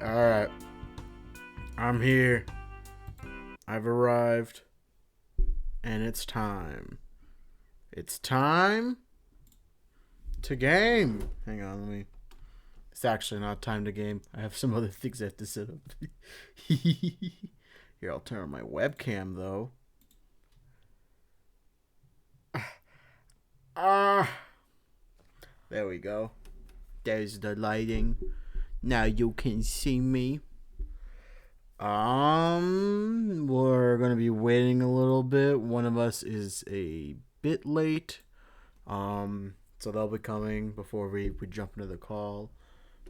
Alright. I'm here. I've arrived. And it's time. It's time to game. Hang on, let me. It's actually not time to game. I have some other things I have to set up. Here, I'll turn on my webcam though. There we go. There's the lighting. Now you can see me. We're gonna be waiting a little bit. One of us is a bit late. So they'll be coming before we jump into the call.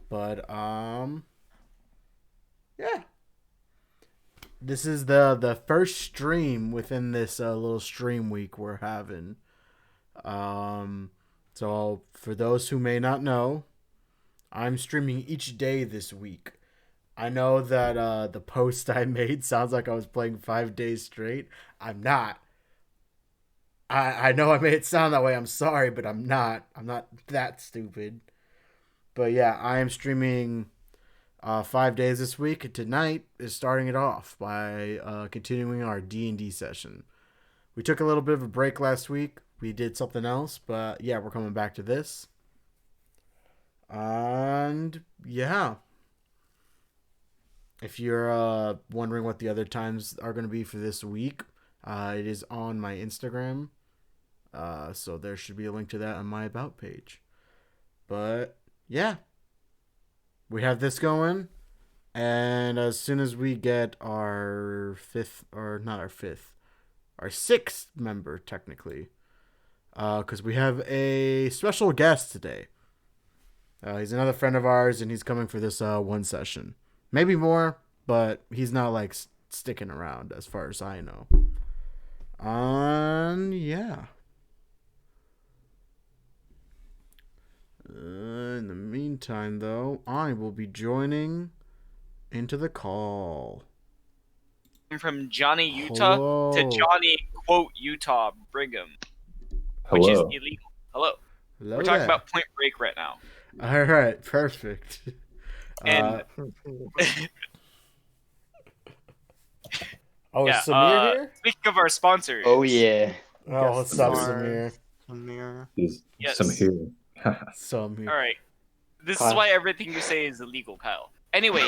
But yeah. This is the first stream within this little stream week we're having. So for those who may not know, I'm streaming each day this week. I know that the post I made sounds like I was playing 5 days straight. I'm not. I know I made it sound that way. I'm sorry, but I'm not. I'm not that stupid. But yeah, I am streaming 5 days this week. And tonight is starting it off by continuing our D&D session. We took a little bit of a break last week. We did something else, but yeah, we're coming back to this. And yeah. If you're wondering what the other times are going to be for this week, it is on my Instagram. So there should be a link to that on my About page. But yeah, we have this going. And as soon as we get our sixth member, technically. Because we have a special guest today. He's another friend of ours, and he's coming for this one session. Maybe more, but he's not like sticking around as far as I know. Yeah. In the meantime, though, I will be joining into the call. From Johnny Utah Hello. to Johnny quote Utah Brigham, Hello. which is illegal. Hello. Hello We're talking there. about Point Break right now. All right, perfect. And is Samir here? Speaking of our sponsors. Oh yeah. Oh, what's up, Samir. Samir? He's Yes. some here. Samir. All right. This Kyle. is why everything you say is illegal, Kyle. Anyway,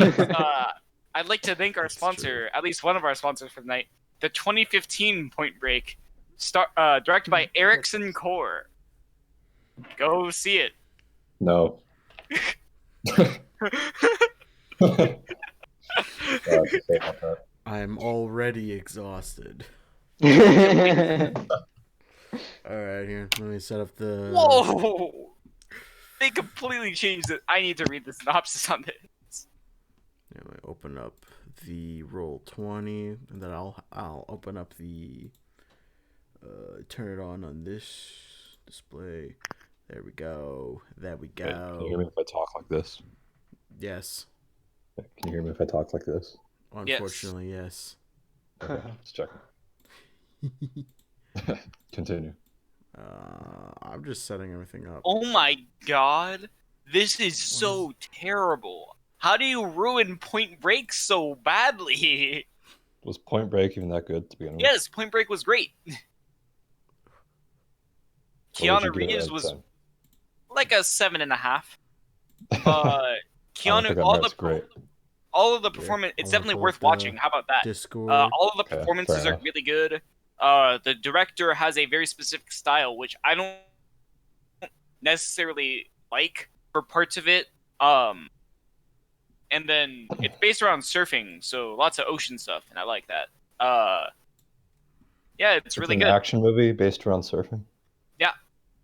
I'd like to thank our sponsor, at least one of our sponsors for the night, the 2015 Point Break, directed by Erickson Core. Go see it. No. I'm already exhausted. Oh All right, here. Let me set up the. Whoa! They completely changed it. I need to read the synopsis on this. Let me open up the Roll20, and then I'll open up the. Turn it on this display. There we go. There we go. Can you hear me if I talk like this? Yes. Can you hear me if I talk like this? Unfortunately, yes. Okay, just checking. Continue. I'm just setting everything up. Oh my god. This is so terrible. How do you ruin Point Break so badly? Was Point Break even that good to begin with? Yes, Point Break was great. What would Keanu you give it Reeves out of was 10? like a 7.5. Great. All of the performance, it's I'll definitely put worth the watching. How about that? Discord. All of the Okay, performances fair are enough. really good. The director has a very specific style, which I don't necessarily like for parts of it. And then it's based around surfing, so lots of ocean stuff, and I like that. Yeah, it's really an good. action movie based around surfing.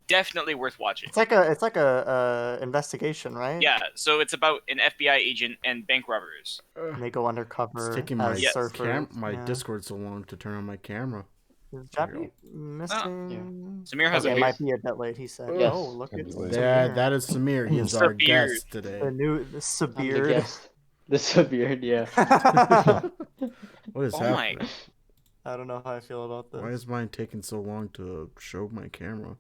Definitely worth watching. It's like a investigation, right? Yeah, so it's about an FBI agent and bank robbers. And they go undercover It's taking my as surfers. my Discord so long to turn on my camera. Is Jappy missing? Samir has Okay, a it might be a bit late. He said, Yes. "Oh, look at Probably. Yeah, Samir. that is Samir. He is our Samir. guest today. the new I'm the Sabir." guest. The Sabir, yeah. What is Oh my- happening? I don't know how I feel about this. Why is mine taking so long to show my camera?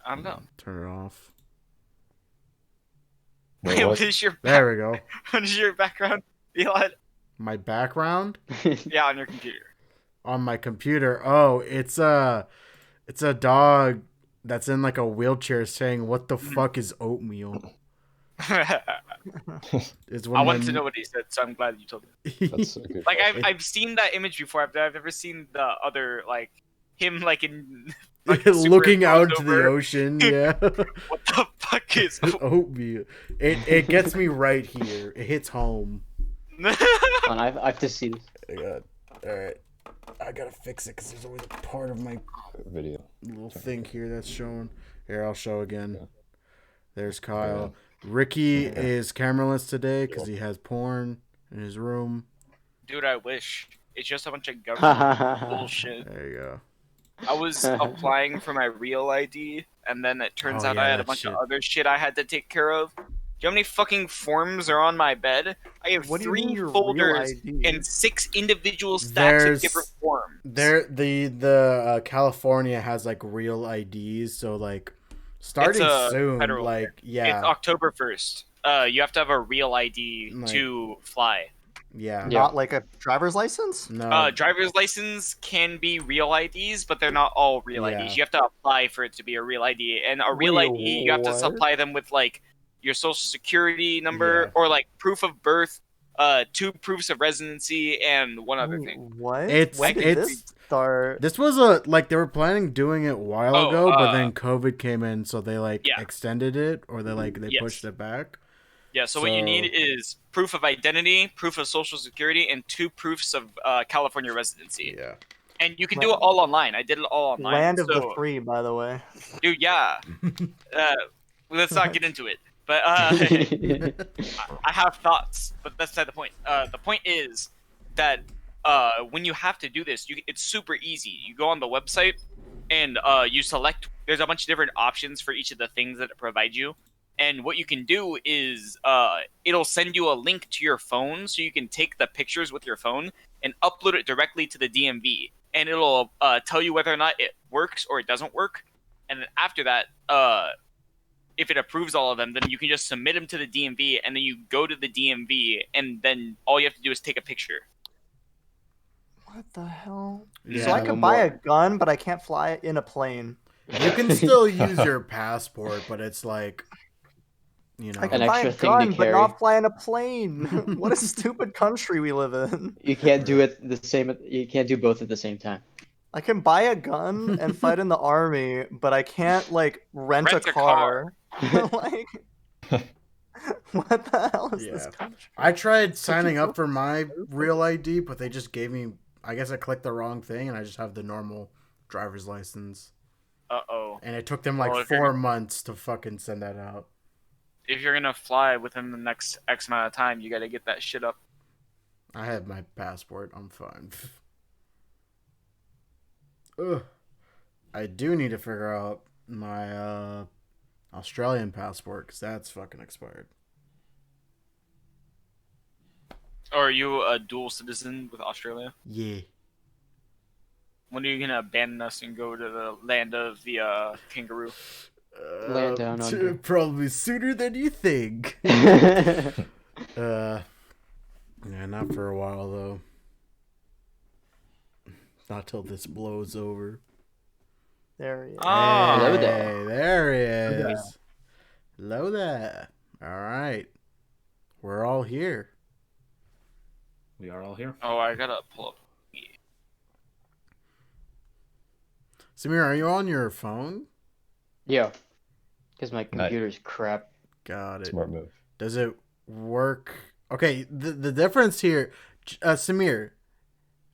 I don't know. Turn it off. Wait, What what? is your There we go. what is your background? Elon? My background Yeah, on your computer. on my computer. Oh, it's a dog that's in like a wheelchair saying, "What the fuck is oatmeal?" Is I wanted to know what he said, so I'm glad you told me. That's a good Like question. I've seen that image before. I've never seen the other like him like in like, looking out superimposed into the over. ocean. Yeah, What the fuck is? oatmeal. It gets me right here. It hits home. Hold on, I have to see this. All right, I gotta fix it because there's always a part of my Video. little thing here that's showing. Here, I'll show again. Yeah. There's Kyle. Ricky Yeah. is cameraless today because he has porn in his room. Dude, I wish. It's just a bunch of government bullshit. There you go. I was applying for my real ID, and then it turns Oh, out yeah, I had a that bunch shit. of other shit I had to take care of. Do you know how many fucking forms are on my bed? I have What do you mean 3 your real folders ID? and 6 individual stacks There's- of different forms. The California has like real IDs, so like starting It's a soon, federal like It's yeah, October 1st. You have to have a real ID Like- to fly. yeah, Yeah. Not like a driver's license? no, Driver's license can be real IDs, but they're not all real Yeah. IDs. You have to apply for it to be a real ID. And a real Wait, ID, you have to what? supply them with like your social security number Yeah. or like proof of birth, 2 proofs of residency, and one other Wait, thing. What? It's- when did it's- this start? This was like they were planning doing it a while Oh, ago, but then COVID came in, so they like Yeah. extended it or they Yes. pushed it back. Yeah, so what you need So- is proof of identity, proof of social security, and 2 proofs of California residency. Yeah, And you can do it all online. I did it all online. Land of the so- free, by the way. Dude, yeah. Let's not get into it. But I have thoughts, but that's not the point. The point is that when you have to do this, it's super easy. You go on the website and you select. There's a bunch of different options for each of the things that it provides you. And what you can do is it'll send you a link to your phone so you can take the pictures with your phone and upload it directly to the DMV. And it'll tell you whether or not it works or it doesn't work. And then after that, if it approves all of them, then you can just submit them to the DMV, and then you go to the DMV, and then all you have to do is take a picture. What the hell? yeah. So I one can buy more. a gun, but I can't fly in a plane. You can still use your passport, but it's like, you know, I can An buy a extra thing to gun, but carry. not fly in a plane. What a stupid country we live in. You can't do it the same. You can't do both at the same time. I can buy a gun and fight in the army, but I can't like rent Rent a a car. Like, what the hell is this Yeah. country? I tried signing up for my real ID, but they just gave me. I guess I clicked the wrong thing, and I just have the normal driver's license. Uh-oh. And it took them like Well, if you're 4 months to fucking send that out. If you're gonna fly within the next X amount of time, you gotta get that shit up. I have my passport. I'm fine. Ugh. I do need to figure out my Australian passport because that's fucking expired. Or are you a dual citizen with Australia? Yeah. When are you gonna abandon us and go to the land of the kangaroo? Land down under. Probably sooner than you think. Yeah, not for a while though. Not till this blows over. There he is. Ah. Hello Hey, there. there he Hello there. is. Hello there. All right, we're all here. We are all here. Oh, I gotta pull up. Samir, are you on your phone? Yeah, because my computer's crap. Got it. Smart move. Does it work? Okay, the difference here, Samir,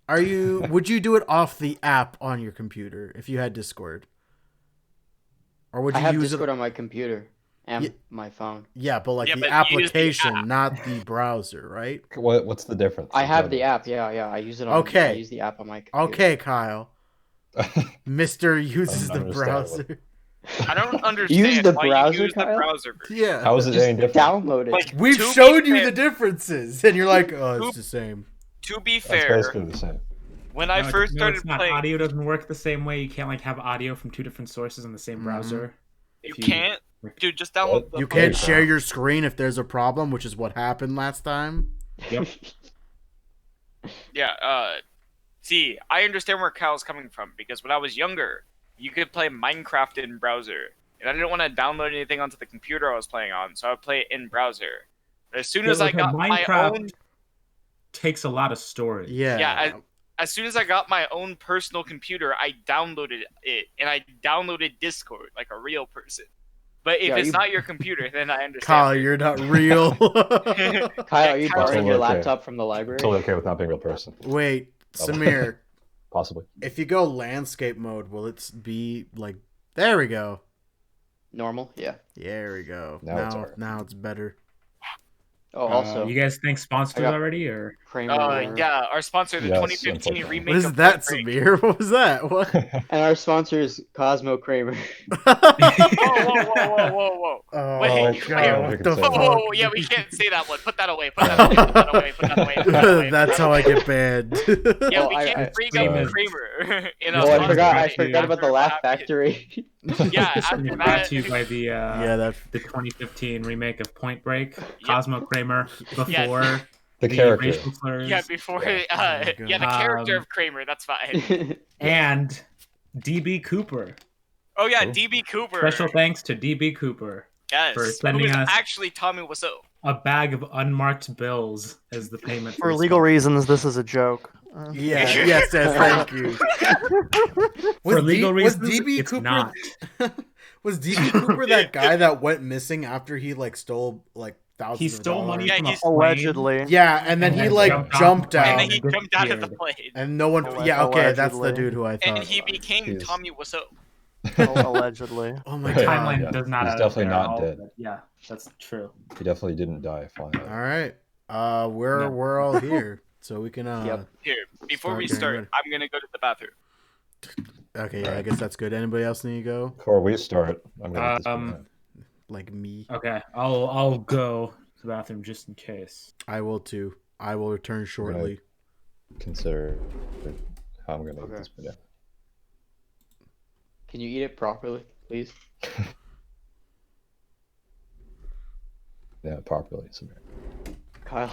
would you do it off the app on your computer if you had Discord? Or would I you have use Discord it? on my computer and Yeah. my phone. Yeah, but like Yeah, the but you use the application, app. not the browser, right? What's the difference? I have the app. Yeah. I use it on. Okay. I use the app on my computer. Okay, Kyle. Mister uses I the don't understand browser. I don't understand the why browser, you use Kyle? the browser version. Yeah. How is it Just any different? download it. Like, We've to be showed you fair- the differences, and you're like, oh, it's the same. To be That's fair, basically the same. When I first started playing, audio doesn't work the same way. You can't like have audio from two different sources in the same browser. You can't, dude. Just download. You can't share your screen if there's a problem, which is what happened last time. Yep. Yeah. See, I understand where Kyle's coming from because when I was younger, you could play Minecraft in browser, and I didn't want to download anything onto the computer I was playing on, so I would play it in browser. But as soon as I got my own, takes a lot of storage. Yeah. As soon as I got my own personal computer, I downloaded it, and I downloaded Discord like a real person. But if it's not your computer, then I understand. Kyle, you're not real. Kyle, are you borrowing your laptop from the library? Totally okay with not being a real person. Wait, Samir. Possibly. If you go landscape mode, will it be like... There we go. Normal, yeah. There we go. Now it's better. Oh, also, you guys think sponsors already, or yeah, our sponsor, the 2015 remake. What is that, Samir? What was that? What? And our sponsor is Cosmo Kramer. Whoa! Wait, God, what the fuck? Oh, yeah, we can't say that one. Put that away. Put that away. That's how I get banned. Yeah, we can't bring up Kramer. I forgot about the Laugh Factory. Yeah, after brought that, to you by the the 2015 remake of Point Break, Cosmo Kramer, before the character. racial slurs. Yeah, before the character of Kramer, that's fine. And DB Cooper. Oh yeah, DB Cooper. Special thanks to DB Cooper. Yes, for sending us actually Tommy Wiseau a bag of unmarked bills as the payment. For legal reasons, this is a joke. Yes, thank you. For legal reasons, was DB it's Cooper not. Was DB Cooper that guy that went missing after he stole thousands He of stole dollars? money from a allegedly. Yeah, and then he jumped out. And then he jumped out of the plane. And no one. Yeah, okay, that's the dude who I thought. And he became Tommy Wiseau. Allegedly. Oh my The god. timeline does not. He's definitely not dead. Yeah, that's true. He definitely didn't die flying. All right. We're all here, so we can. Here, before we start, I'm gonna go to the bathroom. Okay, yeah, I guess that's good. Anybody else need to go? Before we start, I'm gonna. Like me. Okay, I'll go to the bathroom just in case. I will too. I will return shortly. Consider how I'm gonna eat this banana. Can you eat it properly, please? Yeah, properly, Samir. Kyle.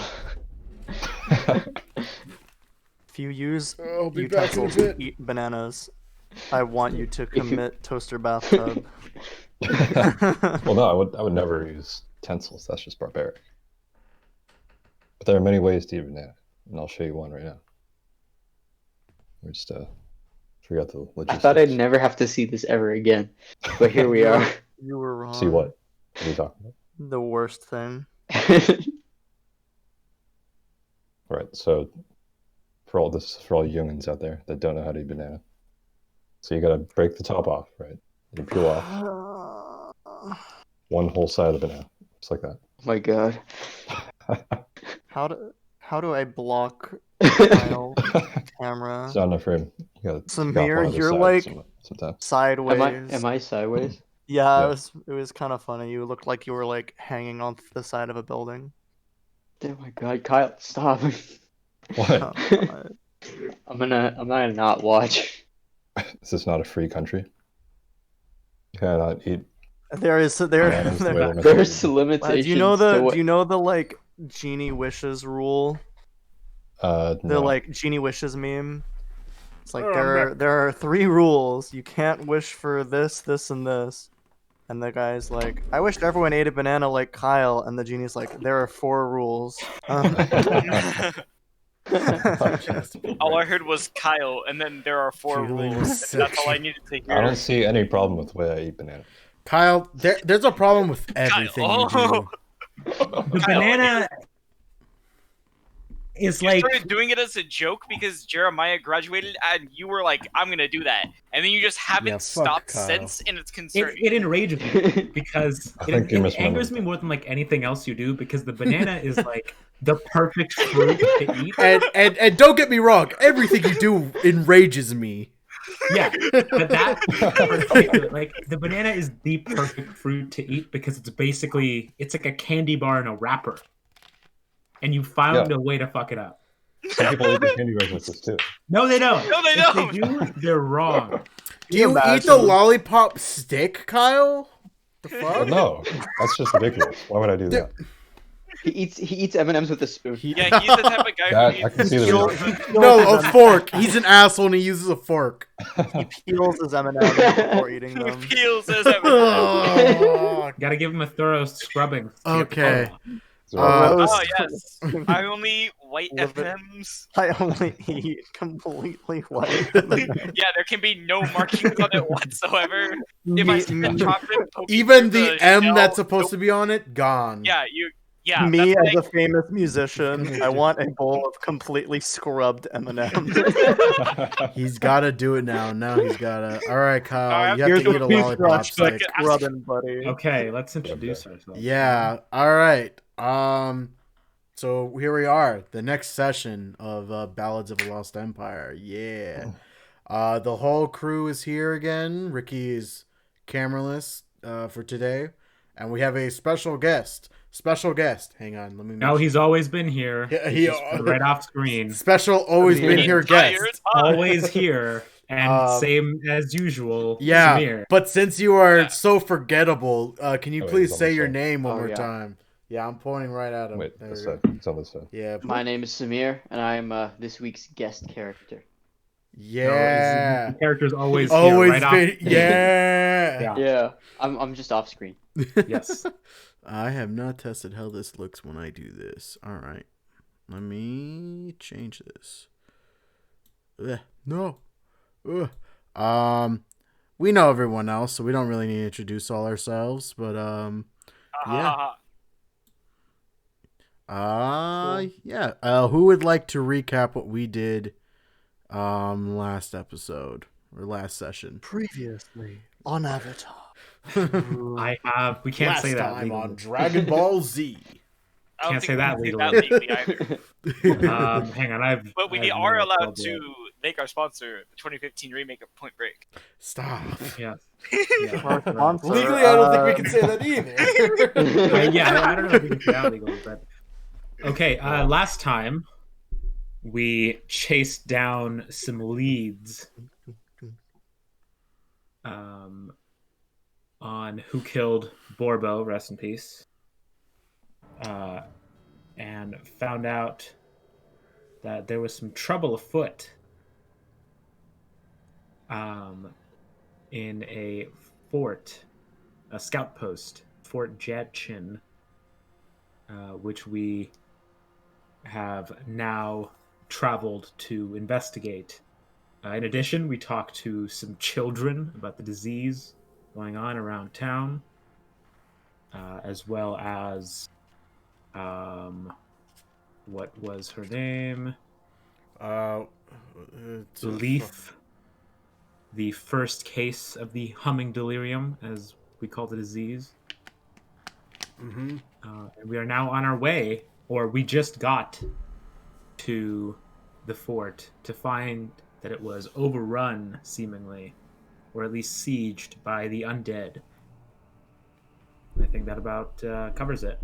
If you use I'll be back in a utensils bit. to eat bananas, I want you to commit toaster bathtub. Well, no, I would never use utensils. That's just barbaric. But there are many ways to eat a banana, and I'll show you one right now. We're just figure out the logistics. I thought I'd never have to see this ever again, but here we are. You were wrong. See what? What are you talking about? The worst thing. All right, so for all humans out there that don't know how to eat banana, so you gotta break the top off, right? You peel off one whole side of the banana, just like that. Oh my god. How do I block Kyle camera? It's not enough room. You gotta Samir, you're like sometimes. sideways. Am I sideways? Yeah, it was kind of funny. You looked like you were like hanging on the side of a building. Oh my god, Kyle, stop. What? I'm gonna not watch. Is this not a free country? You cannot eat. There's bananas the way they're meant to There's be. limitations. do you know to what... do you know the like genie wishes rule? The No. like genie wishes meme. It's like there are 3 rules. You can't wish for this, this, and this. And the guy's like, I wished everyone ate a banana like Kyle. And the genie's like, there are 4 rules. All I heard was Kyle, and then there are 4 rules. That's all I needed to hear. I don't see any problem with the way I eat banana. Kyle, there's a problem with everything you do. The banana is You like started doing it as a joke because Jeremiah graduated, and you were like, "I'm gonna do that," and then you just haven't stopped Kyle. since, and it's concerning. it enrages me because I think you it misremembered. angers me more than like anything else you do because the banana is like the perfect fruit to eat. And don't get me wrong, everything you do enrages me. Yeah, but that like the banana is the perfect fruit to eat because it's like a candy bar in a wrapper, and you found a way to fuck it up. Some people eat the candy bars with this too. No, they don't. No, they If don't. they do, they're wrong. Do you eat imagine? the lollipop stick, Kyle? The Well, fuck? no, that's just ridiculous. Why would I do that? He eats M&Ms with a spoon. Yeah, he's the type of guy That who I eats can see the Peels- reason. he No, peels a his fork. He's an asshole and he uses a fork. He peels his M&Ms before eating He them. peels his M&Ms. Oh, Gotta give them a thorough scrubbing. to get the okay. color. So, Gross. Oh yes, I only eat white Love it. M&Ms. I only eat completely white. Yeah, there can be no markings on it whatsoever. If I see the chocolate poking Even through the M shell, that's supposed to be on it, gone. Yeah, yeah. Me that's as like, a famous musician, I want a bowl of completely scrubbed M&Ms. He's got to do it now. Now he's got to. All right, Kyle. You have Here's to a eat a lollipop toothbrush, stick. scrubbing, buddy. Okay, let's introduce ourselves. Yeah. All right. So here we are, the next session of Ballads of a Lost Empire. Yeah. The whole crew is here again. Ricky is cameraless for today, and we have a special guest. Hang on, let me. No, he's always been here. Yeah, He's just right off screen. Special, always been here entire guest. time. Always here, and Um, same as usual. Yeah, Samir. but since you are Yeah. so forgettable, can you Oh, wait, please it's on say the your side. name one Oh, more yeah. time? Yeah, I'm pointing right at him. Wait, There this we go. side. It's on this side. Yeah, My name is Samir, and I am this week's guest character. yeah. The character's always here, Always right been, off. yeah. Yeah. Yeah, I'm just off screen. Yes. I have not tested how this looks when I do this. All right, let me change this. No. Ugh. We know everyone else, so we don't really need to introduce all ourselves. But yeah. Yeah. Who would like to recap what we did last episode or last session? Previously on Avatar. I have. We can't last say that time legally. on Dragon Ball Z. I don't Can't think say we that can legally. either. Hang on, But we I've are no allowed trouble. to thank our sponsor, the 2015 remake of Point Break. Stop. Yeah. Our sponsor, Legally, I don't think we can say that either. Yeah, I don't know if we can say that legally, but okay. Last time we chased down some leads on who killed Borbo, rest in peace, and found out that there was some trouble afoot in a fort, a scout post, Fort Jadchin, which we have now traveled to investigate. In addition, we talked to some children about the disease going on around town, as well as what was her name? Leaf, the first case of the humming delirium, as we call the disease. Mm-hmm. And we are now on our way, or we just got to the fort to find that it was overrun, seemingly, or at least sieged by the undead. And I think that about covers it.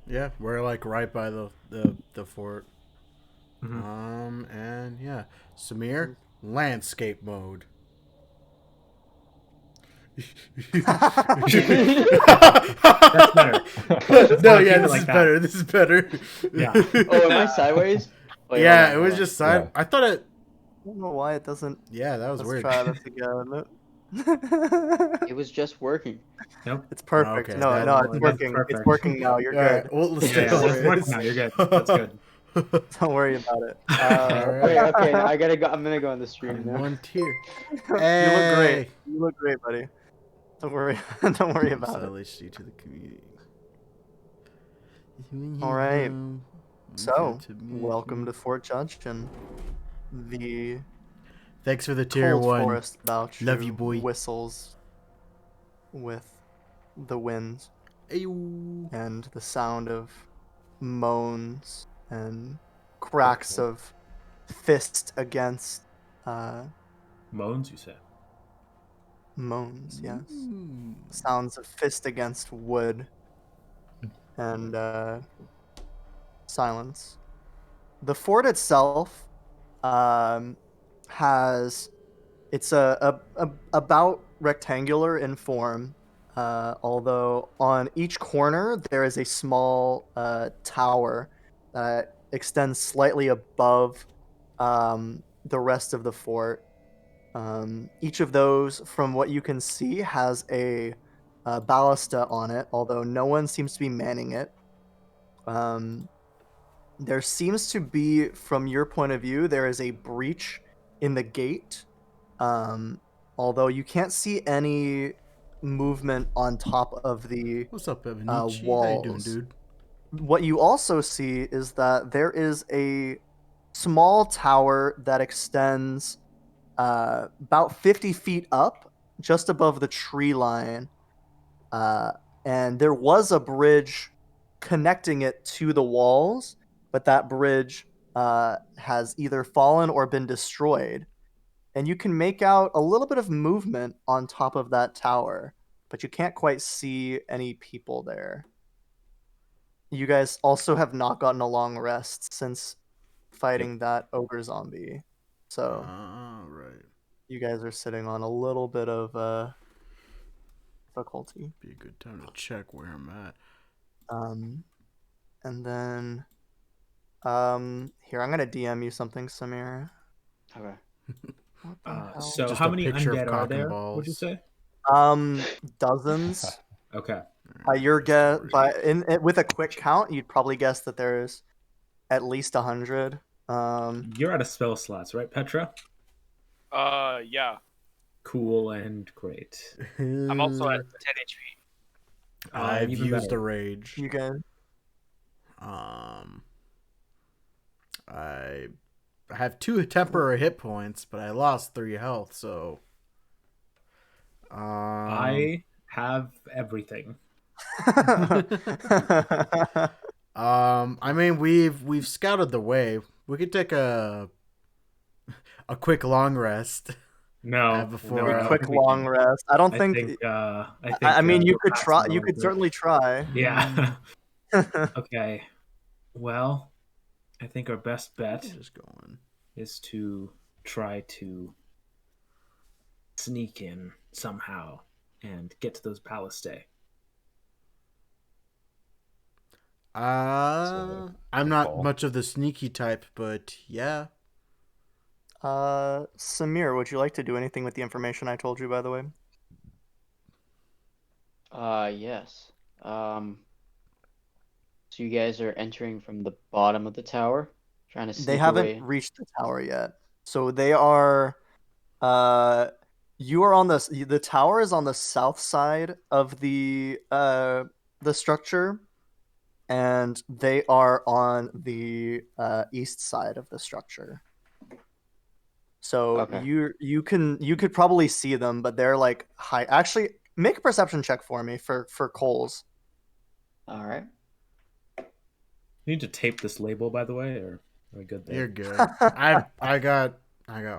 Yeah, we're like right by the fort. Mhm. And yeah, Samir, landscape mode. That's better. No, yeah, keep it this like is that. better. This is better. Yeah. Oh, am I sideways? Wait, Yeah, hold it on, was hold just side. Yeah. I thought it. I don't know why it doesn't. Yeah, that was Let's weird. try this again. on. It was just working. It's perfect. Okay, no, that- no, that's it's working. perfect. It's working now. You're All right, good. well, let's Yeah, stay it's on working now. You're good. That's good. Don't worry about it. Okay, okay, I gotta go. I'm gonna go on the stream now. One tier. You look Hey. great. You look great, buddy. Don't worry. Don't worry about it. LHD to the community. All right. So, welcome to Fort Judgeton. The Thanks for the tier cold one. forest about Love you, boy. whistles with the winds Ayo. and the sound of moans and cracks of fist against Moans, you said. moans. Yes, Ooh. sounds of fist against wood and silence. the fort itself has it's about rectangular in form. Although on each corner there is a small tower that extends slightly above the rest of the fort. Each of those, from what you can see, has a ballista on it, although no one seems to be manning it. Um, there seems to be, from your point of view, there is a breach in the gate, um, although you can't see any movement on top of the What's up, Evanichi? How you doing, walls. dude? What you also see is that there is a small tower that extends about 50 feet up, just above the tree line. Uh, and there was a bridge connecting it to the walls, but that bridge has either fallen or been destroyed. And you can make out a little bit of movement on top of that tower, but you can't quite see any people there. You guys also have not gotten a long rest since fighting that ogre zombie. So Right. you guys are sitting on a little bit of difficulty. Be a good time to check where I'm at. And then here I'm gonna DM you something, Samir. Okay. What the hell? So Just how a many picture of undead are cock and there? balls. Would you say? Dozens. Okay. By your Just guess, a by rage. with a quick count, you'd probably guess that there's at least 100. You're out of spell slots, right, Petra? Yeah. Cool and great. I'm also at 10 HP. I've Even used a better. rage. You guys. I have 2 temporary hit points, but I lost 3 health, so I have everything. I mean we've scouted the way. We could take a quick long rest. No, before, no, I don't Quick think we long can. rest. I don't I think. think. I mean, you we're could past try. that You real could quick. certainly try. Yeah. Okay. Well, I think our best bet Just going. is to try to sneak in somehow and get to those ballistae. I'm not Call. much of the sneaky type, but yeah. Samir, would you like to do anything with the information I told you? By the way. Yes. So you guys are entering from the bottom of the tower, trying to sneak They haven't away. reached the tower yet. So they are you are on the tower is on the south side of the structure, and they are on the east side of the structure. So Okay. you could probably see them, but they're like high. Actually, make a perception check for me for Coles. All right. You need to tape this label, by the way, or are we good there? You're good. I got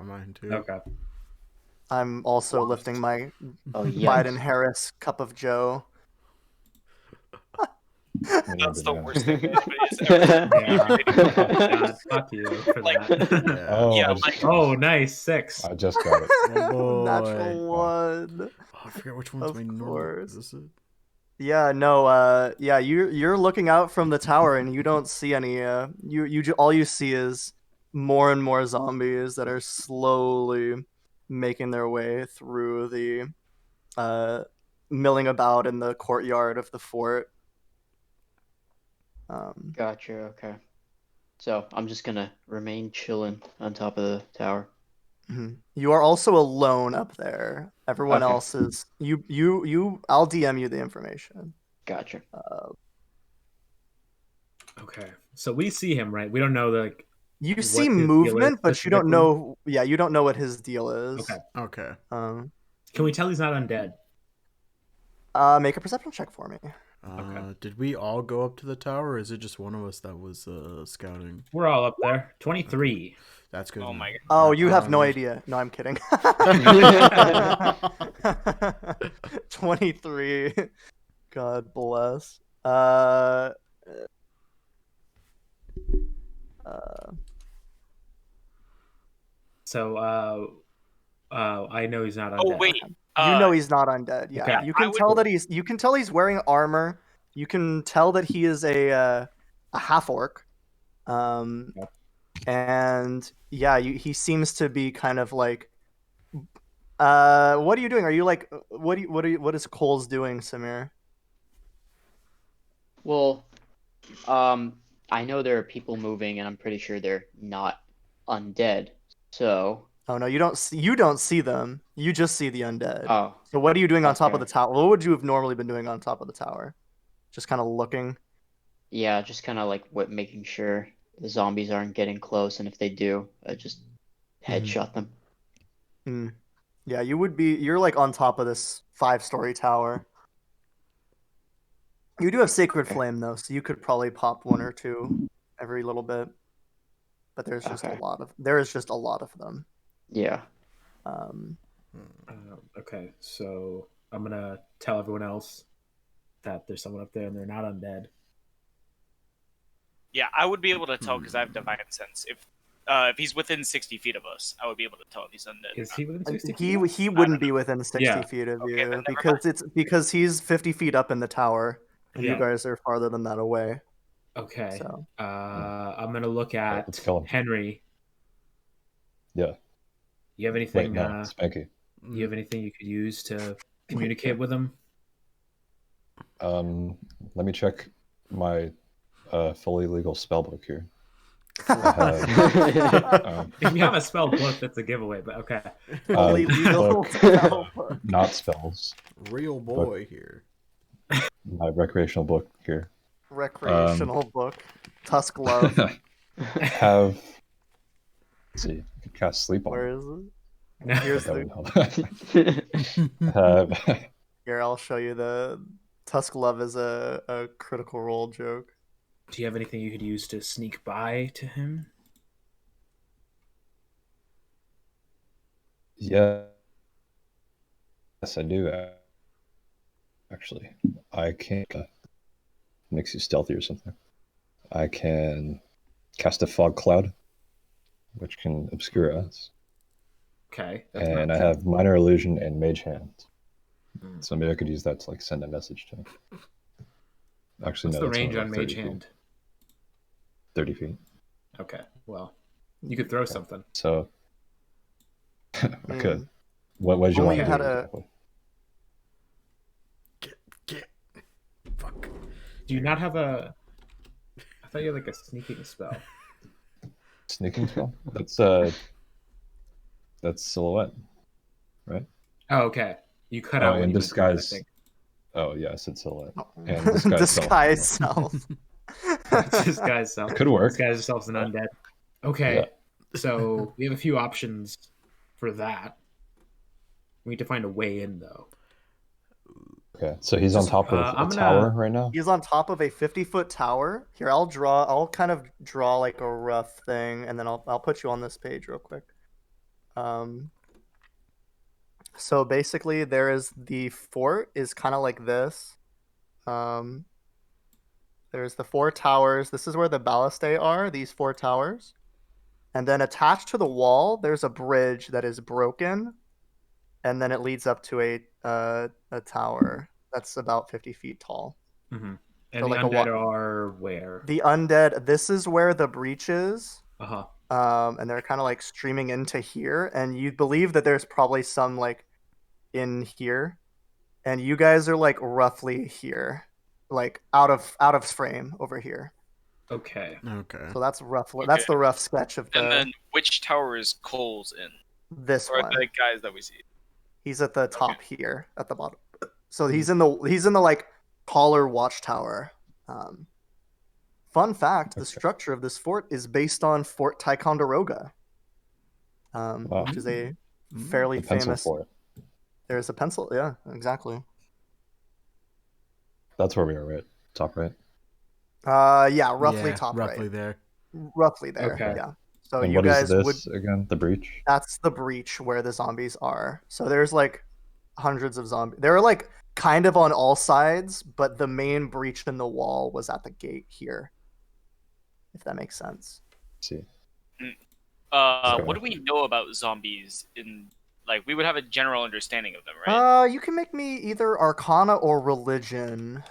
mine too. Okay. I'm also lifting my Oh, Biden yikes. Harris cup of Joe. That's the worst thing anybody's ever Yeah. Fuck you for Like- that. Yeah. Oh, Yeah, I just, like- Oh, nice. 6. I just got it. Oh, boy. Natural one. Oh, I forget which one's Of my normal. course. Is this it? Yeah, no, yeah, you're looking out from the tower and you don't see any. All you see is more and more zombies that are slowly making their way through the, milling about in the courtyard of the fort. Gotcha. Okay. So I'm just gonna remain chilling on top of the tower. You are also alone up there. Everyone Okay. else is you. I'll DM you the information. Gotcha. Okay. So we see him, right? We don't know like You what see his deal is movement, but you don't specifically? know. Yeah, you don't know what his deal is. Okay. Okay. Can we tell he's not undead? Make a perception check for me. Okay. Did we all go up to the tower, or is it just one of us that was scouting? We're all up there. 23. That's good. Oh my god. Oh, you have no idea. No, I'm kidding. 23. God bless. Uh, So, I know he's not Oh undead. wait, you know he's not undead. Yeah, Okay. you can I would- tell that he's wearing armor. You can tell that he is a half orc. Yep. And yeah, he seems to be kind of like. What are you doing? Are you like what is Cole's doing, Samir? Well, I know there are people moving, and I'm pretty sure they're not undead. So, Oh no, you don't see them. You just see the undead. oh, So what are you doing on top of okay. the tower? What would you have normally been doing on top of the tower? Just kind of looking. Yeah, just kind of like making sure the zombies aren't getting close, and if they do, I just headshot them. Mm. Yeah, you would be. You're like on top of this 5-story tower. You do have Sacred Okay. Flame though, so you could probably pop one or two every little bit. But there's just Okay. there is just a lot of them. Yeah. Um, Okay, so I'm gonna tell everyone else that there's someone up there and they're not undead. Yeah, I would be able to tell because I have divine sense. If he's within 60 feet of us, I would be able to tell if he's undead. Is he within 60 he feet? he wouldn't be within 60 Yeah. feet of Okay, you then never because he's 50 feet up in the tower, and you Yeah. guys are farther than that away. Okay. So I'm gonna look let's at kill him. Henry. Yeah. You have Wait, anything? no, Spanky. You have anything you could use to communicate with him? Let me check my fully legal spellbook here. If you have a spell book, that's a giveaway. But okay. fully legal. book. Not spells. Real boy here. My recreational book here. Recreational book. Tusk Love. Have. Let's see. I could cast sleep on. Where it. is it? No. Here's That the. would help. Here, I'll show you the Tusk Love is a critical role joke. Do you have anything you could use to sneak by to him? Yeah. Yes, I do. Actually, I can. Makes you stealthy or something. I can cast a fog cloud, which can obscure us, Okay. and I have minor illusion and mage hand. Hmm. So maybe I could use that to like send a message to him. Actually, What's no. the that's range only on like Mage 30 feet. Hand? 30 feet. Okay. Well, you could throw something. So I could. Mm. What did you Only want to had do? a- Exactly? Get. Fuck. Do you not have a? I thought you had like a sneaking spell. Sneaking spell? That's silhouette, right? Oh, okay. You cut Oh, out when and you went through it, I disguise. think. Oh yeah, I said silhouette. And disguise Disguise self. self. Disguise self. Could work. Disguise yourself as an undead. Okay. Yeah. So we have a few options for that. We need to find a way in though. Okay, so he's on top of I'm a gonna- tower right now. He's on top of a 50-foot tower. Here, I'll kind of draw like a rough thing, and then I'll put you on this page real quick. So basically, there is the fort is kind of like this. There's the 4 towers. This is where the balustae are. These 4 towers, and then attached to the wall, there's a bridge that is broken, and then it leads up to a tower that's about 50 feet tall. Mm-hmm. And So the like a undead wa- are where? The undead. This is where the breach is. Uh-huh. And they're kind of like streaming into here, and you believe that there's probably some like in here, and you guys are like roughly here, like out of frame over here. Okay. Okay. So that's that's the rough sketch of And then which tower is Cole's in? this Or one. the guys that we see? He's at the top here, at the bottom. So he's in the like taller watchtower. Fun fact: the structure of this fort is based on Fort Ticonderoga, Wow. which is a fairly The pencil famous. for it. There's a pencil. Yeah, exactly. That's where we are, right? Top right. Yeah, roughly Yeah, top roughly right. there. Roughly there. Okay. Yeah. So And you what is guys this would. again? The breach. That's the breach where the zombies are. So there's like hundreds of zombies. They're like kind of on all sides, but the main breach in the wall was at the gate here. If that makes sense. See. What do we know about zombies? Like, we would have a general understanding of them, right? You can make me either Arcana or Religion.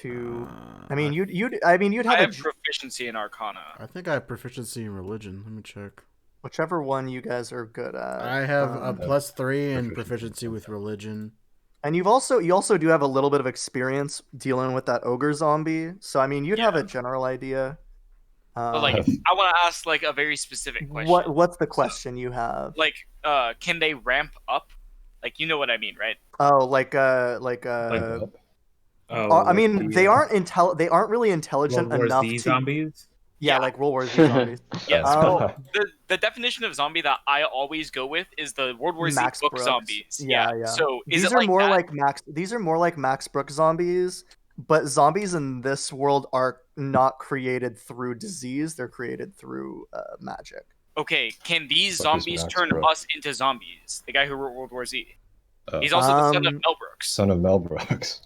I mean, you'd I have a have proficiency in Arcana. I think I have proficiency in religion. Let me check. whichever one you guys are good at. I have a +3 in Proficiency. proficiency with religion. And you also do have a little bit of experience dealing with that ogre zombie. So I mean, you'd have a general idea. But like, I want to ask like a very specific question. What's the question you have? Like, can they ramp up? Like, you know what I mean, right? Oh, I mean, they aren't really intelligent World War enough Z to. zombies. Yeah, like World War Z zombies. Yes. Oh. Well, the definition of zombie that I always go with is the World War Z Max book Brooks. zombies. Yeah. So is These it are like more that? like Max. These are more like Max Brooks zombies, but zombies in this world are not created through disease. They're created through magic. Okay, can these What is zombies Max turn Brooks? us into zombies? The guy who wrote World War Z. Oh. He's also the son of Mel Brooks. Son of Mel Brooks.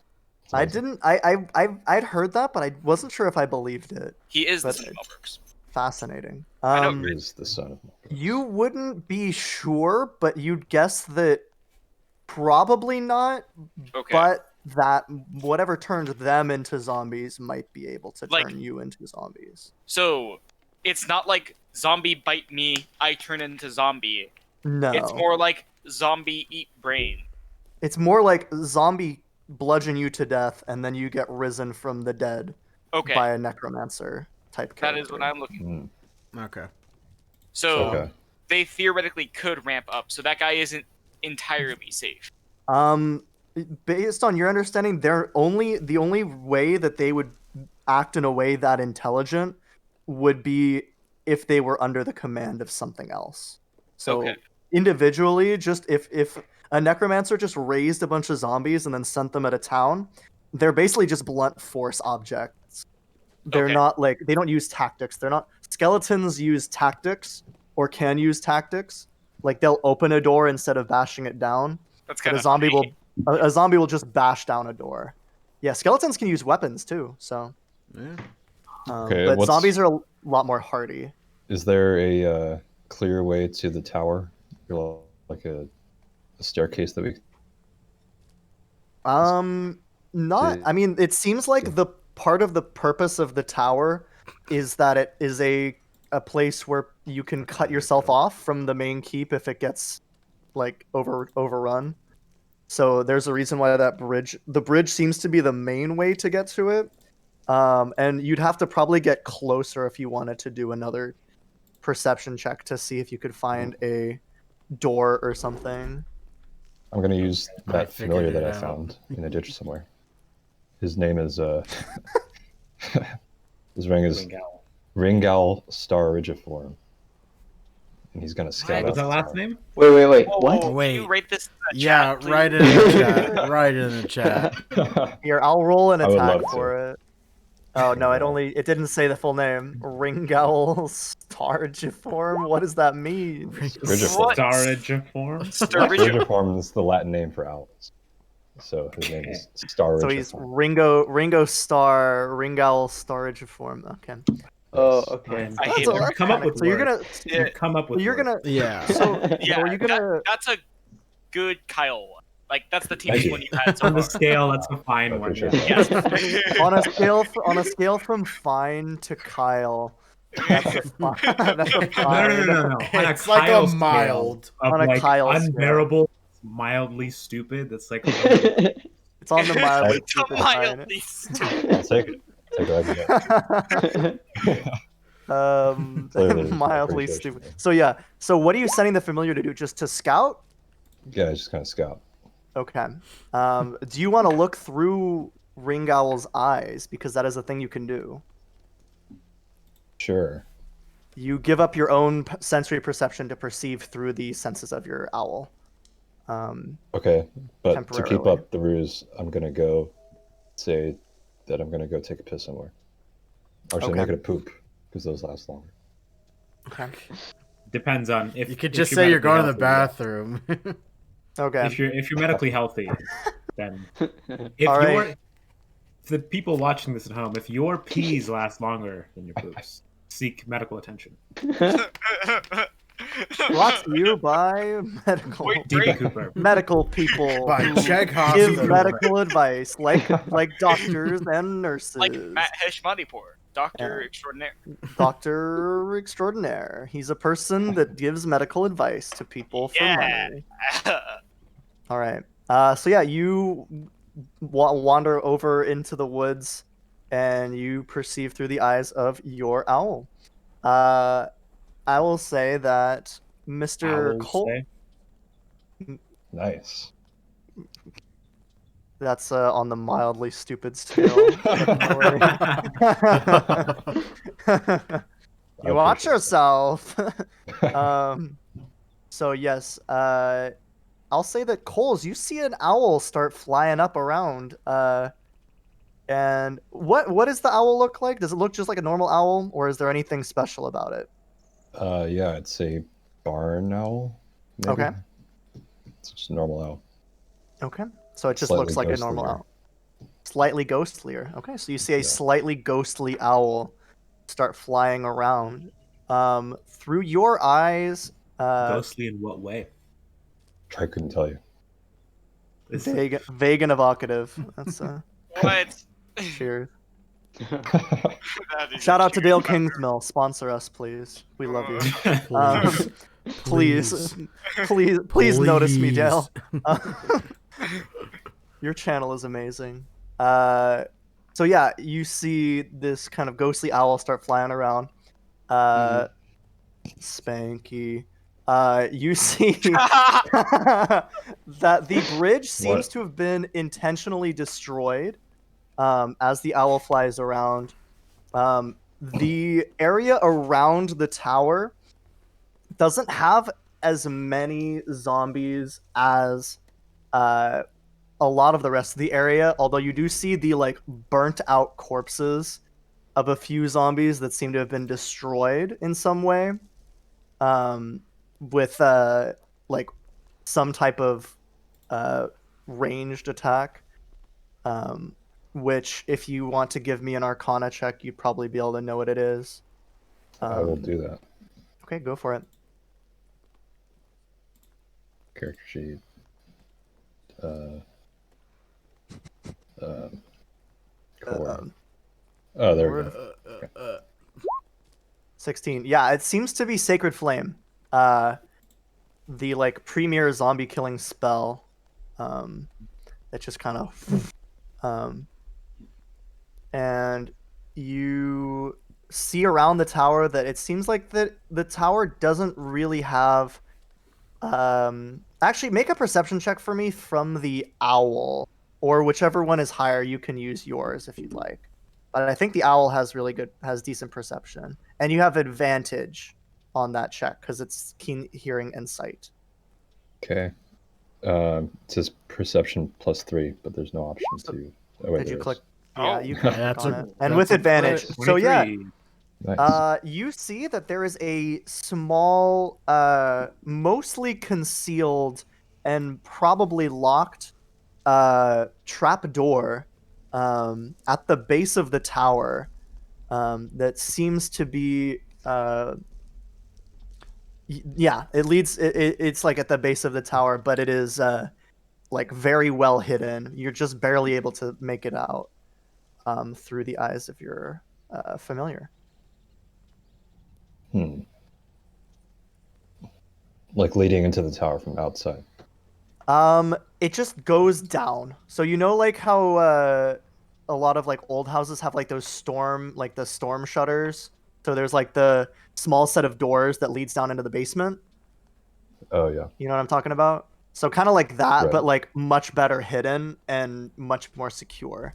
I didn't. I'd heard that, but I wasn't sure if I believed it. He is the But- son of Mel Brooks. Fascinating. I know, He is the son of Mel Brooks. You wouldn't be sure, but you'd guess that probably not. Okay. But that whatever turned them into zombies might be able to Like- turn you into zombies. So it's not like zombie bite me, I turn into zombie. No, It's more like zombie eat brain. It's more like zombie bludgeon you to death, and then you get risen from the dead Okay, by a necromancer type that character. is what I'm looking for. Mm, Okay. So okay. they theoretically could ramp up, so that guy isn't entirely safe. Based on your understanding, the only way that they would act in a way that intelligent would be if they were under the command of something else. So Okay. individually, just if a necromancer just raised a bunch of zombies and then sent them at a town, they're basically just blunt force objects. They're Okay. not like, they don't use tactics. They're not Skeletons use tactics or can use tactics. Like they'll open a door instead of bashing it down. That's But kind a of zombie will just bash down a door. Yeah, skeletons can use weapons too. So, Yeah. Okay, but what's- zombies are a lot more hardy. Is there a clear way to the tower? Like a staircase that we... Not. I mean, it seems like the part of the purpose of the tower is that it is a place where you can cut yourself off from the main keep if it gets like overrun. So there's a reason why the bridge seems to be the main way to get to it. And you'd have to probably get closer if you wanted to do another perception check to see if you could find a door or something. I'm going to use I that familiar figured that it I out. found in a ditch somewhere. His name is... his ring is Ringal. Ringal Starigiform. And he's going to scout What's out that the last tower. name? Wait, Whoa, what? whoa, Wait. Can you rate this in the Yeah, chat, please? write it in the chat. Write it in the chat. Here, I'll roll an I would attack love for it. Oh no, it didn't say the full name. Ringowl Stargiform. What does that mean? Starigiform. What? Starigiform? Sturridge- Starigiform is the Latin name for owls. So his name is Starigiform. So he's Ringowl Stargiform. Okay. Oh, okay. I hate So it. that's Come up kinda with cool. You're words. gonna You come up with you're words. gonna Yeah. so Yeah, are you gonna that's a good Kyle one. Like, that's the Thank team you. one you've had so On the far. scale, that's a fine I one. appreciate Yeah. Yes. on a scale from fine to Kyle? That's a fine. That's a No, fine. no. On It's like a Kyle scale mild. of On a like Kyle scale. unbearable, mildly stupid. That's like It's on the mildly It's a stupid side. mildly stupid. I'll take it. Take it like that. Clearly, Mildly appreciation stupid. there. So yeah. So what are you sending the familiar to do? Just to scout? Yeah, just kind of scout. Okay. Do you want to look through Ringowl's eyes because that is a thing you can do? Sure. You give up your own sensory perception to perceive through the senses of your owl. Okay, but to keep Temporarily. up the ruse, I'm gonna go say that I'm gonna go take a piss somewhere. Actually, Okay. make it a poop because those last longer. Okay. depends on if You could if just you're say you're medically going to the healthy. bathroom. Okay. If you're medically healthy, then if All your right. the people watching this at home, if your pees last longer than your poops, seek medical attention. Brought to you by medical Wait, DB Cooper. medical people By who Czech give Hospital. medical advice, like doctors and nurses. like Matt Heshmanipour, Doctor Yeah. Extraordinaire. Doctor extraordinaire. He's a person that gives medical advice to people for Yeah. money. All right. So yeah, you wander over into the woods, and you perceive through the eyes of your owl. I will say that Mr. Owls Cole. say. Nice. That's on the mildly stupid scale. definitely. You watch appreciate yourself. So yes, I'll say that Coles, you see an owl start flying up around. And what does the owl look like? Does it look just like a normal owl, or is there anything special about it? Yeah, I'd say barn owl. Maybe. Okay. It's just a normal owl. Okay. So it just Slightly looks like a normal ghostlier. owl. Slightly ghostlier. Okay, so you see a Yeah. slightly ghostly owl start flying around. Through your eyes, Ghostly in what way? I couldn't tell you. It's- vague and evocative. That's What? cheers. That is Shout a out to cheers Dale factor. Kingsmill. Sponsor us, please. We love you. Please. Please notice me, Please. Dale. Your channel is amazing. So yeah, you see this kind of ghostly owl start flying around. Spanky. You see that the bridge seems What? to have been intentionally destroyed as the owl flies around. The area around the tower doesn't have as many zombies as a lot of the rest of the area, although you do see the like burnt out corpses of a few zombies that seem to have been destroyed in some way, with like some type of ranged attack, which if you want to give me an Arcana check, you'd probably be able to know what it is. I will do that. Okay, go for it. Character sheet. Core. Oh, there we go. 16. Yeah, it seems to be Sacred Flame. The like premier zombie killing spell. That just kind of and you see around the tower that it seems like that the tower doesn't really have actually make a perception check for me from the owl, or whichever one is higher, you can use yours if you'd like. But I think the owl has decent perception, and you have advantage on that check because it's keen hearing and sight. Okay. It says perception +3, but there's no option to. Oh, wait, Did you there is. click? Oh. Yeah, you can click That's on a- it, and that's with a advantage. crit. So yeah, 23. Nice. you see that there is a small, mostly concealed and probably locked trap door at the base of the tower that seems to be yeah, it leads it's like at the base of the tower, but it is like very well hidden. You're just barely able to make it out through the eyes of your familiar. Like leading into the tower from outside. It just goes down. So you know, like how a lot of like old houses have like those the storm shutters. So there's like the small set of doors that leads down into the basement. Oh yeah. You know what I'm talking about? So kind of like that, Right. but like much better hidden and much more secure.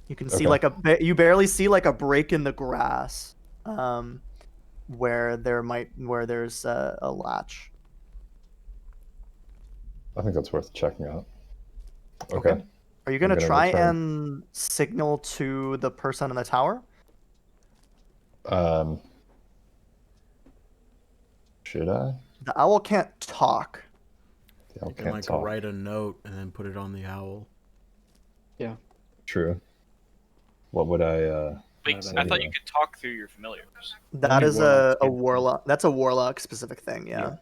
You can see Okay. like you barely see like a break in the grass, where there's a latch. I think that's worth checking out. Okay. Okay. Are you gonna gonna try return. and signal to the person in the tower? Should I? The owl can't talk. The owl You can can't like talk. write a note and then put it on the owl. True. What would I? Wait, Forgot I about thought that. you could talk through your familiars. That Only is warlocks a can. warlock. That's a warlock specific thing. Yeah.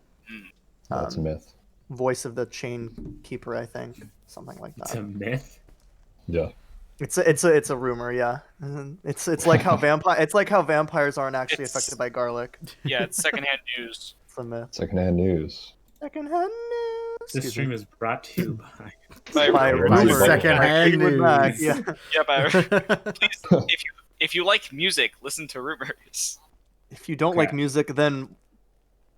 That's a myth. Voice of the chain keeper, I think, something like It's that. a myth. Yeah. It's a rumor, yeah. It's like how vampires aren't actually It's- affected by garlic. Yeah, it's secondhand news. It's a myth. Secondhand news. Secondhand news. This Excuse stream me. is brought to you by. By Rumors. rumors. Secondhand By Fleetwood Mac, news. yeah. Yeah, but please, if you like music, listen to rumors. If you don't like Okay. music, then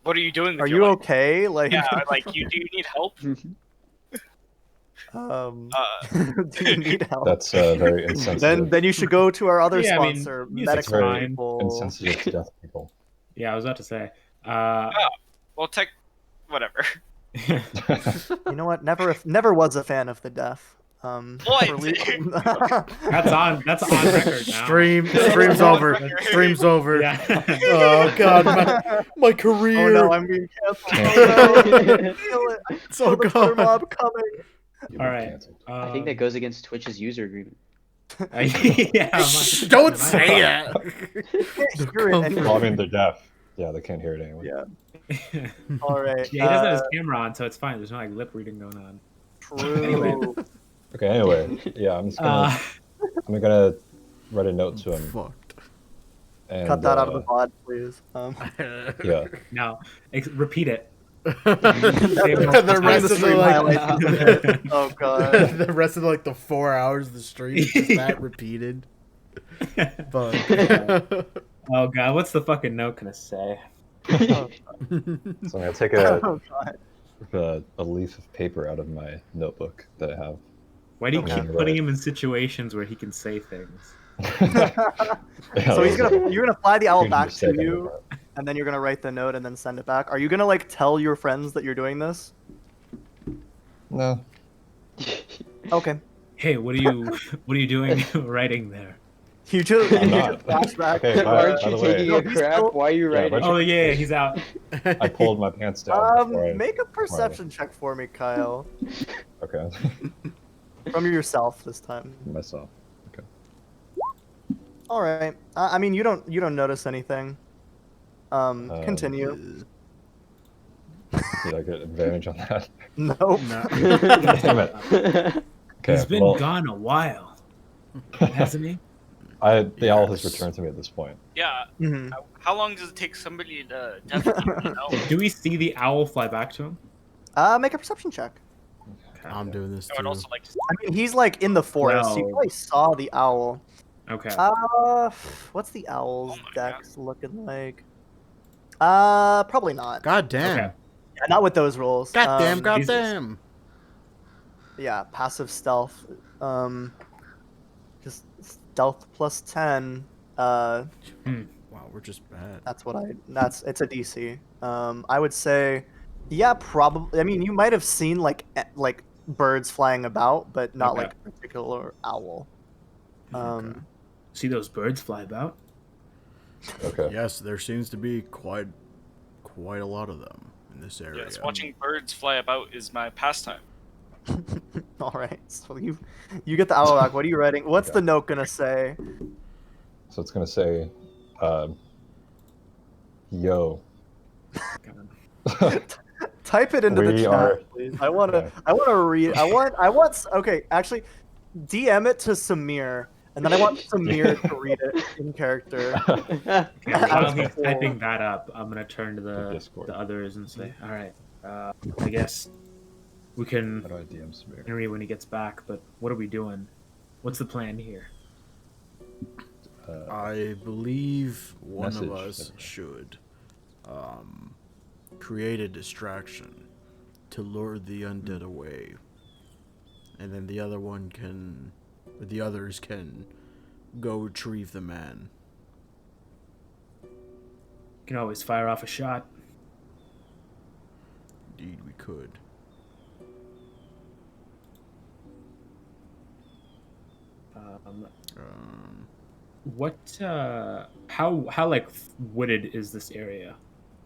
What are you doing with are your you life? okay? Like, Yeah, like do you need help? do Uh, you need help? That's very insensitive. Then you should go to our other Yeah, I mean, sponsor, music's medical fine. people. Insensitive to deaf people. Yeah, I was about to say. well, whatever. You know what? Never was a fan of the deaf. What? for le- That's on record now. Stream's over. Stream's over. Yeah. Oh god, my Oh career. no, I'm being canceled. Oh, no. Feel it. So Feel the Twitter god. mob coming. You've All been right. canceled. I think that goes against Twitch's user agreement. Yeah. Don't say that. Hear it anyway. Well, I mean, they're deaf. Yeah, they can't hear it anyway. Yeah. All right. Yeah, he doesn't have his camera on, so it's fine. There's no like lip reading going on. True. Okay, anyway. Yeah, I'm just gonna... I'm gonna write a note to him. Fucked. And, Cut that out of the pod, please. Yeah. Now, repeat it. The rest of the like, Oh god. the rest of like the 4 hours of the stream is just that repeated. Fuck. Oh god, what's the fucking note gonna say? Oh, So I'm gonna take oh, god. a leaf of paper out of my notebook that I have. Why do you Yeah, keep right. putting him in situations where he can say things? Yeah, So you're gonna fly the owl huge back to mistake on you, my part. and then you're gonna write the note and then send it back. Are you gonna like tell your friends that you're doing this? No. Okay. Hey, what are you doing writing there? You just I'm not. flashback. Okay, Aren't by you the way, taking No, a he's crap? still- Why are you Yeah, writing? but- Oh yeah, he's out. I pulled my pants down. before I- Make a perception check for me, Kyle. Okay. From yourself this time. Myself. All right. I mean, you don't notice anything. Continue. Did I get advantage on that? Nope. Damn it. Okay, He's been well, gone a while, hasn't he? the owl has Yes. returned to me at this point. Yeah. Mhm. How long does it take somebody to definitely know? Do we see the owl fly back to him? Make a perception check. I'm doing this I would too. also like to. I mean, he's like in the forest. So you No. probably saw the owl. Okay. What's the owl's Oh my dex looking like? Probably not. God damn. Okay. Yeah, not with those rolls. God damn, god Jesus. damn. Yeah, passive stealth. Just stealth plus 10. Wow, we're just bad. It's a DC. I would say, yeah, probably. I mean, you might have seen like birds flying about, but not Okay. like a particular owl. Okay. See those birds fly about? Okay. Yes, there seems to be quite a lot of them in this area. Yes, watching birds fly about is my pastime. All right, so you get the owl back. What are you writing? What's Okay. the note gonna say? So it's gonna say, "Yo." Type it into the We chat, are- please. I want Okay. to read. Okay, actually, DM it to Samir, and then I want Samir to read it in character. Okay, while he's Cool. typing that up, I'm gonna turn to the Discord. others and say, all right, I guess we can How do I DM Samir? read when he gets back. But what are we doing? What's the plan here? I believe one of Message. us should create a distraction to lure the undead away. And then the others can go retrieve the man. You can always fire off a shot. Indeed, we could. What? How like wooded is this area?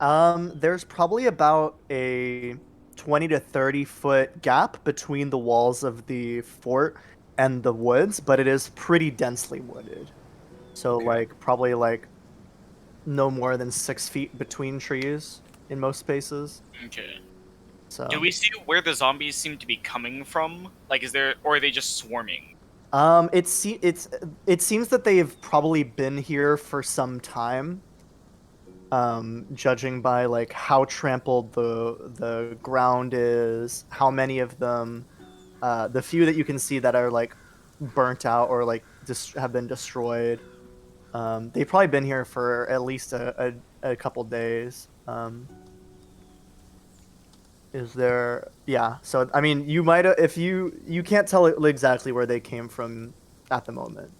There's probably about a 20 to 30 foot gap between the walls of the fort and the woods, but it is pretty densely wooded. So Okay. like probably like no more than 6 feet between trees in most spaces. Okay. So Do we see where the zombies seem to be coming from? Like, or are they just swarming? it seems that they've probably been here for some time. Judging by like how trampled the ground is, how many of them, the few that you can see that are like burnt out or like have been destroyed. They've probably been here for at least a couple days. Is there? Yeah. So I mean, you might if you can't tell exactly where they came from at the moment,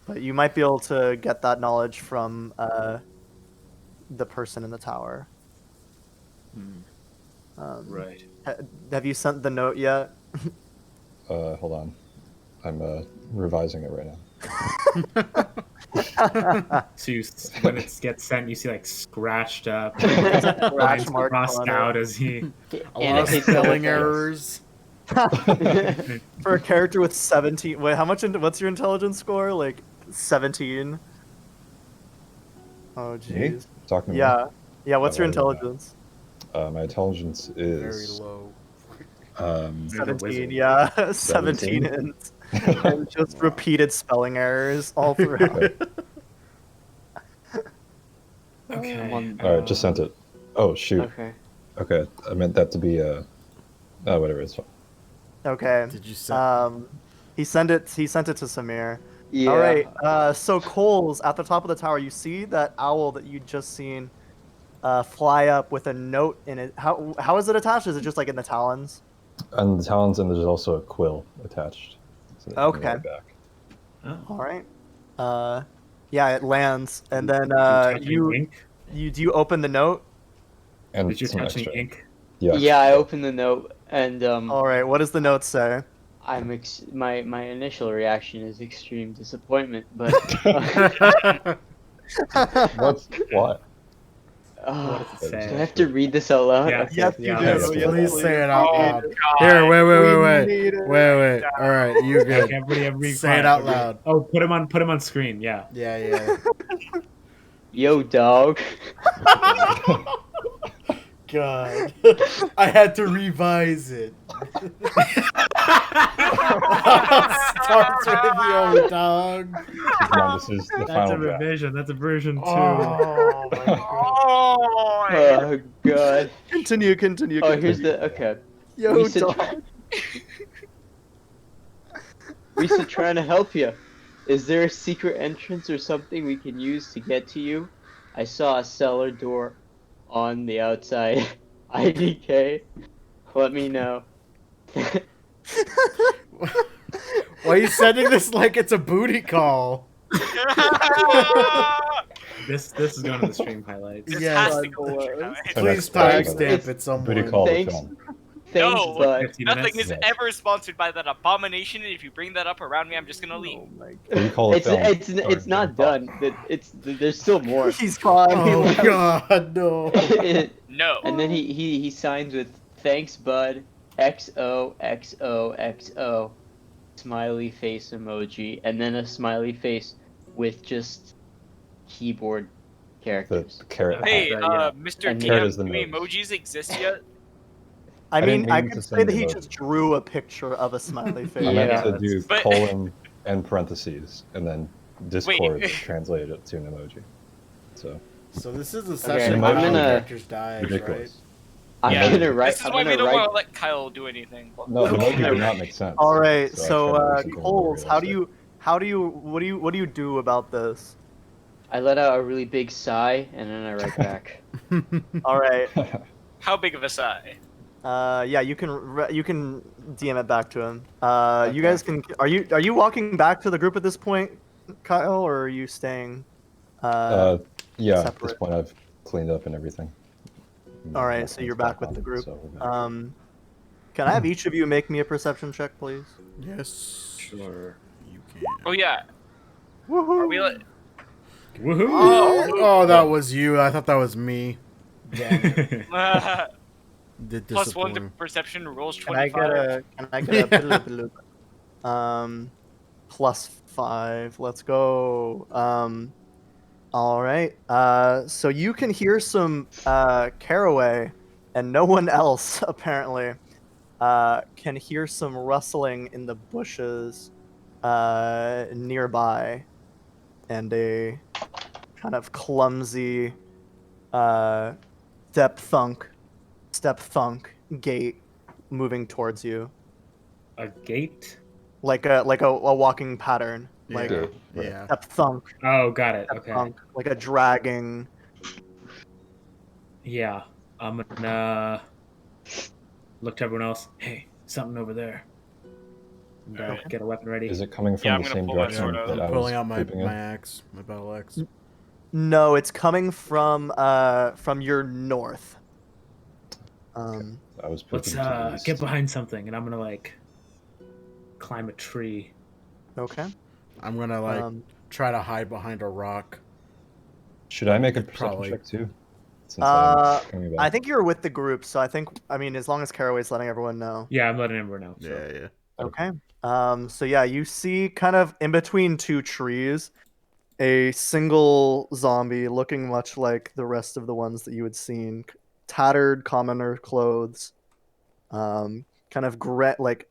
but you might be able to get that knowledge from the person in the tower. Right. Have you sent the note yet? Hold on. I'm revising it right now. So when it gets sent, you see like scratched up, Scratch lines marks crossed on it. out as he. A lot of Annotate spelling the- errors. For a character with 17, wait, what's your intelligence score? Like 17? Oh Me? jeez. Talking to me? Yeah. Yeah, what's your Oh, yeah. intelligence? My intelligence Very is low. There's a 17, wizard. yeah. 17 and just repeated spelling errors all throughout. Okay. Okay. All right, just sent it. Oh shoot. Okay. Okay, I meant that to be whatever. It's fine. Okay. Did you send? He sent it to Samir. Yeah. All right. So Coles at the top of the tower, you see that owl that you just seen fly up with a note in it. How is it attached? Is it just like in the talons? And the talons, and there's also a quill attached. So that you can Okay. write back. Oh. All right. Yeah, it lands, and then Touch any you ink? do you open the note? And Did you some touch any extra. ink? Yeah. Yeah, I opened the note and All right. What does the note say? my initial reaction is extreme disappointment, but What's what? What does it do I say? have to read this out loud? Yeah. Okay. Yes, you Yeah, do. yes, Yes, Please say it out Oh, loud. God. Here, wait. We need it. Wait. All right, you good. Okay, everybody Say it out loud. Oh, put him on screen. Yeah. Yeah. Yo, dog. God. I had to revise it. Starts with yo, dog. Keep in mind, this is the That's a final draft. revision. That's a version 2. Oh, my God. Oh, Oh god. Continue. Oh, here's the okay. Yo, We said- dog. We said trying to help you. Is there a secret entrance or something we can use to get to you? I saw a cellar door on the outside. IDK. Let me know. Why are you sending this like it's a booty call? This is going to the stream highlights. This Yes. has to go through now. Please Thanks, timestamp it somewhere. Booty call the Thanks. film. Thanks, No. bud. 15 Nothing minutes? is Yes. ever sponsored by that abomination, and if you bring that up around me, I'm just gonna leave. Oh my Booty call the It's film. it's not done. There's still more. He's gone. Oh God, no. No. And then he signs with thanks, bud. XOXOXO. Smiley face emoji, and then a smiley face with just keyboard The characters. carrot. Hey, Yeah. Mr. And Cam, is the do nose. emojis exist yet? I didn't mean, I mean could to say send that he emoji. just drew a picture of a smiley face. I meant Yeah. to do But- colon and parentheses, and then Discord translated it to an emoji. So So this is a Okay, session I'm where all the gonna- characters die, right? ridiculous. I'm Yeah, gonna write. This is I'm why we gonna don't want write. to let Kyle do anything. No, the Okay. emoji did not make sense. All right, I so tried to do something more Coles, what do you do about this? I let out a really big sigh, and then I write back. All right, How big of a sigh? yeah, you can DM it back to him. Okay. You guys can. Are you walking back to the group at this point, Kyle, or are you staying? Yeah, at this separate. point I've cleaned up and everything. All right, so Nothing's you're back with on, the group. so we're back. Can I have each of you make me a perception check, please? Yes. Sure. You can. Oh yeah. Woohoo! Are we let? Woohoo! Oh, that was you. I thought that was me. Damn it. Did Plus one to disappoint. perception rolls Can I 25. get a? Can I get a? +5. Let's go. All right. So you can hear some caraway, and no one else apparently can hear some rustling in the bushes nearby, and a kind of clumsy uh, step thunk gait moving towards you, A gate? like a walking pattern, like Yeah. Right. Yeah. step thunk, Oh, got it. step Okay. thunk, like a dragging. Yeah. I'm gonna look to everyone else. Hey, something over there. And Alright. get a weapon ready. Is it coming from Yeah, the I'm gonna same pull my Yeah, direction sword out. that I I'm was pulling out my creeping in? axe, my battle axe. No, it's coming from your north. I was Let's pooping to the east. get behind something, and I'm gonna like climb a tree. Okay. I'm gonna like Um, try to hide behind a rock. Should I make a perception Probably. check too? Since I'm I coming back. think you're with the group, so I mean, as long as Caraway's letting everyone know. Yeah, I'm letting everyone know. So. Yeah, yeah. Okay. So yeah, you see kind of in between two trees, a single zombie looking much like the rest of the ones that you had seen, tattered commoner clothes, kind of like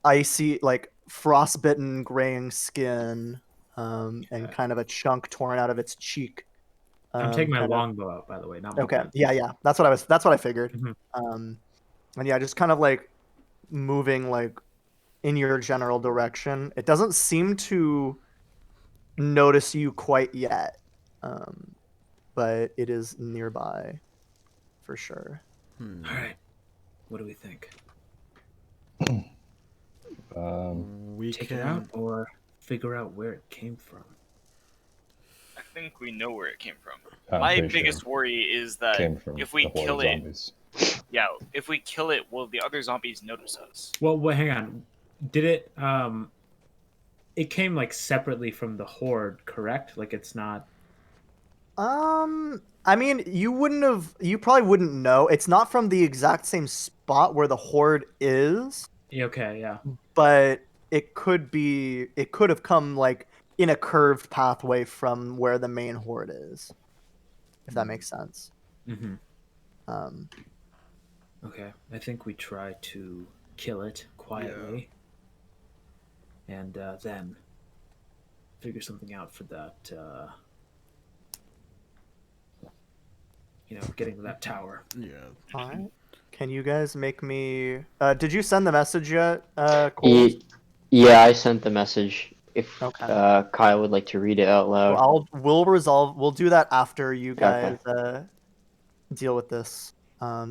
icy, like frostbitten graying skin, and kind of a chunk torn out of its cheek. I'm taking my Kind of longbow out, by the way, not my okay. gun. Yeah. That's what I figured. Mhm. And yeah, just kind of like moving like in your general direction. It doesn't seem to notice you quite yet, but it is nearby for sure. All right. What do we think? We Take can. it out or figure out where it came from? I think we know where it came from. I'm My pretty biggest sure worry is it that came from if we the horde kill of it, zombies. if we kill it, will the other zombies notice us? Well, wait, hang on. Did it? It came like separately from the horde, correct? Like it's not. I mean, you probably wouldn't know. It's not from the exact same spot where the horde is, Yeah, okay, yeah. but it could have come like in a curved pathway from where the main horde is, if that makes sense. Mm-hmm. Um, Okay, I think we try to kill it quietly, and then figure something out for that. Getting to that tower. Yeah. all right. Can you guys make me? Did you send the message yet, Cole? Yeah, I sent the message. If Okay. Kyle would like to read it out loud. We'll do that after you Okay. guys deal with this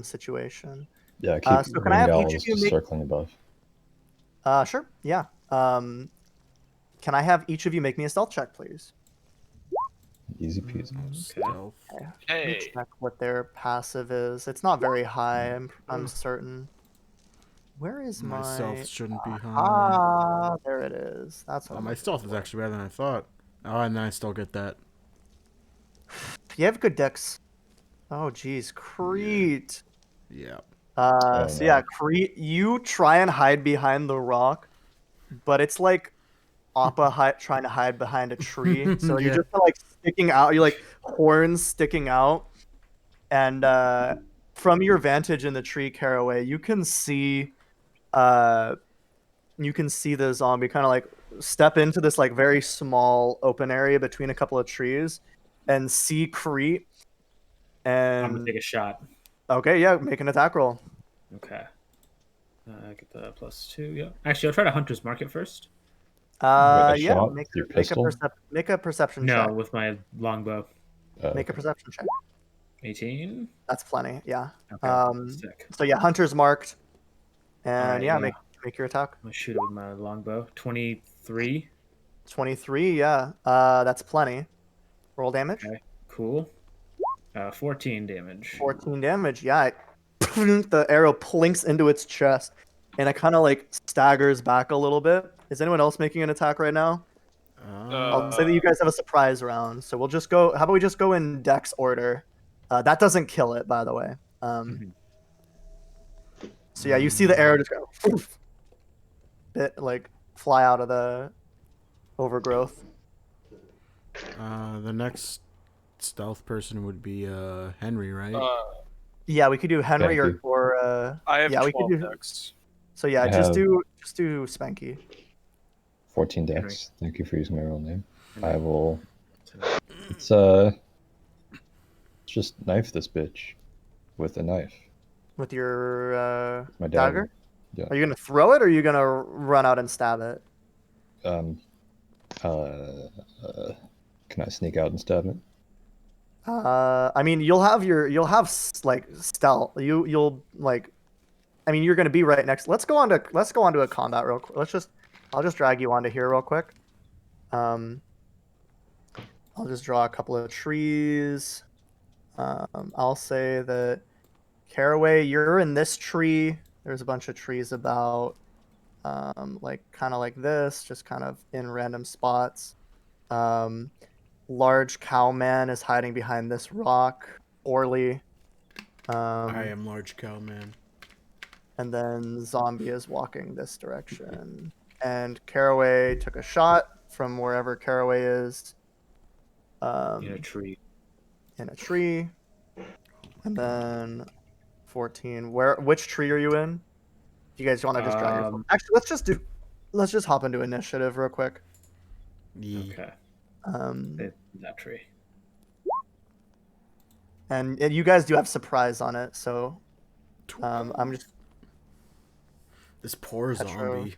situation. Yeah, keep So can I have each of owls you just make? circling above. Sure. Yeah. Can I have each of you make me a stealth check, please? Easy peasy. Stealth. Let me Hey, check what their passive is. It's not very high. I'm certain. Where is My my? stealth shouldn't be high. Ah, there it is. That's what Oh, I'm my looking stealth is for. actually better than I thought. Oh, and then I still get that. You have good dex. Oh, geez, Crete. Yeah. Oh, So no. yeah, Crete, you try and hide behind the rock, but it's like Appa trying to hide behind a tree. So you're Yeah. just like sticking out. You're like horns sticking out, and from your vantage in the tree, Caraway, you can see the zombie kind of like step into this like very small open area between a couple of trees, and see Crete. I'm gonna And take a shot. okay, yeah, make an attack roll. Okay. I get the +2. Yeah. Actually, I'll try to hunter's mark it first. Wait, a Yeah, shot? make Your a make a pistol? make a perception No, check. with my longbow. Make a Okay. perception check. 18. That's plenty. Yeah. Okay. Sick. So yeah, hunter's marked, and Alright, yeah, yeah. make your attack. I'm gonna shoot it with my longbow. 23. 23. Yeah. That's plenty. Roll damage. Okay. Cool. 14 damage. 14 damage. Yeah. The arrow plinks into its chest, and it kind of like staggers back a little bit. Is anyone else making an attack right now? I'll say that you guys have a surprise round, so we'll just go. How about we just go in dex order? That doesn't kill it, by the way. So yeah, you see the arrow just go, bit like fly out of the overgrowth. The next stealth person would be Henry, right? Yeah, we could do Henry Thank you. or I have yeah, we could 12 do. decks. So yeah, I just have do Spanky. 14 decks. Thank you for using my real name. Henry. I will. So, Let's just knife this bitch with a knife. With your My dagger? Yeah. Are you gonna throw it or are you gonna run out and stab it? Um. Can I sneak out and stab it? I mean, you'll have like stealth. You'll like, I mean, you're gonna be right next. Let's go on to a combat real quick. I'll just drag you onto here real quick. Um, I'll just draw a couple of trees. I'll say that Caraway, you're in this tree. There's a bunch of trees about, like kind of like this, just kind of in random spots. Large Cowman is hiding behind this rock. Orly. I am large cow man. And then Zombie is walking this direction. And Caraway took a shot from wherever Caraway is. in a tree. In a tree. And then 14. Which tree are you in? Do you guys want to just draw your Actually, let's just hop into initiative real quick. Okay. That tree. And you guys do have surprise on it, so I'm just This poor Petro. zombie.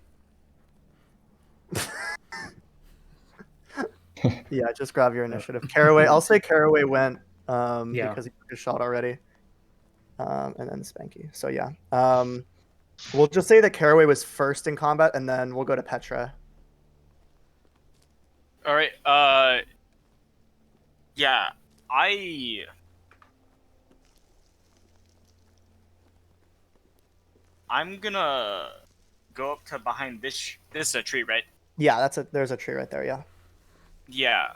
Yeah, just grab your initiative. Caraway, I'll say Caraway went Yeah. because he took a shot already. And then Spanky. So yeah. We'll just say that Caraway was first in combat and then we'll go to Petra. All right. Yeah. I'm gonna go up to behind this. This is a tree, right? Yeah, there's a tree right there, yeah. Yeah.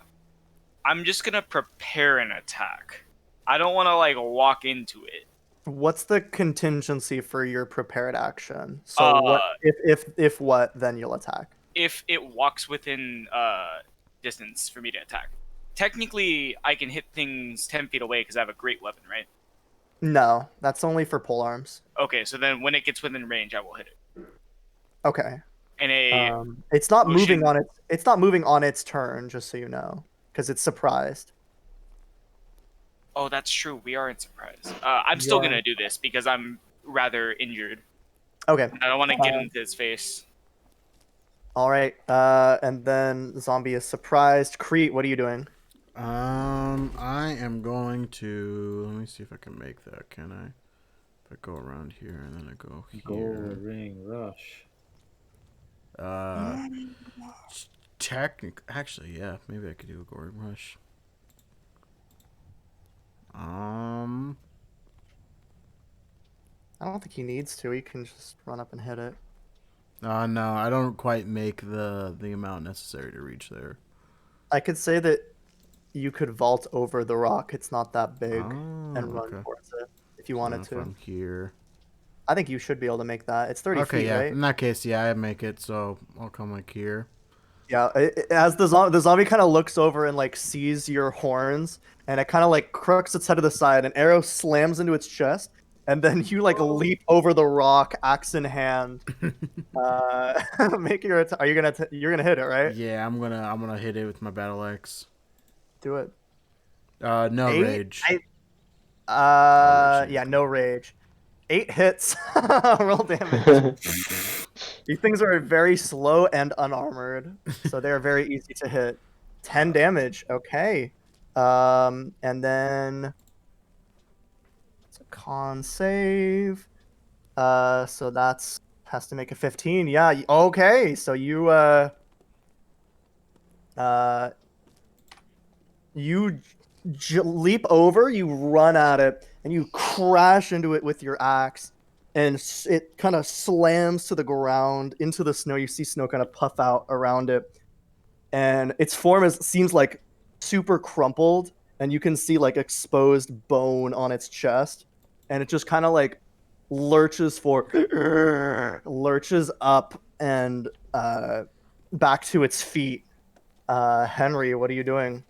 I'm just gonna prepare an attack. I don't want to like walk into it. What's the contingency for your prepared action? So what if what, then you'll attack. If it walks within distance for me to attack. Technically, I can hit things 10 feet away because I have a great weapon, right? No, that's only for polearms. Okay, so then when it gets within range, I will hit it. Okay. And it's not motion- moving on its turn, just so you know, because it's surprised. Oh, that's true. We are in surprise. I'm still Yeah. gonna do this because I'm rather injured. Okay. I don't want to get into his face. All right. And then Zombie is surprised. Crete, what are you doing? I am going to. Let me see if I can make that. Can I? If I go around here and then I go here. Gold ring rush. Actually, yeah, maybe I could do a gold rush. I don't think he needs to. He can just run up and hit it. No, I don't quite make the amount necessary to reach there. I could say that you could vault over the rock. It's not that big, and run okay. towards it if you wanted to. From here. I think you should be able to make that. It's 30 Okay, feet, yeah. right? In that case, yeah, I make it. So I'll come like here. Yeah. As the zombie kind of looks over and like sees your horns, and it kind of like crooks its head to the side. An arrow slams into its chest, and then you like leap over the rock, axe in hand. Make your attack. Are you gonna? You're gonna hit it, right? Yeah, I'm gonna hit it with my battle axe. Do it. No 8? rage. Yeah, no rage. 8 hits. Roll damage. These things are very slow and unarmored, so they're very easy to hit. 10 damage. Okay. And then it's a con save. So that's has to make a 15. Yeah. Okay. So you leap over, you run at it, and you crash into it with your axe, and it kind of slams to the ground into the snow. You see snow kind of puff out around it, and its form seems like super crumpled, and you can see like exposed bone on its chest, and it just kind of like lurches up and back to its feet, Henry, what are you doing?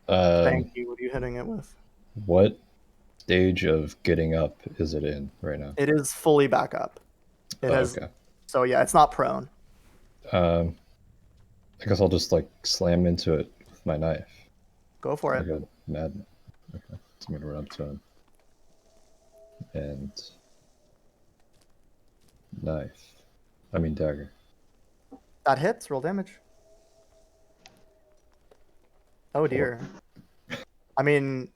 Um, Thank you. What are you hitting it with? what stage of getting up is it in right now? It is fully back up. It Oh, has. okay. So yeah, it's not prone. I guess I'll just like slam into it with my knife, Go for like it. a madman. Okay, so I'm gonna run up to him and knife. I mean dagger. That hits. Roll damage. Oh dear. I mean,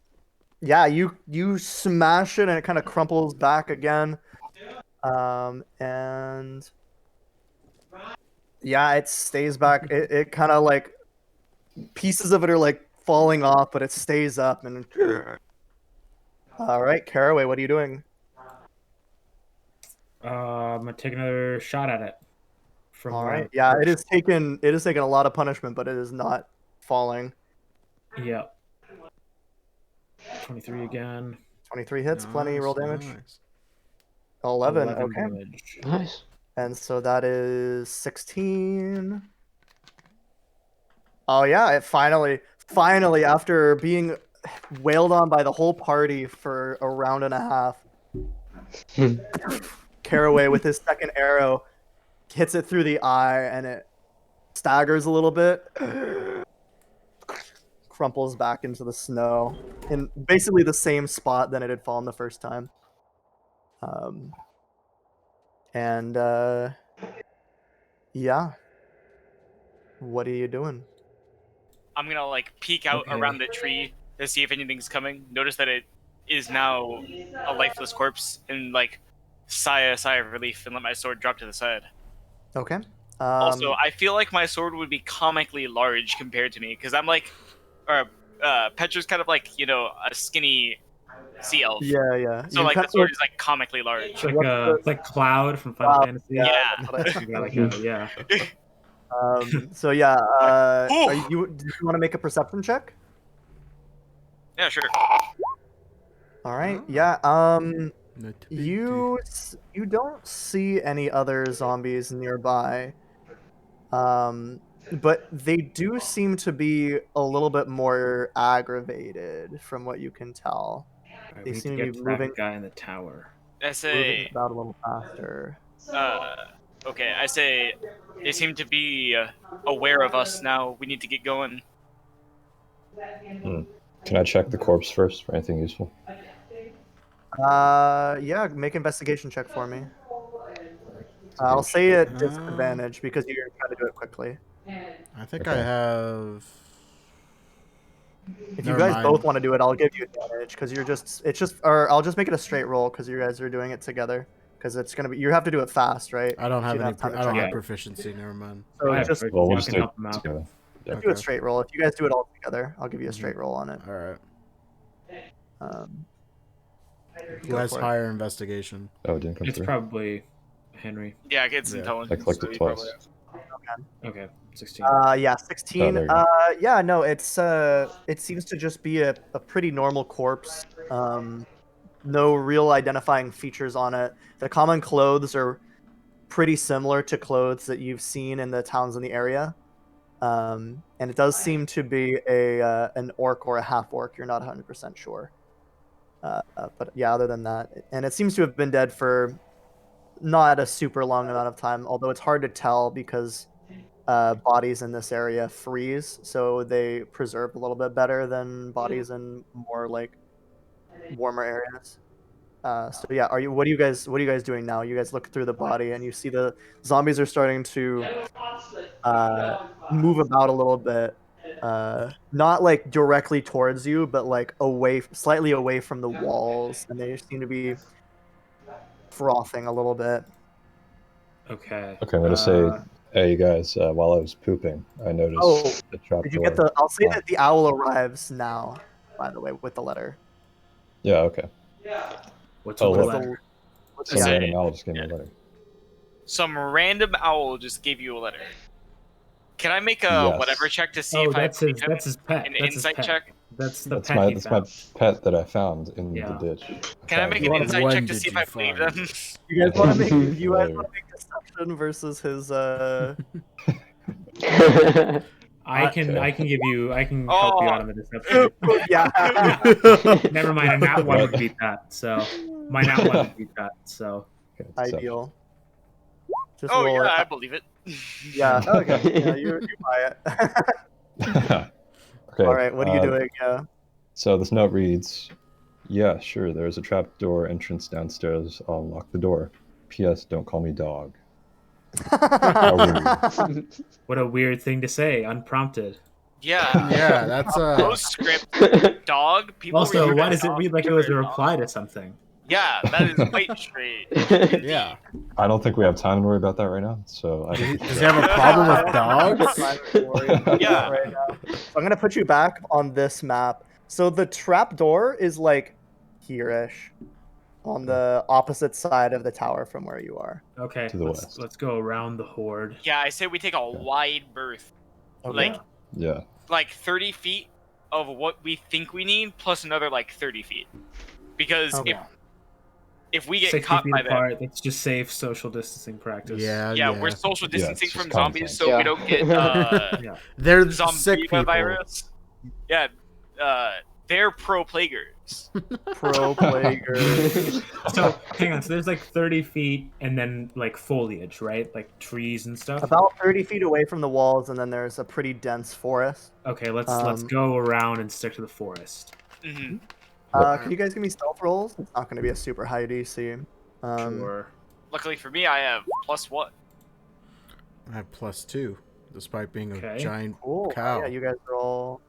yeah, you smash it and it kind of crumples back again. And yeah, it stays back. It kind of like pieces of it are like falling off, but it stays up. And all right, Caraway, what are you doing? I'm gonna take another shot at it. From All where I right, was yeah, it perched. is taking a lot of punishment, but it is not falling. Yeah. 23 again. 23 hits, plenty. Roll damage. Nice. 11. 11 Okay, damage. Nice. and so that is 16. Oh yeah, it finally, after being wailed on by the whole party for a round and a half, Caraway with his second arrow hits it through the eye and it staggers a little bit, crumples back into the snow in basically the same spot that it had fallen the first time. And yeah, what are you doing? I'm gonna like peek out Okay. around the tree to see if anything's coming. Notice that it is now a lifeless corpse, and like sigh of relief and let my sword drop to the side. Okay. Also, I feel like my sword would be comically large compared to me because I'm like, or Petra's kind of like a skinny sea elf. yeah. So You like kind the sword is like comically large. It's like What's it's like Cloud from Final Cloud, Fantasy. yeah. Yeah. That's what I- Yeah, like yeah. So yeah, Ooh. do you want to make a perception check? Yeah, sure. All right. Oh. Yeah. Not big You don't see any other zombies nearby. But they do seem to be a little bit more aggravated from what you can tell. Alright, They we need seem to to get be to that moving guy in the tower. I moving say, about a little faster. okay. I say, they seem to be aware of us now. We need to get going. Can I check the corpse first for anything useful? Yeah, make investigation check for me. I'll say at disadvantage because you're trying to do it quickly. I think Okay. I have. If you Never guys mind. both want to do it, I'll give you advantage because or I'll just make it a straight roll because you guys are doing it together. Because it's gonna be, you have to do it fast, right? I don't So have you any. time to I don't check have it. proficiency. Never mind. So I have just Fridge, Well, we'll y'all just can do help him it out. together. Yeah. do a straight roll. If you guys do it all together, I'll give you a straight roll on it. All right. Who Go has for it. higher investigation? Oh, it didn't come It's through. probably Henry. Yeah, it's Yeah. intelligence. I clicked so it you twice. probably- Okay, 16. Yeah, 16. there you go. Yeah, no, it seems to just be a pretty normal corpse. No real identifying features on it. The common clothes are pretty similar to clothes that you've seen in the towns in the area. And it does seem to be an orc or a half orc. You're not 100% sure. But yeah, other than that, and it seems to have been dead for not a super long amount of time, although it's hard to tell because bodies in this area freeze, so they preserve a little bit better than bodies in more like warmer areas. So yeah, what are you guys doing now? You guys look through the body and you see the zombies are starting to move about a little bit. Not like directly towards you, but like slightly away from the walls, and they seem to be frothing a little bit. Okay. Okay, I'm gonna say, hey you guys, while I was pooping, I noticed Oh, the trap Did you door. get the? I'll say locked. that the owl arrives now. By the way, with the letter. Yeah, okay. What's Oh, on the look. letter? Some Yeah. random owl just gave me a Yeah. letter. Some random owl just gave you a letter. Can I make a Yes. whatever check to see Oh, if I that's his. believe him? That's his pet. An That's his insight pet. check? That's the That's pet my he found. pet that I found in Yeah. the ditch. Can I found make it. an What insight one check to did see if you I believe find? them? You guys want to make? You guys Later. want to make deception versus his? I can give you I can help you out on the deception. Yeah. Never mind, a nat one would beat that. So my nat one would beat that. So Okay, deception. Ideal. Just Oh roll yeah, I it. believe it. Yeah. Okay. Yeah, you buy it. Okay. All right. What are you doing? Yeah. So this note reads, "Yeah, sure. There's a trapdoor entrance downstairs. I'll unlock the door. P.S. Don't call me dog." what a weird thing to say, unprompted. Yeah. Yeah, that's Postscript dog. People Also, refer why to does it dog read like it to was a their reply dog. to something? Yeah, that is quite straight. yeah. I don't think we have time to worry about that right now. So I think we Does should he have a problem with dogs? Yeah. Right now. So I'm gonna put you back on this map. So the trap door is like here-ish, on the opposite side of the tower from where you are. Okay, To the west. let's go around the horde. Yeah, I say we take a wide berth, Okay. like 30 feet of what we think we need, plus another like 30 feet. Because Okay. if we get 60 caught feet by them, apart. That's just safe social distancing practice. yeah, we're social distancing it's from just common zombies, sense. so we don't get They're zombie sick people. virus. Yeah, they're pro plaguers. Pro plaguers. So hang on. So there's like 30 feet, and then like foliage, right? Like trees and stuff. About 30 feet away from the walls, and then there's a pretty dense forest. Okay, let's go around and stick to the forest. Hmm. Can you guys give me stealth rolls? It's not going to be a super high DC. Sure. Luckily for me, I have +1. I have +2, despite being a Okay. giant Cool. cow. Yeah, you guys are all.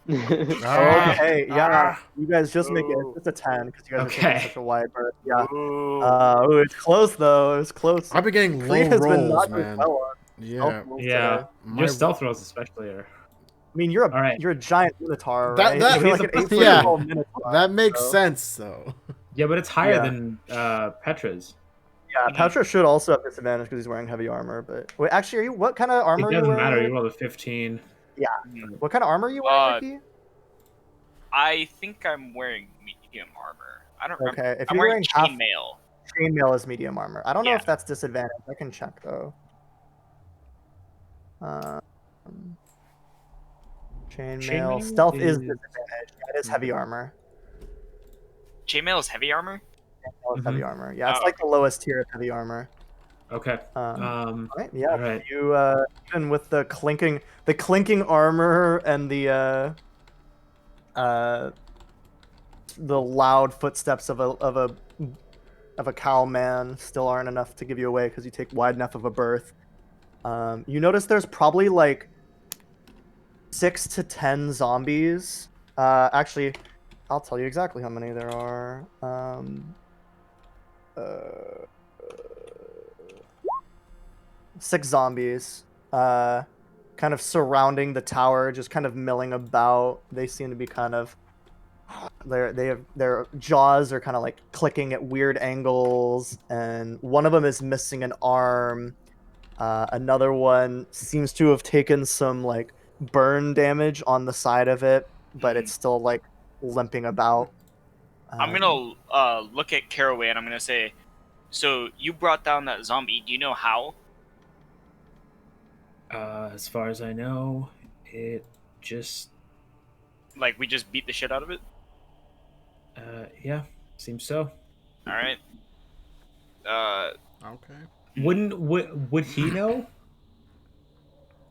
Ah, Okay, yeah. You guys just make it. Ooh. It's a 10 because you guys are Okay. taking such a wide berth. Yeah. Ooh. It's close though. It's close. I've been getting Kree low has been rolls, not doing man. well on Yeah. stealth rolls Yeah. today. Your stealth rolls especially are. I mean, you're a All right. you're a giant minotaur, That- right? that- You're like an 8 foot yeah. tall minotaur. That makes so- sense, though. Yeah, but it's higher Yeah. than Petra's. Yeah, Petra should also have disadvantage because he's wearing heavy armor. But wait, actually, are you? What kind of armor It are you doesn't wearing? matter. You rolled a 15. What kind of armor are you wearing, Ricky? I think I'm wearing medium armor. I don't remember. Okay, if I'm you're wearing wearing half chainmail. chainmail is medium armor. I don't know Yeah. if that's disadvantage. I can check though. Chainmail. Chainmail Stealth is is- disadvantage. That is heavy armor. Chainmail is heavy armor? Chainmail is heavy armor. Yeah, it's Oh, like the lowest tier of heavy armor. Okay. Right, yeah. alright. You even with the clinking armor and the loud footsteps of a cow man still aren't enough to give you away because you take wide enough of a berth. You notice there's probably like 6 to 10 zombies. Actually, I'll tell you exactly how many there are. 6 zombies, kind of surrounding the tower, just kind of milling about. They seem to be kind of their jaws are kind of like clicking at weird angles, and one of them is missing an arm. Another one seems to have taken some like burn damage on the side of it, but it's still like limping about. I'm gonna look at Caraway and I'm gonna say, so you brought down that zombie. Do you know how? As far as I know, it just Like we just beat the shit out of it? yeah, seems so. All right. Okay. Would he know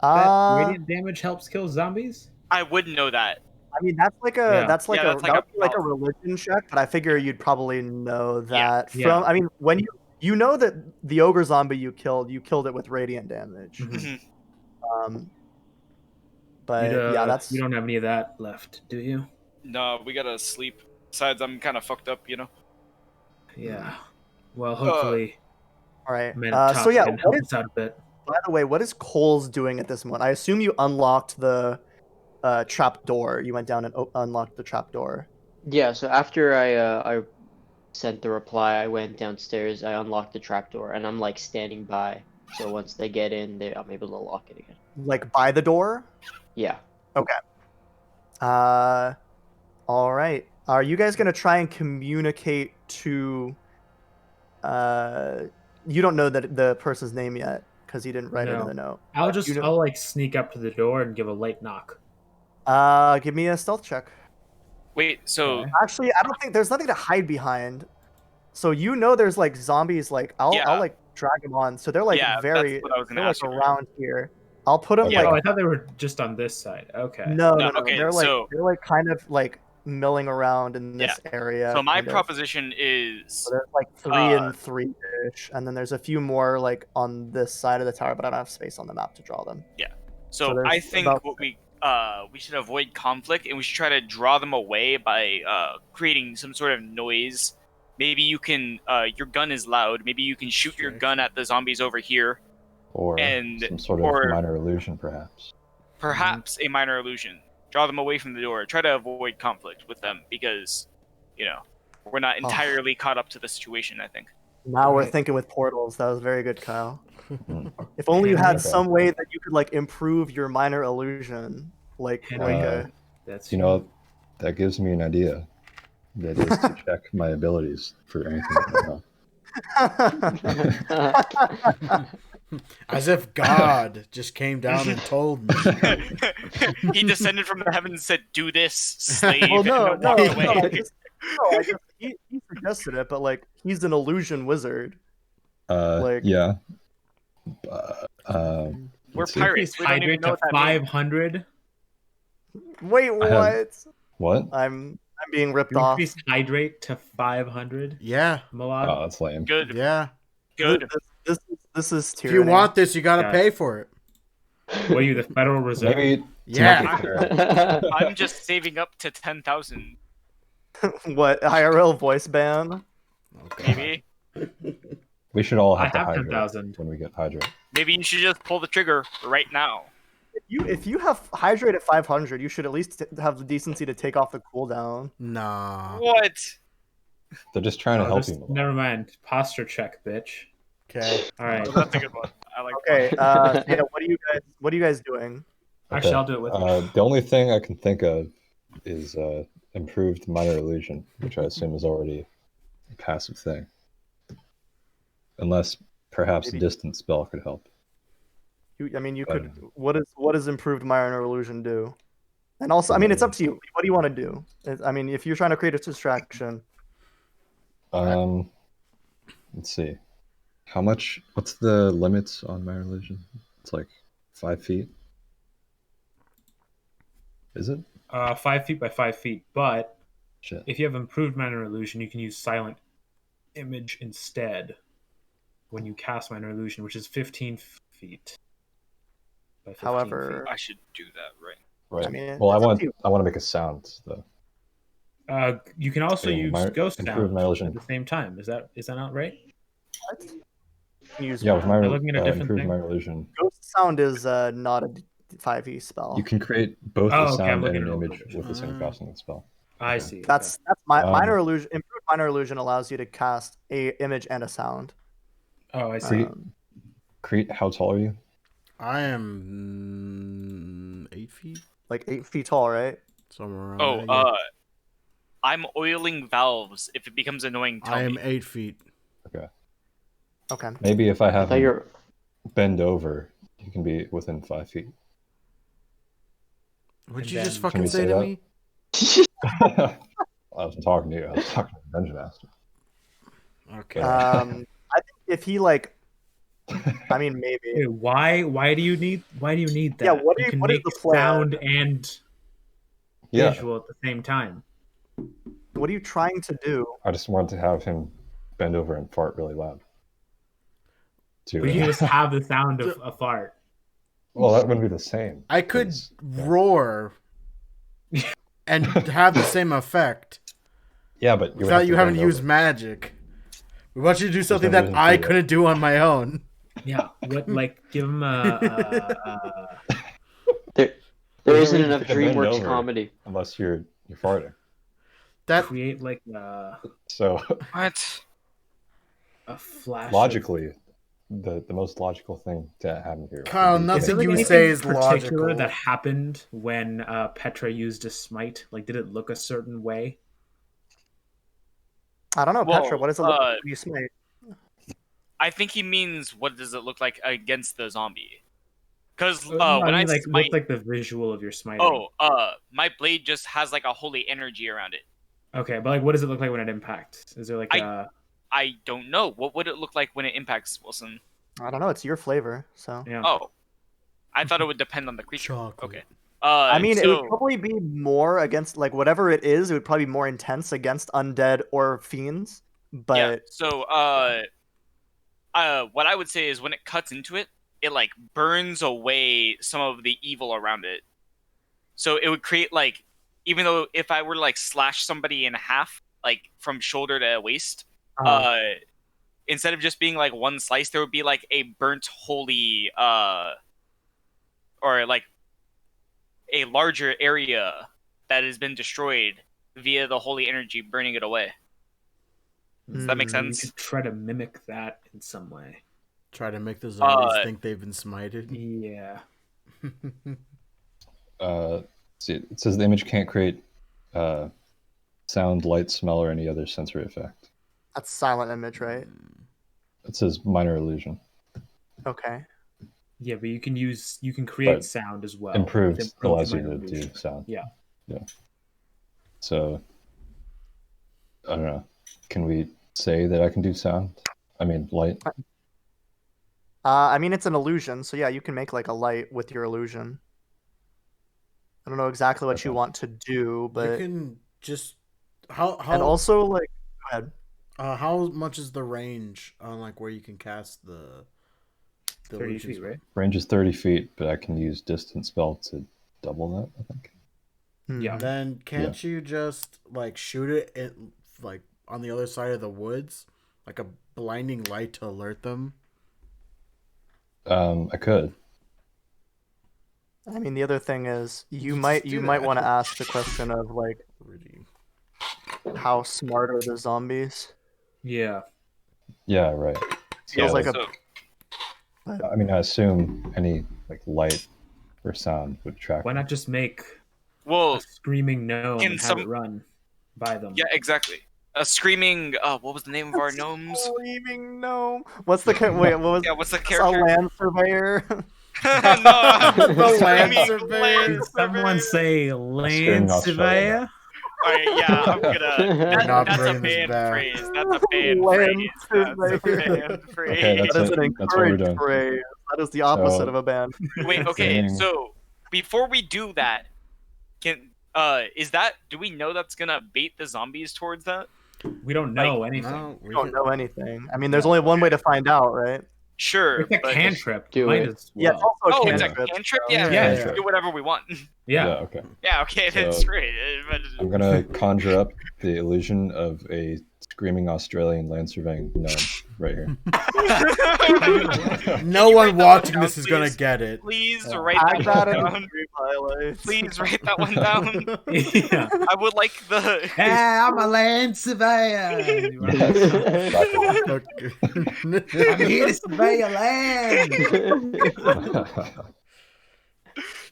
that radiant damage helps kill zombies? I would know that. I mean, that's like a Yeah. that's like Yeah, a that's that like would be like a religion check, but I figure you'd probably know that Yeah. from. I mean, when you know that the ogre zombie you killed it with radiant damage. Mhm. But yeah, that's you don't have any of that left, do you? No, we gotta sleep. Besides, I'm kind of fucked up, you know. Yeah. Well, hopefully, all right. Man up top So yeah, can help us out a bit. by the way, what is Cole's doing at this moment? I assume you unlocked the trap door. You went down and unlocked the trap door. Yeah, so after I sent the reply, I went downstairs, I unlocked the trapdoor, and I'm like standing by. So once they get in, I'm able to lock it again. Like by the door. Yeah. Okay. All right. Are you guys gonna try and communicate to? You don't know that the person's name yet, because he didn't write it in No. the note. I'll like sneak up to the door and give a light knock. Give me a stealth check. Wait, so Okay. Actually, I don't think there's nothing to hide behind. So there's like zombies. Like I'll Yeah. like drag them on. So they're like Yeah, that's very what I was gonna they're like ask you. around here. I'll put them Yeah. Oh, I like thought they were just on this side. Okay. no. okay, They're so- like kind of like milling around in this area. so my kind of. proposition is So there's like 3 and 3-ish, and then there's a few more like on this side of the tower, but I don't have space on the map to draw them. so so there's I think about- what we should avoid conflict and we should try to draw them away by creating some sort of noise. Maybe you can your gun is loud. Maybe you can shoot your gun at the zombies over here. Or And- some sort of or- minor illusion, perhaps. Perhaps a minor illusion. Draw them away from the door. Try to avoid conflict with them because, we're not entirely caught up to the situation, I think. Now we're Right. thinking with portals. That was very good, Kyle. Mm. If only you had Okay. some way that you could like improve your minor illusion, like That's That gives me an idea. That is to check my abilities for anything that I know. As if God just came down and told me. He descended from the heavens and said, "Do this, slave," well, no, and walked away. I just he suggested it, but like he's an illusion wizard. Like- Yeah. We're Let's see. pirates. We don't even hydrate know to what that means. 500. Wait, I what? have- What? I'm being ripped You off. increase hydrate to 500. Yeah, Malad. Oh, that's lame. Good, yeah. good. This is If tyranny. you want this, you gotta Yeah. pay for it. What are you, the Federal Reserve? Maybe to Yeah. make it fair, I'm just saving up to 10,000, what IRL voice ban? maybe. we should all I have to have hydrate 10,000. when we get hydrate. Maybe you should just pull the trigger right now. If you have hydrate at 500, you should at least have the decency to take off the cooldown. Nah. What? They're just trying to Oh, help just- you. never mind. Posture check, bitch. Okay. All right. That's a good one. I like Okay, yeah, what are you guys doing? Actually, I'll do it with The only thing I can think of is improved minor illusion, which I assume is already a passive thing. Unless perhaps a Maybe- distance spell could help. You But- could. What does improved minor illusion do? And also, I mean, it's up to you. What do you want to do? I mean, if you're trying to create a distraction, Let's see. What's the limits on minor illusion? It's like 5 feet. Is it? 5 feet by 5 feet. But Shit. if you have improved minor illusion, you can use silent image instead when you cast minor illusion, which is 15 feet. By 15 however, I should do that, right? Right. I mean, Well, it's up to you. I want to make a sound though. you can also Yeah, use ghost improved sound minor illusion. at the same time. Is that not right? You use Yeah, with minor, looking at a different improved thing? minor illusion, ghost sound is not a 5e spell. you can create both Oh, a okay, I'm sound looking and an at it. image with the same casting spell. I Okay. see. That's my Um, minor illusion. Improved minor illusion allows you to cast a image and a sound. okay. Oh, I see. Create- Um, Crete, how tall are you? I am 8 feet, like 8 feet tall, right? somewhere around. Oh, there, yeah. I'm oiling valves. If it becomes annoying, tell I am me. 8 feet. Okay. Maybe if I I have thought him you're. bend over, you can be within 5 feet. What'd And you just then- Can we fucking say say to that? me? I wasn't talking to you. I was talking to the Dungeon Master. Okay. I think if he like, I mean, maybe. Wait, why do you need that? Yeah, what you is can the make plan? sound and Yeah, visual at the same time. What are you trying to do? I just wanted to have him bend over and fart really loud. But you can just have the sound of a fart. Well, that wouldn't be the same. I could 'cause- roar and have the same effect Yeah, but you would without have you to having to bend use over. magic. We want you to do something no that reason I to do couldn't do on my own. Yeah, what like give him a There There's isn't no enough reason to bend DreamWorks over. comedy. Unless you're farting. That create like So What? a flash. of- logically, the most logical thing to happen here. Kyle, would be- Is there, nothing like, you anything say is particular logical. that happened when Petra used a smite? Like, did it look a certain way? I don't know, Well, Petra. What is it? You smite? I think he means what does it look like against the zombie? Because No, when I mean, like, smite, what's like the visual of your smiting? my blade just has like a holy energy around it. Okay, but like, what does it look like when it impacts? Is there like I don't know. What would it look like when it impacts, Wilson? I don't know. It's your flavor, so. yeah? Oh, I thought it would depend on the creature. Chocolate. Okay. I mean, it would so probably be more against like whatever it is. It would probably be more intense against undead or fiends. But yeah. So what I would say is when it cuts into it, it like burns away some of the evil around it. So it would create like, even though if I were to like slash somebody in half, like from shoulder to waist, instead of just being like one slice, there would be like a burnt holy, or like a larger area that has been destroyed via the holy energy burning it away. Does that make You sense? could try to mimic that in some way. Try to make the zombies think they've been smited. Yeah. See, it says the image can't create sound, light, smell, or any other sensory effect. that's silent image, right? It says minor illusion. Okay. Yeah, but you can create But sound as well. Improved with allows you minor to do illusion. sound. Yeah. So, I don't know. Can we say that I can do sound? I mean, light? I mean, it's an illusion, so yeah, you can make like a light with your illusion. I don't know exactly what you Okay. want to do, You but can just how and also like, go ahead. how much is the range on like where you can cast the 30 illusion feet, spell? right? Range is 30 feet, but I can use distance spell to double that, I think. Yeah. Then can't you just like shoot it in, like on the other side of the woods, like a blinding light to alert them? I could. I mean, the other thing is you Just might do want to that. ask the question of like, Pretty. how smart are the zombies? Yeah. Yeah, right. Feels So, like a So, I mean, I assume any like light or sound would attract. Why not just make well, a screaming gnome Can and have some- it run by them? yeah, exactly. A screaming. What was the name of our gnomes? screaming gnome. What's the wait? What was Yeah, what's the a character? land surveyor? No, The land screaming surveyor. land Did someone surveyor. say land surveyor? Alright, yeah, I'm gonna. Not That's a bringing this banned back. phrase. That's a banned Land phrase. That's a surveyor. banned phrase. Okay, That is it. an That's what we're encouraged doing. phrase. That is the opposite So- of a ban. Wait, okay. Saying- So before we do that, is that? Do we know that's gonna bait the zombies towards that? We don't know Like, anything. No, we We don't can- know anything. I mean, there's only one way to find out, right? Sure. It's a but- cantrip. Do Might it. as Yeah, well. it's also Oh, a it's a cantrip. cantrip. so- Yeah, Yeah. we can do whatever we want. Yeah. Okay. Yeah, okay, that's So- great. I'm gonna conjure up the illusion of a screaming Australian land surveying gnome right here. No one write that watching one this down, is gonna please? get it. Please Yeah. write Add that that one in the down. stream highlights. Please write that one down. Yeah. I would like the. Yeah, I'm a land surveyor. I'm here to survey your land.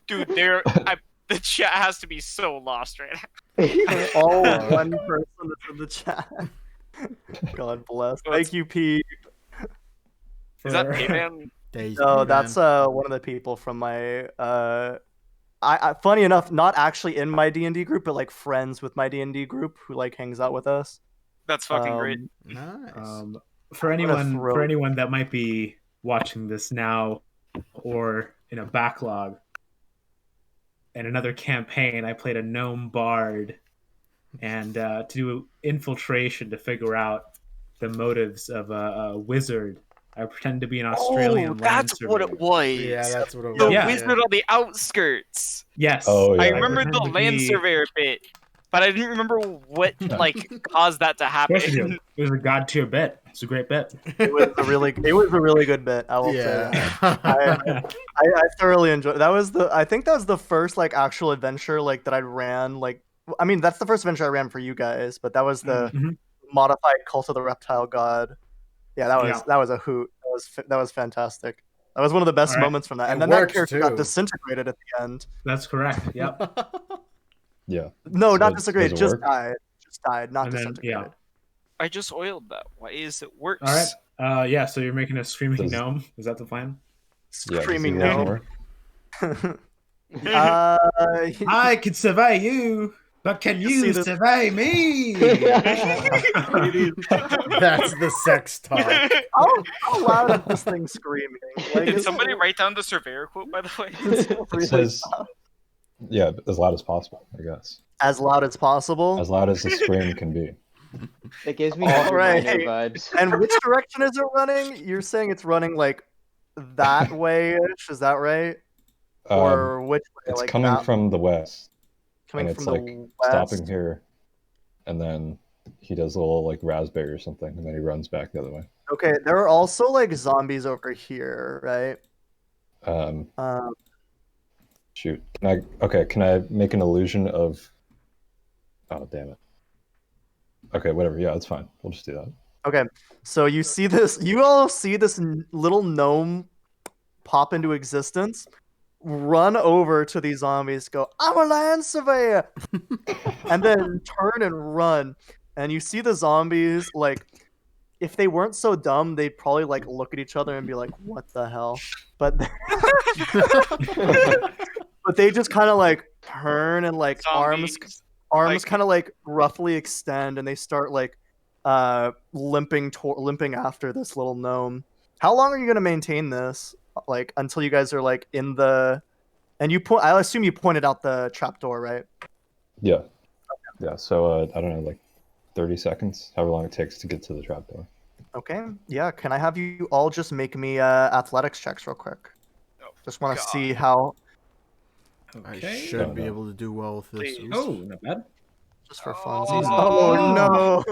Dude, the chat has to be so lost right now. All one person that's in the chat. God bless. Thank you, Pete. Is that For- Payman? No, that's one of the people from my I funny enough, not actually in my D&D group, but like friends with my D&D group who like hangs out with us. That's fucking great. Nice. For What a throw. anyone that might be watching this now or in a backlog, in another campaign, I played a gnome bard, and to do infiltration to figure out the motives of a wizard, I pretended to be an Australian land that's what surveyor. it was. Yeah, that's what it was. The Yeah. wizard on the outskirts. Yes. Oh, yeah. I I remember the pretended to land be- surveyor bit, but I didn't remember what like caused that to Of course you do. happen. It was a god tier bit. It's a great bit. It was a really good bit. I will say. That. Yeah. I thoroughly enjoyed. I think that was the first like actual adventure like that I ran. Like, I mean, that's the first adventure I ran for you guys, but that was the Mhm. modified Cult of the Reptile God. Yeah, that was Yeah. that was a hoot. That was fantastic. That was one of the best All right. moments from that. It And then that works, character too. got disintegrated at the end. That's correct. Yep. Yeah. No, So not does disintegrated. it Just work? died. Just died. Not And then, disintegrated. yeah. I just oiled that. Why is it worse? All right. Yeah. So you're making a screaming Does- gnome. Is that the plan? Yeah, does he Screaming want no. more? Uh, I can survey you, but can You see you this- survey me? That's the sex talk. how loud is this thing screaming? Like, Did is somebody it write down the surveyor quote, by the way? really It says, yeah, as loud as possible, I guess. as loud as possible? As loud as the scream can be. That gives me All Never right. Minor vibes. And which direction is it running? You're saying it's running like that way-ish, is that right? Or which way? It's Like coming that, from the west, coming and from it's the like west? stopping here, and then he does a little like raspberry or something, and then he runs back the other way. Okay, there are also like zombies over here, right? Um, Um, shoot. Can I make an illusion of? Oh, damn it. Okay, whatever. Yeah, it's fine. We'll just do that. okay, so you see this, you all see this little gnome pop into existence, run over to these zombies, go, I'm a land surveyor, and then turn and run. And you see the zombies, like, if they weren't so dumb, they'd probably like look at each other and be like, what the hell? But but they just kind of like turn and like arms Zombies. arms Like- kind of like roughly extend, and they start like limping after this little gnome. How long are you gonna maintain this? Like until you guys are like in the, and you point. I assume you pointed out the trapdoor, right? Yeah. Yeah. So I don't know, like 30 seconds, however long it takes to get to the trapdoor. Okay. Yeah. Can I have you all just make me athletics checks real quick? Oh, Just want to God. see how, I Okay. should Oh, be no. able to do well with this. Please. Oh, not bad. just for Oh. funsies. Oh no!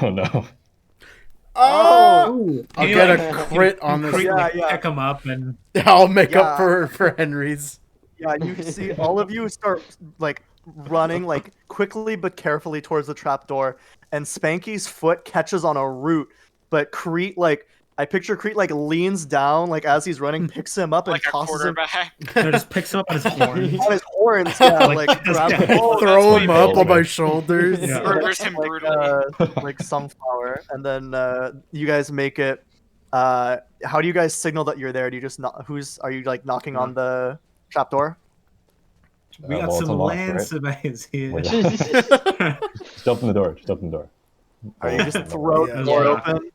Oh no. Oh! I'll Can you, get like, a crit on this. Creep, like, Yeah. pick him up and I'll make Yeah. up for Henry's. Yeah, you see all of you start like running like quickly but carefully towards the trapdoor, and Spanky's foot catches on a root, but Crete like I picture Crete like leans down like as he's running, picks him up and Like a tosses him quarterback. just picks him up on his horns. on his horns. Yeah, Like, like grabs yeah. him Oh, Throw that's him way up better. on my shoulders. Yeah. Murders him like, brutally. like sunflower, and then you guys make it. How do you guys signal that you're there? Do you just not? Are you like knocking on the trapdoor? We got Well, it's some unlocked, land right? surveyors here. Well, yeah. Just open the door. Just open the door. Or you just throw Yeah. the door Yeah. open?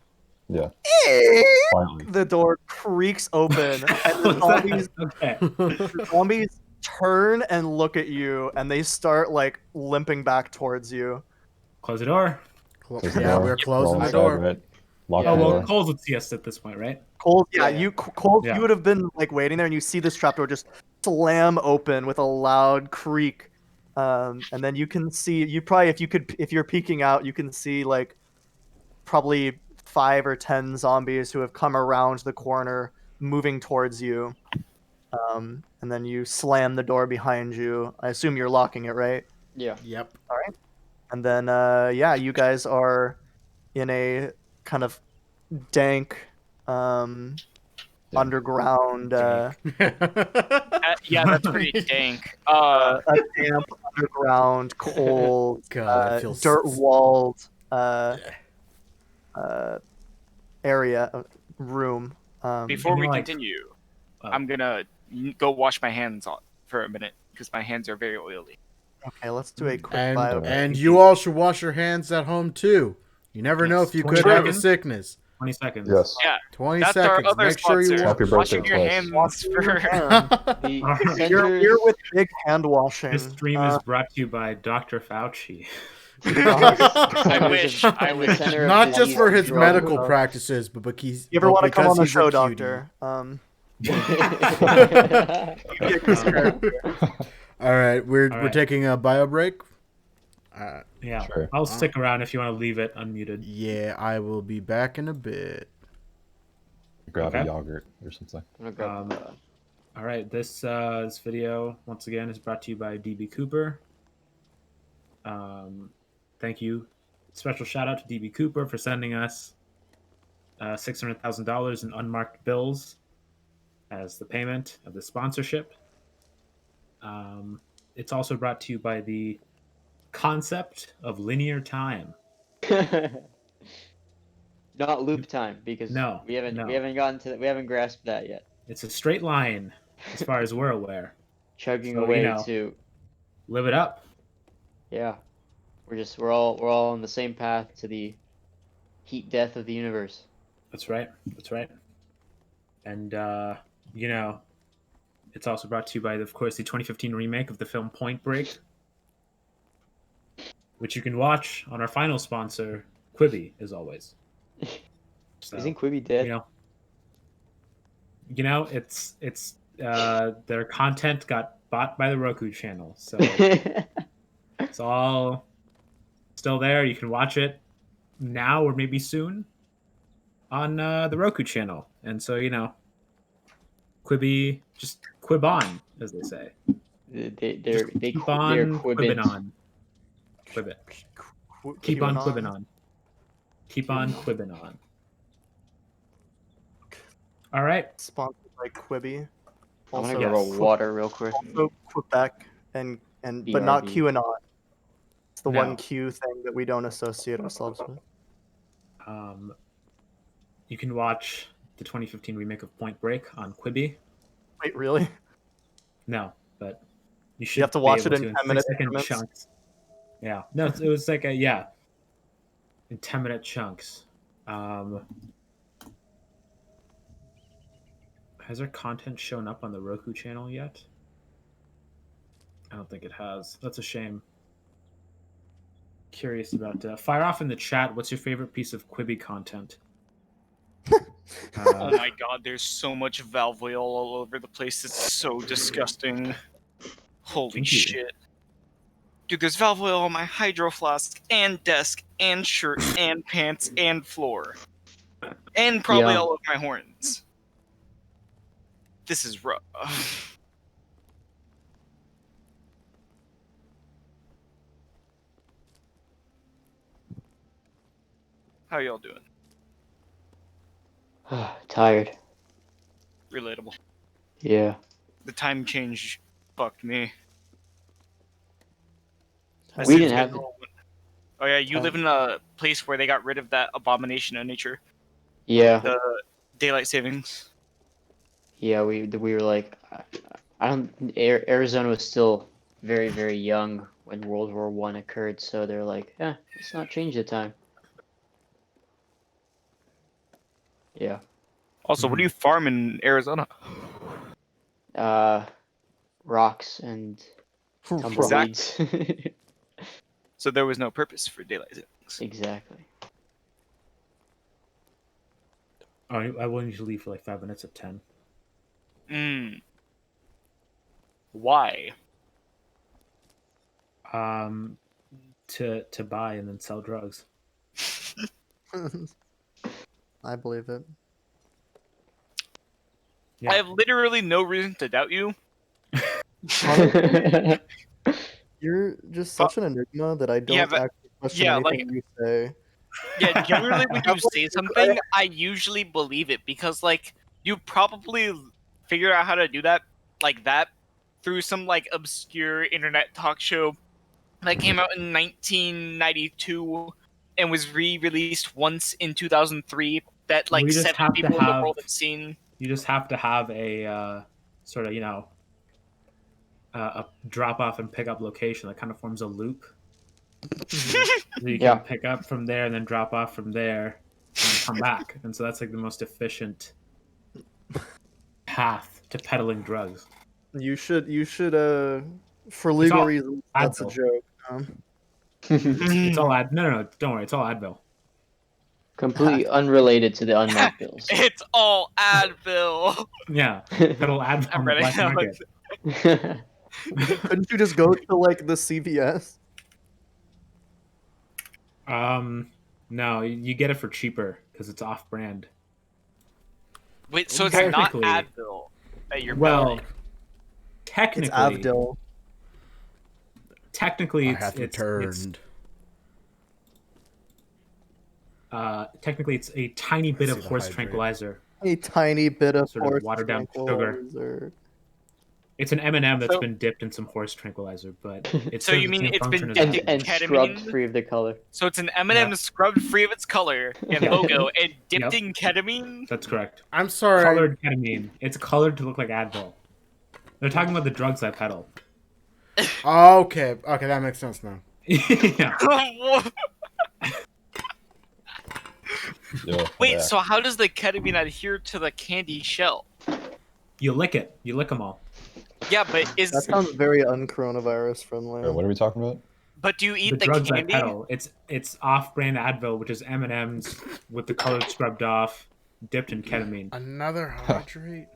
Yeah. Quietly. The door creaks open, and the zombies, Okay. the zombies turn and look at you, and they start like limping back towards you. Close the door. Close the Yeah, door. we're closing all the inside, door. Right? Lock Oh the well, door. Coles would see us at this point, right? Cold, Yeah. Cold, Yeah. you would have been like waiting there, and you see this trapdoor just slam open with a loud creak, and then you can see if you're peeking out, you can see like probably 5 or 10 zombies who have come around the corner, moving towards you. And then you slam the door behind you. I assume you're locking it, right? Yeah. Yep. And then yeah, you guys are in a kind of dank underground Yeah, that's pretty dank. a damp underground cold God, it feels dirt walled area room. Before we like- continue, Oh. I'm gonna go wash my hands for a minute because my hands are very oily. Okay, let's do a quick and bio. and you all should wash your hands at home too. You never know Yes. if you 20 could have a seconds. sickness. 20 seconds. Yes. Yeah, 20 that's seconds. our other Make sure sponsor. you Happy birthday Washing your twice. hands Wash your for hands. The You're centers. here with big hand washing. This stream is brought to you by Dr. Fauci. I wish. I wish. Center of Not just disease for his control. medical practices, but because You ever want to come on the he's a show, cutie. Doctor? All right, we're All right. taking a bio break. Yeah, Sure. I'll stick around if you want to leave it unmuted. Yeah, I will be back in a bit. Grab Okay. a yogurt or something. All right, this video once again is brought to you by DB Cooper. Thank you. Special shout out to DB Cooper for sending us $600,000 in unmarked bills as the payment of the sponsorship. It's also brought to you by the concept of linear time. Not loop time because No, we haven't no. we haven't gotten to we haven't grasped that yet. It's a straight line, as far as we're aware. Chugging So, away to live it up. yeah. We're all on the same path to the heat death of the universe. That's right. That's right. And it's also brought to you by, of course, the 2015 remake of the film Point Break, which you can watch on our final sponsor, Quibi, as always. So, Isn't Quibi dead? It's their content got bought by the Roku channel, so it's all still there. You can watch it now or maybe soon on the Roku channel, and so Quibi, just quib on, as they say. They're Keep on quibbing quibbing. on. Quib it. Keep on quibbing on. Keep on quibbing on. All right. Sponsored by Quibi. I'm gonna Also, go roll water real quick. also Quebec and but not BRB. QAnon. It's the No. one Q thing that we don't associate ourselves with. You can watch the 2015 remake of Point Break on Quibi. Wait, really? No, but you should. have to be watch able it in to 10-minute 3-second increments? chunks. Yeah, no, it was like in 10-minute chunks. Has our content shown up on the Roku channel yet? I don't think it has. That's a shame. Curious about. Fire off in the chat. What's your favorite piece of Quibi content? Oh my god, there's so much valve oil all over the place. It's so disgusting. Holy Thank you. shit. Dude, there's valve oil on my hydro flask and desk and shirt and pants and floor. And probably Yeah. all of my horns. This is rough. How y'all doing? Tired. Relatable. Yeah. The time change fucked me. I We said didn't have schedule when- Oh yeah, you live in a place where they got rid of that abomination of nature, Yeah. the daylight savings. Yeah. We were like, I don't. Arizona was still very very young when World War I occurred, so they're like, let's not change the time. Yeah. Also, what do you farm in Arizona? Rocks and tumbleweeds. So there was no purpose for daylight savings. Exactly. Oh, I will need to leave for like 5 minutes at 10. Why? To buy and then sell drugs. I believe it. Yeah. I have literally no reason to doubt you. You're just such an enigma that I don't Yeah, but- actually question yeah, anything you say. Yeah, generally when you say something, I usually believe it because, like, you probably figured out how to do that like that through some, like, obscure internet talk show that came out in 1992 and was re-released once in 2003 that, like, We just 7 have to people in the have- world have seen. You just have to have a sort of, a drop off and pick up location that kind of forms a loop. So you can pick up from there and then drop off from there and come back. And so that's like the most efficient path to peddling drugs. You should for legal all reasons that's a Advil. joke. It's all no, don't worry, it's all Advil. Completely unrelated to the unmarked bills. It's all Advil. Yeah, peddle Advil I'm on the ready. black market. Couldn't you just go to like the CVS? No, you get it for cheaper because it's off-brand. Wait, so it's not Technically- Advil that you're Well, peddling. It's technically, Avdil. technically, I it's, have it's, returned. technically it's a tiny bit see of the horse hydrate. tranquilizer. A tiny bit of Sort of horse watered down sugar. tranquilizer. It's an M&M that's So- been dipped in some horse tranquilizer, but it So serves you the mean same it's been function as dipped a in and candy. scrubbed ketamine? free of the color. So it's an M&M Yeah. scrubbed free of its color and Yeah. logo and dipped Yep. in ketamine? That's correct. I'm sorry. Colored ketamine. It's colored to look like Advil. They're talking about the drugs I peddle. Okay, that makes sense now. Yeah. Yeah, Wait, yeah. so how does the ketamine adhere to the candy shell? You lick it. You lick them all. Yeah, but That sounds very uncoronavirus friendly. Wait, what are we talking about? but do you eat the drugs candy? I peddle. It's off-brand Advil, which is M&Ms with the color scrubbed off, dipped in ketamine. Another hydrate.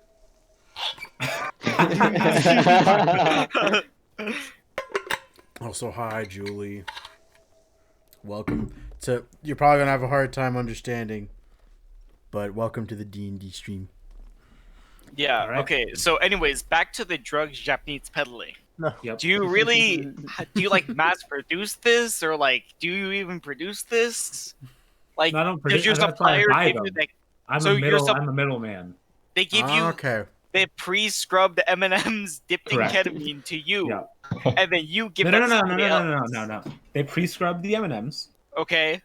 Also, hi, Julie. Welcome to. You're probably gonna have a hard time understanding, but welcome to the D&D stream. Yeah. Alright. Okay. So, anyways, back to the drugs Japanese peddling. Yep. Do you really? Do you like mass produce this, or like, do you even produce this? Like, No, I don't does produce. your That's why I supplier buy give you them. like I'm so a your middle. sup- I'm a middleman. they give you Okay. the pre-scrubbed M&Ms dipped Correct. in ketamine to you, Yeah. and then you give No, that no, to no, no, somebody no, else. no. They pre-scrub the M&Ms Okay.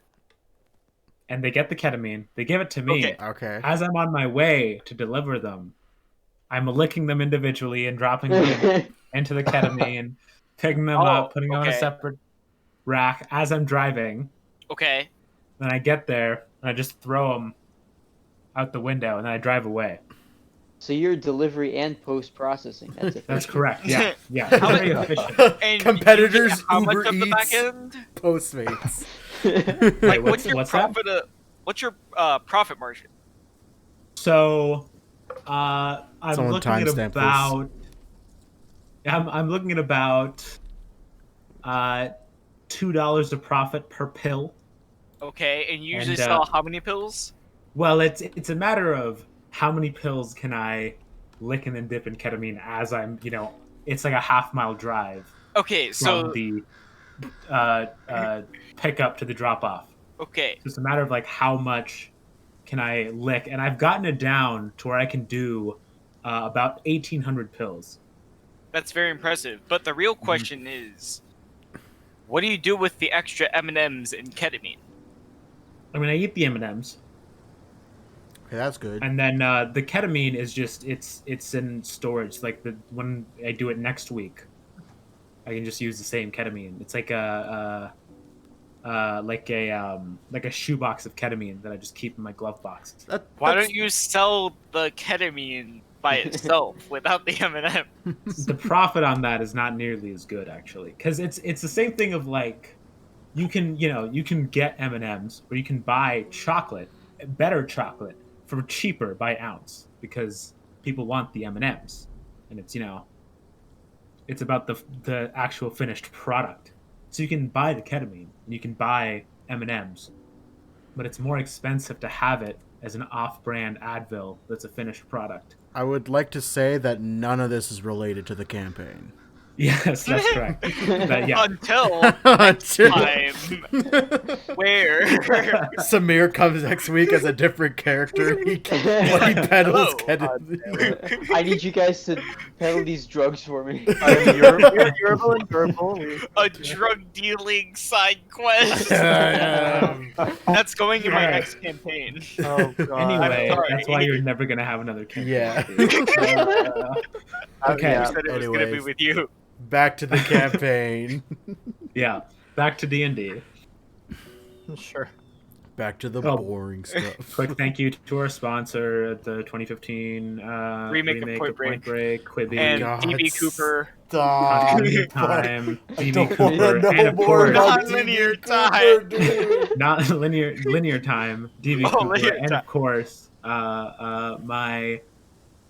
and they get the ketamine. They give it to me. Okay. Okay. As I'm on my way to deliver them, I'm licking them individually and dropping them into the ketamine, picking them Oh, up, putting them on a okay. separate rack as I'm driving. Okay. Then I get there and I just throw them out the window and then I drive away. So you're delivery and post processing. That's it. That's correct. Yeah, yeah. How Very much- efficient. And Competitors, you get how much Uber of the back Eats. end? Postmates. Like, what's what's that? what's your profit margin? So, I'm Someone looking at timestamp this. about. I'm looking at about $2 of profit per pill. Okay, and you usually And, sell how many pills? Well, it's a matter of how many pills can I lick and then dip in ketamine as I'm, it's like a half-mile drive Okay, so from the pickup to the drop-off. okay, So it's a matter of like how much can I lick, and I've gotten it down to where I can do about 1,800 pills. that's very impressive. But the real question is, what do you do with the extra M&Ms and ketamine? I mean, I eat the M&Ms, Okay, that's good. and then the ketamine is just it's in storage. Like when I do it next week, I can just use the same ketamine. It's like a shoebox of ketamine that I just keep in my glove box. Why don't you sell the ketamine by itself without the M&M? The profit on that is not nearly as good, actually, because it's the same thing of like you can get M&Ms or you can buy chocolate, better chocolate for cheaper by ounce because people want the M&Ms, and it's about the actual finished product. So you can buy the ketamine and you can buy M&Ms, but it's more expensive to have it as an off-brand Advil that's a finished product. I would like to say that none of this is related to the campaign. Yes, that's correct. But yeah. Until Until- time where Samir comes next week as a different character. He peddles Oh, ketamine. I need you guys to peddle these drugs for me. You're and purple. a drug dealing side quest. Yeah. That's going in my Yeah. next campaign. Oh god. Anyway, I'm sorry. that's why you're never gonna have another campaign. Yeah. Okay. I said it was gonna be Anyways. with you. Back to the campaign. Yeah. Back to D&D. Sure. Back to the Oh. boring stuff. Quick thank you to our sponsor, the 2015 Remake of Point Break. Quibi, And God. DB Cooper. Stop. Continued Time, I DB don't Cooper, wanna know and of more course, about Non-linear DB time. Cooper, dude. not linear time, DB Oh, Cooper, linear and time. of course, my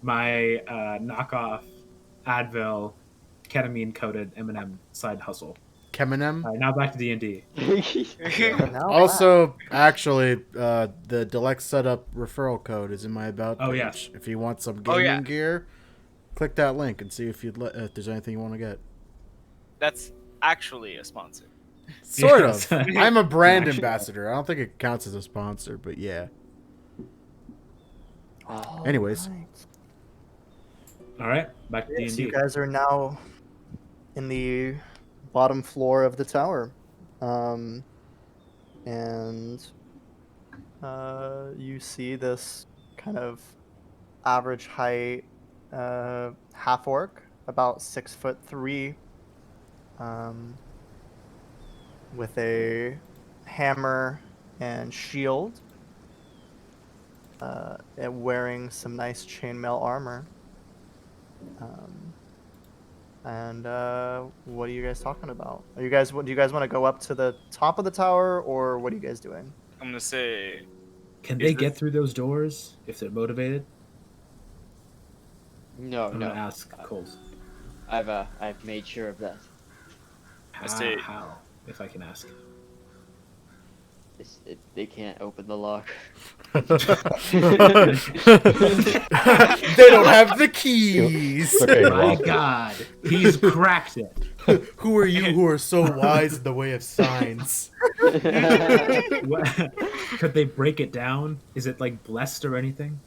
knockoff Advil ketamine coated M&M side hustle. Keminem. All right, now back to D&D. Now Also, actually, the Deluxe setup referral code is in my about page. Oh, yeah. If you want some Oh, gaming yeah. gear, click that link and see if if there's anything you want to get. That's actually a sponsor. Sort Yes. of. I'm a brand Actually- ambassador. I don't think it counts as a sponsor, but yeah. Oh, Anyways. All right, back to Yes, D&D. you guys are now in the bottom floor of the tower, and you see this kind of average height half orc, about 6'3", with a hammer and shield, and wearing some nice chainmail armor. And what are you guys talking about? Do you guys want to go up to the top of the tower, or what are you guys doing? I'm gonna say, Can Is they this- get through those doors if they're motivated? No, I'm no. gonna ask Coles. I've made sure of that. see. How, if I can ask. They can't open the lock. They don't have the keys. Okay, My lock it. God, he's cracked it. Who are you who are so wise in the way of signs? What? Could they break it down? Is it like blessed or anything?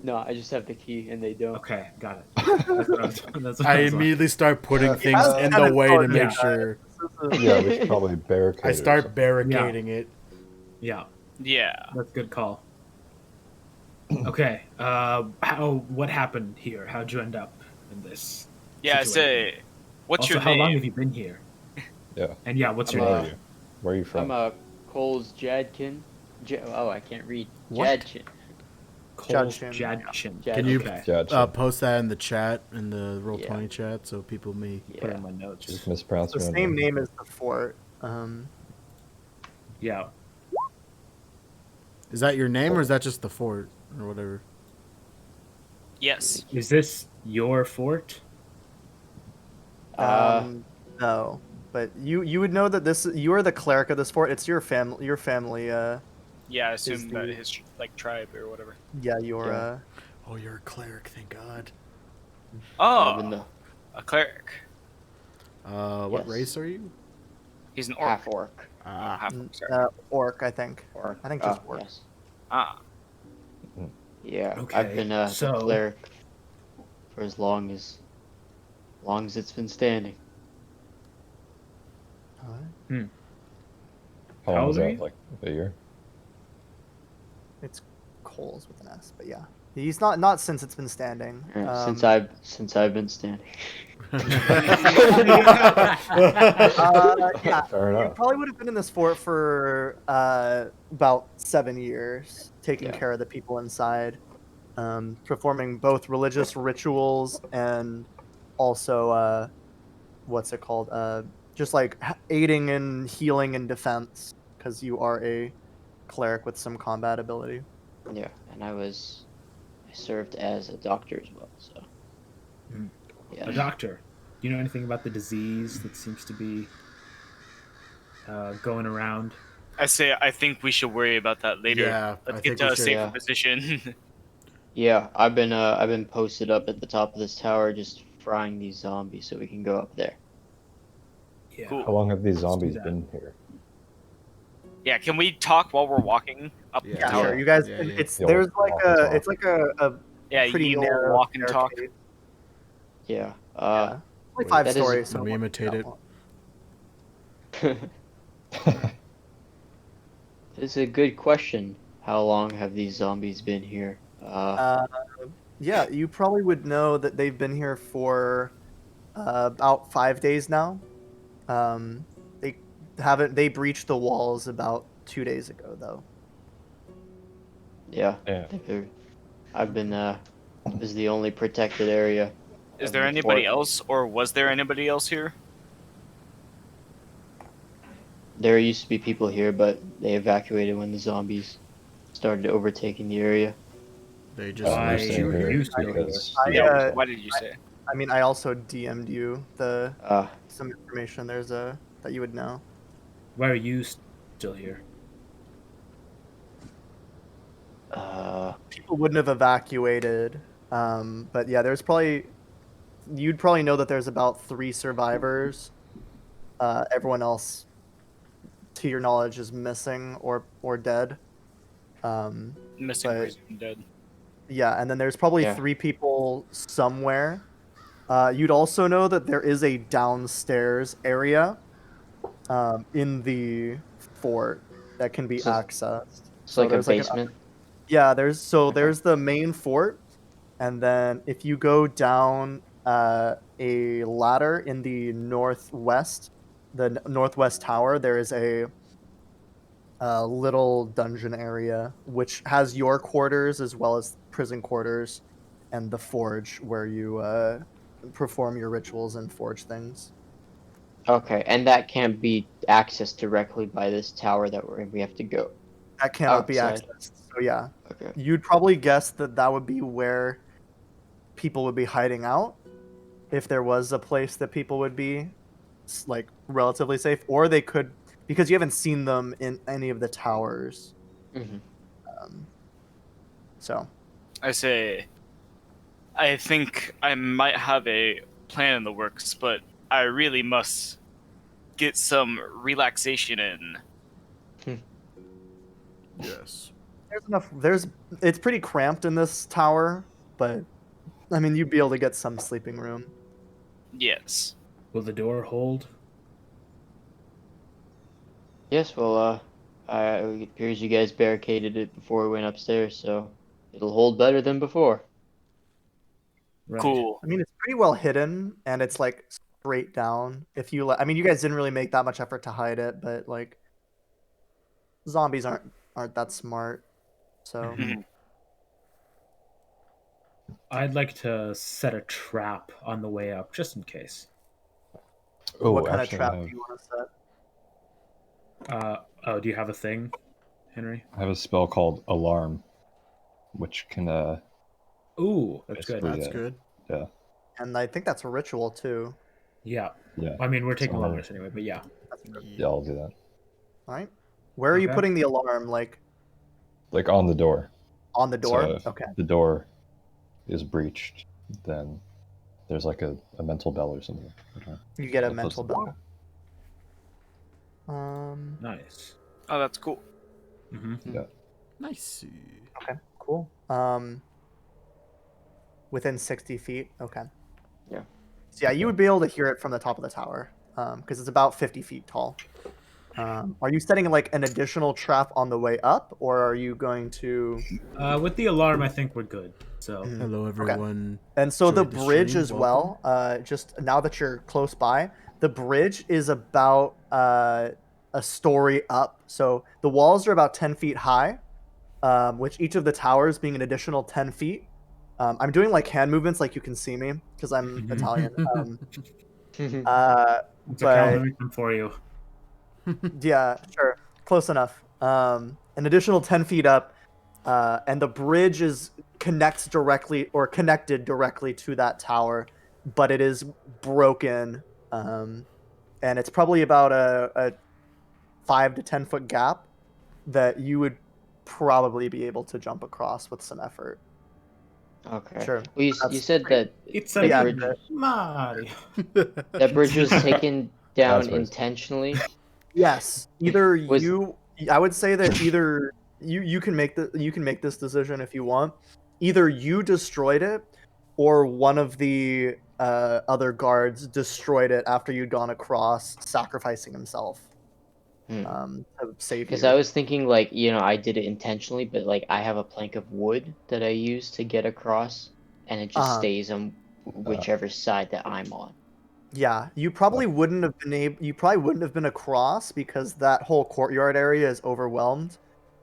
No, I just have the key and they don't. Okay, got it. That's what I was, that's what I I was immediately start putting Yeah. things in the way to make sure. Yeah, we should probably barricade I it or start something. barricading it. Yeah, Yeah. that's a good call. Okay, what happened here? How'd you end up in this? Yeah, I situation? say, what's Also, your how name? long have you been here? Yeah. And yeah, what's I'm your Where are name? you? Where are you from? I'm Cole's Jadkin. Oh, I can't read. What? Jadkin. Cole's Jadchin. Jadchin. Jad- Can you Okay. Judge. post that in the chat, in the Yeah. Roll20 chat, so people may. Put it Yeah. in my notes. Just mispronounce The your own same name as the fort. Yeah. Is that your name or is that just the fort or whatever? Yes. Is this your fort? No, but you would know that you are the cleric of this fort. It's your family. Your family. Yeah, I assume that the- his like tribe or whatever. Yeah, your Yeah. Oh, you're a cleric, thank God. I even Oh, know. a cleric. What Yes. race are you? He's an orc. Half orc. Ah, Half orc, sorry. orc, I think. Orc. I think just orc. Yes. Ah, Yeah. Okay, I've been the so- cleric for as long as it's been standing. Alright. How How long old was are that? you? Like a year? It's Coles with an S, but yeah, he's not since it's been standing. Since I've been standing. Yeah, Fair you enough. probably would have been in this fort for about 7 years, taking Yeah. care of the people inside, performing both religious rituals and also what's it called? Just like aiding in healing and defense, because you are a cleric with some combat ability. Yeah, and I served as a doctor as well. So. Hmm. Yeah. A doctor. Do you know anything about the disease that seems to be going around? I say I think we should worry about that later. Yeah, I Let's think get we to a should. safer Yeah. position. Yeah, I've been posted up at the top of this tower, just frying these zombies, so we can go up there. Yeah. Cool. How long have these Let's do zombies that. been here? Yeah, can we talk while we're walking up the Yeah. Yeah, tower? sure. You guys, Yeah, yeah. it's Yeah, there's we'll like walk and a talk. it's like a Yeah, pretty you narrow walk and talk. staircase. Yeah. Yeah. Like Wait, 5 that is- stories. Let me so imitate it. It's a good question. How long have these zombies been here? Yeah, you probably would know that they've been here for about 5 days now. They breached the walls about 2 days ago, though. Yeah. Yeah. I've been this is the only protected area. Is of there the anybody fort. else, or was there anybody else here? There used to be people here, but they evacuated when the zombies started overtaking the area. They just Why We're left staying you here here. used to because I, Yeah. uh, Why did you say? I mean, I also DM'd you Uh, some information. There's that you would know. Why are you still here? People wouldn't have evacuated, but yeah, you'd probably know that there's about 3 survivors. Everyone else, to your knowledge, is missing or dead. Missing, but- presumed dead. Yeah, and then there's probably Yeah. 3 people somewhere. You'd also know that there is a downstairs area in the fort that can be So, accessed. it's So like a there's like basement. Okay. there's the main fort, and then if you go down a ladder in the northwest, the northwest tower, there is a little dungeon area which has your quarters as well as prison quarters and the forge where you perform your rituals and forge things. Okay, and that can't be accessed directly by this tower that we have to go That cannot be outside. accessed. So yeah, Okay. you'd probably guess that that would be where people would be hiding out if there was a place that people would be like relatively safe, or they could, because you haven't seen them in any of the towers. Hmm. Um, so I say, I think I might have a plan in the works, but I really must get some relaxation in. Yes. there's enough. It's pretty cramped in this tower, but I mean you'd be able to get some sleeping room. Yes. Will the door hold? Yes, well, it appears you guys barricaded it before we went upstairs, so it'll hold better than before. Right. Cool. I mean it's pretty well hidden and it's like straight down. If you, I mean you guys didn't really make that much effort to hide it, but like zombies aren't that smart, so. Mhm. I'd like to set a trap on the way up, just in case. Oh, What kind of actually, trap do you want to set? Oh, do you have a thing, Henry? I have a spell called Alarm, which can Ooh, that's good. basically That's good. yeah, And I think that's a ritual too. Yeah. yeah, I mean, we're taking So- long rest anyway, but yeah. That's good. yeah. I'll do that. All right. Where are you Okay. putting the alarm? Like Like on the door. on the door? So if Okay. the door is breached, then there's like a mental bell or something. Okay. You get a I'll close mental the door. bell. Nice. Oh, that's cool. Mm-hmm. Yeah. Nice. Okay. Cool. Within 60 feet. Okay. Yeah. So yeah, you would be able to hear it from the top of the tower, because it's about 50 feet tall. Are you setting like an additional trap on the way up, or are you going to? With the alarm, I think we're good. So Mhm. Hello, everyone. And so the Enjoyed the bridge stream. as well. Just now that you're close by, the bridge is about a story up. So the walls are about 10 feet high, which each of the towers being an additional 10 feet. I'm doing like hand movements, like you can see me because I'm Italian. it's a But calendar for you. yeah, sure, close enough. An additional 10 feet up, and the bridge is connected directly to that tower, but it is broken, and it's probably about a 5 to 10 foot gap that you would probably be able to jump across with some effort. Okay. Sure. Well, you That's said pretty- that It's the a bridge Mario. that bridge was taken down That's right. intentionally. Yes, either Was- you. I would say that either you can make this decision if you want. Either you destroyed it, or one of the other guards destroyed it after you'd gone across, sacrificing himself to save Because you. I was thinking, like, I did it intentionally, but like I have a plank of wood that I use to get across, and it just stays on whichever side that I'm on. Yeah, you probably wouldn't have been You probably wouldn't have been across because that whole courtyard area is overwhelmed.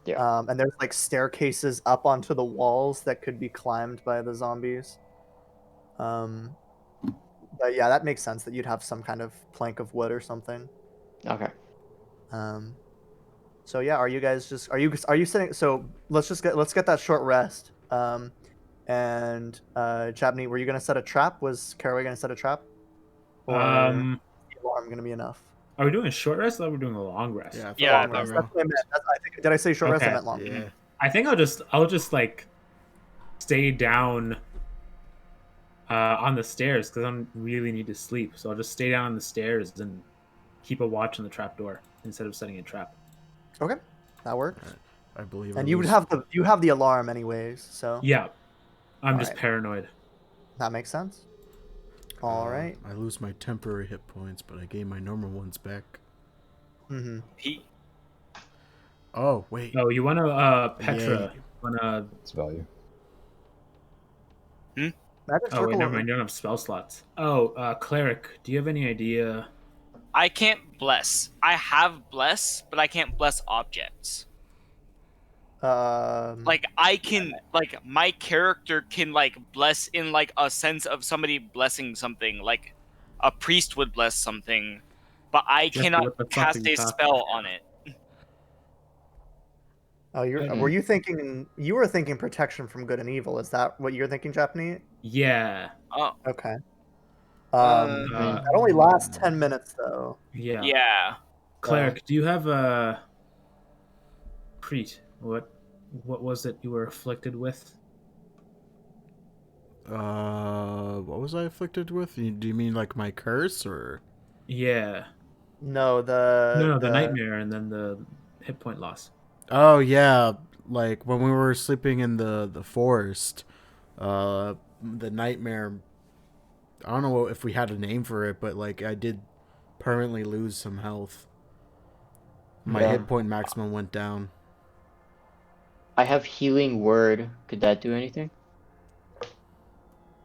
Yeah. And there's like staircases up onto the walls that could be climbed by the zombies. But yeah, that makes sense that you'd have some kind of plank of wood or something. Okay. So yeah, are you guys just are you sitting? So let's get that short rest. And Chapney, were you gonna set a trap? Was Caraway gonna set a trap? Or the alarm gonna be enough? Are we doing a short rest? I thought we were doing a long rest. Yeah. Yeah, Long rest. That's what I meant. Did I say short rest? I Okay. meant long. Yeah. I think I'll just like stay down on the stairs because I really need to sleep. So I'll just stay down on the stairs and keep a watch on the trap door instead of setting a trap. Okay, that works. I believe. And you have the alarm anyways. So Yeah. I'm just Alright. paranoid. That makes sense. All right. I lose my temporary hit points, but I gain my normal ones back. Mm-hmm. He Oh, wait. Oh, you want to Petra? Yay. Wanna? Its value. Magic Oh circle. wait, never mind. You don't have spell slots. Oh, cleric. Do you have any idea? I can't bless. I have bless, but I can't bless objects. Like I can, like my character can like bless in like a sense of somebody blessing something, like a priest would bless something, but I Jeffrey, cannot what the fuck cast are you a talking spell about? on it. Oh, were you thinking? You were thinking protection from good and evil. Is that what you're thinking, Japanese? Yeah. Oh, Okay. Uh, That only lasts 10 minutes though. Yeah. yeah. Cleric, do you have a Preet? What was it you were afflicted with? What was I afflicted with? Do you mean like my curse or? Yeah. No, No, the nightmare and then the hit point loss. Oh yeah, like when we were sleeping in the forest, the nightmare. I don't know if we had a name for it, but like I did permanently lose some health. My Yeah. hit point maximum went down. I have healing word. Could that do anything?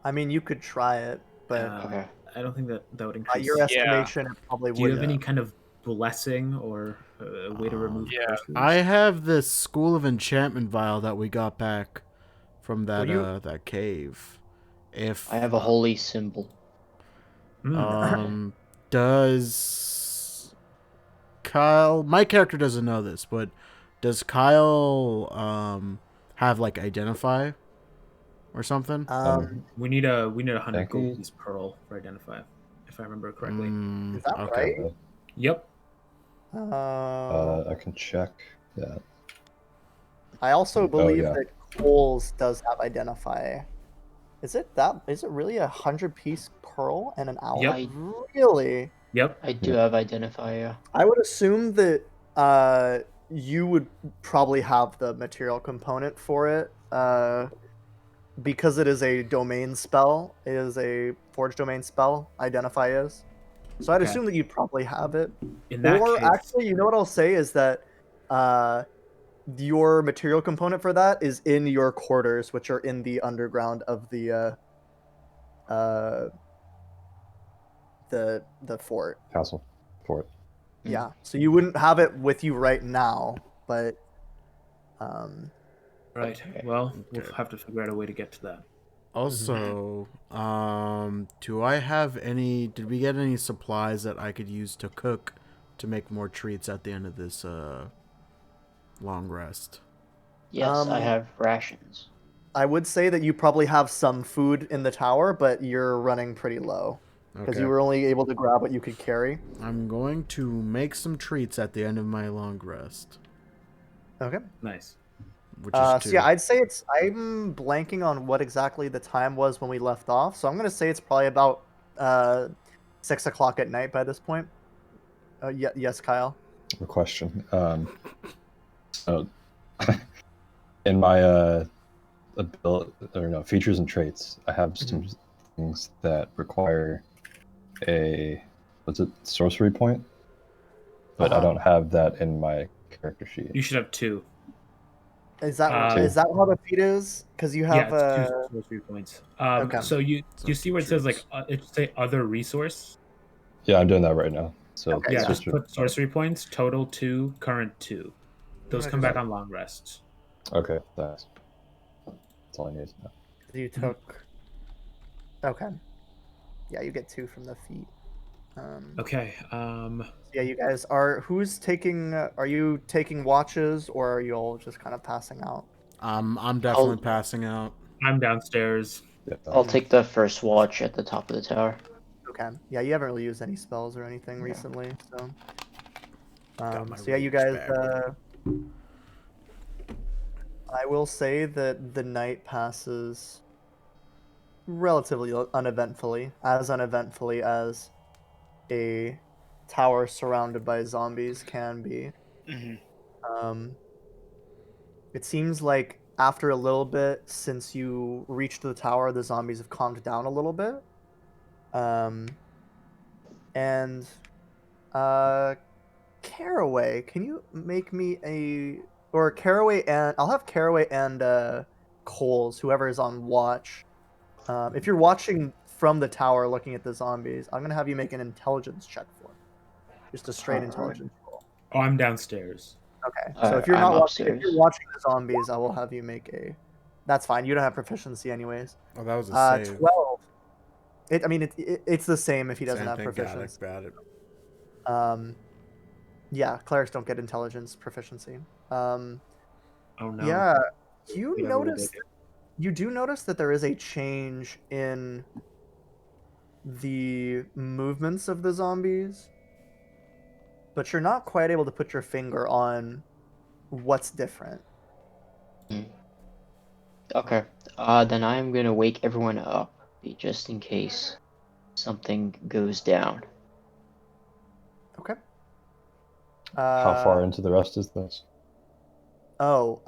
I mean, you could try it, but Okay. I don't think that would by increase. your estimation, it probably Do you have wouldn't. any kind of blessing or a way to remove Yeah. curses? I have this School of Enchantment vial that we got back from that Well, that cave. If I have a holy symbol. um does Kyle, my character doesn't know this, but does Kyle have like identify or something? we need a 100 Thank gold you. piece pearl for identify, if I remember correctly. Is that Okay. right? Yep. I can check that. I also believe yeah. that Coles does have identify. Is it really 100-piece pearl and an owl? Yep. Really? Yep. I do have identifier. I would assume that you would probably have the material component for it, because it is a domain spell. It is a forge domain spell. Identify is. So I'd Okay. assume that you'd probably have it. In that Or case, actually, you know what I'll say is that your material component for that is in your quarters, which are in the underground of the fort. Castle. Fort. Yeah. So you wouldn't have it with you right now, but right. Okay. Well, we'll have to figure out a way to get to that. Also, do I have any? Did we get any supplies that I could use to cook to make more treats at the end of this long rest? Yes, I Um, have rations. I would say that you probably have some food in the tower, but you're running pretty low because Okay. you were only able to grab what you could carry. I'm going to make some treats at the end of my long rest, Okay. Nice. which is 2. So yeah, I'd say I'm blanking on what exactly the time was when we left off. So I'm gonna say it's probably about 6 o'clock at night by this point. Yes, Kyle. A question. So in my features and traits, I have some things that require a sorcery point, but I Uh-huh. don't have that in my character sheet. You should have 2. Is that Two. is that how the feat is? Because you have Yeah, it's 2 sorcery points. Okay. So you see where it says like it say other resource? Yeah, I'm doing that right now. So Okay, Yeah, yeah. just put sorcery points, total 2, current 2. Those come back on long rests. Okay, thanks. That's all I need to know. You took. Okay. Yeah, you get 2 from the feat. Okay. Yeah, you guys are. Who's taking? Are you taking watches, or are you all just kind of passing out? I'm definitely passing out. I'm downstairs. Yeah, I'll take the first watch at the top of the tower. Okay. Yeah, you haven't really used any spells or anything recently, so. Got my So yeah, you rage guys. back. I will say that the night passes relatively uneventfully, as uneventfully as a tower surrounded by zombies can be. Mhm. It seems like after a little bit, since you reached the tower, the zombies have calmed down a little bit. And Caraway, can you make me or Caraway, and I'll have Caraway and Coles, whoever is on watch. If you're watching from the tower looking at the zombies, I'm gonna have you make an intelligence check for me. Just a straight intelligence roll. Oh, I'm downstairs. Okay. So if you're I'm not watching, if upstairs. you're watching the zombies, I will have you make a. That's fine. You don't have proficiency anyways. Oh, that was a save. 12. It's the same if he doesn't Same have thing. proficiency. Got it. Yeah, clerics don't get intelligence proficiency. Oh no. Yeah, We have a little you do notice that there is a change in the movements of the zombies, but you're not quite able to put your finger on what's different. Okay. Then I am gonna wake everyone up, just in case something goes down. Okay. How far into the rest is this? Oh,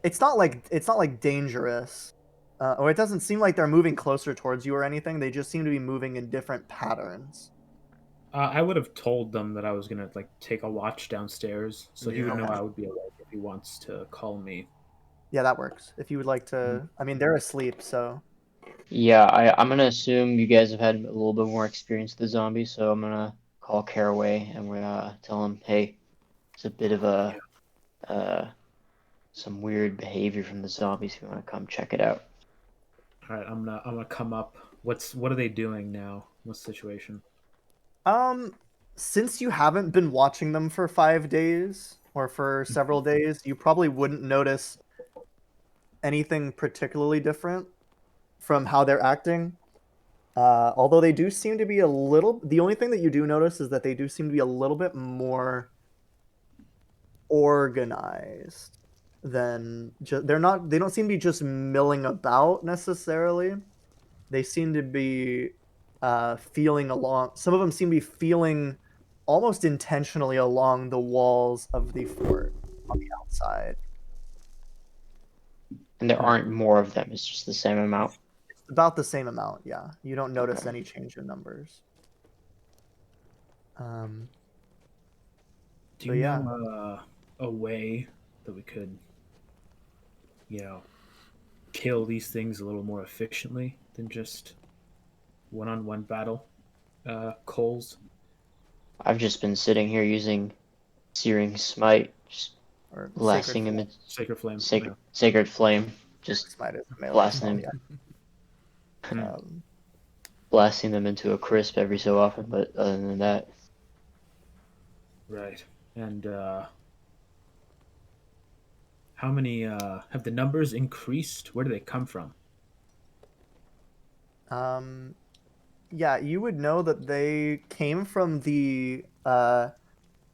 it's not like dangerous, or it doesn't seem like they're moving closer towards you or anything. They just seem to be moving in different patterns. I would have told them that I was gonna like take a watch downstairs, so he would know Okay. I would be awake if he wants to call me. Yeah, that works. If you would like to, I mean, they're asleep, so Yeah, I'm gonna assume you guys have had a little bit more experience with the zombies, so I'm gonna call Caraway and we're gonna tell him, hey, it's a bit of a some weird behavior from the zombies. If you want to come check it out. All right, I'm gonna come up. What are they doing now? What's the situation? Since you haven't been watching them for 5 days or for several days, you probably wouldn't notice anything particularly different from how they're acting. Although they do seem to be a little. The only thing that you do notice is that they do seem to be a little bit more organized than just. They're not. They don't seem to be just milling about necessarily. They seem to be feeling along. Some of them seem to be feeling almost intentionally along the walls of the fort on the outside. And there aren't more of them. It's just the same amount. It's about the same amount, yeah. You don't notice any change in numbers. Do So, you yeah. know a way that we could, kill these things a little more efficiently than just one-on-one battle? Coals. I've just been sitting here using Searing Smite, just Or blasting him in Sacred Flame. Sacred Flame, just Smite is melee blasting as well, him. yeah. Blasting them into a crisp every so often, but other than that, Right. And how many have the numbers increased? Where do they come from? Yeah, you would know that they came from the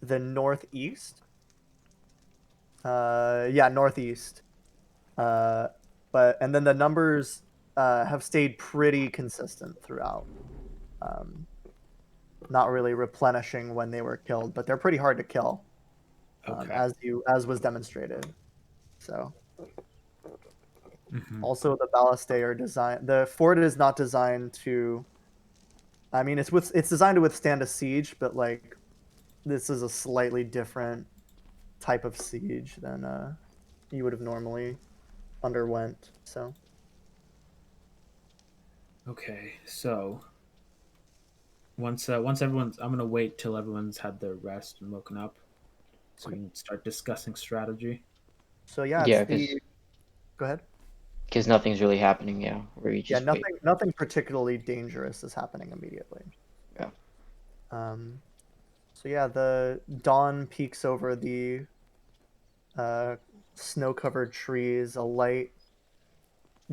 northeast. Yeah, northeast. And then the numbers have stayed pretty consistent throughout. Not really replenishing when they were killed, but they're pretty hard to kill, Okay. as was demonstrated. So. Mhm. Also, the ballastae are designed. The fort is not designed to. I mean, it's designed to withstand a siege, but like, this is a slightly different type of siege than you would have normally underwent. So. Okay, so once everyone's, I'm gonna wait till everyone's had their rest and woken up, so we can start discussing strategy. So yeah, yeah, it's the. Go ahead. because nothing's really happening. Yeah, where you Yeah, just wait. nothing particularly dangerous is happening immediately. Yeah. So yeah, the dawn peeks over the snow-covered trees. A light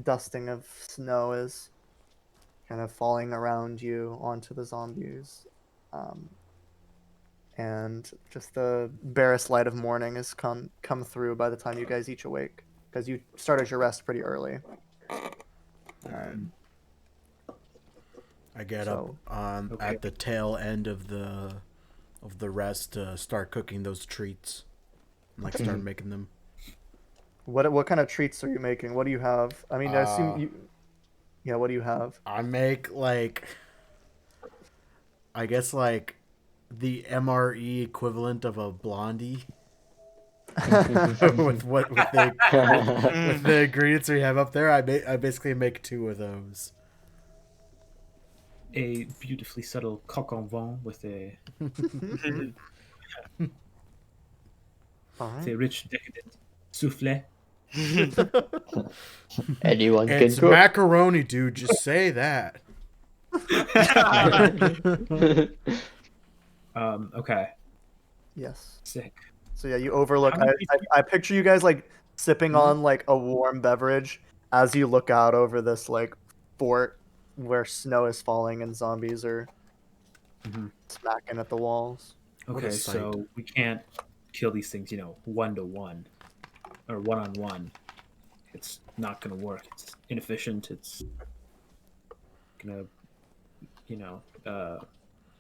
dusting of snow is kind of falling around you onto the zombies. And just the barest light of morning has come through by the time you guys each awake, because you started your rest pretty early. I get So, up okay. at the tail end of the rest to start cooking those treats, and, like start making them. What kind of treats are you making? What do you have? I mean, I assume you. Yeah, what do you have? I make like, I guess like, the MRE equivalent of a blondie with the ingredients we have up there. I basically make two of those. A beautifully subtle coq en vin with a Alright. rich, decadent souffle. Anyone can It's cook. macaroni, dude. Just say that. Okay, Yes. sick. So yeah, you overlook. How many I picture you guys like sipping on like a warm beverage as you look out over this like fort where snow is falling and zombies are Mhm. smacking at the walls. What a Okay, sight. so we can't kill these things, 1-to-1 or one-on-one. It's not gonna work. It's inefficient. It's gonna,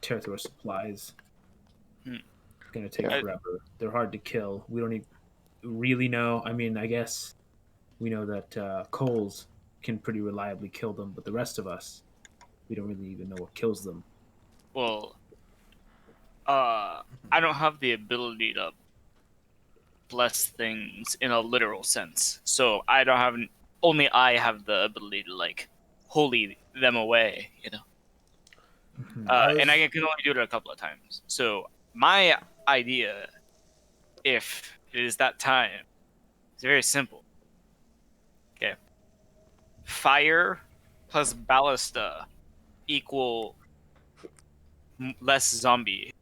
tear through our supplies. Hmm. It's gonna take Yeah. forever. They're hard to kill. We don't really know. I mean, I guess we know that coals can pretty reliably kill them, but the rest of us, we don't really even know what kills them. Well, I don't have the ability to bless things in a literal sense, so I don't have. Only I have the ability to like holy them away, Mhm. and I can only do it a couple of times. So my idea, if it is that time, is very simple. Okay, fire plus ballista equal less zombie.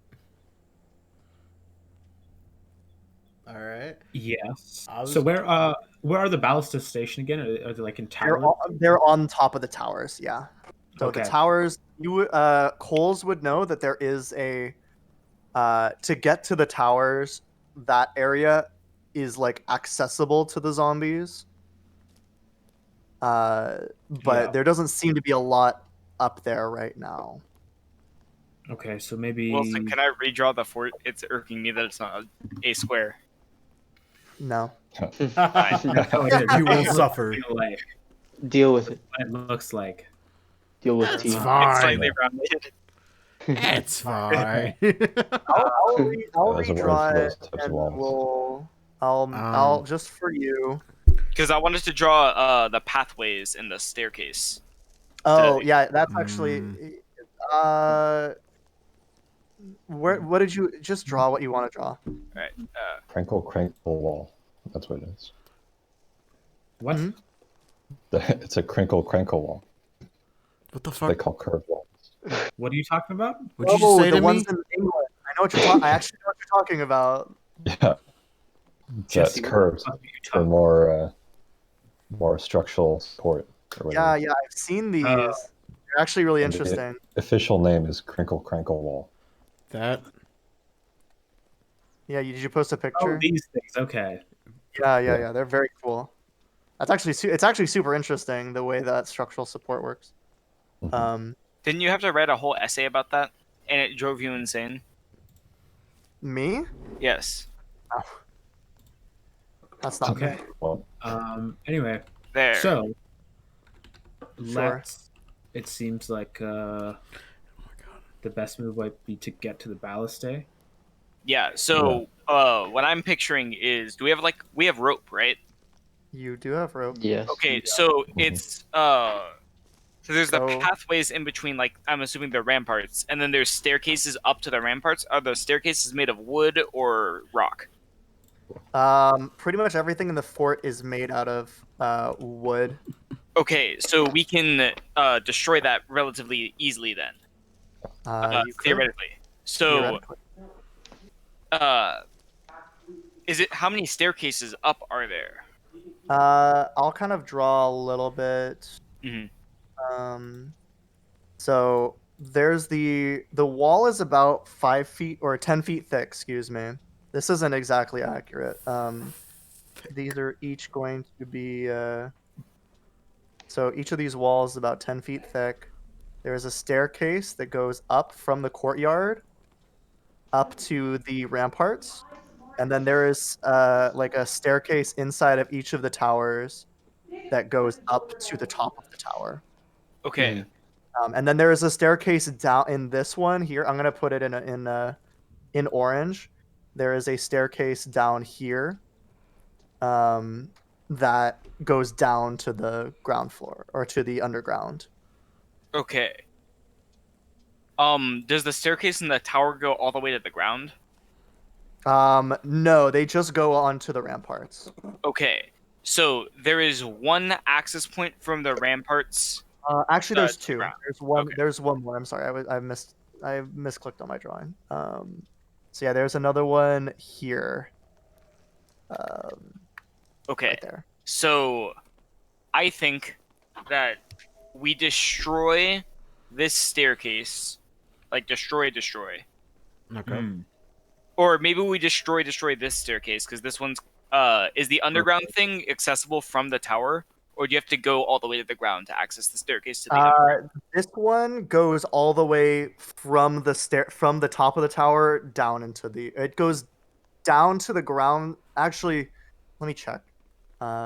All right. Yes. I was- So where are the ballistas stationed again? Are they like in towers? They're on top of the towers. Yeah. So the Okay. towers, Coles would know that there is a to get to the towers. That area is like accessible to the zombies. But Yeah. there doesn't seem to be a lot up there right now. Okay, so maybe Wilson, can I redraw the fort? It's irking me that it's not a square. No. that's how it is. You will suffer. Real life, Deal with it. what it looks like. Deal with It's team. It's fine. slightly rounded. It's fine. I'll There's a word for redraw those it types of and walls. I'll just for you. Because I wanted to draw the pathways and the staircase. Oh To- yeah, that's actually. What did you just draw? What you want to draw? Right. Crinkle wall. That's what it is. What? Mhm. It's a crinkle wall. What the They fuck? call curved walls. What are you talking about? What'd you just say the to ones me? in England. I know what you're talking. I actually know what you're talking about. Yeah, that's Jesse, what curved the fuck are you for talking more structural support. Or Yeah, whatever. I've seen these. They're actually really And the interesting. official name is crinkle wall. That. Yeah, did you post a Oh, picture? these things. Okay. Yeah. They're very cool. That's actually it's actually super interesting the way that structural support works. Mhm. Didn't you have to write a whole essay about that? And it drove you insane? Me? Yes. That's not Okay. me. Well, Anyway, There. so Sure. let's. It seems like the best move might be to get to the ballistae. Yeah, so what I'm picturing is we have rope, right? You do have rope. Yes. Okay, so it's so there's the So- pathways in between, like I'm assuming the ramparts, and then there's staircases up to the ramparts. Are the staircases made of wood or rock? Pretty much everything in the fort is made out of wood. Okay, so we can destroy that relatively easily then, You could, theoretically. So, theoretically. is it how many staircases up are there? I'll kind of draw a little bit. Mhm. So there's the wall is about 5 feet or 10 feet thick. Excuse me. This isn't exactly accurate. These are each going to be. So each of these walls is about 10 feet thick. There is a staircase that goes up from the courtyard up to the ramparts. And then there is like a staircase inside of each of the towers that goes up to the top of the tower. Okay. And then there is a staircase down in this one here. I'm gonna put it in orange. There is a staircase down here that goes down to the ground floor or to the underground. Okay. Does the staircase in the tower go all the way to the ground? No, they just go onto the ramparts. Okay. So there is one access point from the ramparts. Actually, there's to the two. ground. There's one. Okay. There's one more. I'm sorry. I misclicked on my drawing. So yeah, there's another one here. Okay. Right there. So I think that we destroy this staircase, like destroy. Okay. Or maybe we destroy this staircase because this one's is the underground thing accessible from the tower, or do you have to go all the way to the ground to access the staircase to the underground? This one goes all the way from the top of the tower down into the. It goes down to the ground. Actually, let me check,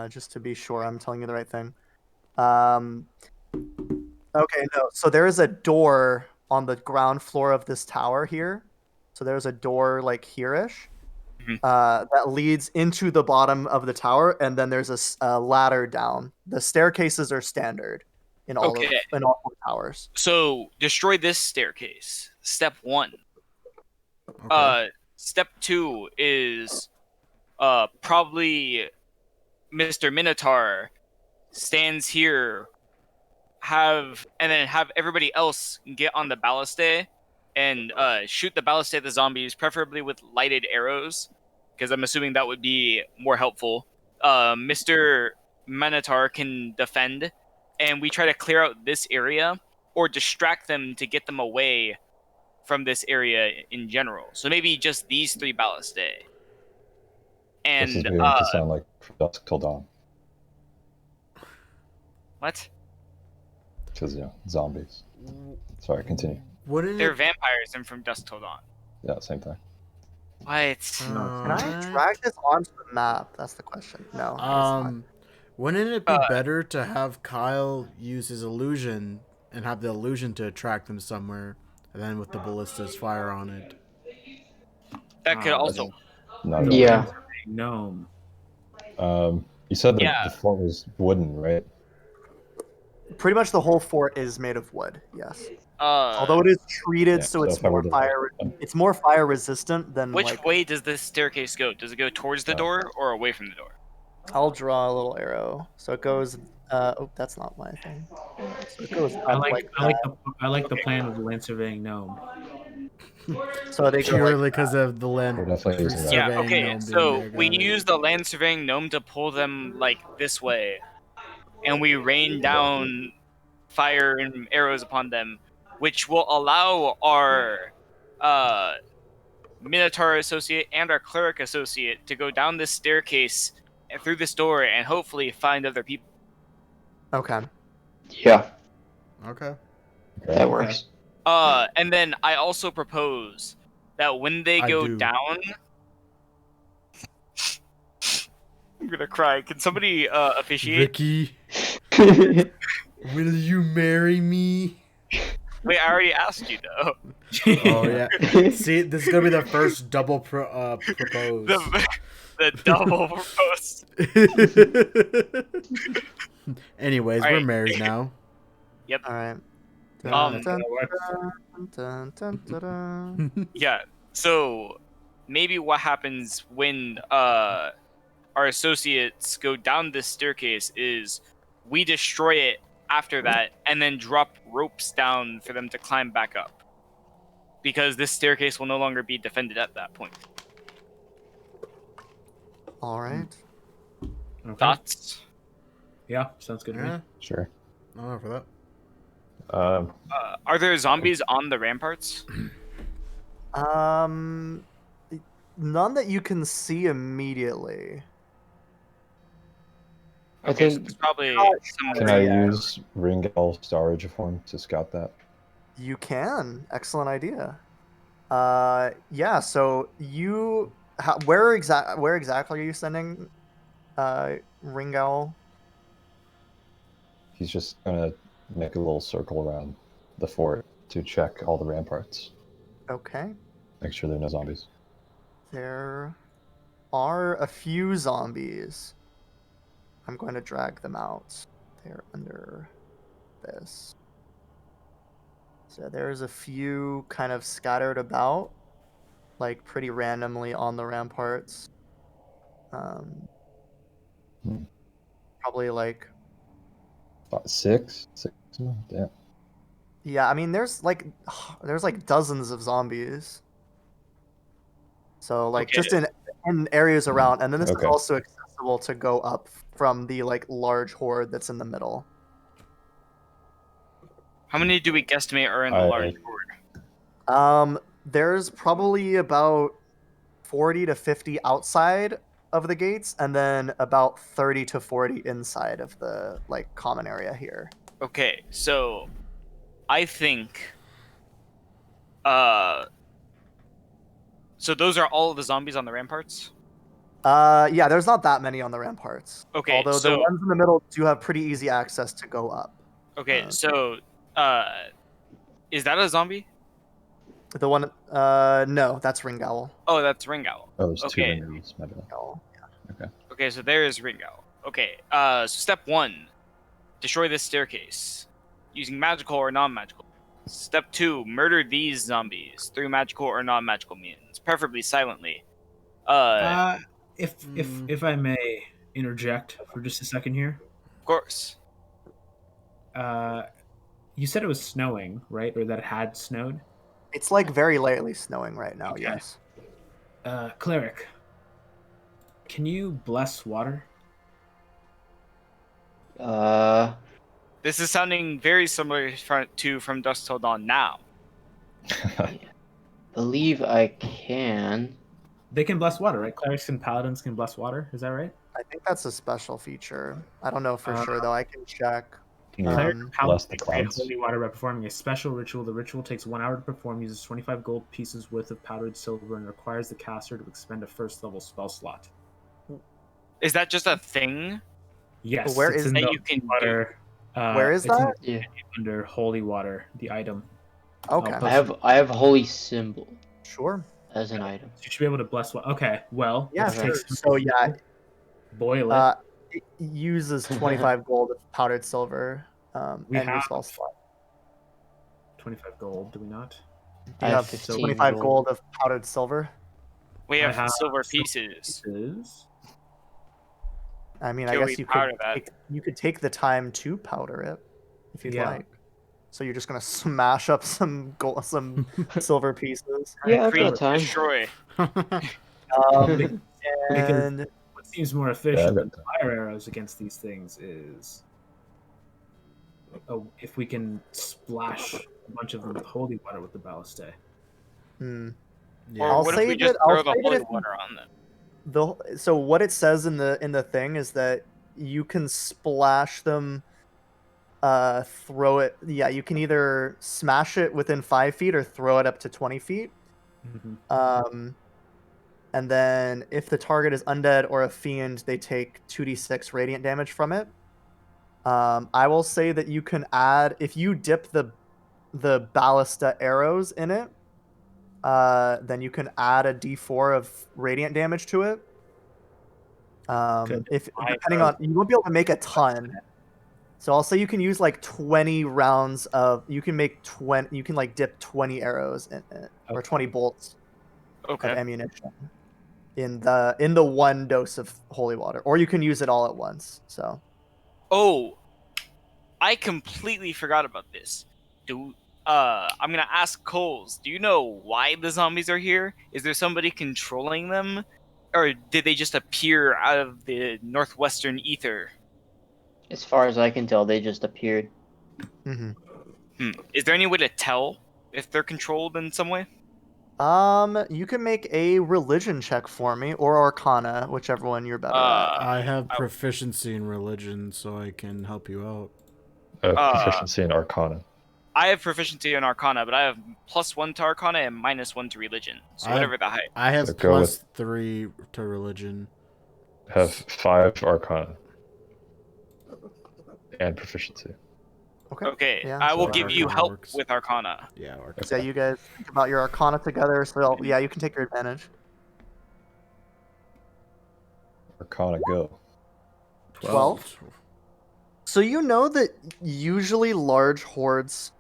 just to be sure I'm telling you the right thing. Okay, no. So there is a door on the ground floor of this tower here. So there's a door like here-ish Mhm. that leads into the bottom of the tower, and then there's a ladder down. The staircases are standard in all Okay. in all four towers. So destroy this staircase. Step 1. Okay. Step 2 is probably Mr. Minotaur stands here, have everybody else get on the ballistae and shoot the ballistae at the zombies, preferably with lighted arrows, because I'm assuming that would be more helpful. Mr. Minotaur can defend, and we try to clear out this area or distract them to get them away from this area in general. So maybe just these 3 ballistae. This is And beginning to sound like From Dusk Till Dawn. what? Because, zombies. Sorry, continue. Wouldn't They're it? vampires and From Dusk Till Dawn. Yeah, same thing. What? Can I drag this onto the map? That's the question. No, I guess not. Wouldn't it be better to have Kyle use his illusion and have the illusion to attract them somewhere, and then with the ballistas fire on it? That could also. Not Yeah. Gnome. You said that Yeah. the fort was wooden, right? Pretty much the whole fort is made of wood. Yes. Uh, Although it is treated, Yeah, so so it's if I were more to- fire. It's more fire resistant than which like. way does this staircase go? Does it go towards the door or away from the door? I'll draw a little arrow. So it goes. Oh, that's not my thing. So it goes I up like that. I like the plan of the land surveying gnome. So they go like Purely because of the land We're definitely using that. Yeah, surveying okay, gnome so being there, we got it. use the land surveying gnome to pull them, like, this way. And we rain down fire and arrows upon them, which will allow our Minotaur associate and our cleric associate to go down this staircase and through this door and hopefully find other people. Okay. Yeah, Okay. that works. And then I also propose that when they I go do. down, I'm gonna cry. Can somebody officiate? Ricky, will you marry me? Wait, I already asked you though. Oh yeah. See, this is gonna be the first double propose. The double propose. Anyways, All we're right. married now. Yep. All right. Um, Dun. Yeah. So maybe what happens when our associates go down this staircase is we destroy it after that and then drop ropes down for them to climb back up. Because this staircase will no longer be defended at that point. All right. Okay. Thoughts? Yeah, sounds good to me. Yeah, Sure. I don't know for that. Are there zombies on the ramparts? None that you can see immediately. I Okay, so think there's probably some Can I use Ringel Star Form to scout that? You can. Excellent idea. Yeah, so you Where exactly are you sending Ring Owl? He's just gonna make a little circle around the fort to check all the ramparts. Okay. Make sure there are no zombies. There are a few zombies. I'm going to drag them out. They're under this. So there's a few kind of scattered about, like pretty randomly on the ramparts. Hmm. Probably like, About six? Damn. yeah, I mean there's like dozens of zombies. So like Okay. just in areas around, and then this is Okay. also accessible to go up from the like large horde that's in the middle. How many do we guesstimate are in the I- large horde? There's probably about 40 to 50 outside of the gates, and then about 30 to 40 inside of the like common area here. Okay, so I think so those are all of the zombies on the ramparts? Yeah, there's not that many on the ramparts. Okay, Although the so ones in the middle do have pretty easy access to go up. okay, so is that a zombie? The one, no, that's Ringowl. Oh, that's Ring Owl. Oh, there's two Okay. ringers. My bad. Okay, so there is Ring Owl. Okay, so step 1, destroy this staircase using magical or non-magical. Step 2, murder these zombies through magical or non-magical means, preferably silently. If I may interject for just a second here, Of course. you said it was snowing, right? Or that it had snowed. It's like very lightly snowing right now. Okay. Yes. Cleric, can you bless water? This is sounding very similar to From Dusk Till Dawn now. Believe I can. They can bless water, right? Clerics and paladins can bless water. Is that right? I think that's a special feature. I don't know for sure though. I can check. Can you Cleric Um, or paladin bless the can create clouds? holy water by performing a special ritual. The ritual takes 1 hour to perform, uses 25 gold pieces worth of powdered silver, and requires the caster to expend a first level spell slot. Is that just a thing? Yes, Where it's is in that the you can water. Where is it's in- that? Yeah. under holy water, the item. Okay. I have holy symbol Sure. as an item. So you should be able to bless water. Okay, well, Yeah, let's sure. take some So yeah, boil it. it uses 25 gold of powdered silver We and your have- spell slot. 25 gold, do we not? I You have have 15 25 gold. gold of powdered silver. We I have have silver silver pieces. Pieces. I mean, Can I we guess powder that? you could take the time to powder it if you'd Yeah. like. So you're just gonna smash up some gold, some silver pieces. Yeah, I've Create, got time. destroy. Um, and What seems more Yeah, efficient I've than got fire arrows against these things is if we can splash a bunch of them with holy water with the ballastae. hmm, Or I'll what if say we just that- I'll throw the say that holy if- water on them? so what it says in the thing is that you can splash them, throw it. Yeah, you can either smash it within 5 feet or throw it up to 20 feet. And then if the target is undead or a fiend, they take 2d6 radiant damage from it. I will say that you can add, if you dip the ballista arrows in it, then you can add a d4 of radiant damage to it. Good. If depending on, you won't be able to make a ton. So I'll say you can use like 20 rounds of, you can make 20, you can like dip 20 arrows in it, or Okay. 20 bolts of Okay. ammunition in the one dose of holy water, or you can use it all at once. So Oh, I completely forgot about this. I'm gonna ask Coles. Do you know why the zombies are here? Is there somebody controlling them, or did they just appear out of the northwestern ether? As far as I can tell, they just appeared. Is there any way to tell if they're controlled in some way? you can make a religion check for me, or Arcana, whichever one you're better at. I have proficiency in religion, so I can help you out. proficiency in Arcana. I have proficiency in Arcana, but I have +1 to Arcana and -1 to Religion. So I have- whatever the height. I have So go with- +3 to religion. Have 5 Arcana and proficiency. Okay, Yeah, I will so give you Arcana help works. with Arcana. Yeah. Or... So you guys think about your Arcana together. So yeah, you can take your advantage. Arcana go. 12. So you know that usually large hordes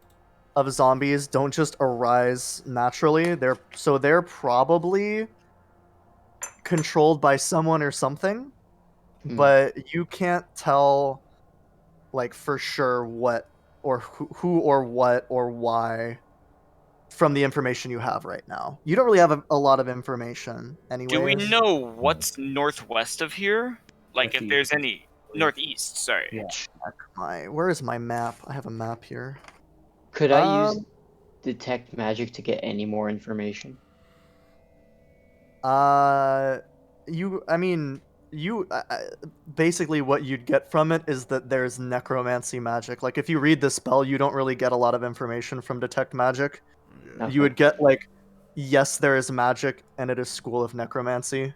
of zombies don't just arise naturally. They're probably controlled by someone or something, but you can't tell like for sure what or who or what or why from the information you have right now. You don't really have a lot of information anyway. Do we know what's northwest of here? Like if Northeast. there's any northeast, sorry. Yeah. Where is my map? I have a map here. Could I use detect magic to get any more information? Basically what you'd get from it is that there's necromancy magic. Like if you read the spell, you don't really get a lot of information from detect magic. Okay. You would get like, yes, there is magic, and it is school of necromancy.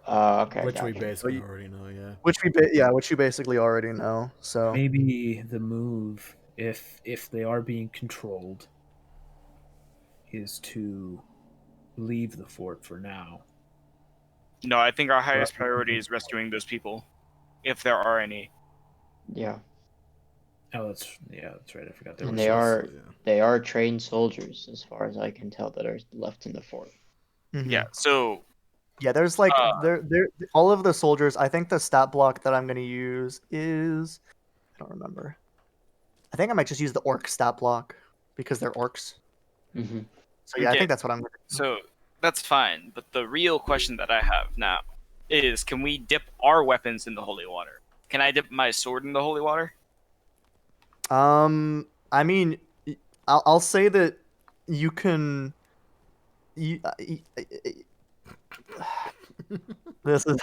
Okay. Which we gotcha. basically already know, yeah. Which you basically already know. So Maybe the move, if they are being controlled, is to leave the fort for now. No, I think our highest priority is rescuing those people, if there are any. Yeah. Oh, that's right. I forgot there And was. they are trained soldiers, as far as I can tell, that are left in the fort. mhm. Yeah, so Yeah, there's like there all of the soldiers. I think the stat block that I'm gonna use is I don't remember. I think I might just use the orc stat block because they're orcs. Mm-hmm. So yeah, I Okay. think that's what I'm gonna do. so that's fine. But the real question that I have now is, can we dip our weapons in the holy water? Can I dip my sword in the holy water? I mean, I'll say that you can. You, this is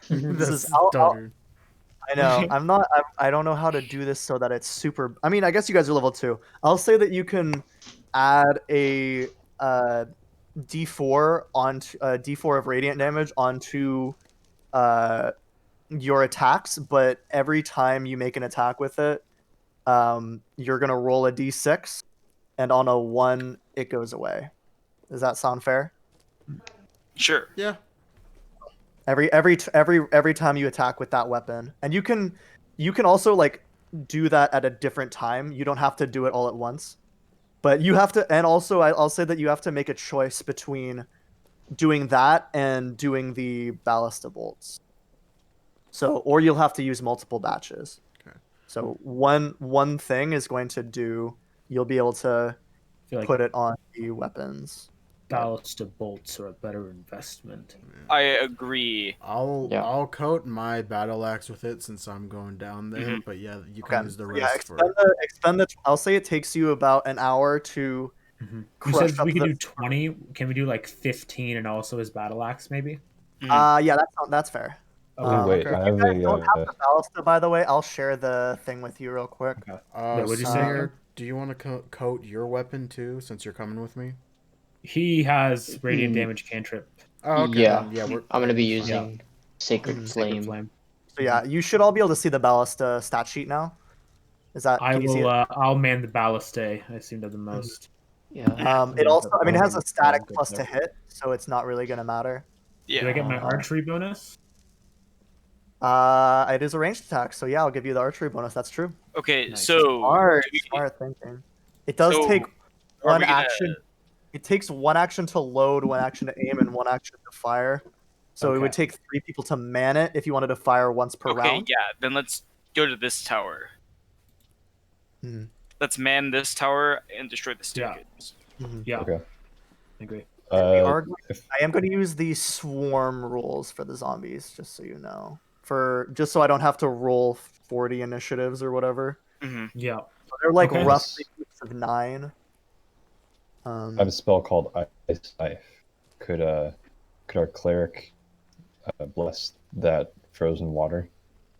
this is. I know. I'm not. I don't know how to do this so that it's super. I mean, I guess you guys are level 2. I'll say that you can add a D4 onto D4 of radiant damage onto your attacks, but every time you make an attack with it, you're gonna roll a D6, and on a 1, it goes away. Does that sound fair? Sure. Yeah. Every time you attack with that weapon, and you can also like do that at a different time. You don't have to do it all at once, but you have to. And also, I'll say that you have to make a choice between doing that and doing the ballista bolts. So, or you'll have to use multiple batches. Okay. So one thing is going to do. You'll be able to I feel like put it on the weapons. ballista bolts are a better investment. I agree. I'll coat my battle axe with it since I'm going down there. But yeah, you can use the rest for. Expend the. I'll say it takes you about an hour to. You crush said up we could the- do 20. Can we do like 15 and also his battle axe maybe? Yeah, that's fair. Oh, wait, okay. I have If you guys don't have a. the ballista, by the way, I'll share the thing with you real quick. Okay. Wait, what'd you say? Sire, do you want to coat your weapon too, since you're coming with me? He has radiant damage cantrip. Oh, okay. Yeah. Then, yeah, I'm gonna be using Sacred Mhm. Flame. Sacred Flame. So yeah, you should all be able to see the ballista stat sheet now. Is that? I Can you see will. it? I'll man the ballastae. I seem to have the most. Yeah. It also, I mean, it has a static Good plus to there. hit, so it's not really gonna matter. Do I Yeah. get my archery bonus? It is a ranged attack, so yeah, I'll give you the archery bonus. That's true. Okay, Nice. so Smart thinking. It does So, take are one we gonna- action. It takes one action to load, one action to aim, and one action to fire. So it would Okay. take 3 people to man it if you wanted to fire once per Okay, round. yeah. Then let's go to this tower. Mhm. Let's man this tower and destroy the Yeah. staircase. Yeah. Okay. I agree. We are if- I am going to use the swarm rules for the zombies, just so you know. Just so I don't have to roll 40 initiatives or whatever. Yeah. So they're like Okay. roughly groups of 9. I have a spell called Ice Knife. Could our cleric bless that frozen water,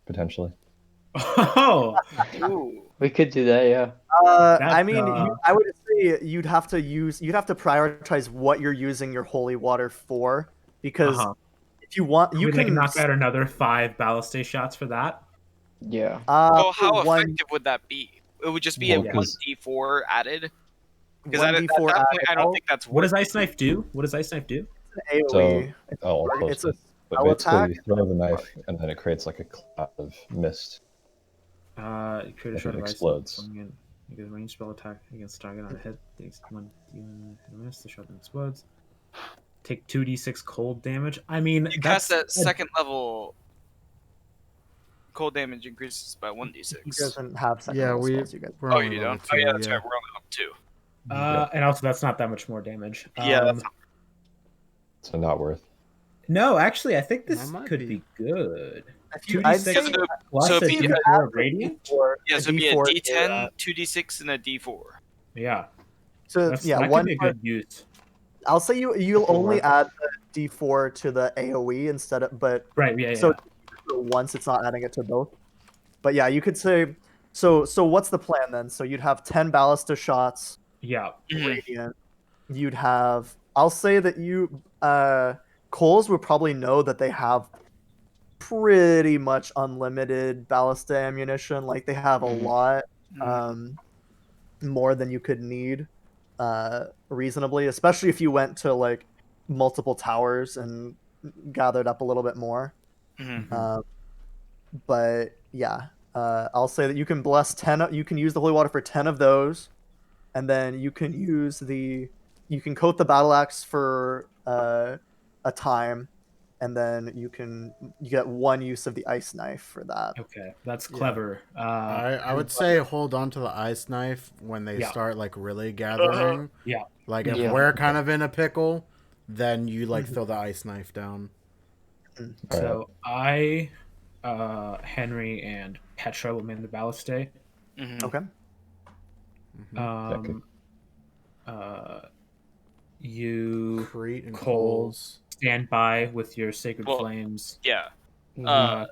potentially? Oh, Ooh. We could do that, yeah. I mean, That's, I would say you'd have to prioritize what you're using your holy water for, because Uh-huh. if you want, you We'd like can knock out another 5 ballast shots for that. Yeah. Well, for how one effective would that be? It would just be a Well, 1d4 added. Because one at d4 that point, I don't added. think that's What worth does it. Ice Knife do? What does Ice Knife do? It's an So, AOE. I'll It's post a it. But spell basically, attack. you throw the knife, and then it creates like a cloud of mist. You create a Like shot it of ice. explodes. You get a ranged spell attack against target on a hit. When you miss, the shot then explodes. Take 2d6 cold damage. I mean, You that's cast that second level. Cold damage increases by 1d6. He doesn't have second Yeah, level we spells, you guys. we're Oh, only you level don't? 2. Oh, yeah, that's yeah. right. We're only level 2. And also that's not that much more damage. Yeah, that's not- So not worth. No, actually, I think this That might could be. be good. If you, I'd 2d6 say so, plus so a it'd be- d4 radiant. yeah, so it'd be a D4 d10, 2d6, and a d4. Yeah, So that yeah, could one. be a good use. I'll say you'll Could only work. add the d4 to the AOE instead of, but Right? Yeah. so Yeah. once it's not adding it to both. But yeah, you could say. So what's the plan then? So you'd have 10 ballista shots, Yeah. Mhm. radiant. You'd have. I'll say that Coles would probably know that they have pretty much unlimited ballista ammunition. Like they have a Mhm. lot, Mhm. more than you could need, reasonably. Especially if you went to like multiple towers and gathered up a little bit more. Mhm. But yeah, I'll say that you can bless 10. You can use the holy water for 10 of those, and then you can you can coat the battle axe for a time, and then you get one use of the ice knife for that. Okay, that's Yeah. clever. I would say hold on to the ice knife when they Yeah. start like really gathering. Yeah. Like if Yeah. we're kind of in a pickle, then you like throw the ice knife down. So I, Henry, and Petra will man the ballistae. Mhm. Okay. Um, you Crete and Cole. Coles. stand by with your sacred Well, flames. Yeah.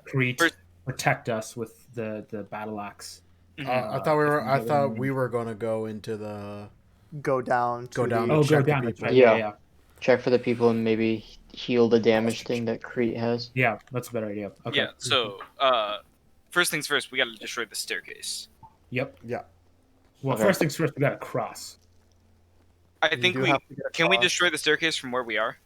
Crete, first- protect us with the battle axe. Mhm. I thought we were gonna go into the Go down. Go to down the- to Oh, check go the down. people. Right, Yeah. yeah. Check for the people and maybe heal the damage thing that Crete has. Yeah, that's a better idea. Okay. Yeah. So, first things first, we got to destroy the staircase. Yep. Yeah. Well, Okay. first things first, we gotta cross. I You think do we have to get can we across. destroy the staircase from where we are.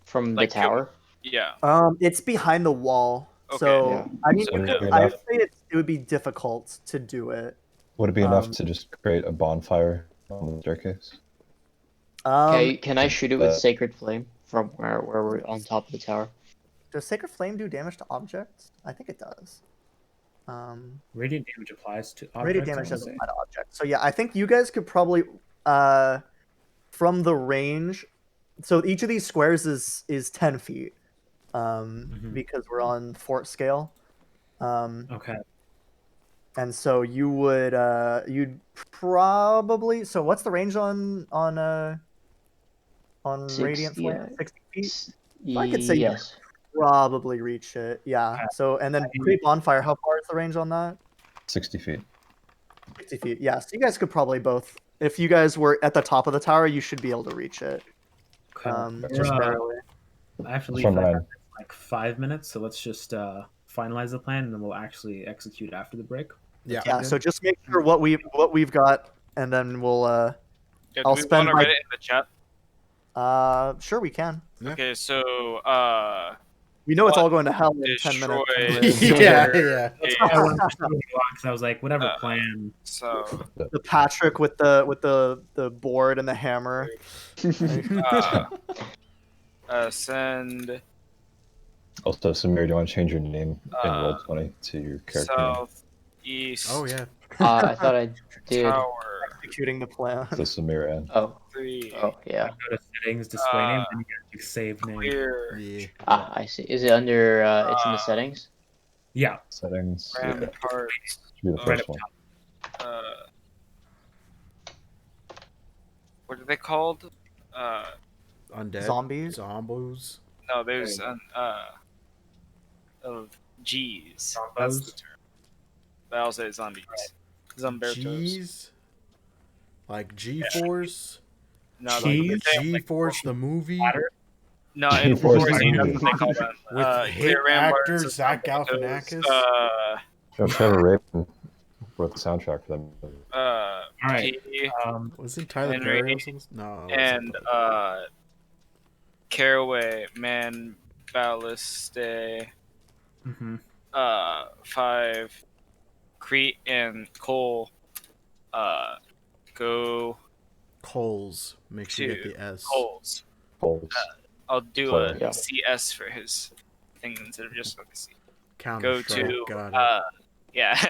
From Like, the tower? Yeah. It's behind the wall. Okay. So Yeah. I mean, So you could, maybe I would enough- say it would be difficult to do it. Would it be enough Um, to just create a bonfire on the staircase? Can I shoot it with Sacred Flame from where we're on top of the tower? Does Sacred Flame do damage to objects? I think it does. Radiant damage applies to objects. Radiant damage I wanna doesn't say. apply to objects. So yeah, I think you guys could probably, from the range. So each of these squares is 10 feet, because we're on fort scale. Okay. And so you'd probably. So what's the range on Radiant Flame? Yeah. 60 feet. S- I could say yes. Probably reach it. Yeah. Okay. So and then create bonfire. How far is the range on that? 60 feet. 60 feet. Yeah. So you guys could probably both. If you guys were at the top of the tower, you should be able to reach it. Okay. Just We're, barely. I have to That's leave what that mine. in like 5 minutes, so let's just finalize the plan, and then we'll actually execute after the break. Yeah. Yeah. So just make sure what we've got, and then we'll. Yeah, do I'll we spend want to my- write it in the chat? Sure we can. Yeah. Okay. So, We know it's What all going to hell in 10 destroy- minutes. yeah. I wanted to show you because I was like, whatever plan. So, The Patrick with the board and the hammer. send Also, Samir, do you want to change your name in Uh, Roll20 to your character name? southeast Oh yeah. I thought I did. tower Executing the plan. So Samir N. Oh, 3 yeah. Go to settings, display name, then you get save name. clear Yeah. I see. Is it under? It's in the settings. Yeah. Settings. Yeah, ramparts. should be the Right first up one. What are they called? Undead. Zombies. Zombies. No, there's of G's. That's the Zombos? term. But I'll say zombies. Zumbertos. G's? Like G-Force? No, Like Cheese? G-Force the movie? Water? No, in G-Force Force, the that's movie. what they call them. With hit Clear Rambards actor and Zach Zumbertos. Galifianakis? Trevor Rabin wrote the soundtrack for that movie. All right. P. Wasn't Tyler Henry Perry on some? No, it And wasn't. Caraway, Man, Balliste, Mm-hmm. 5, Crete, and Cole, go Coles. Make sure you get to the S. Coles. Coles. I'll do Player. a Yeah. CS for his thing instead of just a C. Counter Go Strike. to, Got it. yeah.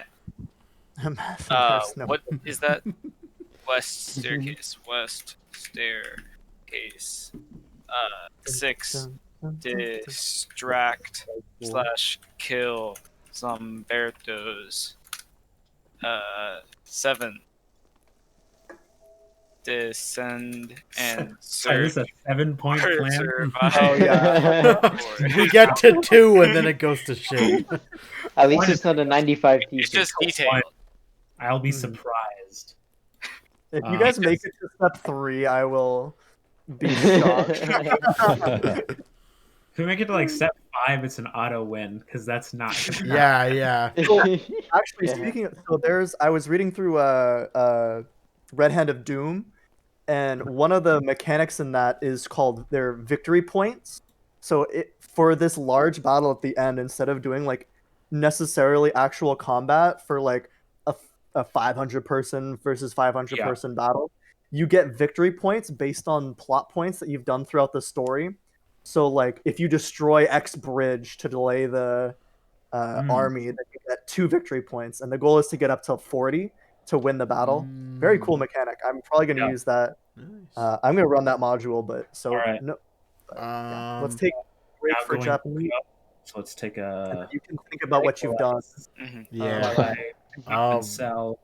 There's no. What is that? West staircase. West staircase. 6. Distract / kill Zumbertos. 7. Descend and Sorry, this search. is a 7-point plan. Survive. Oh, yeah. We get to 2 and then it goes to shit. At least it's not a 95 It's thesis. just detailed. I'll be Mhm. surprised. If you guys make it to step 3, I will be shocked. If we make it to like step 5, it's an auto win because that's not. Yeah, yeah. Actually, Yeah. speaking of, so I was reading through Red Hand of Doom, and one of the mechanics in that is called their victory points. So for this large battle at the end, instead of doing like necessarily actual combat for like a 500 person versus 500 Yeah. person battle, you get victory points based on plot points that you've done throughout the story. So like if you destroy X bridge to delay the army, then you get 2 victory points, and the goal is to get up to 40 to win the battle. Very cool mechanic. I'm probably going to Yeah. use that. Nice. I'm going to run that module, but so All right. no. But, yeah. Let's Um, take a break Now for going Japanese. up, so let's take And a. then you can think about what you've done. Mhm. yeah. While I Um, sell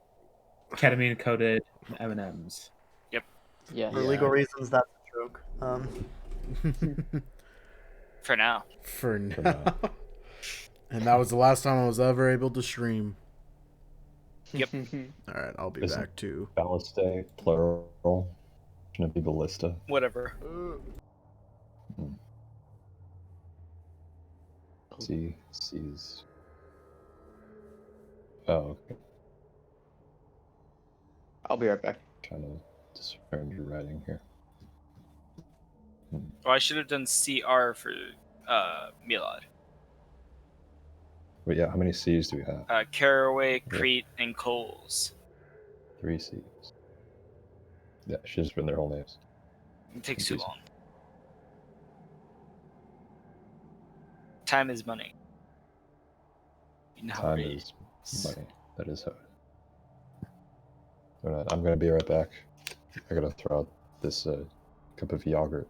ketamine coated M&Ms. Yes. For Yeah. legal reasons, that's a joke. For now. For now. now. And that was the last time I was ever able to stream. Yep. Alright, I'll be Isn't- back too. Balliste, plural. Shouldn't it be ballista? Whatever. C's. Oh, okay. I'll be right back. Trying to discern your writing here. Oh, I should have done CR for Milad. But yeah, how many C's do we have? Caraway, Crete, and Coles. 3 C's. Yeah, should just been their whole names. It takes too Decent. long. Time is money. You know how Time it is money. That is how. I'm gonna be right back. I gotta throw out this cup of yogurt.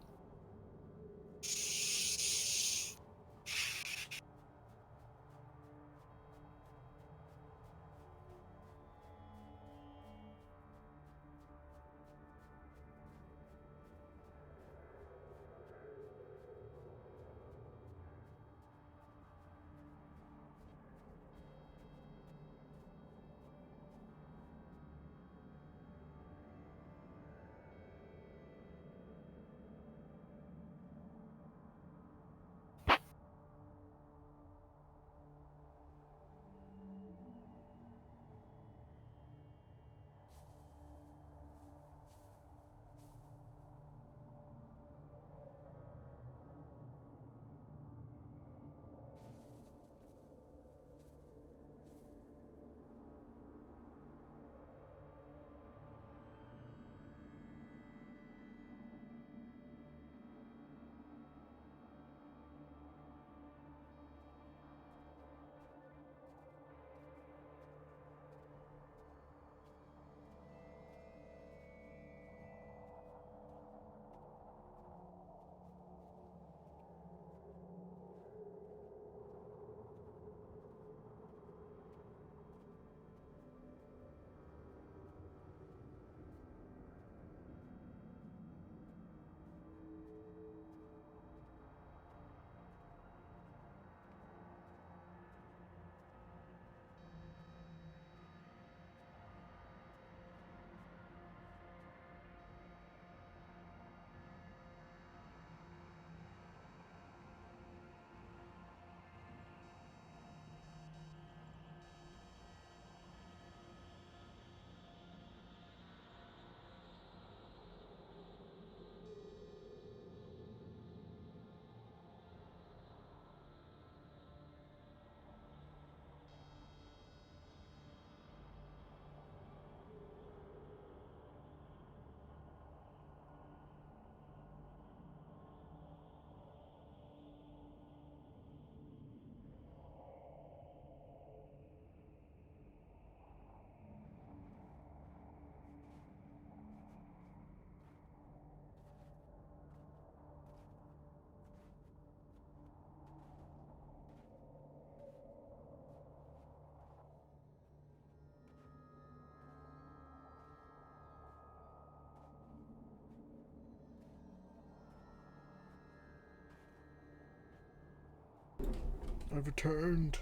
I've returned.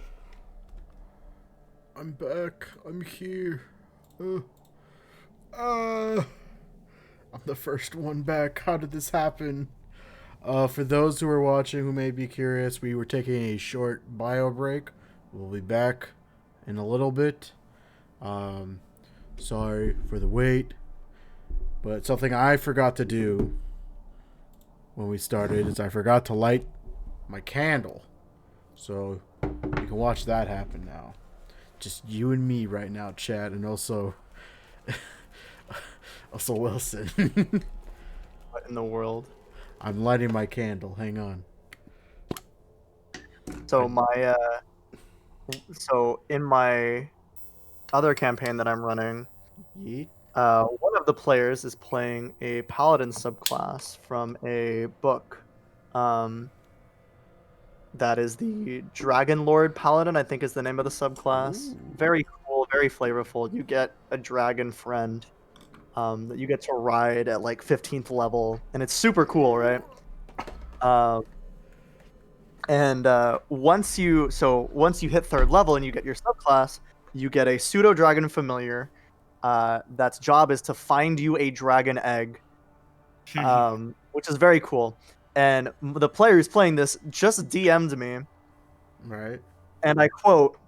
I'm back. I'm here. I'm the first one back. How did this happen? For those who are watching who may be curious, we were taking a short bio break. We'll be back in a little bit. Sorry for the wait. But something I forgot to do when we started is I forgot to light my candle. So you can watch that happen now. Just you and me right now, Chad, and also Wilson. What in the world? I'm lighting my candle. Hang on. So so in my other campaign that I'm running, Yeet. one of the players is playing a paladin subclass from a book. That is the Dragon Lord Paladin, I think is the name of the subclass. Ooh. Very cool, very flavorful. You get a dragon friend that you get to ride at like 15th level, and it's super cool, right? Once you hit 3rd level and you get your subclass, you get a pseudo dragon familiar. That's job is to find you a dragon egg, which is very cool. And the player who's playing this just DM'd me, Right. and I quote,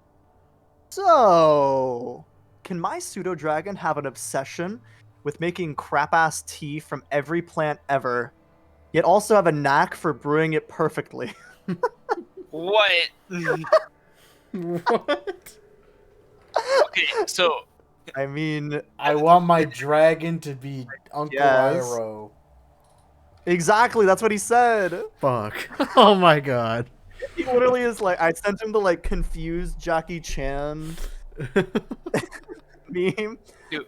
"So, can my pseudo dragon have an obsession with making crap ass tea from every plant ever, yet also have a knack for brewing it perfectly?" What? What? Okay, so I mean, I want my dragon to be Uncle Yes. Iroh. exactly, that's what he said. Fuck. Oh my god. He literally is like, I sent him to like confused Jackie Chan meme. Dude.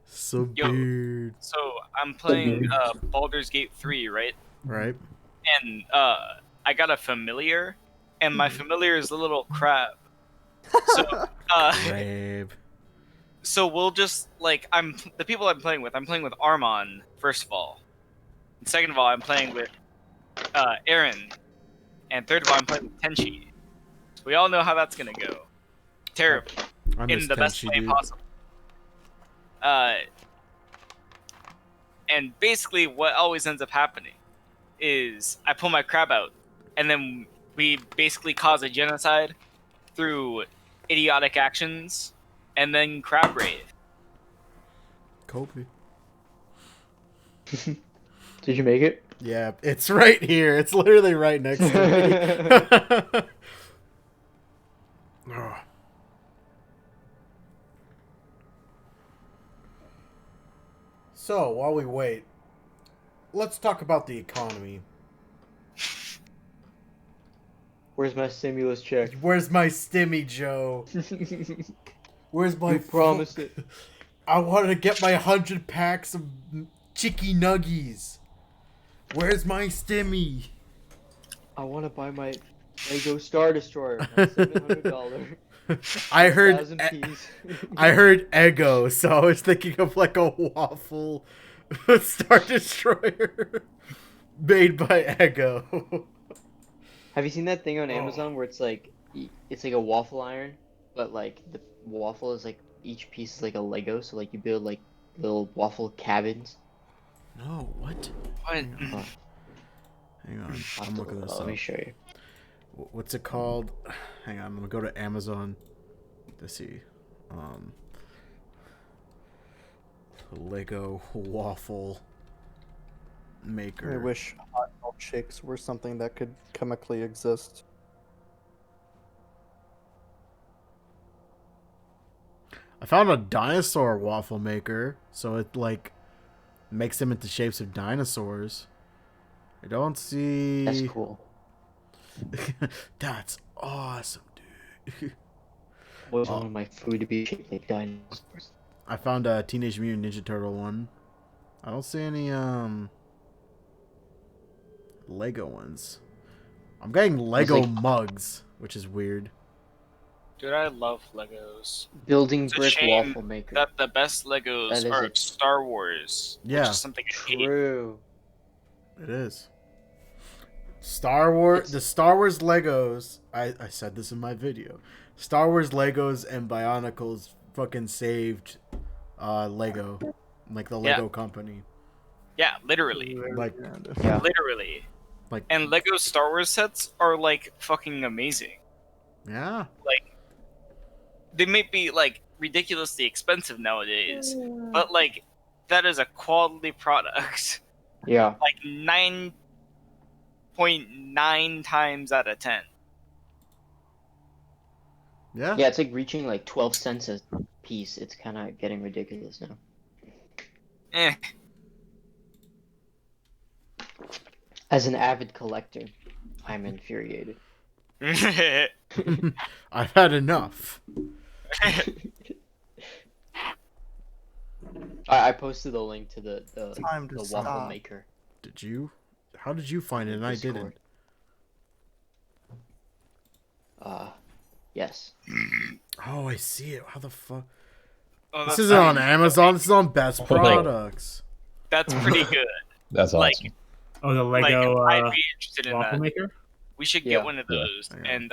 So Yo. weird. so I'm playing Baldur's Gate 3, right? Right? And I got a familiar, and my familiar is a little crab. So Brave. so we'll just like the people I'm playing with Armon, first of all. And second of all, I'm playing with Aaron. And third of all, I'm playing with Tenchi. So we all know how that's gonna go. Terrible. I In miss the best Tenchi, way dude. possible. And basically what always ends up happening is I pull my crab out, and then we basically cause a genocide through idiotic actions, and then crab rave. Kobe. Did you make it? Yeah, it's right here. It's literally right next to me. Ugh. So, while we wait, let's talk about the economy. Where's my stimulus check? Where's my stimmy, Joe? Where's my... You promised it. I wanted to get my 100 packs of chicky nuggies. Where's my stimmy? I want to buy my Lego Star Destroyer. My $700. I heard 1,000 piece. I heard Ego, so I was thinking of like a waffle Star Destroyer made by Ego. Have you seen that thing on Amazon where it's like a waffle iron, but like the waffle is like each piece is like a Lego, so like you build like little waffle cabins. No, what? What? Hang on, I'll I'm looking this Let up. me show you. What's it called? Hang on, I'm gonna go to Amazon to see. Lego waffle maker. I wish hot milkshakes were something that could chemically exist. I found a dinosaur waffle maker, so it like makes them into shapes of dinosaurs. I don't see. That's cool. That's awesome, dude. What's one of my food to be shaped like dinosaurs? I found a Teenage Mutant Ninja Turtle one. I don't see any Lego ones. I'm getting Lego like- mugs, which is weird. Dude, I love Legos. Building It's a brick shame waffle maker. That the best Legos That is are a- Star Wars. Yeah. Which is something I hate. True. It is. The Star Wars Legos. I said this in my video. Star Wars Legos and Bionicles fucking saved Lego, like the Lego company. Yeah, literally. Like, Yeah. Literally. like, And Lego Star Wars sets are like fucking amazing. yeah. Like, they may be like ridiculously expensive nowadays, but like that is a quality product. Yeah. Like 9.9 times out of 10. Yeah. Yeah, it's like reaching like 12 cents a piece. It's kind of getting ridiculous now. Eh. As an avid collector, I'm infuriated. I've had enough. I posted the link to the Time to waffle stop. maker. Did you? How did you find it and I didn't? Yes. Oh, I see it. How the fuck? Oh, This that's isn't on nice. Amazon. This is on Best Products. That's pretty good. That's Like, awesome. Oh, the like Lego I'd be interested in waffle that. maker. We should Yeah. get one of those Yeah. and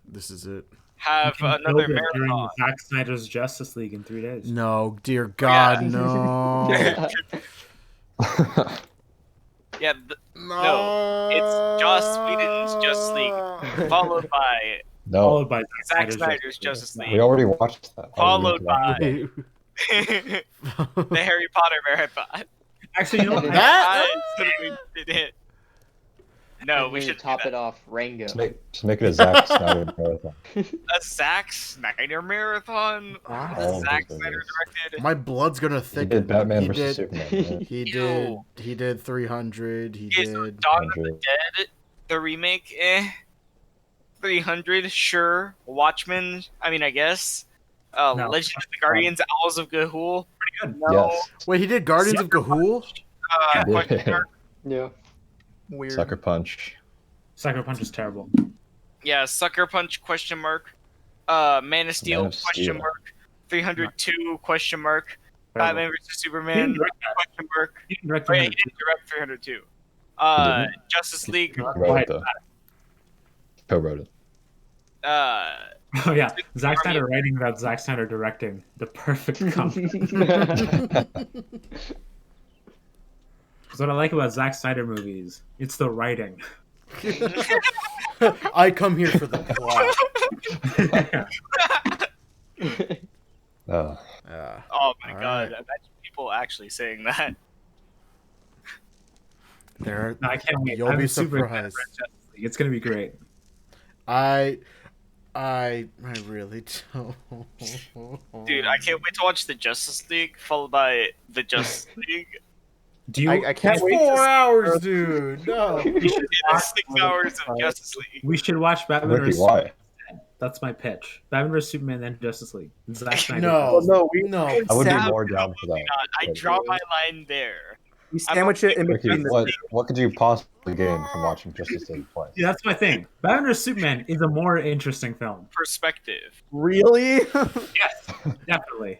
This is it. have You can another build it during marathon. Zack Snyder's Justice League in 3 days. No, dear God, Yeah. no. Yeah, No. it's Joss Whedon's Justice League, followed by No, Followed by Zack Snyder's Justice we League, already watched that. followed Why would we by the Harry Potter marathon. Actually, you know what? That- We did it. No, And we then should top do it off Rango. just make it a Zack Snyder marathon. a Zack Snyder marathon. Wow. All of Zack those Snyder movies. directed. My blood's gonna He thicken. did Batman He versus did- Superman. Right? He did 300. He Is did. Dawn of the 100. Dead, the remake, 300, sure. Watchmen, I mean, I guess. No. Legend of the Guardians, Owls of Gahul. Pretty good. No. Yes. Wait, he did Guardians of Gahul? He Question did. mark. Yeah. Weird. Sucker Punch. Sucker Punch is terrible. Yeah, Sucker Punch, question mark. Man of Steel, Man of question Steel. mark. 302, question mark. Terrible. Batman vs. He Superman, didn't direct that. question mark. He didn't direct Oh, yeah, he 300. didn't direct 302. didn't? Justice League, He wrote it though. Co-wrote it. Oh yeah, Zack Snyder writing about Zack Snyder directing. The perfect combo. That's what I like about Zack Snyder movies. It's the writing. I come here for the plot. Uh, oh my All god, right. imagine people actually saying that. There, No, I can't wait. You'll I'm be super excited surprised. for Justice League. It's gonna be great. I really don't. Dude, I can't wait to watch the Justice League, followed by the Justice League. Do you? I can't It's wait 4 to hours, dude. No. We should get 6 hours of Justice League. We should watch Batman Ricky, vs. why? That's my pitch. Batman vs Superman, then Justice League. Zack Snyder. No. no, we No. I would be Sam- more down for that. God, I but- draw my line there. we sandwich it in Ricky, between the what could you possibly gain from watching Justice League twice? Yeah, that's my thing. Batman vs Superman is a more interesting film. Perspective. Really? Yes, definitely.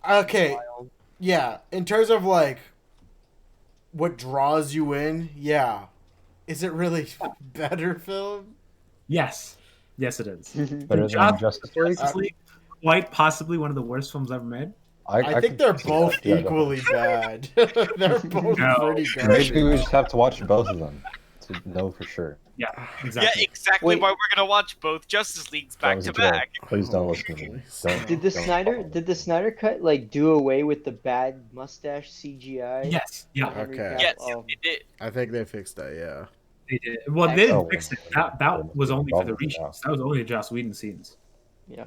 Okay. Yeah. In terms of like what draws you in, yeah. Is it really better film? Yes, yes, it is. Better than Justice League? Justice League, quite possibly one of the worst films ever made. I think they're both Yeah, equally bad. They're both No. pretty Maybe we garbage. just have to watch both of them to know for sure. Yeah, Yeah, exactly. exactly Wait. why we're gonna watch both Justice Leagues That back was to a joke. back. Please don't listen to me. Don't, Did the don't Snyder follow me. did the Snyder cut like do away with the bad mustache CGI? Yes, yeah, Henry Okay. Cavill? Yes, Oh, it did. I think they fixed that, yeah. they did. Well, they Oh, didn't fix it. That was only for the reshoots. That was only the Joss Whedon scenes. yeah.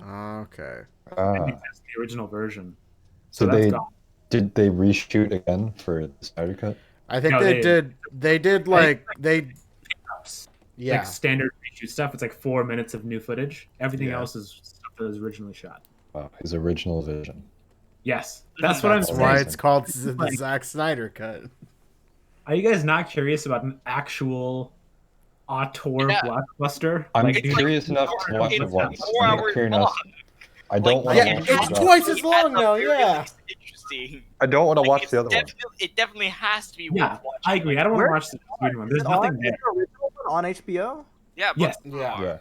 Okay. I think Ah, that's the original version. So so that's they gone. did they reshoot again for the Snyder cut? I think No, they they- did. They did like they. Pickups. Yeah. Like standard reshoot stuff. It's like 4 minutes of new footage. Everything Yeah. else is stuff that was originally shot. Wow, his original vision. Yes, that's what I'm That's saying. why it's called the Like- Zack Snyder cut. Are you guys not curious about an actual auteur Yeah. blockbuster? I'm Like, It's curious like enough to watch it's it once. 4 I'm hours curious long. enough. I don't Like, want to Yeah, watch it's it. twice as At long the now. very Yeah. least, interesting. interesting. I don't want to watch It's the other one. It definitely has to be Yeah, worth watching. I agree. I don't want to Where- watch the Sweden one. Is There's it on nothing the there. original one on HBO? Yeah, Yes. Yeah. Yeah.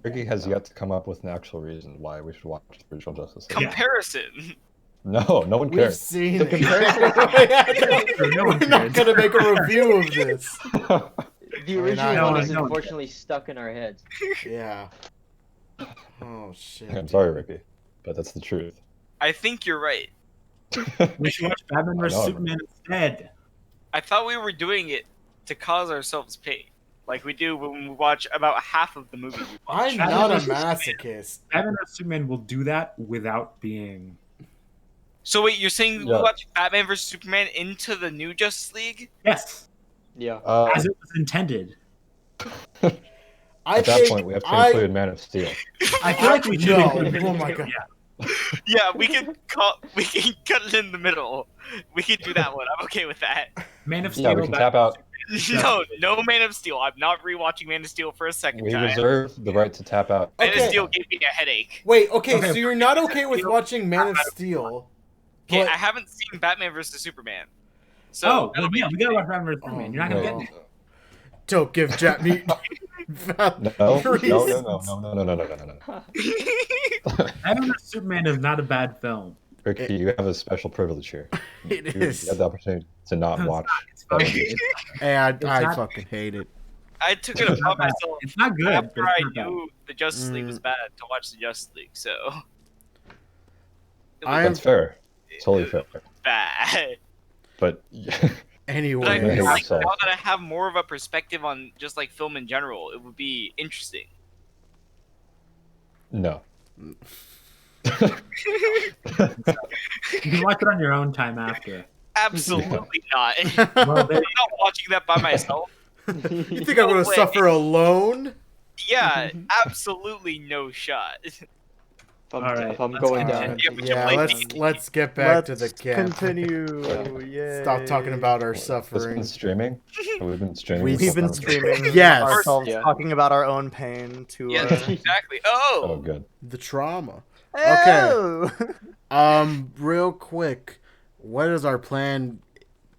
Ricky has yet to come up with an actual reason why we should watch the original Justice League. comparison. No, no one We've cares. seen The it. comparison- No one We're not cares. gonna make a review of this. The original No, one is no. unfortunately stuck in our heads. Yeah. Oh shit. I'm sorry, Ricky, but that's the truth. I think you're right. We should watch Batman vs I know. Superman instead. I thought we were doing it to cause ourselves pain, like we do when we watch about half of the movie. We watch. I'm not a masochist. Batman vs Superman will do that without being. So wait, you're saying we Yeah. watch Batman vs Superman into the new Justice League? Yes, Yeah. as it was intended. I At that think point, we have to I- include Man of Steel. I feel like we should. No. include- Oh my God. Yeah. Yeah, we can cut it in the middle. We can do that one. I'm okay with that. Man of Steel. Yeah, we can tap out. No Man of Steel. I'm not rewatching Man of Steel for a second We time. reserve the right to tap out. Man Okay. of Steel gave me a headache. Wait, okay, Okay, so you're not okay with Steel- watching Man of Steel? Okay, But- I haven't seen Batman vs Superman. So Oh, well, that'll be yeah, we gotta watch Batman vs Superman. You're not gonna no. get me. Don't give Jet meat. No, no. Batman vs Superman is not a bad film. Ricky, you have a special privilege here. It You is. had the opportunity to not watch. It's fine. Hey, I not- fucking hate it. I took it upon myself It's not good. But after I it's not bad. knew the Justice League was bad to watch the Justice League. So it was I'm That's fair. Totally fair. bad. But But I Anyway, hate feel like yourself. now that I have more of a perspective on just like film in general, it would be interesting. no. You can watch it on your own time after. Absolutely not. Well, I'm not watching that by myself. you think I'm gonna No way. suffer alone? Yeah, absolutely no shot. Alright, If I'm let's going continue. down. Yeah, but Yeah, play let's get back to the Let's camp. continue. Yay. Stop talking about our It's been suffering. streaming. We've been streaming. We've We've been this whole time? streaming Yes. ourselves Yeah. talking about our own pain to Yes, exactly. Oh, Oh, good. The trauma. Okay. Oh! Real quick, what is our plan,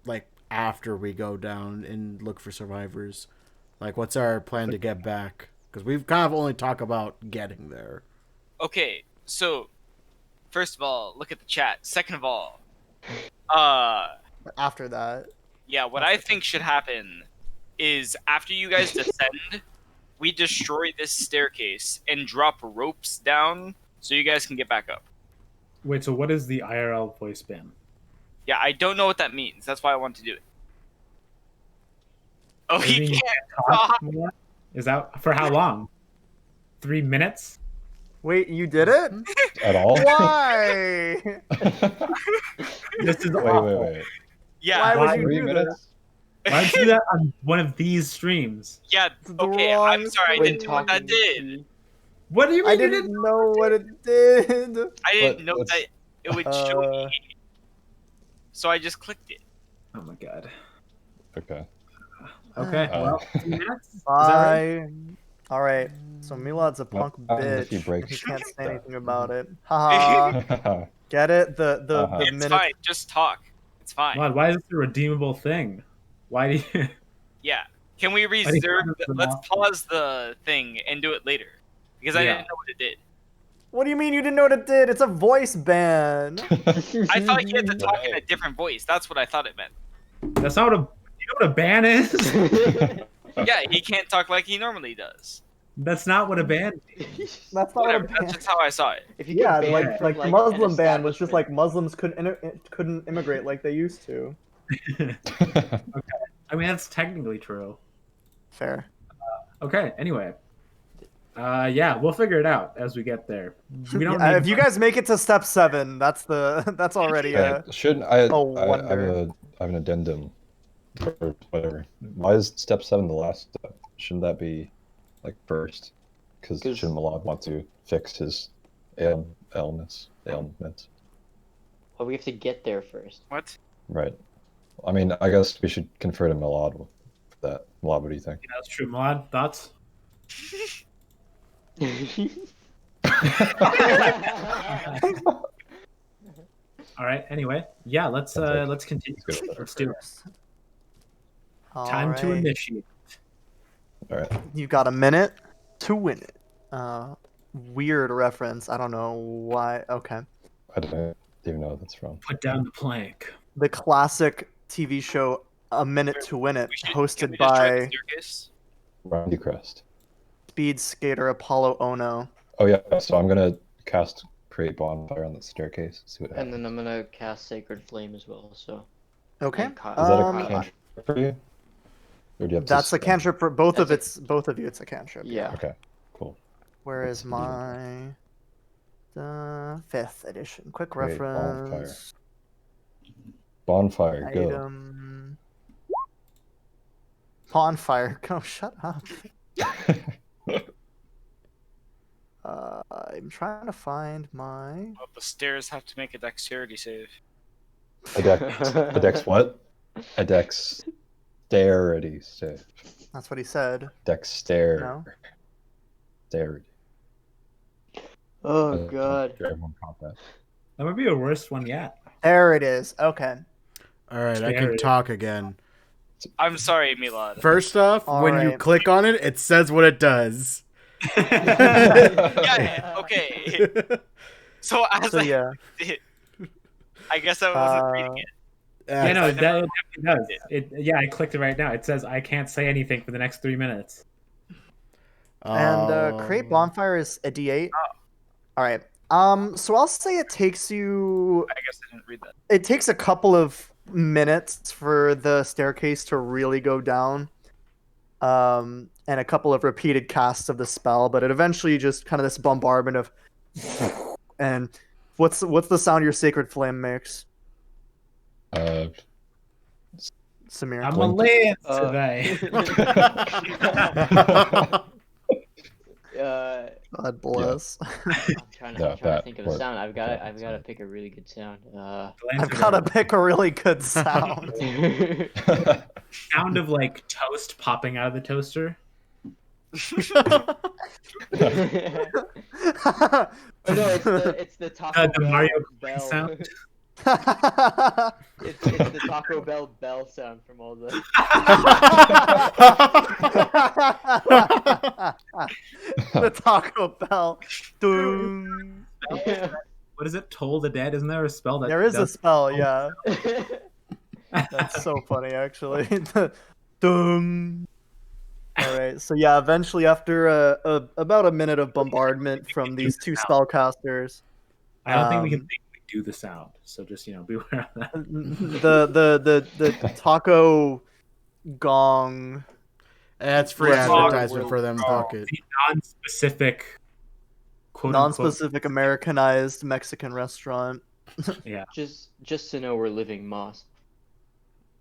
like, after we go down and look for survivors? Like, what's our plan to get back? Because we've kind of only talked about getting there. okay. So, first of all, look at the chat. Second of all, After that. yeah, what I think should happen is after you guys descend, we destroy this staircase and drop ropes down so you guys can get back up. Wait, so what is the IRL voice spam? Yeah, I don't know what that means. That's why I want to do it. Oh, he Maybe can't talk talk. more? Is that for how long? 3 minutes? Wait, you did it? At all? Why? This is Wait, awful. wait. Yeah, Why would you 3 do minutes? Why don't you do that on one of these streams? yeah. It's the Okay, I'm wrong sorry. I When didn't know what that talking did. What do you mean I you didn't know what it did. I didn't know let's- that it would show me. So I just clicked it. Oh my god. Okay. Okay, Uh, well, 3 minutes? Is that right? Bye. Alright, so Milad's a punk What happens if he bitch. breaks He can't say stuff? anything about it. Haha. Get it? The Uh-huh. the It's minute. fine. Just talk. It's fine. Mod, why is this a redeemable thing? Why do you... Yeah. Can we think reserve? that was Let's enough. pause the thing and do it later because I Yeah. didn't know what it did. What do you mean you didn't know what it did? It's a voice ban. I thought he had to talk in a different voice. That's what I thought it meant. That's not what a... You know what a ban is? Yeah, he can't talk like he normally does. That's not what a ban That's not what a Whatever. ban. That's just how I saw it. If you Yeah, get banned like from, the Muslim an ban was just establishment- like Muslims couldn't immigrate like they used to. I mean, that's technically true. Fair. Okay, anyway. Yeah, we'll figure it out as we get there. We don't Yeah, need if you guys make it to step 7, that's already Hey, shouldn't I? Oh, I have wonder. I have an addendum, or whatever. Why is step 7 the last step? Shouldn't that be like first? Because 'Cause- shouldn't Malad want to fix his ailments? Well, we have to get there first. What? Right. I mean, I guess we should confer to Malad for that. Malad, what do you think? Yeah, that's true. Mod, thoughts? All right. Anyway, yeah. Let's continue. Let's go with that. Let's do it. All Time to right. initiate. All right. You got a minute to win it. Weird reference. I don't know why. Okay. I don't even know what that's from. Put down the plank. The classic TV show A Minute to Win It, Can hosted we just try the by staircase? Randy Crest. speed skater Apollo Ono. Oh yeah. So I'm gonna cast create bonfire on the staircase. See what happens. And then I'm gonna cast Sacred Flame as well. So. Okay. And Kyle- Is that a Um, cantrip for you? Or do you have to That's a spend- cantrip for both of That's both of you. It's a cantrip. Yeah. Okay. Cool. Where Let's is see. my the 5th edition? Quick Great reference. Bonfire. Go. Item. Bonfire. Go. Shut up. I'm trying to find my. Oh, the stairs have to make a dexterity save. A dex what? A dexterity save. That's what he said. Dexterity. Oh god. Everyone caught that. That might be the worst one yet. There it is. Okay. All right, I There can it talk again. I'm sorry, Milad. First off, All when you right. click on it, it says what it does. Yeah, okay. So as So I yeah. did, I guess I wasn't reading it. Yeah, no, I that never- it does. Yeah, I clicked it right now. It says I can't say anything for the next 3 minutes. And create bonfire is a D8. All right. So I'll say it takes you. I guess I didn't read that. It takes a couple of minutes for the staircase to really go down. And a couple of repeated casts of the spell, but it eventually just kind of this bombardment of. And what's the sound your sacred flame makes, Samir? I'm a lance Uh, today. God bless. I'm trying Yeah, to that think of a worked. sound. I've got Yeah, to pick a really good sound. I've got to pick a really good sound. Sound of like toast popping out of the toaster. Oh, no, it's the Taco The Bell Mario bell. sound. It's the Taco Bell bell sound from all the. The Taco Bell. Doom. What is it? Toll the Dead? Isn't there a spell that There is a does... spell, yeah. That's so funny, actually. Doom. All right, so yeah, eventually after about a minute of bombardment from these two spellcasters, I don't think we can Um, legally do the sound, so just beware of that. the taco gong. That's free We're advertisement talking- for them bucket. The non-specific, quote unquote. Non-specific Americanized Mexican restaurant. Yeah, just to know we're living moss.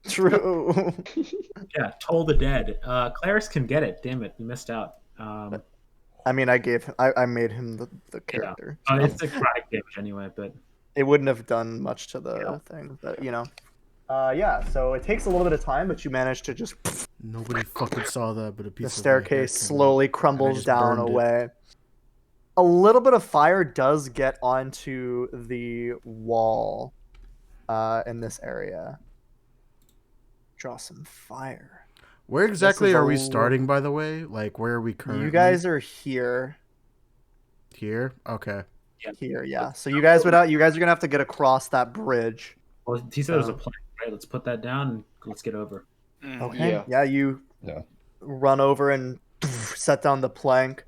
True. yeah. Toll the Dead. Claris can get it. Damn it, you missed out. I mean, I made him the character. so It's necrotic damage anyway, but it wouldn't have done much to the thing, but yeah. So it takes a little bit of time, but you manage to just Nobody fucking saw that, but a piece the of my hair staircase came slowly out. crumbles just down burned it. away. A little bit of fire does get onto the wall in this area. Draw some fire. Where exactly is are a we l- starting, by the way? Like, where are we currently? You guys are here. here? Okay. Here, yeah. So you guys are gonna have to get across that bridge. well, he said there's a plan. Right, let's put that down and let's get over. Mm. Okay. Yeah. You Yeah. run over and set down the plank,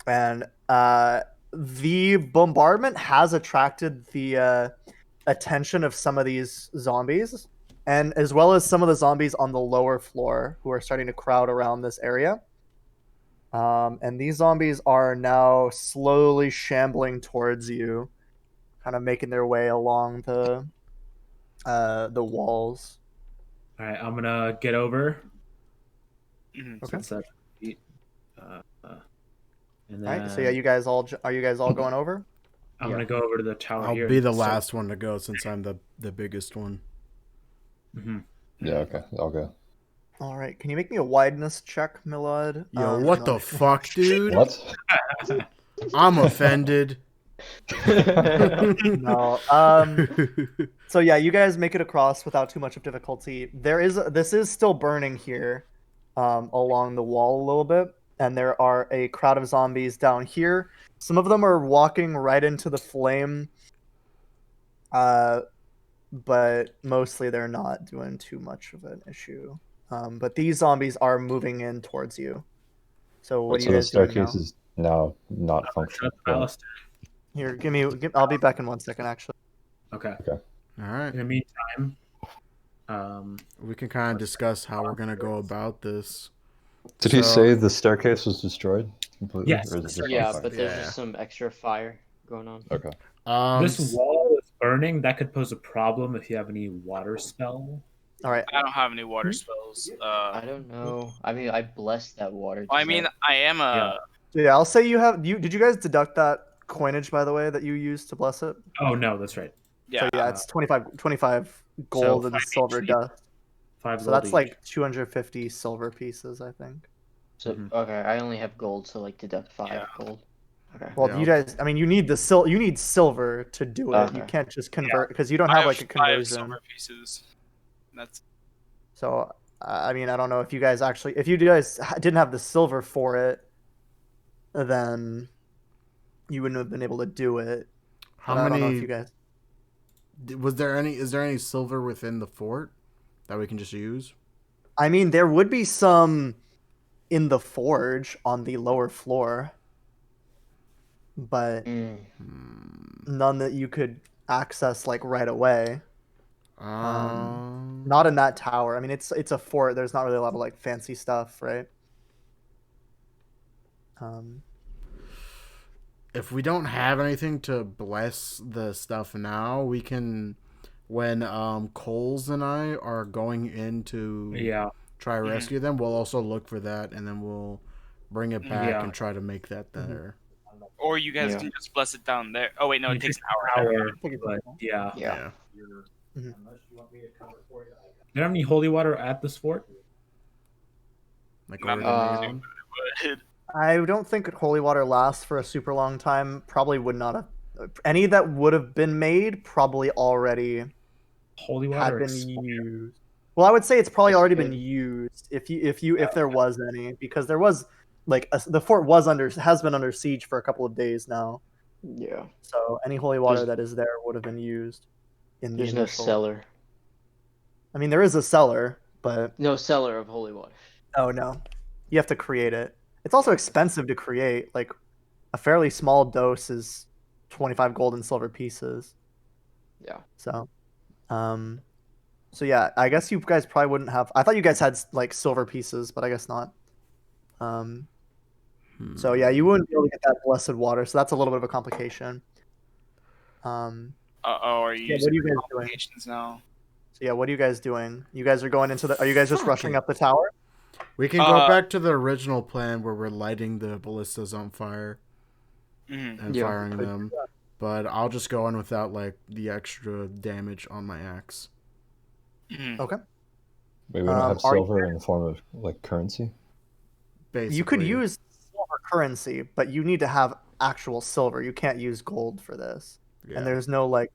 and the bombardment has attracted the attention of some of these zombies, and as well as some of the zombies on the lower floor who are starting to crowd around this area. And these zombies are now slowly shambling towards you, kind of making their way along the walls. All right, I'm gonna get over. Mhm. Okay. Since that's feet. And then All right. So yeah, you guys all going over? I'm gonna go over to the tower I'll here. be the So- last one to go since I'm the biggest one. Mhm. Yeah. Okay. I'll go. All right. Can you make me a wideness check, Milad? Yo, what the fuck, dude? What? I'm offended. No. So yeah, you guys make it across without too much of difficulty. This is still burning here, along the wall a little bit, and there are a crowd of zombies down here. Some of them are walking right into the flame, but mostly they're not doing too much of an issue. But these zombies are moving in towards you. So what are So you the guys doing now? staircase is now not functional. Alice. Here, I'll be back in 1 second, actually. Okay. All right. In the meantime, We can kind of discuss how we're gonna go about this. Did he So- say the staircase was destroyed completely? Yes, Or is it just on Yeah, fire? but there's Yeah. just some extra fire going on. Okay. this wall is burning. That could pose a problem if you have any water spell. All right. I don't have any water spells. I don't know. I mean, I blessed that water. I Does mean, that- I am a. Yeah, I'll say you have. Did you guys deduct that coinage, by the way, that you used to bless it? Oh no, that's right. Yeah. So yeah, it's 25 gold and 5 silver each. dust. 5 So gold that's each. like 250 silver pieces, I think. So Mhm. okay, I only have gold, so like deduct 5 Yeah. gold. Okay. Well, Yeah. you guys, I mean, you need you need silver to do it. You Okay. can't just convert because you don't I have like a five conversion. silver pieces. That's So I mean, I don't know if you guys didn't have the silver for it, then you wouldn't have been able to do it. How But I don't know if many? you guys. Was there any? Is there any silver within the fort that we can just use? I mean, there would be some in the forge on the lower floor, but none that you could access like right away. Not in that tower. I mean, it's a fort. There's not really a lot of like fancy stuff, right? If we don't have anything to bless the stuff now, we can. When Coles and I are going in to Yeah. try to rescue them, we'll also look for that, and then we'll bring it back Yeah. and try to make that there. or you guys Yeah. can just bless it down there. Oh wait, no, it takes an hour. Hour, think it's but okay. yeah. Yeah. You don't have any holy water at this fort? Like Not already Um, made. I don't think holy water lasts for a super long time. Probably would not have. Any that would have been made probably already Holy had water been expired. used. Well, I would say it's probably already been Expired. used if there was any, because there was like the fort has been under siege for a couple of days now. Yeah. So any holy water There's- that is there would have been used in the There's no initial. cellar. I mean, there is a cellar, but No cellar of holy water. oh no, you have to create it. It's also expensive to create. Like a fairly small dose is 25 gold and silver pieces. Yeah. So, so yeah, I guess you guys probably wouldn't have. I thought you guys had like silver pieces, but I guess not. So yeah, you wouldn't be able to get that blessed water. So that's a little bit of a complication. Are you Yeah, what using are you guys doing? complications now? So yeah, what are you guys doing? You guys are going into the. Are you guys just rushing up the tower? We can go back to the original plan where we're lighting the ballistas on fire Mhm. and Yeah. firing them. But I'll just go in without like the extra damage on my axe. Mhm. Okay. Maybe we don't have are you- silver in the form of like currency. Basically, You could use silver currency, but you need to have actual silver. You can't use gold for this. Yeah. And there's no like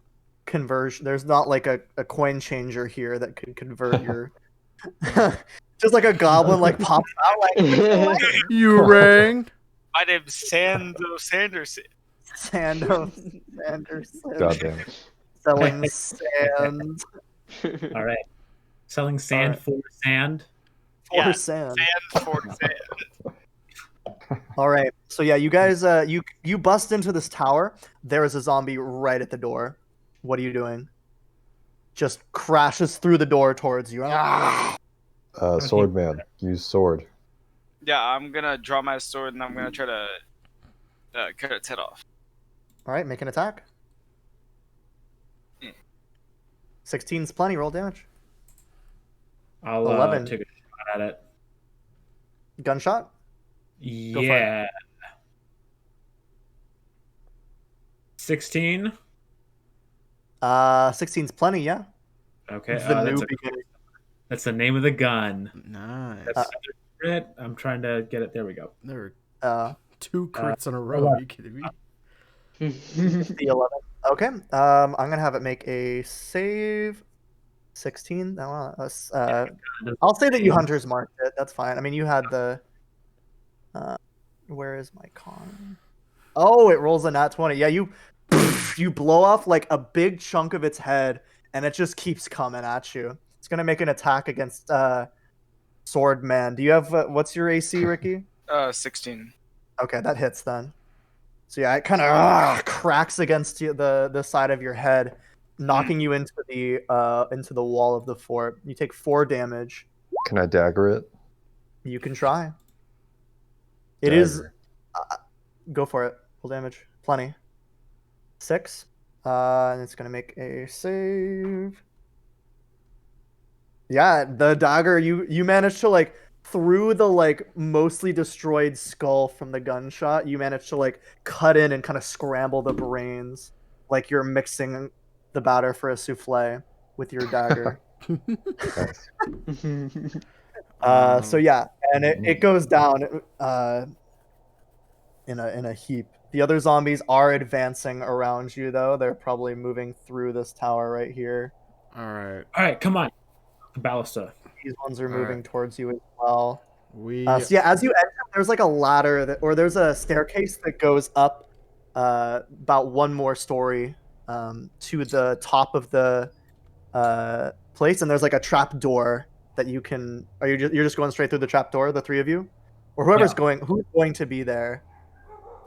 conversion. There's not like a coin changer here that could convert your. Just like a goblin like pops out like You rang. My name's Sando Sanderson. Sando Sanderson God damn it. selling sand All right. Selling sand Alright. for sand. for Yeah, sand. Sand for sand. All right. So yeah, you guys you bust into this tower. There is a zombie right at the door. What are you doing? Just crashes through the door towards you. Ah! Sword man, use sword. Yeah, I'm gonna draw my sword and I'm gonna try to cut its head off. All right, make an attack. Hmm. 16's plenty. Roll damage. I'll 11. take a shot at it. Gunshot. for it. Yeah. 16. 16's plenty. Yeah. Okay. It's the that's, new beginning. that's the name of the gun. Nice. That's crit. I'm trying to get it. There we go. There were Uh, 2 crits in a row. hold on. Are you kidding me? The 11. Okay. I'm gonna have it make a save. 16. I'll say that you hunters marked it. That's fine. I mean, you had the. Where is my con? Oh, it rolls a nat 20. Yeah, you blow off like a big chunk of its head, and it just keeps coming at you. It's gonna make an attack against Swordman. Do you have what's your AC, Ricky? 16. Okay, that hits then. So yeah, it kind of cracks against the side of your head, knocking you into the wall of the fort. You take 4 damage. Can I dagger it? You can try. It is. Dagger. Go for it. Full damage. Plenty. 6. And it's gonna make a save. Yeah, the dagger. You managed to like through the like mostly destroyed skull from the gunshot. You managed to like cut in and kind of scramble the brains, like you're mixing the batter for a souffle with your dagger. Nice. So yeah, and it goes down in a heap. The other zombies are advancing around you though. They're probably moving through this tower right here. All right. All right, come on. The ballista. These ones are All moving right. towards you as well. We So yeah, as you enter, there's like a ladder or there's a staircase that goes up about one more story to the top of the place, and there's like a trap door that you can. You're just going straight through the trap door, the 3 of you, or who's going to be there?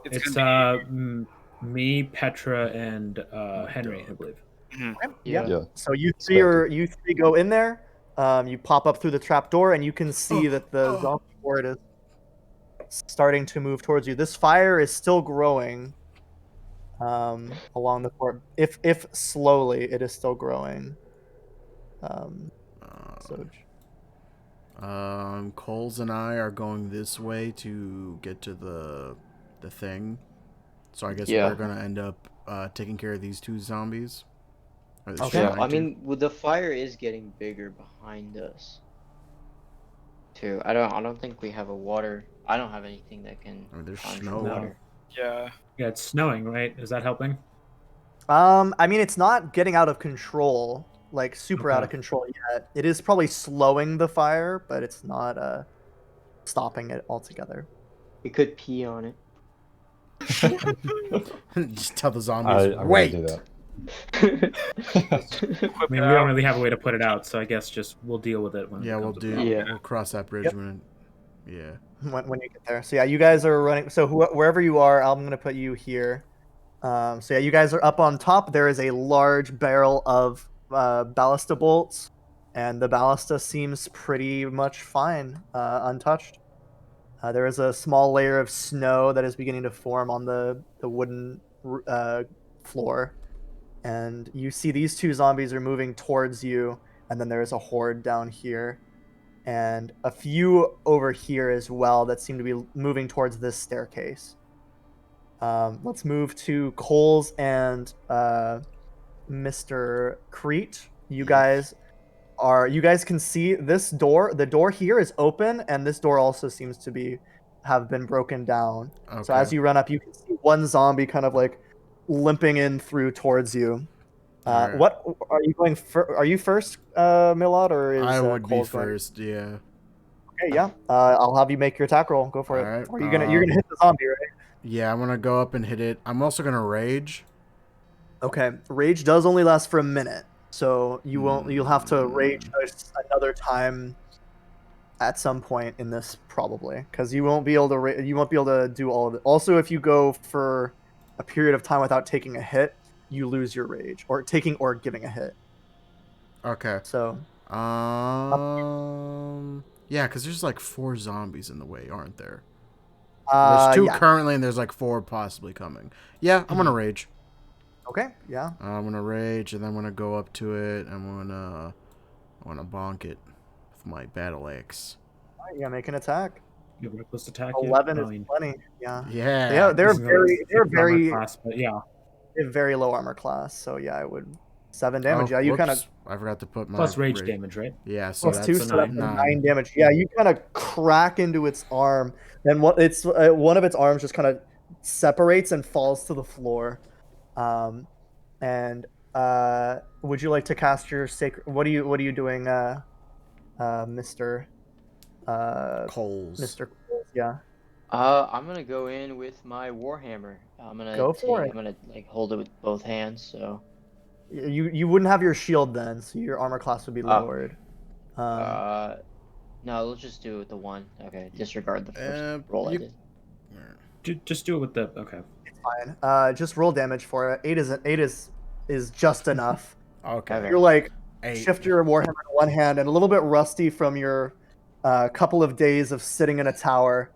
It's me, Petra, and Henry, I believe. Yeah. Yeah. So you three go in there. You pop up through the trap door, and you can see that the zombie horde is starting to move towards you. This fire is still growing along the fort. If slowly, it is still growing. Coles and I are going this way to get to the thing. So I guess we're gonna end up taking care of these 2 zombies. Okay. Yeah, I mean, the fire is getting bigger behind us. Too. I don't think we have a water. I don't have anything that can. There's conjure snow. water. Yeah. Yeah, it's snowing, right? Is that helping? I mean, it's not getting out of control, like super out Okay. of control yet. It is probably slowing the fire, but it's not stopping it altogether. We could pee on it. Just tell the zombies, I'm wait. gonna do that. I mean, we don't really have a way to put it out, so I guess just we'll deal with it when. Yeah, it we'll comes do. about. Yeah. We'll cross that bridge Yep. when. Yeah. When you get there. So yeah, you guys are running. So wherever you are, I'm gonna put you here. So yeah, you guys are up on top. There is a large barrel of ballista bolts, and the ballista seems pretty much fine, untouched. There is a small layer of snow that is beginning to form on the wooden floor, and you see these 2 zombies are moving towards you, and then there is a horde down here, and a few over here as well that seem to be moving towards this staircase. Let's move to Coles and Mr. Crete. You guys can see this door. The door here is open, and this door also seems to have been broken down. Okay. So as you run up, you can see one zombie kind of like limping in through towards you. Alright. What are you going? Are you first, Milad, or is I would be Coles going? first. Yeah. Okay, yeah. I'll have you make your attack roll. Go for it. Alright, Or you're gonna hit the zombie, right? Yeah, I'm gonna go up and hit it. I'm also gonna rage. Okay, rage does only last for a minute, so you'll have to rage another time at some point in this probably, because you won't be able to do all of it. Also, if you go for a period of time without taking a hit, you lose your rage, or taking or giving a hit. Okay. So yeah, because there's like 4 zombies in the way, aren't there? There's 2 yeah. currently, and there's like 4 possibly coming. Yeah, I'm gonna rage. Okay, yeah. I'm gonna rage, and then I'm gonna go up to it. I wanna bonk it with my battle axe. All right, yeah, make an attack. You have a reckless attack. 11 I is mean, plenty. Yeah. Yeah. They're this is very class, but yeah. they have very low armor class, so yeah, I would 7 damage. Oh, yeah, you kind of whoops. I forgot to put my Plus rage damage, right? Yeah, so plus that's 2, so that's 9. 9 damage. Yeah, you kind of crack into its arm, and one of its arms just kind of separates and falls to the floor. Um, and would you like to cast your sacred? What are you doing, Mister Coals. Mister Coles? Yeah, I'm gonna go in with my warhammer. go for I'm it. gonna like hold it with both hands. So, You wouldn't have your shield then, so your armor class would be oh, lowered. Um, uh, no, let's just do it with the one. Okay, disregard the first roll I You. did. Just do it with the okay. fine. Just roll damage for it. Eight is just enough. Okay. Okay. You're like Eight. shift your warhammer to one hand and a little bit rusty from your couple of days of sitting in a tower.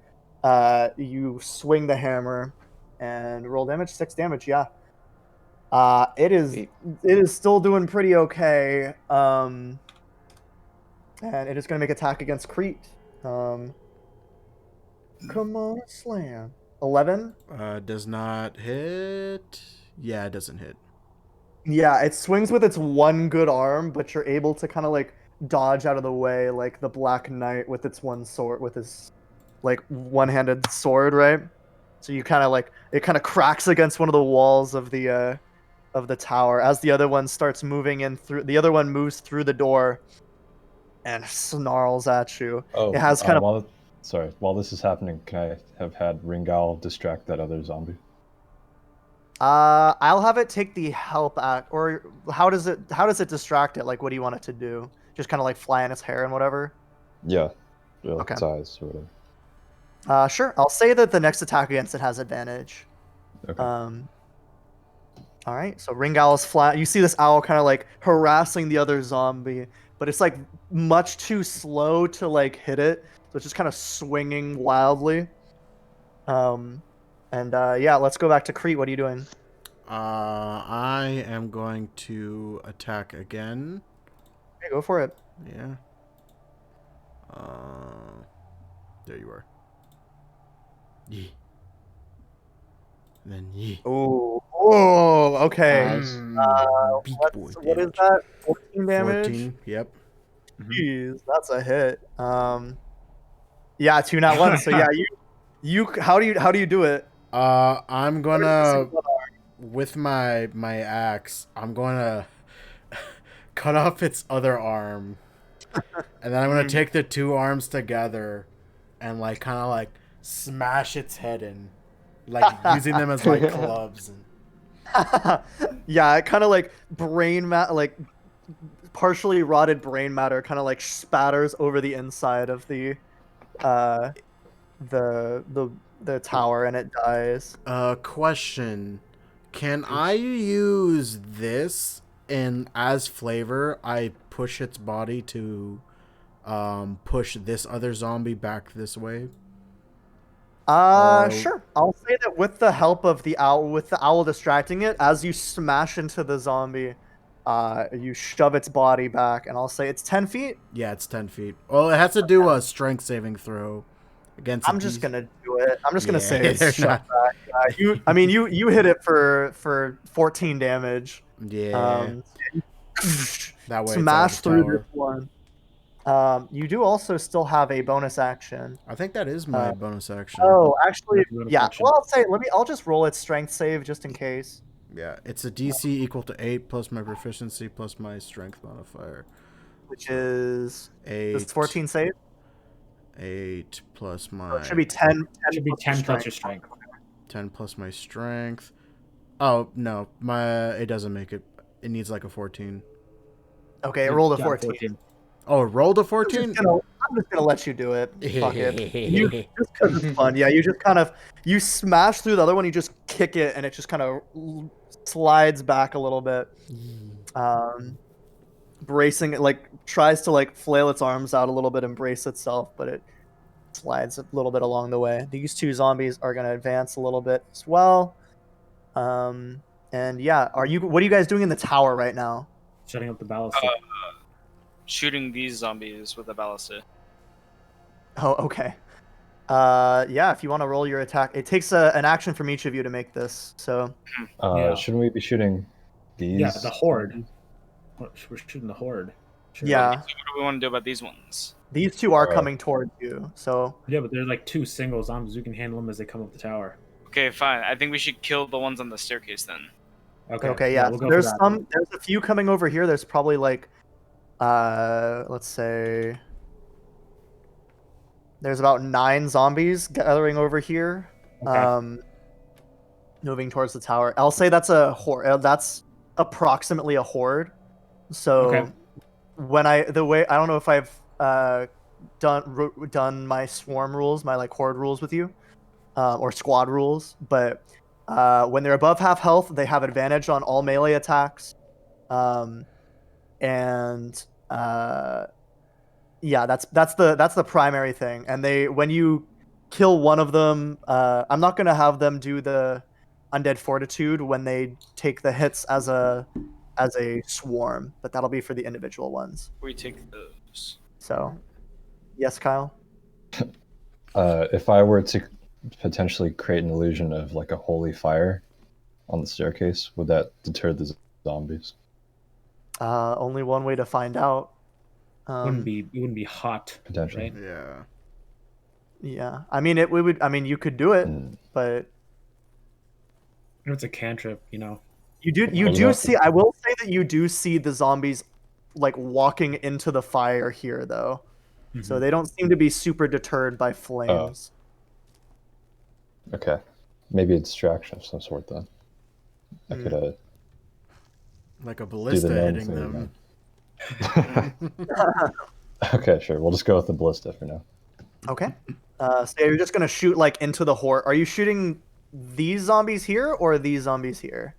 You swing the hammer and roll damage. 6 damage. Yeah. Sweet. It is still doing pretty okay. And it is going to make attack against Crete. Come on, slam. 11. Does not hit. Yeah, it doesn't hit. Yeah, it swings with its one good arm, but you're able to kind of like dodge out of the way, like the Black Knight with its one sword, with his like one-handed sword, right? So you kind of like it kind of cracks against one of the walls of the tower as the other one starts moving in through. The other one moves through the door and snarls at you. Oh, It has kind of while this is happening, can I have had Ringal distract that other zombie? I'll have it take the help act, or how does it distract it? Like, what do you want it to do? Just kind of like fly in its hair and whatever. Yeah, like Okay. its eyes or whatever. Sure. I'll say that the next attack against it has advantage. Okay. All right. So Ringal is flat. You see this owl kind of like harassing the other zombie, but it's like much too slow to like hit it. So it's just kind of swinging wildly. Yeah, let's go back to Crete. What are you doing? I am going to attack again. Okay, go for it. Yeah. There you are. Yee. And then yee. Oh, whoa. Okay. Nice. Beat boy What is damage. that? 14 damage. 14. Yep. Jeez, that's a hit. Yeah, 2 not 1. So yeah, you how do you do it? I'm gonna with my axe. I'm gonna cut off its other arm, and then I'm gonna take the two arms together, and like kind of like smash its head in, like using them as like clubs. And... Yeah, it kind of like like partially rotted brain matter kind of like spatters over the inside of the tower and it dies. Question: can I use this in as flavor? I push its body to push this other zombie back this way. Sure. I'll say that with the help of the owl distracting it, as you smash into the zombie, you shove its body back, and I'll say it's 10 feet. Yeah, it's 10 feet. Well, it has to do a strength saving throw against. I'm just gonna do it. I'm just gonna say they're it's shoved not- back. You hit it for 14 damage. Yeah, that way Smash it's through tower. this one. You do also still have a bonus action. I think that is my bonus action. Oh, actually, Bonus yeah. action. Well, I'll just roll its strength save just in case. Yeah, it's a DC equal to 8 plus my proficiency plus my strength modifier. Which is 8. this 14 save? 8 plus Oh, my. it should be 10. Should be 10 plus your strength. 10 plus my strength. Oh no, it doesn't make it. It needs like a 14. Okay, roll a Yeah, 14. Oh, it rolled a I'm 14. just gonna let you do it. Fuck it. Just because it's fun. Yeah, you just kind of you smash through the other one. You just kick it, and it just kind of slides back a little bit. Bracing it, like tries to like flail its arms out a little bit and brace itself, but it slides a little bit along the way. These two zombies are gonna advance a little bit as well. And yeah, what are you guys doing in the tower right now? Setting up the ballast. Shooting these zombies with a ballista. Oh, okay. Yeah, if you want to roll your attack, it takes an action from each of you to make this. So Yeah. Shouldn't we be shooting these? Yeah, the horde. We're shooting the horde. Sure. yeah, So what do we want to do about these ones? these two are coming towards you. So Yeah, but they're like two single zombies. You can handle them as they come up the tower. Okay, fine. I think we should kill the ones on the staircase then. Okay, yeah. we'll go There's for that. there's a few coming over here. There's probably like, let's say, there's about 9 zombies gathering over here. Okay. Moving towards the tower. I'll say that's a horde. That's approximately a horde. So Okay. when I don't know if I've done my swarm rules, my like horde rules with you, or squad rules, but when they're above half health, they have advantage on all melee attacks, and yeah, that's the primary thing. And when you kill one of them, I'm not gonna have them do the undead fortitude when they take the hits as a swarm, but that'll be for the individual ones. We take those. So, yes, Kyle. If I were to potentially create an illusion of like a holy fire on the staircase, would that deter the zombies? Only one way to find out. It wouldn't be hot, Potentially. right? Yeah. Yeah, I mean it. We would. I mean, you could do it, but If it's a cantrip, you know. you do What about- see. I will say that you do see the zombies like walking into the fire here, though. So they don't seem to be super deterred by flames. Okay. Maybe a distraction of some sort then. I could Like a do ballista the known hitting thing them. again. Okay, sure. We'll just go with the ballista for now. Okay. So you're just gonna shoot like into the horde. Are you shooting these zombies here or these zombies here?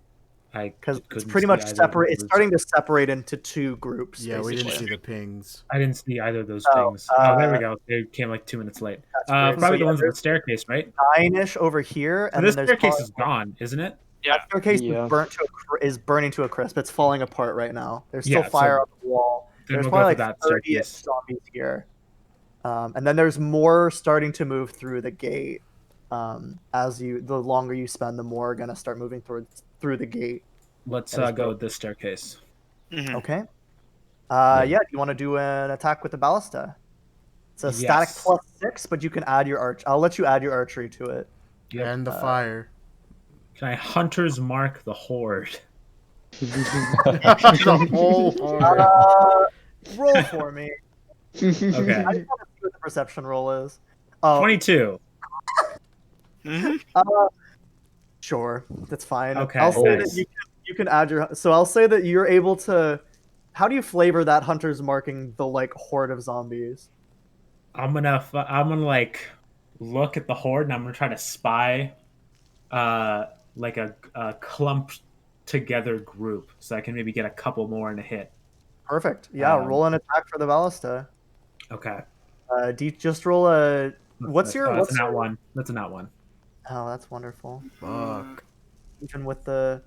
Because it's pretty much separate. It's starting to separate into 2 groups. Yeah, we didn't basically. see the pings. I didn't see either of those Oh, things. There we go. They came like 2 minutes late. That's great. Probably So, the yeah, ones on the there's staircase, right? 9-ish over here, So and this then there's staircase is gone, isn't it? Yeah. that staircase Yeah. is burning to a crisp. It's falling apart right now. There's still Yeah, so fire on the wall. then There's we'll go probably for like that 30 staircase. zombies here, and then there's more starting to move through the gate. The longer you spend, the more are gonna start moving through the gate. Let's That is go broken. with this staircase. Mhm. Okay. Yeah. Do you want to do an attack with the ballista? It's a static Yes. +6, but you can add your arch. I'll let you add your archery to it. Yep. And the fire. Can I hunter's mark the horde? The whole horde. Roll for me. Okay. I just want to see what the perception roll is. Oh, 22. Mhm. sure, that's fine. Okay, I'll say nice. that you can add your. So I'll say that you're able to. How do you flavor that hunter's marking the like horde of zombies? I'm gonna like look at the horde and I'm gonna try to spy like a clumped together group so I can maybe get a couple more in a hit. Perfect. Yeah, roll an attack for the ballista. Okay. Just roll a. What's your? That's What's a nat your? one. That's a nat one. Oh, that's wonderful. Fuck. Even with the.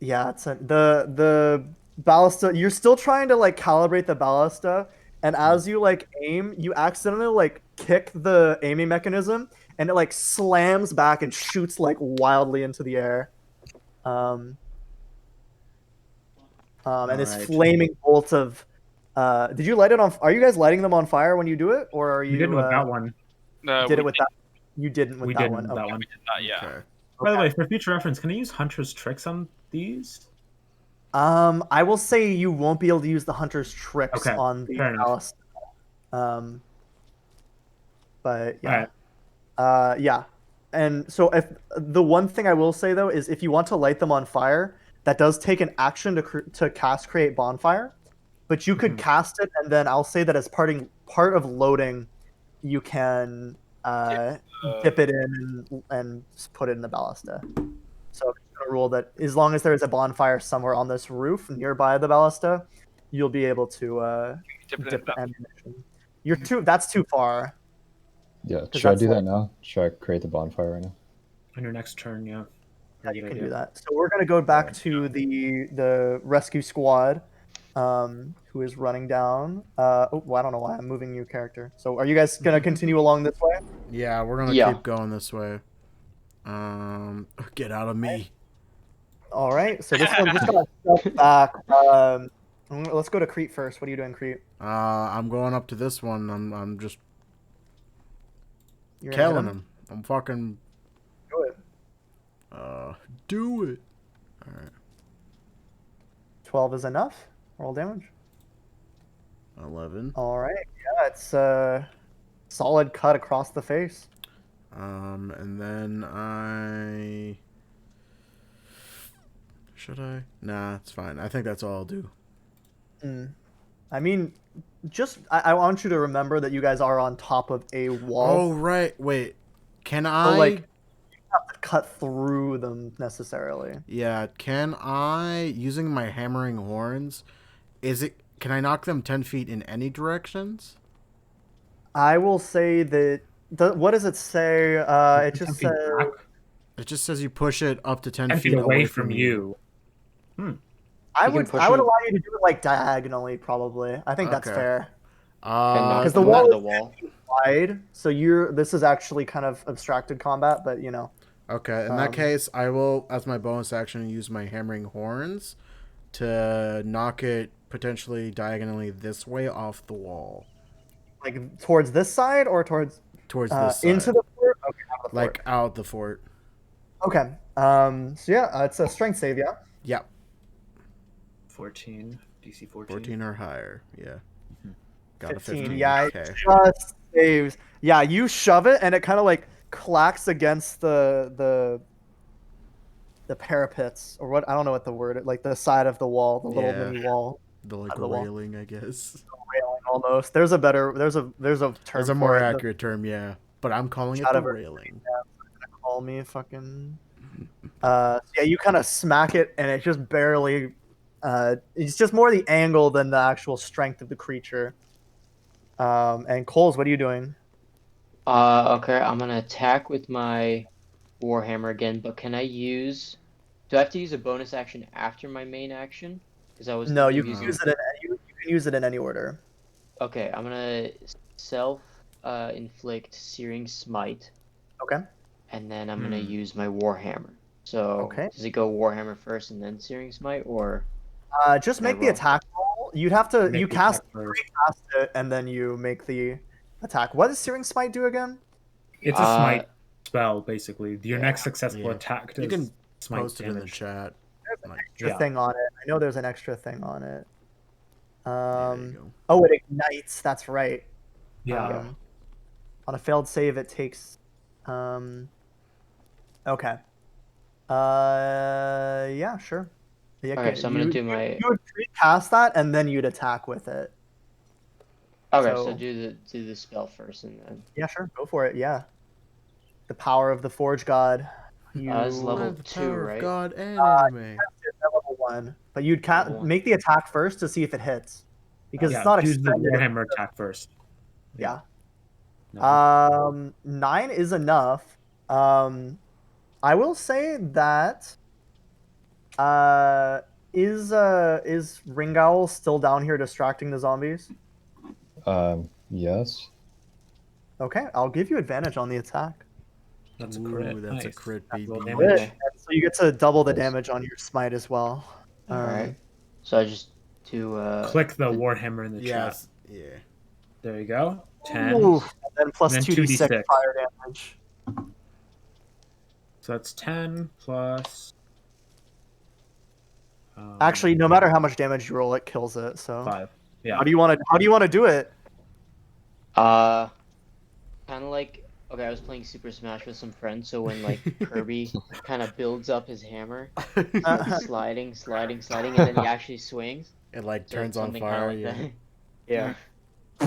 Yeah, the ballista. You're still trying to like calibrate the ballista, and as you like aim, you accidentally like kick the aiming mechanism, and it like slams back and shoots like wildly into the air. And this Alright. flaming bolt of. Did you light it on? Are you guys lighting them on fire when you do it, or are you? We didn't with that one. Did it with that? You didn't with We that didn't one. with that Okay. one. Yeah. Okay. By the way, for future reference, can I use hunter's tricks on these? I will say you won't be able to use the hunter's tricks Okay, on the fair enough. ballista. But yeah. Alright. Yeah. And so if the one thing I will say though is if you want to light them on fire, that does take an action to cast create bonfire, but you could cast it and then I'll say that as part of loading, you can dip it in and put it in the ballista. So I'm just gonna rule that as long as there is a bonfire somewhere on this roof nearby the ballista, you'll be able to dip the ammunition. That's too far. Yeah, 'Cause should I that's do like- that now? Should I create the bonfire right now? On your next turn, yeah. Yeah, you can do that. So we're gonna go back to the rescue squad, who is running down. I don't know why I'm moving your character. So are you guys gonna continue along this way? Yeah, we're gonna Yeah. keep going this way. Get out of me. All right. So this one just got stuck back. Let's go to Crete first. What are you doing, Crete? I'm going up to this one. I'm just You're gonna hit killing him. I'm fucking. Do it. Do it. All right. 12 is enough. Roll damage. 11. All right. Yeah, it's a solid cut across the face. And then I. Should I? Nah, it's fine. I think that's all I'll do. I mean, I want you to remember that you guys are on top of a wall. Oh, right. Wait. Can So, I? like, you don't have to cut through them necessarily. Yeah, can I, using my hammering horns, can I knock them 10 feet in any directions? I will say that. What does it say? It just says. It just says you push it up to 10 10 feet feet away from you. I You can would push I would them- allow you to do it like diagonally, probably. I think that's Okay. fair. And knock 'Cause the them wall out of the is- wall. Wide, so this is actually kind of abstracted combat, but you know. Okay, in that case, I will, as my bonus action, use my hammering horns to knock it potentially diagonally this way off the wall. Like towards this side or towards Towards this into side. the fort? Okay, out of the Like out the fort. fort. Okay. So yeah, it's a strength save, yeah. Yep. 14. DC 14. 14 or higher. Yeah. Got 15. a 15. Yeah, Okay. it just saves. Yeah, you shove it and it kind of like clacks against the parapets or what, I don't know what the word, like the side of the wall, the little Yeah. mini wall. The like Out of the wall. railing, I guess. Railing almost. There's a term There's a for more it. accurate term, yeah. But I'm calling it Out the of it. railing. Call me fucking. Yeah, you kind of smack it, and it just barely. It's just more the angle than the actual strength of the creature. And Coles, what are you doing? Okay, I'm gonna attack with my Warhammer again, but can I use... Do I have to use a bonus action after my main action? Because I was No, thinking you of can using... use it. You can use it in any order. Okay, I'm gonna inflict Searing Smite, Okay. and then I'm gonna use my Warhammer. So, Okay. does it go Warhammer first and then Searing Smite, or... Just Can I make the roll? attack roll. You'd have to. Make You the cast attack first. it, and then you make the attack. What does Searing Smite do again? It's a smite spell, basically. Your next successful Yeah. attack You does can smite post it in the damage. chat. Like, Extra Yeah. thing on it. I know there's an extra thing on it. there you go. Oh, it ignites. That's right. Yeah. On a failed save, it takes. Okay. Yeah, sure. Yeah, Okay, so I'm gonna do my... You would cast that, and then you'd attack with it. Okay, so- so do the spell first, and then... Yeah, sure. Go for it. Yeah. The power of the Forge God. You it's level By the 2, power right? of God and anime. at level 1, but you'd Level one. make the attack first to see if it hits, because Yeah, it's not do the expended. Warhammer attack first. Yeah. No. 9 is enough. I will say that is Ringowl still down here distracting the zombies? Yes. Okay, I'll give you advantage on the attack. That's a Ooh, crit. that's a Nice. crit, Roll baby. damage. Okay. So you get to double the Nice. damage on your smite as well. Alright. So I just do... Click the Warhammer in the chat. Yes. Yeah. There you go. 10. Ooh, and then plus And then 2d6 2d6. fire damage. So that's 10 plus. Actually, no matter how much damage you roll, it kills it. So 5. Yeah. how do you want to do it? kind of like... Okay, I was playing Super Smash with some friends, so when, like, Kirby kind of builds up his hammer, like, sliding, and then he actually swings. It like So turns it's on something kinda fire. like Yeah. that.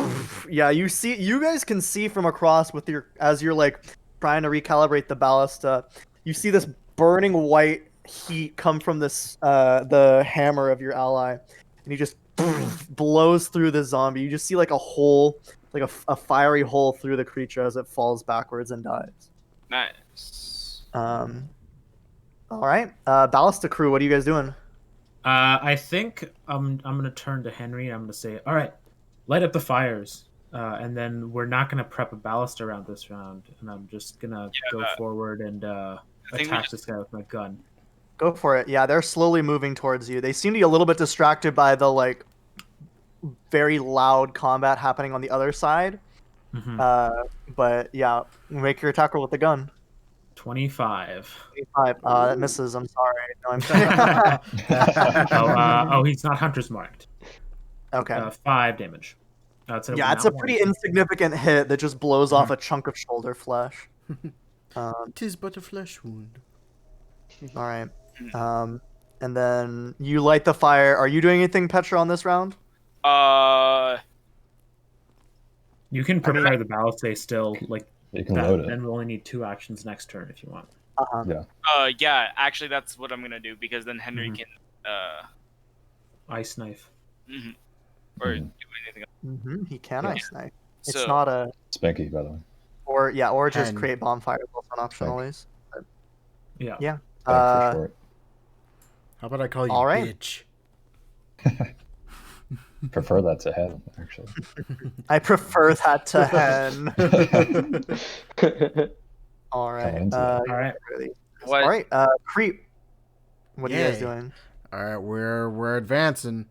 Yeah. Yeah, you guys can see from across with as you're like trying to recalibrate the ballista. You see this burning white heat come from this the hammer of your ally, and he just blows through the zombie. You just see like a hole, like a fiery hole through the creature as it falls backwards and dies. Nice. All right, ballista crew, what are you guys doing? I think I'm gonna turn to Henry. I'm gonna say, all right, light up the fires, and then we're not gonna prep a ballast around this round, and I'm just gonna go forward and think we attack this guy with my gun. Go for it. Yeah, they're slowly moving towards you. They seem to be a little bit distracted by the like very loud combat happening on the other side. Mhm. But yeah, make your attack roll with the gun. 25. 25. That misses. I'm sorry. No, I'm kidding. Oh, he's not hunter's marked. Okay. 5 damage. Yeah, it's a pretty insignificant hit that just blows off Mhm. a chunk of shoulder flesh. Tis but a flesh wound. All right. And then you light the fire. Are you doing anything, Petra, on this round? You can prepare the ballast still, like You can that, load it. and we'll only need 2 actions next turn if you want. Yeah, actually, that's what I'm gonna do because then Henry can, Ice knife. or Mhm. do anything else. He can ice knife. It's So- not a Spanky, by the way. or just 10. create bonfires also an option always. Yeah. Yeah. Spank for short. How about I call you All right. bitch? Prefer that to head, actually. I prefer that to hen. All right. into that. All right. What? All right. Creep. What are you guys Yay. doing? All right, we're advancing.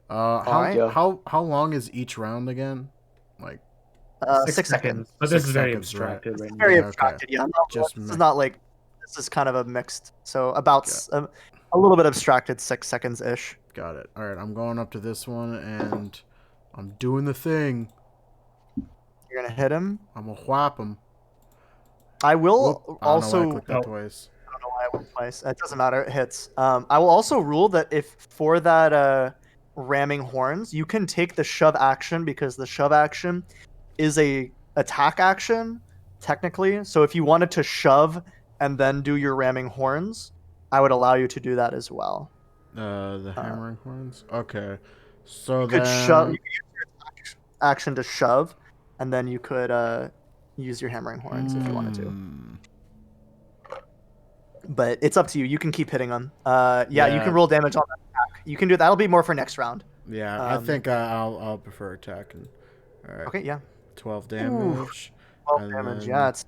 Alright. How long is each round again? Like 6 seconds. But this 6 is very seconds, right? abstracted right now. Very Yeah, okay. abstracted. Yeah. Just This mi- is not like this is kind of a mixed. So about a little bit abstracted 6 seconds ish. Got it. All right, I'm going up to this one and I'm doing the thing. You're gonna hit him. I'm gonna whap him. I will Whoop. I don't know why I also. clicked that twice. I don't know why I went twice. It doesn't matter. It hits. I will also rule that if for that ramming horns, you can take the shove action because the shove action is a attack action technically. So if you wanted to shove and then do your ramming horns, I would allow you to do that as well. The hammering horns. Okay, so You could then shove. You could use your action to shove, and then you could use your hammering horns if you wanted to. But it's up to you. You can keep hitting them. You Yeah. can roll damage on that attack. You can do that'll be more for next round. Yeah, I think I'll prefer attacking. All right. Okay, yeah. 12 damage. 12 And damage. then- Yeah, it's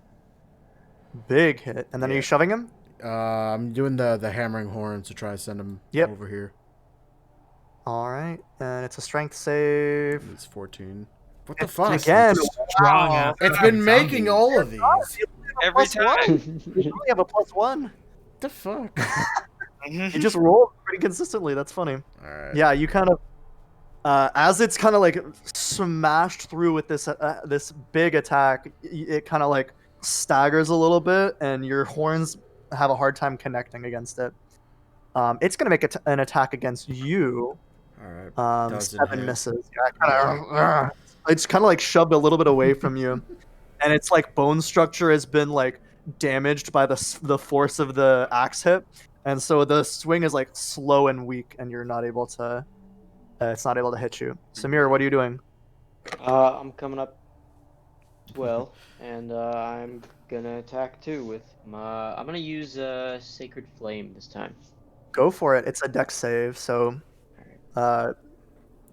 big hit. And then are Yeah. you shoving him? I'm doing the hammering horns to try to send him Yep. over here. All right, and it's a strength save. It's 14. What the fuck? Again, Strong wow. ass. It's been Zombie. making all of these. Every time. You only have a +1. What the fuck? You just roll pretty consistently. That's funny. All right. Yeah, you kind of, as it's kind of like smashed through with this this big attack, it kind of like staggers a little bit, and your horns have a hard time connecting against it. It's gonna make an attack against you. All right. Doesn't 7 hit. misses. Yeah, it's kind of like shoved a little bit away from you, and it's like bone structure has been like damaged by the force of the axe hit, and so the swing is like slow and weak, and you're not able to. It's not able to hit you. Samir, what are you doing? I'm coming up 12, and I'm gonna attack too with my. I'm gonna use Sacred Flame this time. Go for it. It's a dex save, so. I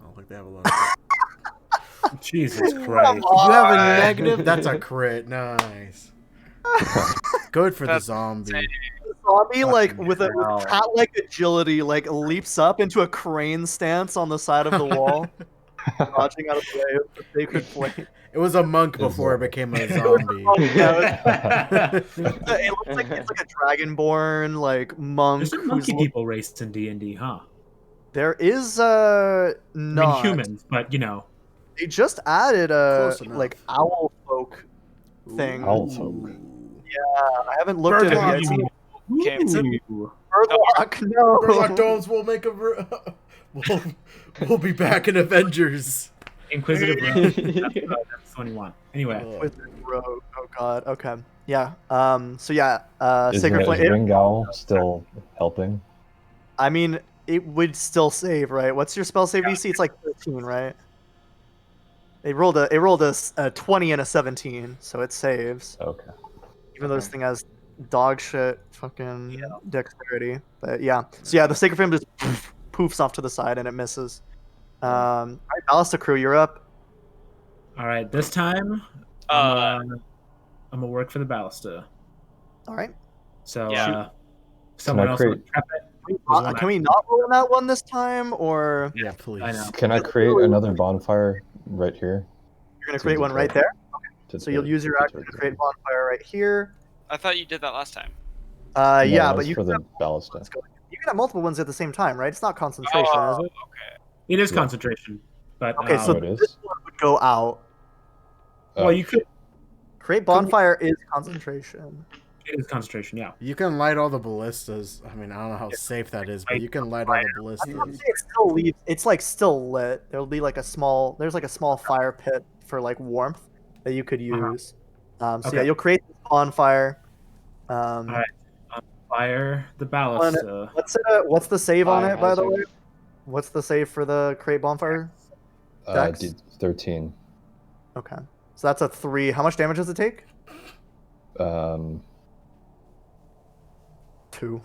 don't think they have a lot. Of... Jesus Christ. You have a negative? That's a crit. Nice. Good for the That's zombie. Zombie, like with a hell. cat-like agility, like leaps up into a crane stance on the side of the wall, dodging out of the way of the sacred flame. It was a monk before it became a zombie. It looks like it's like a dragonborn, like monk. There's some who's monkey people raced in D&D, huh? There is I not. mean, humans, but you know. They just added a Close enough. like owl folk thing. Owl folk. I haven't looked at it yet. Birdwalk. It's a Ooh. birdwalk. No. Burlock Domes will make a. We'll be back in Avengers. Inquisitive Rogue. That's the one you want. Anyway, With the rogue. Oh god. Okay. Yeah. So yeah. Is Sacred Flame. Ringowl still helping? I mean, it would still save, right? What's your spell save DC? It's like 13, right? It rolled a 20 and a 17, so it saves. Okay. Even though this thing has dog shit fucking dexterity. But yeah. So yeah, the Sacred Flame just poofs off to the side and it misses. All right, Ballista Crew, you're up. all right. This time, I'm gonna work for the ballista. All right. So, Yeah. someone I else. create- would trap it. Can we not roll on that one this time, or Yeah, please. I know. Can I create another bonfire right here? you're gonna create one right there? To So you'll use your action to create bonfire right here. I thought you did that last time. No, Yeah, that but was you for can, the have, ballast stuff. you can have multiple ones at the same time, right? It's not concentration, is Oh, it? okay. It is Yeah. concentration, but Okay, so Oh, it this is? one would go out. well, you could. Create bonfire is concentration. It is concentration, yeah. You can light all the ballistas. I mean, I don't know how safe that is, but you can light all the ballistas. It still leaves. It's like still lit. There'll be like a small. There's like a small fire pit for like warmth that you could use. So Okay. yeah, you'll create this bonfire. Alright. Fire the One- ballast. What's the save on Fire it, by the hazard. way? What's the save for the create bonfire? Dex? 13. Okay, so that's a 3. How much damage does it take? 2. 2.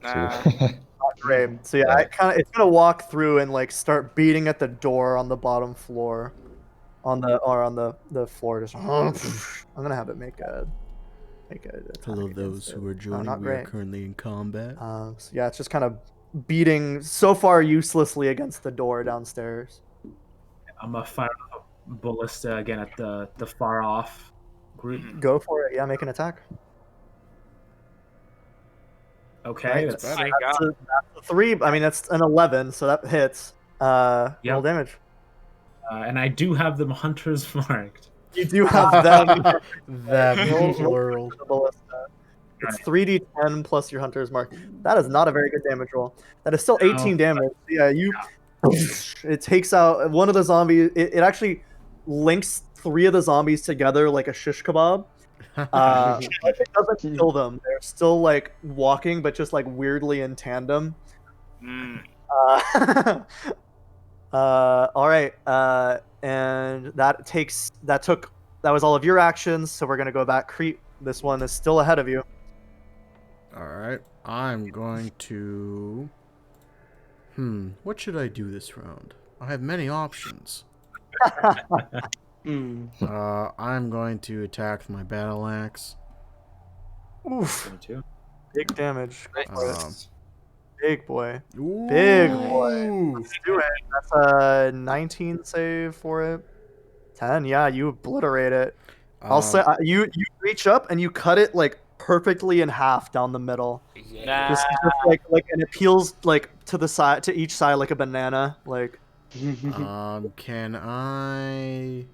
Nah. Not great. So yeah, it's gonna walk through and like start beating at the door on the bottom floor, on the floor. Just I'm gonna have it make a Hello, attack those against who it. are joining. not We are great. currently in combat. So yeah, it's just kind of beating so far uselessly against the door downstairs. I'm gonna fire a ballista again at the far off group. Go for it. Yeah, make an attack. Okay, That's that's better. That's a 3. I mean, that's an 11, so that hits. Roll Yep. damage. and I do have them hunters marked. You do have them. That Roll- plural. the ballista. It's 3d10 plus your hunter's mark. That is not a very good damage roll. That is still 18 damage. Yeah, you. It takes out one of the zombies. It actually links 3 of the zombies together like a shish kebab. But it doesn't kill them. They're still like walking, but just like weirdly in tandem. Mm. All right. And that was all of your actions. So we're gonna go back. Creep. This one is still ahead of you. Alright, I'm going to... what should I do this round? I have many options. I'm going to attack with my battle axe. Oof. 22. Big damage. Um, Big boy. Ooh. Big boy. Let's do it. That's a 19 save for it. 10. Yeah, you obliterate it. I'll say you reach up and you cut it like perfectly in half down the middle. Nah. Just like and it peels like to the side, to each side like a banana. Like Can I...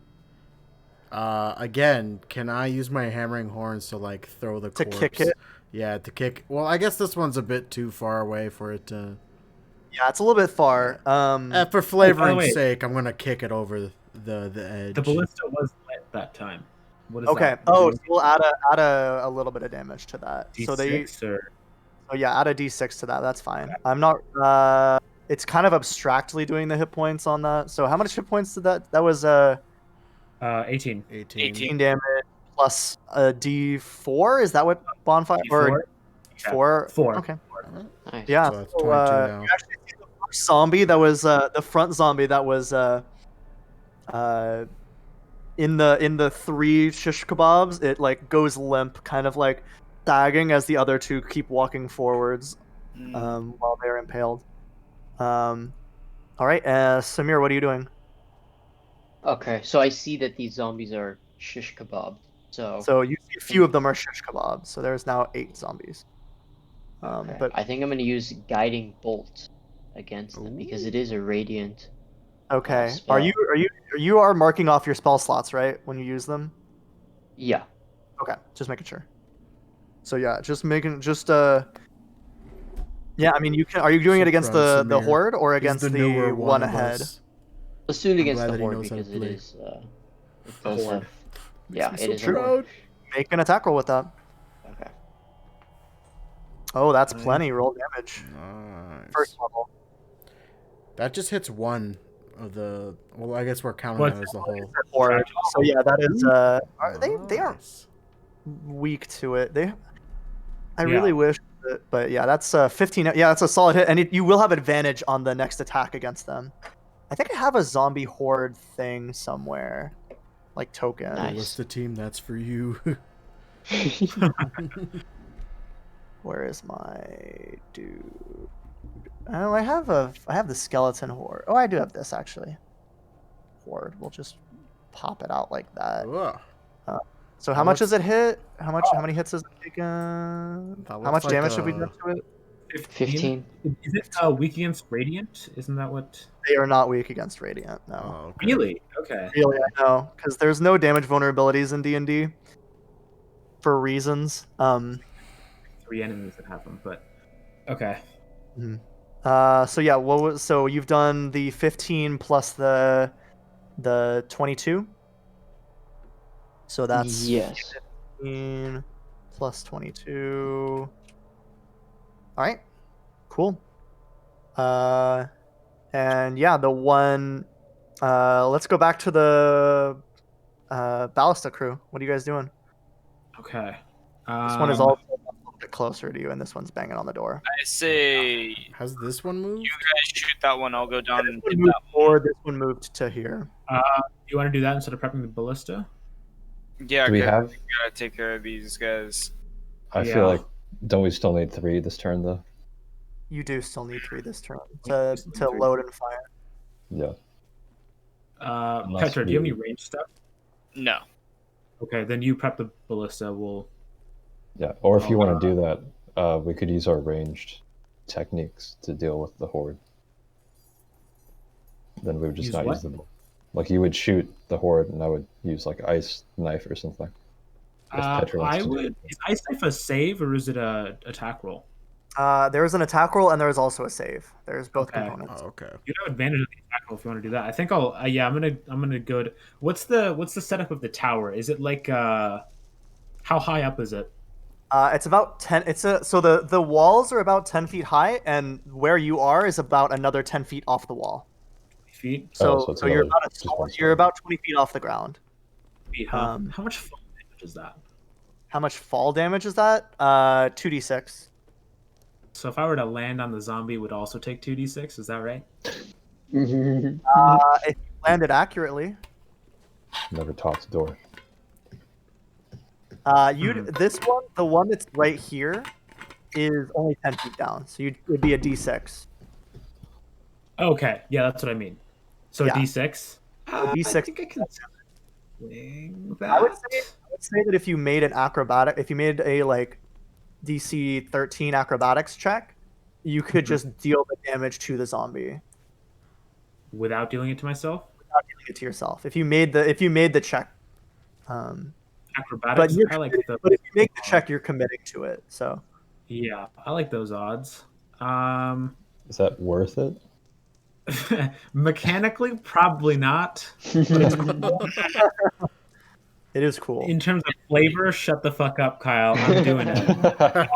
again, can I use my hammering horns to, like, throw the To corpse? kick it? Yeah, to kick... Well, I guess this one's a bit too far away for it to... yeah, it's a little bit far. for flavoring's wait. sake, I'm gonna kick it over the edge. The ballista was lit that time. What is Okay. that? Oh, so we'll add a little bit of damage to that. D6 So they or Oh yeah, add a d6 to that. That's fine. I'm not. It's kind of abstractly doing the hit points on that. So how much hit points did that? That was 18. 18 damage plus a d4. Is that what bonfire or d4? 4. Okay. Nice. Yeah. So that's So, 22 now. you actually see the first zombie that was the front zombie that was in the 3 shish kebabs. It like goes limp, kind of like sagging as the other 2 keep walking forwards while they're impaled. All right, Samir, what are you doing? Okay, so I see that these zombies are shish kebab. So you see a few of them are shish kebabs. So there's now 8 zombies. Okay. But I think I'm gonna use guiding bolt against them because it is a radiant. okay, spell. you are marking off your spell slots, right, when you use them? Yeah. Okay, just making sure. So yeah, yeah, I mean, you can. Are you doing it against From the Samir. horde or He's against the newer one of ahead? us. Let's do it against glad the that he horde knows how to because it play. is. It does Horde. have. Yeah, me it so is a horde. proud. Make an attack roll with that. Okay. Oh, that's plenty. Roll damage. Nice. First level. That just hits one of the... Well, I guess we're counting that as the whole... Horde. So yeah, that is. They aren't Nice. weak to it. I Yeah. really wish, but yeah, that's 15. Yeah, that's a solid hit, and you will have advantage on the next attack against them. I think I have a zombie horde thing somewhere, like token. Nice. Ballista team, that's for you. Where is my dude? Oh, I have the skeleton horde. Oh, I do have this actually. Horde. We'll just pop it out like that. Ugh. So how much does it hit? How many hits has it taken? How much like damage should we do to it? 15. Is it weak against radiant? Isn't that what? They are not weak against radiant. No. Oh, okay. Really? Okay. Really, I know, because there's no damage vulnerabilities in D&D for reasons. 3 enemies that have them, but okay. So yeah, so you've done the 15 plus the 22. So that's Yes. 15 plus 22. All right, cool. And yeah, the one. Let's go back to the ballista crew. What are you guys doing? Okay. This one is also a little bit closer to you, and this one's banging on the door. I say Has this one moved? you guys shoot that one. I'll go down This and one hit moved that forward. This one moved to here. You want to do that instead of prepping the ballista? one. Yeah, Do we 'cause have? we gotta take care of these guys. I Yeah. feel like don't we still need 3 this turn though? You do still need 3 this turn Yeah, to still need to 3. load and fire. Yeah. Unless Petra, do you have we- any range stuff? No. Okay, then you prep the ballista. We'll. Yeah. Or if you Oh, want to do that, we could use our ranged techniques to deal with the horde. Then we would just Use not what? use the. Like you would shoot the horde, and I would use like ice knife or something. If Petra wants I to do would. it. Is ice knife a save or is it a attack roll? There's an attack roll and there's also a save. There's both Okay. components. Oh, okay. You have advantage of the attack roll if you want to do that. I think I'll. Yeah, I'm gonna go. What's the setup of the tower? Is it like how high up is it? It's about 10. So the walls are about 10 feet high, and where you are is about another 10 feet off the wall. Feet. So, so it's so you're another- about just one you're side. about 20 feet off the ground. Feet, huh? How much fall damage is that? How much fall damage is that? 2d6. So if I were to land on the zombie, it would also take 2d6. Is that right? If you land it accurately. Never talk to door. This one, the one that's right here, is only 10 feet down. So it'd be a d6. Okay. Yeah, that's what I mean. So Yeah. d6. D6. I think I can swing that. I would say that if you made a like DC 13 acrobatics check, you could just deal the damage to the zombie Without dealing it to myself. without dealing it to yourself. If you made the check, Acrobatics. I like the. but if you make the check, you're committing to it. So Yeah, I like those odds. Is that worth it? Mechanically, probably not. it is cool. In terms of flavor, shut the fuck up, Kyle. I'm doing it. Make that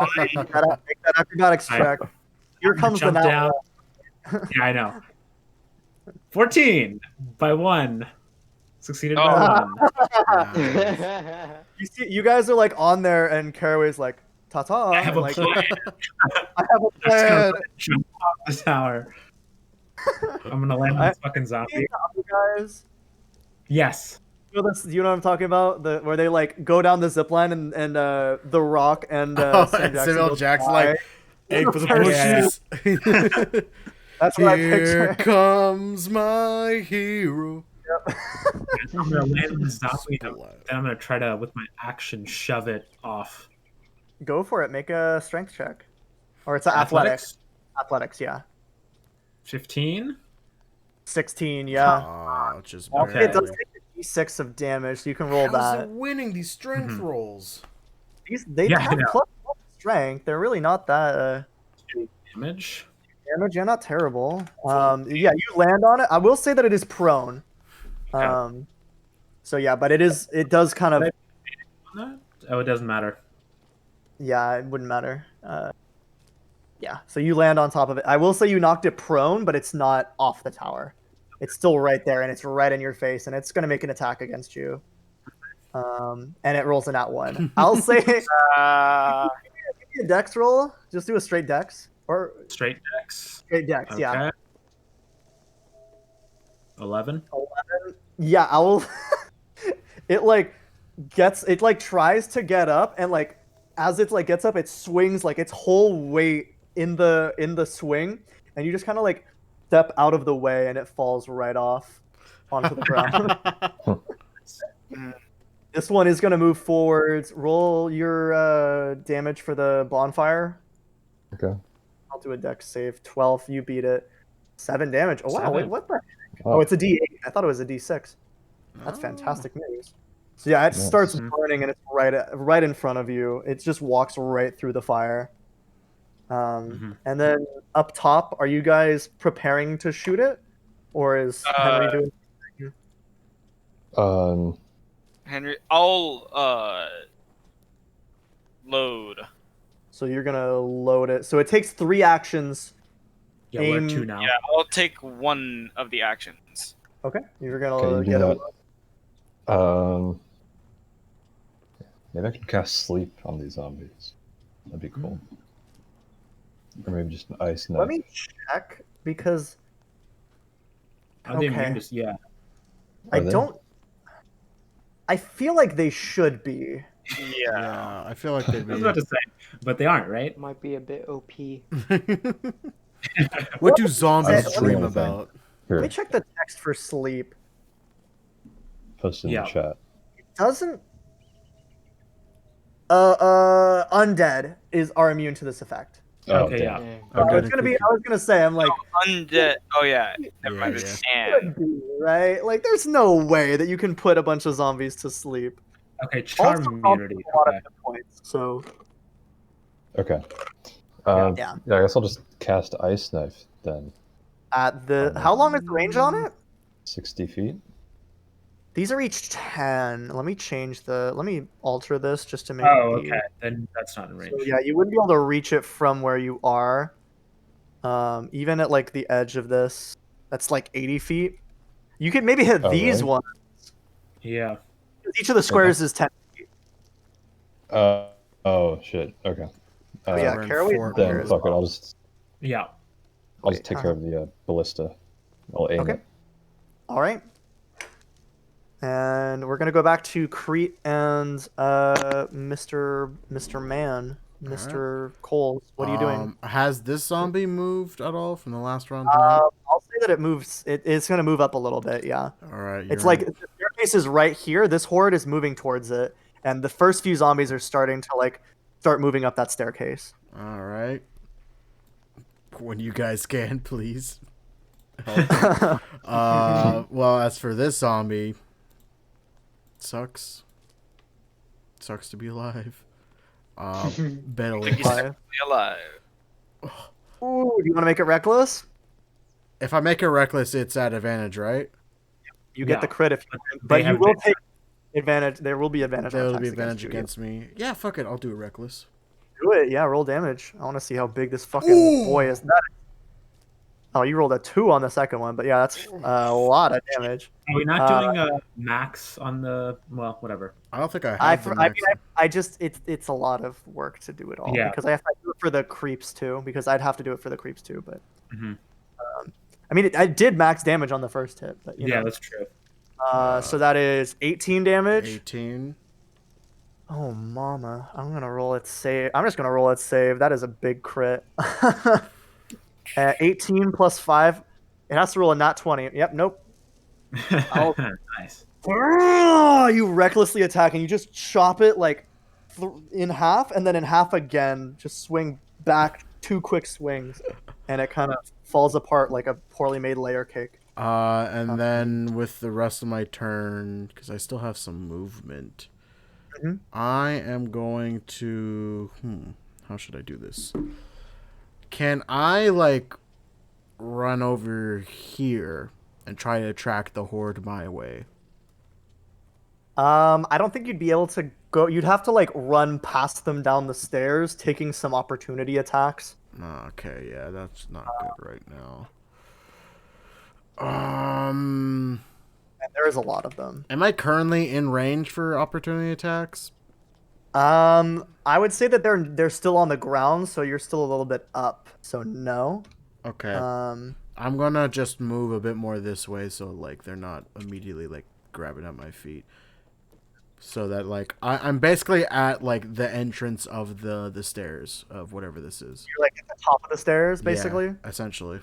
acrobatics I- check. Here comes the Jump now. down. Yeah, I know. 14 by 1. Succeeded by Oh. 1. You guys are like on there, and Caraway's like, "Ta-ta!" I have a like, plan. I have a plan. Jump off the tower. I'm gonna land on this fucking zombie. You guys. Yes. You know, you know what I'm talking about? Where they like go down the zip line and The Rock and Sam Jackson Samuel both Jackson fly. like aim for the Yes. bushes. That's what I Here picture. comes my hero. I'm gonna land on the zombie. Then I'm gonna try to, with my action, shove it off. Go for it. Make a strength check, or it's athletics. Athletics, yeah. 15. 16, yeah. Oh, just Okay. It does barely. take a d6 of damage, so you can roll How's it that. winning these strength rolls? They Yeah, I have know. plus strength. They're really not that Damage. damage. Yeah, not terrible. Yeah, you land on it. I will say that it is prone. Okay. So yeah, but it does kind of. Oh, it doesn't matter. Yeah, it wouldn't matter. Yeah, so you land on top of it. I will say you knocked it prone, but it's not off the tower. It's still right there, and it's right in your face, and it's going to make an attack against you. And it rolls a nat 1. I'll say give me a dex roll. Just do a straight dex. Or Straight dex. straight dex, Okay. yeah. 11. 11. Yeah, I will. It tries to get up, and like as it like gets up, it swings like its whole weight in the swing, and you just kind of like step out of the way, and it falls right off onto the ground. This one is gonna move forwards. Roll your damage for the bonfire. Okay. I'll do a dex save. 12. You beat it. 7 damage. Oh wow! Wait, 7. what the? Wow. Oh, it's a D8. I thought it was a D6. That's Oh. fantastic news. So yeah, it Nice. starts burning and it's right in front of you. It just walks right through the fire. And then up top, are you guys preparing to shoot it, or is Henry doing? Henry, I'll load. So you're gonna load it. So it takes 3 actions. Yeah, we're at Aim- 2 now. Yeah, I'll take one of the actions. Okay, you're Okay, gonna you do get a. that. Maybe I could cast sleep on these zombies. That'd be cool. Or maybe just an ice knife. Let me check because Are they Okay. immune to- yeah. I Are they? don't. I feel like they should be. Yeah. Yeah, I feel like they'd I was be. about to say, but they aren't, right? Might be a bit OP. What do zombies Let me- dream Let me- about? Let Here, me check the text for sleep. post it in Yeah. the chat. It doesn't. Undead are immune to this effect. Oh, Okay, damn. yeah. Yeah. I Okay. was gonna say, I'm like, Undead. Oh yeah. Never Yeah, mind. yeah. It's and. should be, right? Like, there's no way that you can put a bunch of zombies to sleep. Okay, charm Also, immunity. a lot Okay. of hit points. So Okay. Yeah. Yeah, I guess I'll just cast ice knife then. how long is the range on it? 60 feet. These are each 10. Let me alter this just to make Oh, it okay. Then that's not in range. So yeah, you wouldn't be able to reach it from where you are. Even at like the edge of this, that's like 80 feet. You could maybe hit Oh, these really? ones. Yeah. Each of the squares is 10. Oh shit. Okay. Yeah, We're in Caraway Fort Then Square as fuck it. well. I'll just Yeah. take care of the ballista. I'll aim Okay. it. All right. And we're gonna go back to Crete and Mr. Man, Mr. Coles. What are you doing? Has this zombie moved at all from the last round to now? I'll say that it moves. It's gonna move up a little bit. Yeah. All right. It's like the staircase is right here. This horde is moving towards it, and the first few zombies are starting to start moving up that staircase. All right. When you guys can, please. Help. Well, as for this zombie, sucks. Sucks to be alive. Better He's technically alive. Ooh, do you want to make it reckless? If I make it reckless, it's at advantage, right? You get Yeah. the crit if you, They but you have will advantage. take advantage. There will be advantage. There on will be attacks advantage you. against me. Yeah, fuck it. I'll do it reckless. Do it. Yeah, roll damage. I want to see how big this fucking Ooh. boy is. Oh, you rolled a 2 on the second one, but yeah, that's a lot of damage. Are we not doing a max on the whatever? I don't think I I have the max. just it's a lot of work to do it all Yeah. because I have to do it for the creeps too because I'd have to do it for the creeps too, but hmm I mean I did max damage on the first hit, but you Yeah, know. that's true. So that is 18 damage. 18. Oh mama, I'm gonna roll it save. I'm just gonna roll it save. That is a big crit. 18 plus 5. It has to roll a nat 20. Yep, nope. Nice. You recklessly attack and you just chop it in half and then in half again. Just swing back 2 quick swings, and it kind of falls apart like a poorly made layer cake. And then with the rest of my turn, because I still have some movement, Mhm. I am going to. How should I do this? Can I run over here and try to track the horde my way? I don't think you'd be able to go. You'd have to run past them down the stairs, taking some opportunity attacks. Okay, yeah, that's not good right now. And there is a lot of them. Am I currently in range for opportunity attacks? I would say that they're still on the ground, so you're still a little bit up. So no. Okay. Um, I'm gonna just move a bit more this way, so they're not immediately grabbing at my feet. So that I'm basically at the entrance of the stairs of whatever this is. you're at the top of the stairs, basically. Yeah, essentially.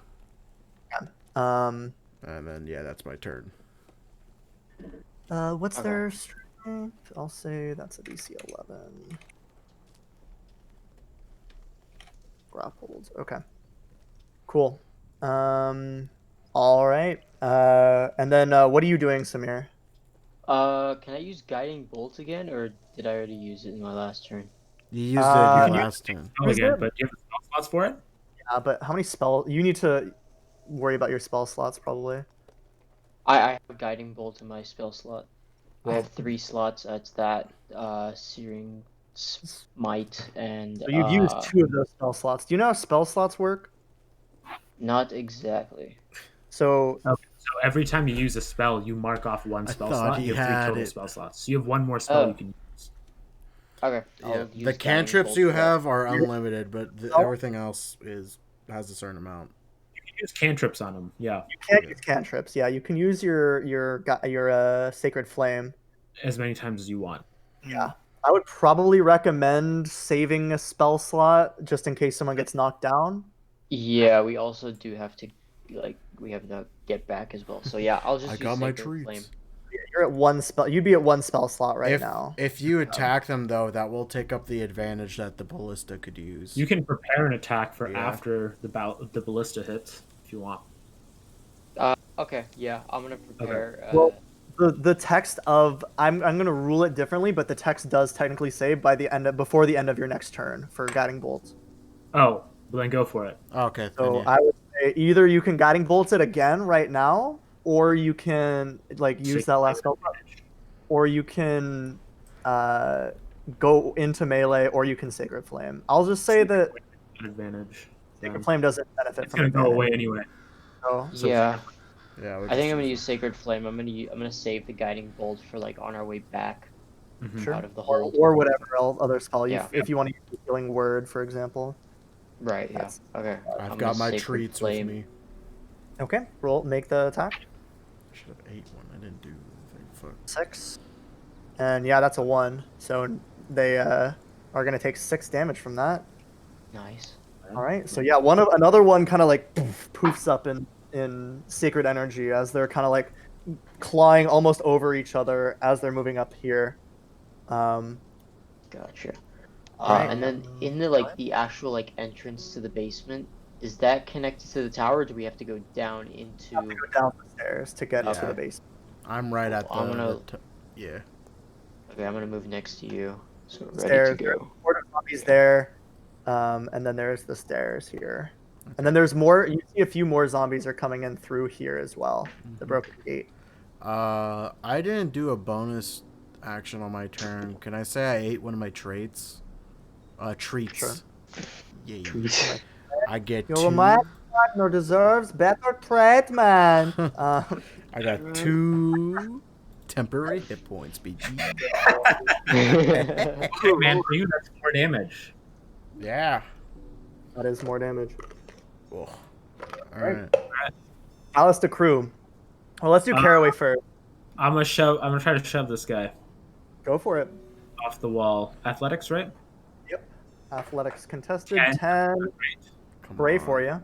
Um, And then that's my turn. what's Okay. their strength I'll say that's a DC 11. Grappled. Okay. Cool. All right. And then what are you doing, Samir? Can I use guiding bolt again, or did I already use it in my last turn? You used it in You your can use- last turn. Oh, Use again, it? but do you have spell slots for it? Yeah, but how many spell? You need to worry about your spell slots probably. I have guiding bolt in my spell slot. I have 3 slots. It's that searing smite and So you've used 2 of those spell slots. Do you know how spell slots work? not exactly. So Okay. So every time you use a spell, you mark off one I spell thought slot. he You have 3 had total it. spell slots. So you have one more spell Oh. you can use. Okay. Yeah. I'll use The guiding cantrips bolt you for that. have are unlimited, but Oh. everything else has a certain amount. You can use cantrips on them. Yeah, you can't use cantrips. Yeah, you can use your sacred flame. as many times as you want. Yeah. I would probably recommend saving a spell slot just in case someone gets knocked down. Yeah, we also do have to we have to get back as well. So yeah, I'll just I use got my Sacred treats. Flame. You're at 1 spell. You'd be at 1 spell slot right if, now. If you attack them, though, that will take up the advantage that the ballista could use. You can prepare an attack for Yeah. after the ballista hits if you want. Okay, yeah, I'm gonna prepare. Well, the text of I'm gonna rule it differently, but the text does technically say before the end of your next turn for guiding bolts. Oh, well then go for it. Okay. So then, yeah. I would say either you can guiding bolts it again right now, or you can use that last spell, or you can go into melee, or you can sacred flame. I'll just say that Advantage. sacred flame doesn't benefit It's from gonna go advantage. away anyway. So, So yeah, Yeah, I think I'm gonna use Sacred Flame. I'm gonna save the Guiding Bolt for on our way back Mhm. sure. out of the or, hold. or whatever other spell. Yeah. If you want to use the healing word, for example. Right. Yeah. That's- Okay. I've I'm got gonna my Sacred treats Flame. with me. Okay, make the attack. I should have ate one. I didn't do anything. Fuck. 6. And yeah, that's a 1. So they are gonna take 6 damage from that. Nice. All right. So yeah, another one kind of poofs up in sacred energy as they're kind of clawing almost over each other as they're moving up here. Gotcha. Right. And then in the actual entrance to the basement, is that connected to the tower, or do we have to go down into? Go down the stairs to get to Yeah. the basement. I'm right at the. I'm gonna- yeah. Okay, I'm gonna move next to you, so ready Stairs. to There's go. Horde of zombies there, and then there's the stairs here, and then there's more. You see a few more zombies are coming in through here as well. The broken gate. I didn't do a bonus action on my turn. Can I say I ate one of my traits? Treats. Sure. Yay. Treats. I get Your 2. man partner deserves better treatment. I got 2 temporary hit points, BG. Hey, man, for you that's more damage. Yeah. That is more damage. Ugh. All right. Alice to crew. Well, let's do Caraway first. I'm gonna try to shove this guy Go for it. off the wall. Athletics, right? Athletics contested. 10. 10. Come Hooray on. for you.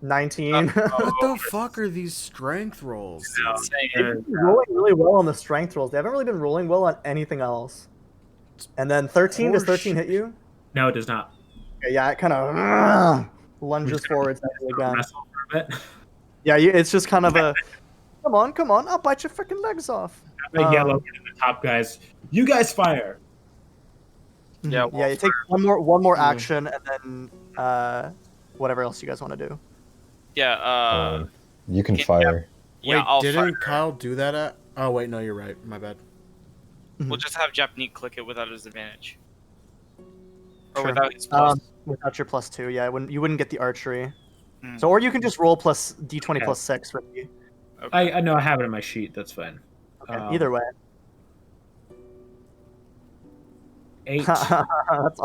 19. What the fuck are these strength rolls? No. dude? They've been rolling really well on the strength rolls. They haven't really been rolling well on anything else. And then 13. Does 13 hit you? No, it does not. Okay, yeah, it kind of lunges forwards at you again. Wrestle for a bit. Yeah, it's just kind of a come on, I'll bite your freaking legs off. The yellow to the top guys. You guys fire. Yeah, Yeah, you take one more action and then whatever else you guys want to do. Yeah. You can yeah. fire. Yeah. Wait, I'll didn't fire. Kyle do that at? Oh wait, no, you're right. My bad. We'll just have Japnik click it without his advantage. Or Sure. without his plus. Without your +2, yeah, you wouldn't get the archery. Hmm. So, or you can just roll plus d20 Okay. plus 6 for me. Okay. I know I have it in my sheet. That's fine. Okay, either way. 8.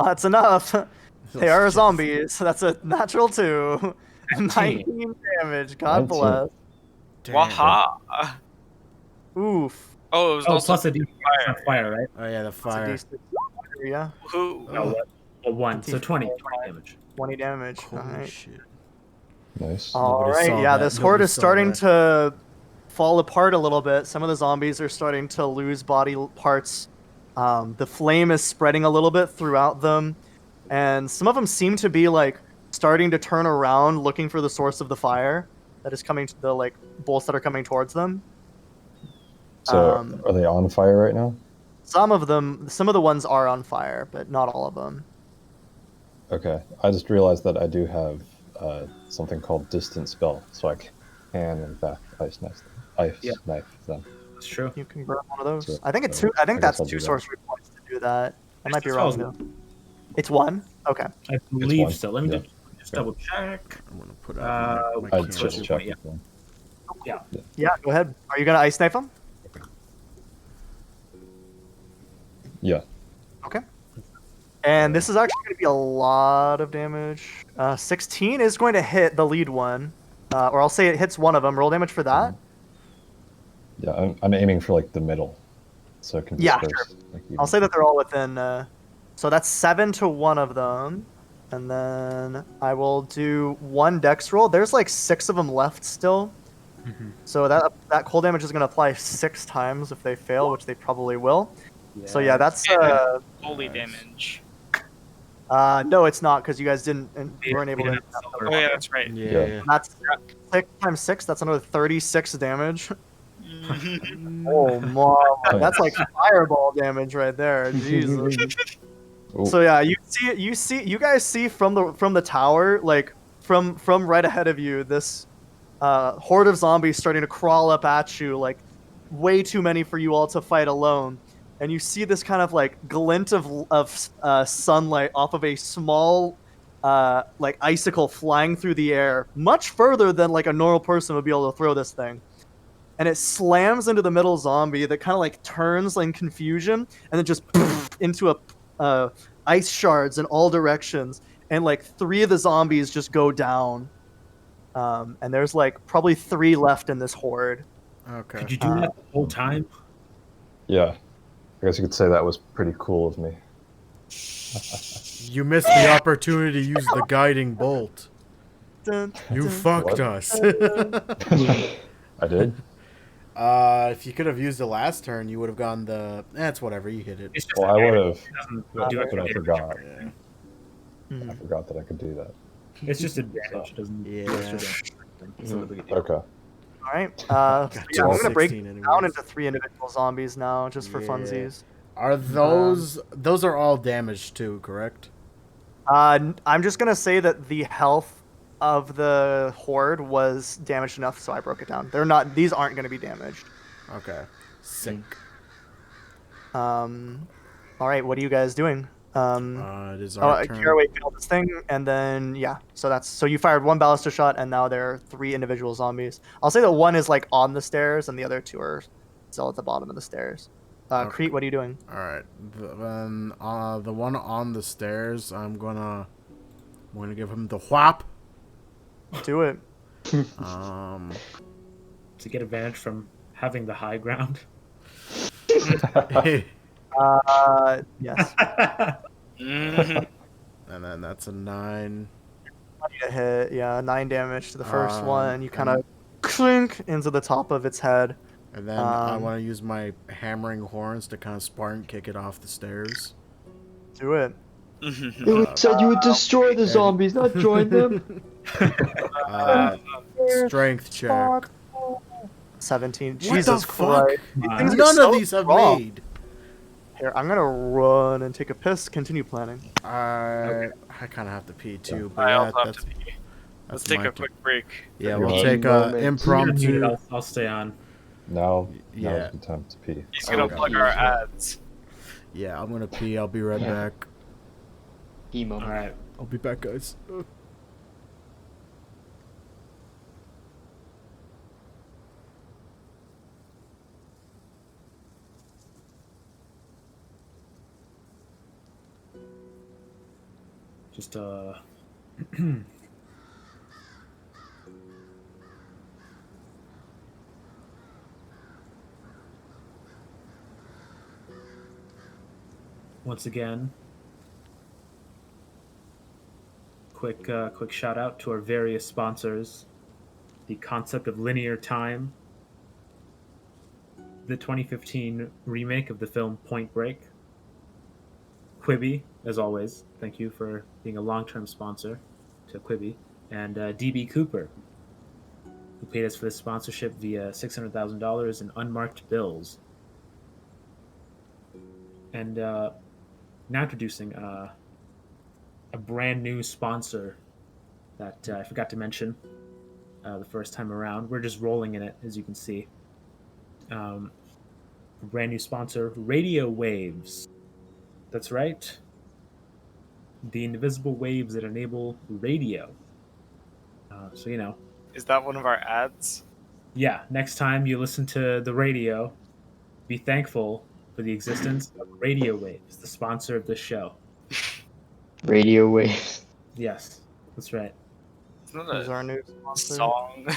that's enough. They are zombies. So that's a natural 2. 19 damage. God 19. bless. Damn. Waha! Oof. Oh, it was Oh, also plus a D fire. on fire, right? Oh yeah, the That's a fire. D6. Yeah, Who? No, what? A 1. So 20 damage. 20 damage. Holy Alright. shit. Nice. All Nobody right, saw yeah, that. this horde Nobody is saw starting that. to fall apart a little bit. Some of the zombies are starting to lose body parts The flame is spreading a little bit throughout them, and some of them seem to be like starting to turn around, looking for the source of the fire that is coming to the like bolts that are coming towards them. So Um, are they on fire right now? some of the ones are on fire, but not all of them. Okay. I just realized that I do have something called distant spell, so I can in fact ice Yeah. knife them. That's true. You can grab one of those. So, I think it's so two. I think I guess that's I'll two do that. sorcery points to do that. I might be Distance wrong spells though. It's one. Okay. I believe one, so. Let me yeah. just double check. I'm gonna put out my I cantrip. just checked Yeah. with one. Yeah. Go ahead. Are you gonna ice knife them? Yeah. Okay. And this is actually going to be a lot of damage. 16 is going to hit the lead one, or I'll say it hits one of them. Roll damage for that. Yeah, I'm aiming for like the middle, so it can Yeah, disperse. Like, I'll say that they're all within. So that's 7 to one of them, and then I will do one dex roll. There's like 6 of them left still, so that cold damage is going to apply 6 times if they fail, which they probably will. So yeah, that's Holy damage. no, it's not because you guys didn't weren't able to. Oh yeah, that's right. Yeah. That's 6 times 6. That's another 36 damage. Oh, mama. That's like fireball damage right there. Jesus. Ooh. So yeah, you guys see from the tower, like from right ahead of you, this horde of zombies starting to crawl up at you, like way too many for you all to fight alone. And you see this kind of like glint of sunlight off of a small like icicle flying through the air, much further than like a normal person would be able to throw this thing. And it slams into the middle zombie that kind of like turns in confusion and then just into a ice shards in all directions, and like 3 of the zombies just go down. And there's like probably 3 left in this horde. Okay. Did you do that the whole time? Yeah, I guess you could say that was pretty cool of me. You missed the opportunity to use the guiding bolt. Dun, You dun, fucked What? us. I did. If you could have used the last turn, you would have gone the. It's whatever. You hit it. It's just Well, I would have, doesn't do but I extra forgot. Yeah. Mhm. I forgot that I could do that. It's just advantage. Doesn't do Yeah. extra damage. It's not a big deal. Okay. All right. Got Yeah, I'm gonna break 16 down anyways. into 3 individual zombies now, just for Yeah. funsies. Are those are all damaged too, correct? I'm just gonna say that the health of the horde was damaged enough, so I broke it down. They're not; these aren't gonna be damaged. Okay. Sick. All right, what are you guys doing? It is our turn. Caraway failed this thing, and then yeah, so you fired 1 ballista shot, and now there are 3 individual zombies. I'll say that 1 is like on the stairs, and the other 2 are still at the bottom of the stairs. Okay. Crete, what are you doing? All right. Then the one on the stairs, I'm gonna give him the whop. Do it. Um. To get advantage from having the high ground. and Yes. then that's a 9. You hit, yeah, 9 damage to the first one. You kind and- of clink into the top of its head. And then I want to use my hammering horns to kind of Spartan kick it off the stairs. Do it. You said you would destroy the zombies, not join them. Strength check. 17. What Jesus the fuck? Christ. These things are None so of these have strong. made. Here, I'm gonna run and take a piss. Continue planning. I kind of have to pee too, but I yeah, also have that's to pee. Let's that's take my a quick break. Yeah, You're we'll on. take a Moment. impromptu. I'll stay on. Now Yeah. is the time to pee. He's gonna Okay. plug our ads. Yeah, I'm gonna pee. I'll be right back. Emo. All right. I'll be back, guys. Just once again, quick shout out to our various sponsors. The Concept of Linear Time, the 2015 remake of the film Point Break, Quibi, as always. Thank you for being a long-term sponsor to Quibi. And DB Cooper, who paid us for this sponsorship via $600,000 in unmarked bills. And now introducing a brand new sponsor that I forgot to mention the first time around. We're just rolling in it, as you can see. A brand new sponsor, Radio Waves. That's right. The invisible waves that enable radio. So, you know. Is that one of our ads? Yeah, next time you listen to the radio, be thankful for the existence of Radio Waves, the sponsor of this show. Radio waves. Yes, that's right. Isn't Who's that our new a sponsor? song?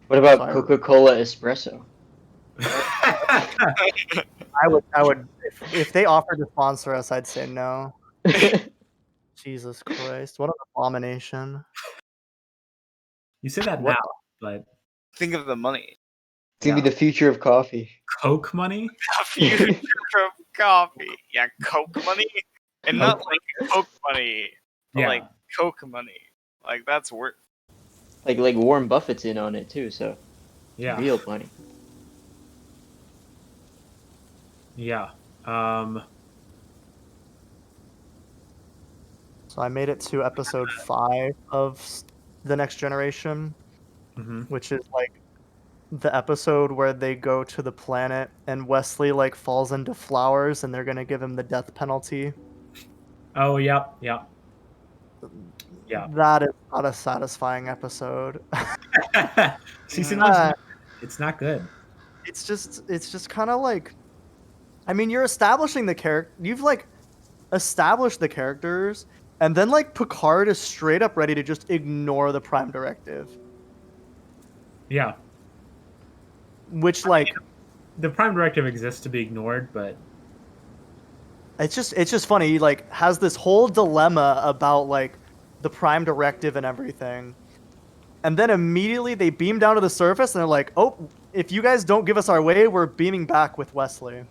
What about Sorry. Coca-Cola Espresso? I would, if they offered to sponsor us, I'd say no. Jesus Christ, what an abomination! You say that What now, but Think of the money. It's gonna be the future of coffee. Coke money? A future of coffee. Yeah, Coke money, and not like Coke money, but Yeah. like Coke money. Like that's worth. Like Warren Buffett's in on it too, so Yeah. real money. Yeah. So I made it to episode 5 of The Next Generation, Mhm. which is like the episode where they go to the planet and Wesley like falls into flowers and they're gonna give him the death penalty. Oh, yep. Yeah. That is not a satisfying episode. See, it's not good. It's just kind of like, I mean, you're establishing the character. You've like established the characters, and then like Picard is straight up ready to just ignore the Prime Directive, Yeah. which like The Prime Directive exists to be ignored, but it's just funny. He like has this whole dilemma about like the Prime Directive and everything, and then immediately they beam down to the surface and they're like, "Oh, if you guys don't give us our way, we're beaming back with Wesley."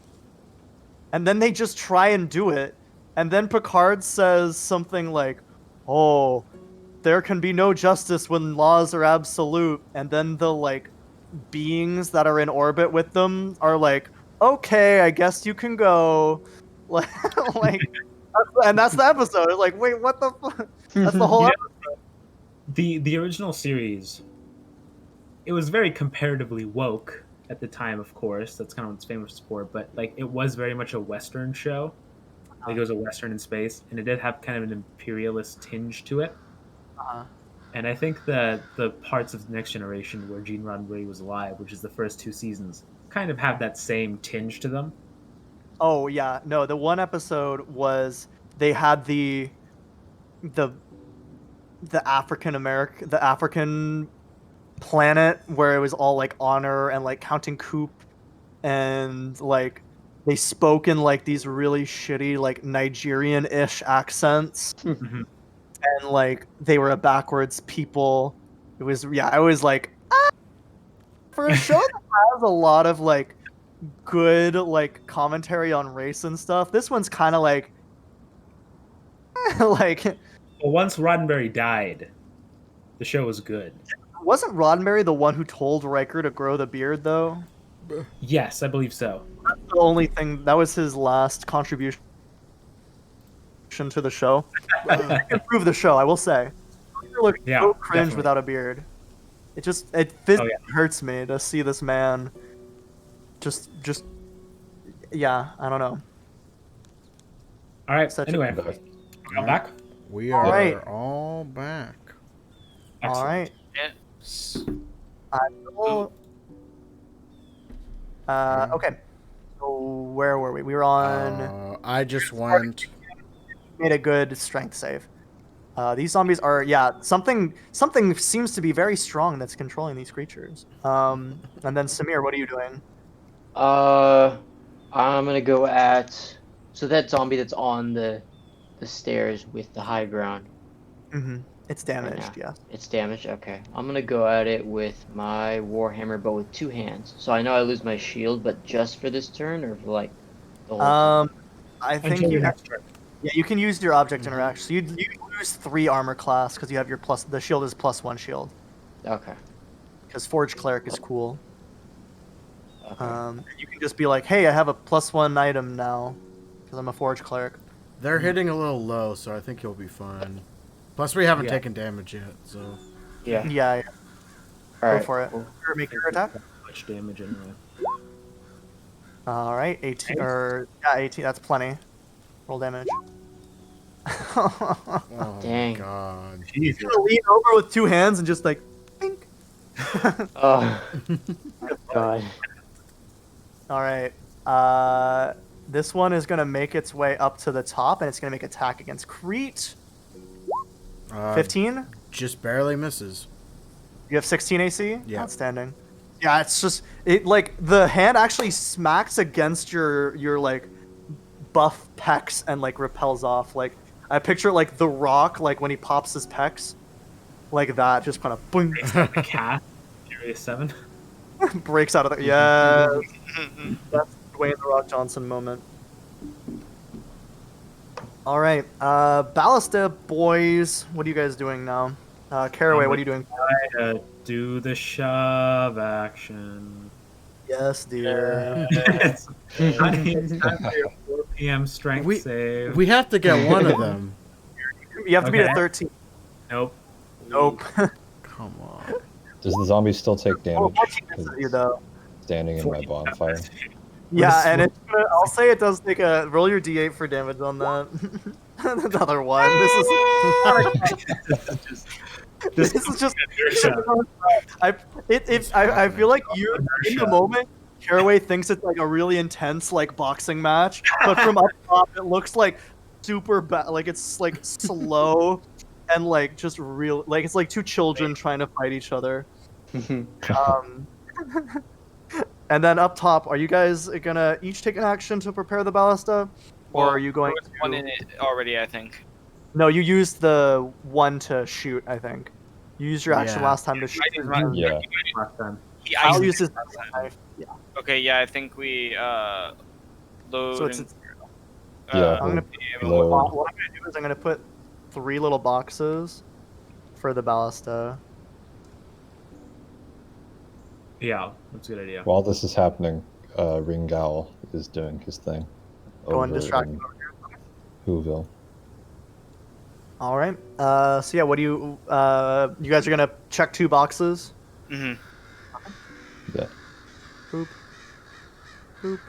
And then they just try and do it, and then Picard says something like, "Oh, there can be no justice when laws are absolute," and then the like beings that are in orbit with them are like, "Okay, I guess you can go." like, and that's the episode. It's like, wait, what the fuck? That's the whole Yeah. episode. the original series, it was very comparatively woke at the time, of course. That's kind of what it's famous for. But like, it was very much a Western show. Like, it was a Western in space, and it did have kind of an imperialist tinge to it. Uh-huh. And I think that the parts of the Next Generation where Gene Roddenberry was alive, which is the first 2 seasons, kind of have that same tinge to them. Oh yeah, no. The one episode was they had the African planet where it was all like honor and like counting coup, and like they spoke in like these really shitty like Nigerian-ish accents, Mhm. and like they were a backwards people. It was I was like, for a show that has a lot of like good like commentary on race and stuff, this one's kind of like like, Well, once Roddenberry died, the show was good. wasn't Roddenberry the one who told Riker to grow the beard though? Yes, I believe so. That's the only thing, that was his last contribution to the show. Improve the show, I will say. Riker looks Yeah, so cringe definitely. without a beard. It physically hurts me to see this man just yeah, I don't know. All right. Such a- Anyway, I'm back. We All are right. all back. All Excellent. right. Yes. I will. Okay. So where were we? We were on. I just went. Made a good strength save. These zombies are something seems to be very strong that's controlling these creatures. And then Samir, what are you doing? I'm gonna go at that zombie that's on the stairs with the high ground. Mm-hmm. It's damaged. Yeah. Yeah. It's damaged. Okay, I'm gonna go at it with my warhammer, but with 2 hands. So I know I lose my shield, but just for this turn, or for like The whole time. I think Until you the next turn. yeah you can use your object interaction. So you lose 3 armor class because you have your the shield is +1 shield. Okay. Because Forge Cleric is cool. Okay. You can just be like, hey, I have a +1 item now because I'm a Forge Cleric. They're hitting a little low, so I think he'll be fine. Plus, we haven't Yeah. taken damage yet, so. Yeah. Yeah. All Go right. for it. Cool. Make your attack. Much damage anyway. All right, 18 or yeah, 18. That's plenty. Roll damage. Oh Dang. my god. He's gonna lean over with 2 hands and just like, pink. Oh. God. All right. This one is gonna make its way up to the top, and it's gonna make attack against Crete. 15. Just barely misses. You have 16 AC. Yeah. Outstanding. Yeah, it's just it like the hand actually smacks against your like buff pecs and like repels off. Like I picture like the Rock like when he pops his pecs, like that, just kind of boing, The cat, Furious 7. breaks out of there. Yeah, that's Dwayne the Rock Johnson moment. All right, Ballista boys, what are you guys doing now? Caraway, what are you doing? Do the shove action. Yes, dear. It's time for your 4 p.m. strength We- save. We have to get one of them. You have to be Okay. at 13. Nope. Nope. Come on. Does the zombie still take Oh, damage? 14 'Cause is you it's though. standing in my bonfire. Yeah, and it's gonna, I'll say it does take a roll your d8 for damage on that. Another one. This is just. I feel like you in the moment. Caraway thinks it's like a really intense like boxing match, but from up top it looks like super bad. Like it's like slow and like just real. Like it's like 2 children trying to fight each other. And then up top, are you guys gonna each take an action to prepare the ballista, or are you going? There was one in it already, I think. No, you used the 1 to shoot. I think you used your action Yeah. last time to shoot. I did not. Yeah. Last time. I'll use this knife. Yeah. Okay, yeah, I think we load. So it's. and, Yeah. I'm gonna. Load. What I'm gonna do is I'm gonna put 3 little boxes for the ballista. Yeah, that's a good idea. While this is happening, Ringal is doing his thing. Go and over distract. in Whoville. All right. So yeah, what do you? You guys are gonna check 2 boxes. Mhm. Yeah. Boop. Boop.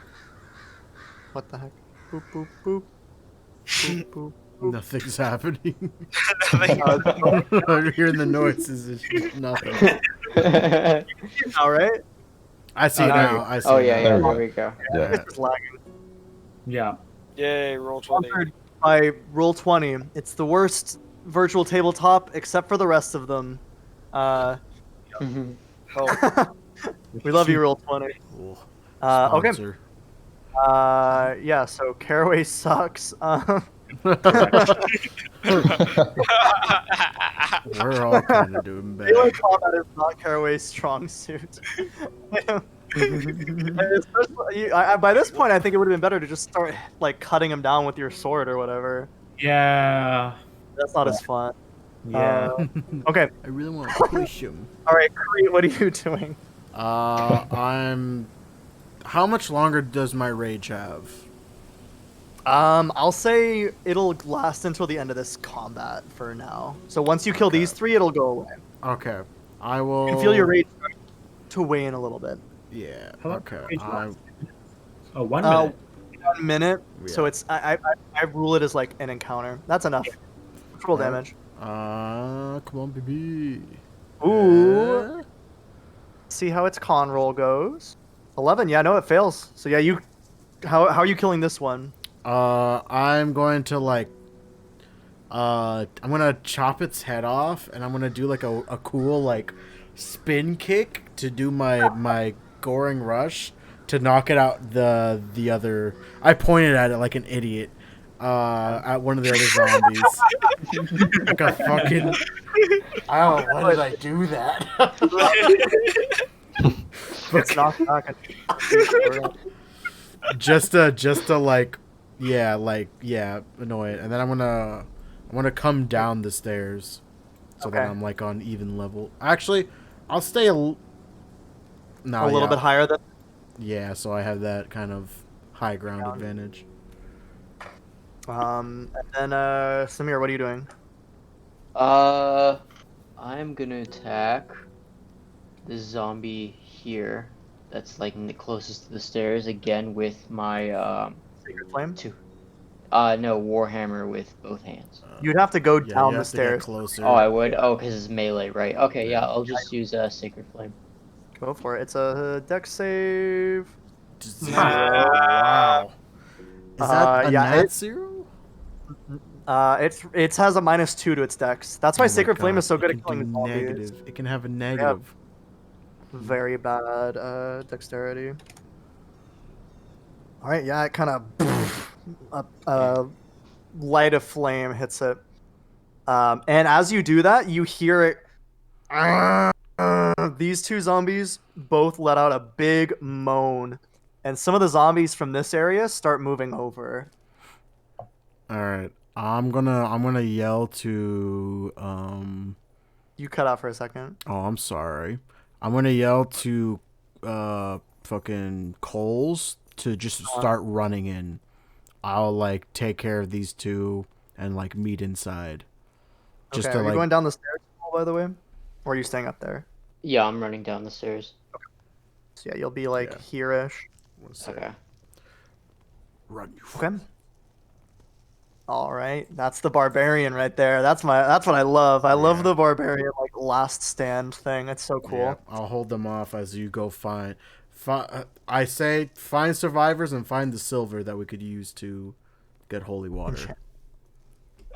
What the heck? Boop boop boop. Boop boop. Nothing's happening. Nothing. I'm hearing the noises. It's just nothing. All right. I see Oh, now. I see Oh yeah, now. yeah. There we There go. we go. Yeah. It's just lagging. Yeah. Yay, roll 20. Sponsored by Roll20. It's the worst virtual tabletop except for the rest of them. Oh, We love you, Roll20. Cool. Okay. Sponsor. Yeah. So Caraway sucks. We're all kind of doing bad. Melee combat is not Caraway's strong suit. And especially, by this point, I think it would have been better to just start like cutting him down with your sword or whatever. Yeah. That's not as fun. Yeah. Okay. I really want to push him. All right, Crete, what are you doing? I'm. How much longer does my rage have? I'll say it'll last until the end of this combat for now. So once you kill these 3, it'll go away. Okay. I will. You can feel your rage start to wane a little bit. Yeah. How long Okay. does rage I, last? Oh, 1 minute. 1 minute. So Yeah. it's I rule it as like an encounter. That's enough. Roll damage. come on, baby. Ooh. See how its con roll goes. 11. Yeah, no, it fails. So yeah, you. How are you killing this one? I'm going to like. I'm gonna chop its head off, and I'm gonna do like a cool like spin kick to do my goring rush to knock it out the other. I pointed at it like an idiot. At one of the other zombies. Like a fucking. I don't know. Why did I do that? It's knocked back. just to like, yeah, annoy it, and then I'm gonna come down the stairs, so that Okay. I'm like on even level. Actually, I'll stay no, A little bit higher than. Yeah, so I have that kind of high ground Down. advantage. And then Samir, what are you doing? I'm gonna attack the zombie here. That's like closest to the stairs again with my Sacred Flame. no, Warhammer with both hands. You'd have to go Yeah, down you the have to get stairs. closer. Oh, I would. Oh, because it's melee, right? Okay, yeah, I'll just use Sacred Flame. Go for it. It's a dex save. 0. Wow. Is that a yeah, nat 0? it has a -2 to its dex. That's why Oh my Sacred Flame God, is so good it at can killing do zombies. negative. It can have a negative. Very bad dexterity. All right, yeah, it kind of light of flame hits it, and as you do that, you hear it. These two zombies both let out a big moan, and some of the zombies from this area start moving over. All right, I'm gonna yell to You cut out for a second. Oh, I'm sorry. I'm gonna yell to fucking Coles to just start running in. I'll like take care of these two and like meet inside. Just Okay, to are you like going down the stairs, by the way, or are you staying up there? Yeah, I'm running down the stairs. So yeah, you'll be like Yeah. here-ish. Okay. Run you. Okay. All right, that's the barbarian right there. That's what I love. I love Yeah. the barbarian like last stand thing. It's so cool. Yeah, I'll hold them off as you go find. I say find survivors and find the silver that we could use to get holy water.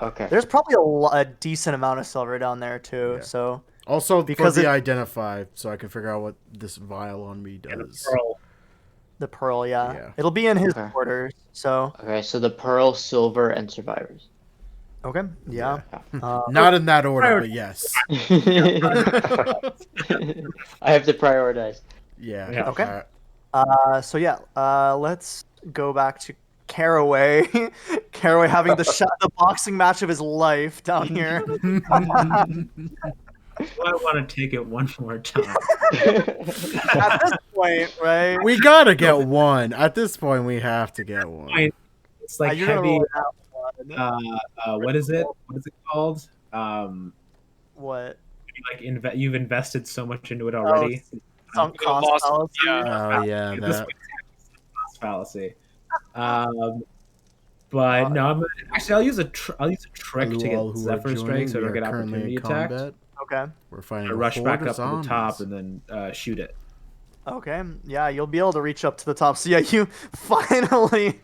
Okay. There's probably a decent amount of silver down there too. Yeah. So Also, Because for the it- identify, so I can figure out what this vial on me does. Pearl. the pearl, yeah, Yeah. it'll be in his Okay. quarters. So Okay, so the pearl, silver, and survivors. okay, yeah. Not in that order, but yes. I have to prioritize. Yeah. Yeah. Okay. So yeah, let's go back to Caraway. Caraway having the boxing match of his life down here. I want to take it one more time. At this point, right? We gotta get one. At this point, we have to get one. It's like You're gonna heavy. roll it out. What is it? What is it called? What? Like you've invested so much into it already. Sunk Go cost lost- fallacy. yeah. Oh yeah, This that. way cost fallacy. But no, I'll use a trick to Hello, all get who are Zephyr Strike, joining. so I We don't are get currently opportunity in attacked. combat. Okay. We're fighting I a rush horde back of up to the top zombies. and then shoot it. Okay. Yeah, you'll be able to reach up to the top. So yeah, you finally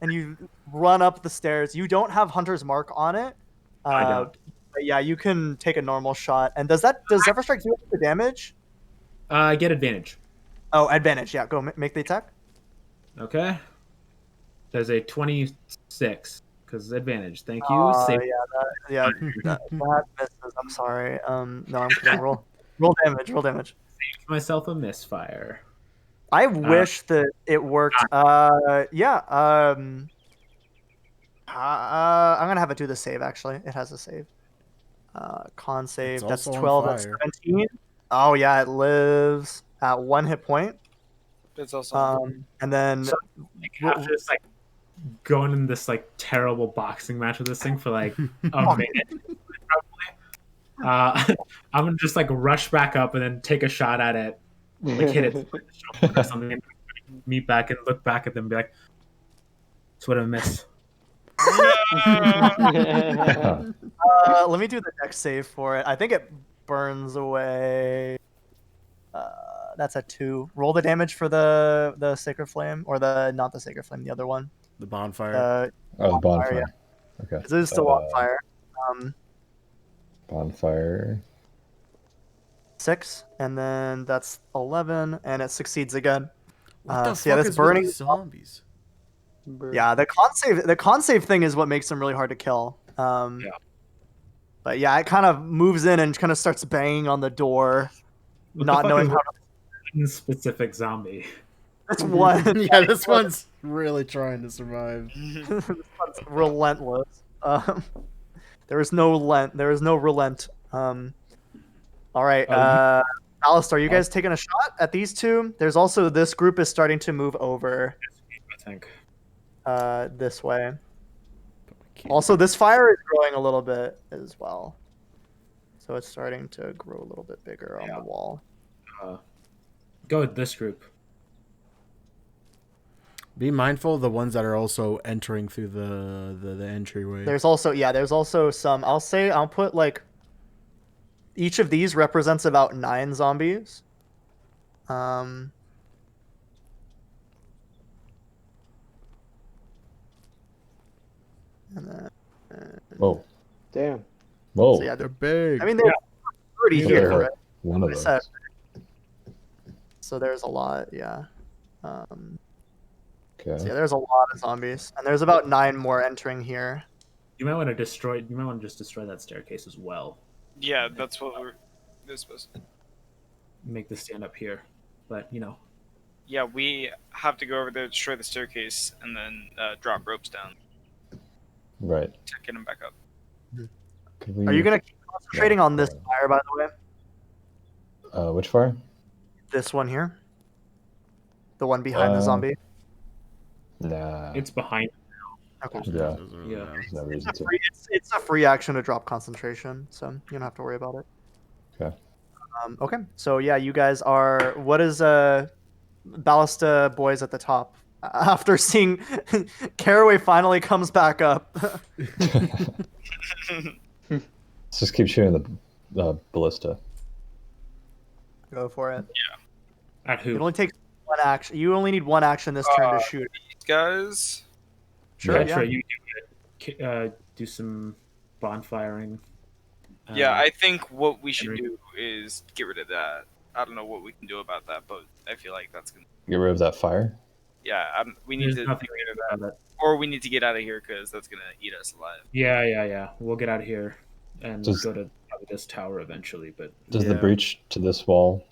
and you run up the stairs. You don't have Hunter's Mark on it. I don't. But yeah, you can take a normal shot. And does Zephyr Strike do the damage? Get advantage. Oh, advantage. Yeah, go make the attack. Okay. There's a 26 because advantage. Thank you. Oh, Save. that misses. I'm sorry. No, I'm kidding. Roll damage. Roll damage. Myself a misfire. I wish that it worked. Yeah. I'm gonna have it do the save. Actually, it has a save. Con save. It's That's also on 12 and fire. 17. Oh yeah, it lives at 1 hit point. It's also And then So, after just like going in this like terrible boxing match with this thing for like a minute, probably. I'm gonna just like rush back up and then take a shot at it, like hit it or something, and meet back and look back at them and be like, "It's what I miss." let me do the dex save for it. I think it burns away. That's a 2. Roll the damage for the Sacred Flame, or not the Sacred Flame, the other one. The bonfire. Oh, the bonfire. yeah. Okay. This is still on fire. Bonfire. 6, and then that's 11, and it succeeds again. What the so yeah, fuck this is with burning. these zombies? Yeah, the con save thing is what makes them really hard to kill. Yeah. But yeah, it kind of moves in and kind of starts banging on the door, What the not fuck knowing is how it? one specific zombie. That's one. Yeah, this one's really trying to survive. This one's relentless. There is no relent. All right. Alistair, are you guys taking a shot at these two? There's also this group is starting to move over I think. this way. Also, this fire is growing a little bit as well. So it's starting to grow a little bit bigger on the wall. Go with this group. Be mindful of the ones that are also entering through the entryway. There's also some. I'll put like each of these represents about 9 zombies. And then, Whoa. Damn. Whoa. so yeah, They're big. I mean they're pretty Yeah. here, right? One of I those. said. So there's a lot, yeah. So yeah, Okay. there's a lot of zombies, and there's about 9 more entering here. You might want to destroy. You might want to just destroy that staircase as well. Yeah, that's what we're supposed to. Make this stand up here, but Yeah, we have to go over there, destroy the staircase, and then drop ropes down Right. to get them back up. Could we, Are you gonna keep concentrating on this alright. fire, by the way? Which fire? This one here, the one behind the zombie. Nah. it's behind. Okay. Yeah. Yeah. There's no reason to. It's a free action to drop concentration, so you don't have to worry about it. Okay. Okay, so yeah, you guys are. What is Ballista boys at the top? After seeing Caraway finally comes back up. Let's just keep shooting the ballista. Go for it. At who? It only takes one action. You only need one action this turn to shoot. These guys. Sure. Yeah, Yeah. Sure, you do some bonfiring. Yeah, I think what we should do is get rid of that. I don't know what we can do about that, but I feel like that's gonna. Get rid of that fire. Yeah, we need There's to nothing get rid of about that, that. or we need to get out of here because that's gonna eat us alive. Yeah. We'll get out of here and Does- go to this tower eventually. But Does the Yeah. breach to this wall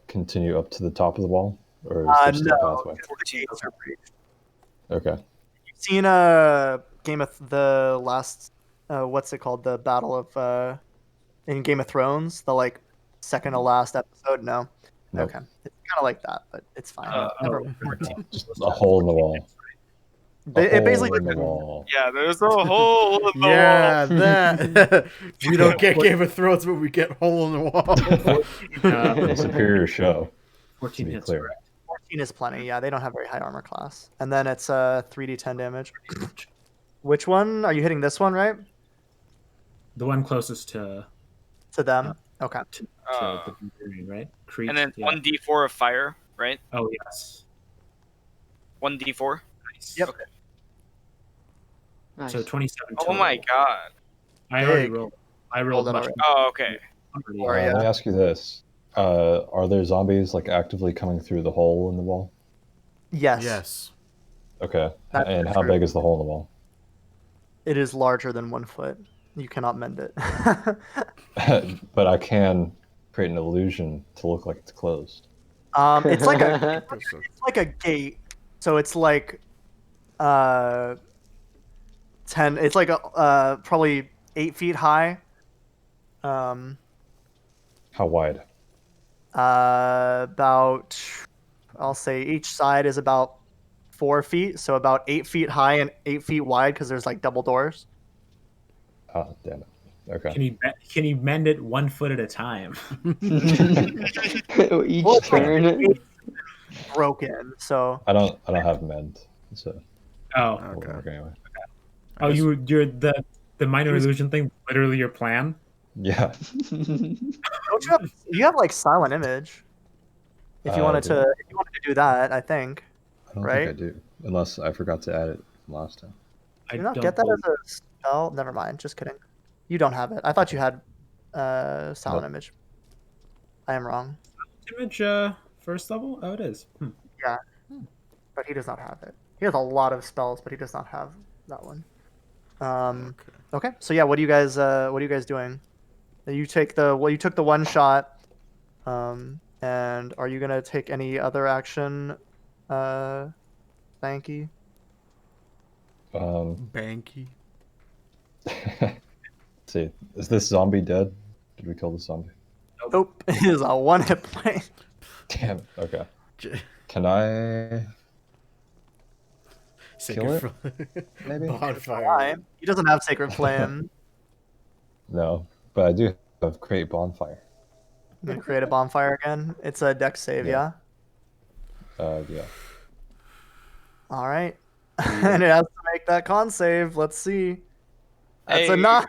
continue up to the top of the wall, or is there still a No. pathway? The gates are breached. Okay. You've seen the last what's it called? The battle of in Game of Thrones, the like second to last episode. No. Nope. Okay. It's kind of like that, but it's fine. Never mind. Just a hole in the wall. It basically hole in the wall. Yeah, there's a hole in the Yeah, wall. that. We don't get Game of Thrones, but we get hole in the wall. A superior show. 14 To be hits. clear. Correct. 14 is plenty. Yeah, they don't have very high armor class. And then it's 3d10 damage. Which one? Are you hitting this one, right? The one closest to To them? Okay. the Barbarian, right? Creep, And then yeah. 1d4 of fire, right? Oh yes. 1d4. Nice. Yep. Okay. Nice. So 27. Oh my god. I already Big. rolled. I Rolled rolled it much. already. Oh, okay. Or, Let me ask you this: are there zombies like actively coming through the hole in the wall? Yes. Yes. Okay. That's And how true. big is the hole in the wall? It is larger than 1 foot. You cannot mend it. But I can create an illusion to look like it's closed. It's like a gate. So it's like 10. It's like a probably 8 feet high. How wide? About, I'll say each side is about 4 feet, so about 8 feet high and 8 feet wide because there's like double doors. Oh, damn it. Okay. Can you mend it 1 foot at a time? Each Well, turn. Broken, so I don't have mend, so Oh. it won't work anyway. Oh, you're the minor illusion thing. Literally your plan. Yeah. don't you have like silent image? If you wanted do to, I? if you wanted to do that, I think. I don't Right? think I do, unless I forgot to add it last time. Do you not get that as a spell? Never mind. Just kidding. You don't have it. I thought you had silent Nope. image. I am wrong. image first level. Oh, it is. But he does not have it. He has a lot of spells, but he does not have that one. Okay. So yeah, what are you guys doing? You took the one shot, And are you gonna take any other action, Thanky? Banky. Let's see, is this zombie dead? Did we kill the zombie? Nope, it is a 1 hit point. Damn it. Okay. J- Can I kill it? Maybe? Bonfire. He doesn't have Sacred Flame. No, but I do have create bonfire. You gonna create a bonfire again? It's a dex save, yeah? Yeah. All right. And it has to make that con save. Let's see. That's a Hey. 9.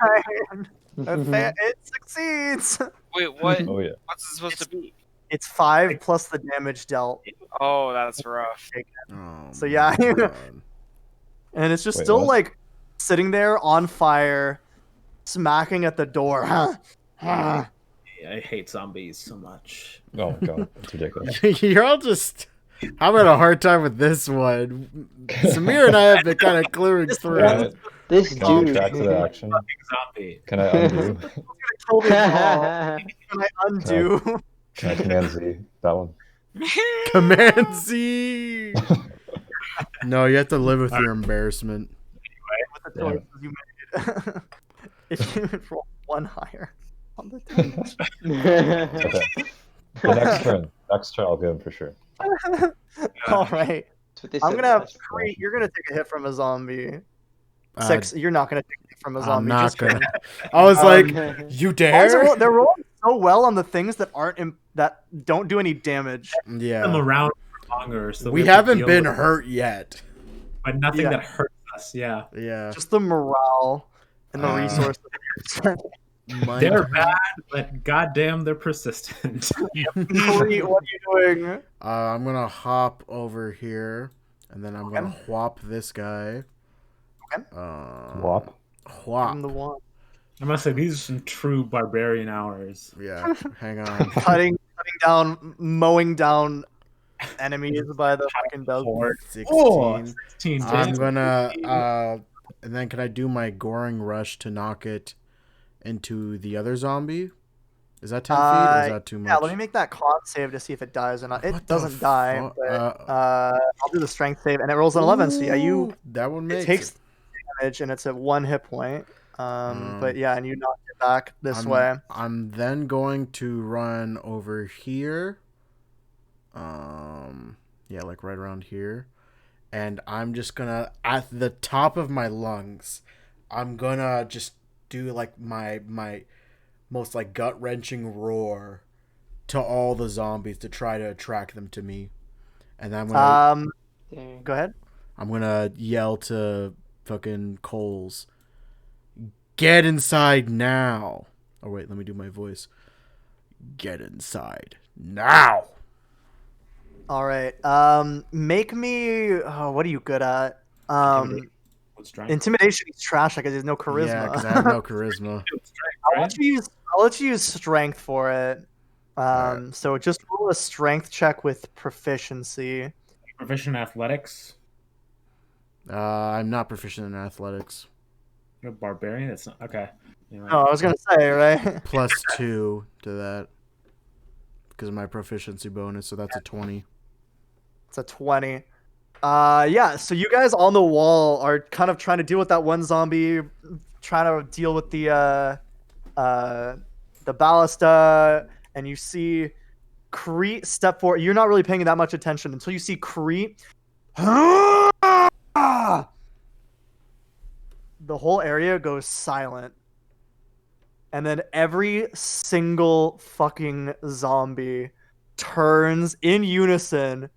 It succeeds. Wait, what? Oh yeah. What's it supposed to be? It's 5 plus the damage dealt. Oh, that's rough. Oh, So, yeah. my God. And it's just Wait, still what? like sitting there on fire, smacking at the door. I hate zombies so much. Oh my god, it's ridiculous. You're all just having a hard time with this one. Samir and I have been kind of clearing through Can it. This I dude. retract to the action? Zombie. Can I undo? Told me wrong. Can I undo? Can I command Z that one? Command Z. No, you have to live with your embarrassment. With the Damn choices you made. If you would roll 1 higher on the damage. Okay. The next turn I'll get him for sure. All right. That's what they I'm said gonna have last. 3. You're gonna take a hit from a zombie. Uh, 6. You're not gonna take a hit from a I'm zombie. not just gonna. I was like, you Guys are dare? they're rolling so well on the things that that don't do any damage. Them Yeah. around for longer. So We have to haven't deal been with- hurt yet. But nothing Yeah. that hurts us. Yeah. Yeah. Just the morale and the resources. They're bad, but goddamn, they're persistent. Corey, what are you doing? I'm gonna hop over here, and then I'm gonna whop this guy. Okay. Whop. Give Whop. him the one. I must say, these are some true barbarian hours. Yeah. Hang on. Cutting down, mowing down enemies by the fucking dozen. Horde. 16. 16 I'm damage. gonna and then can I do my goring rush to knock it into the other zombie? Is that 10 feet or is that too much? Yeah, let me make that con save to see if it dies or not. It What the doesn't die, fuck? but I'll do the strength save, and it rolls an 11. So yeah, Ooh, that one it makes takes damage, and it's at 1 hit point. But yeah, and you knock it back this way. I'm then going to run over here. Yeah, like right around here. And I'm just gonna, at the top of my lungs, I'm gonna just do like my most like gut-wrenching roar to all the zombies to try to attract them to me. And then I'm gonna Dang. Go ahead. I'm gonna yell to fucking Coles, get inside now. Oh wait, let me do my voice. Get inside now. All right. Make me. Oh, what are you good at? What's strength? Intimidation is trash because there's no charisma. Yeah, because I have no charisma. I'll let you use strength for it. Alright. So just roll a strength check with proficiency. Proficient athletics. I'm not proficient in athletics. You're a barbarian. It's not okay. Anyway. Oh, I was gonna say right. +2 to that because of my proficiency bonus, so that's a 20. It's a 20. Yeah. So you guys on the wall are kind of trying to deal with that one zombie, trying to deal with the ballista, and you see Crete step forward. You're not really paying that much attention until you see Crete. The whole area goes silent. And then every single fucking zombie turns in unison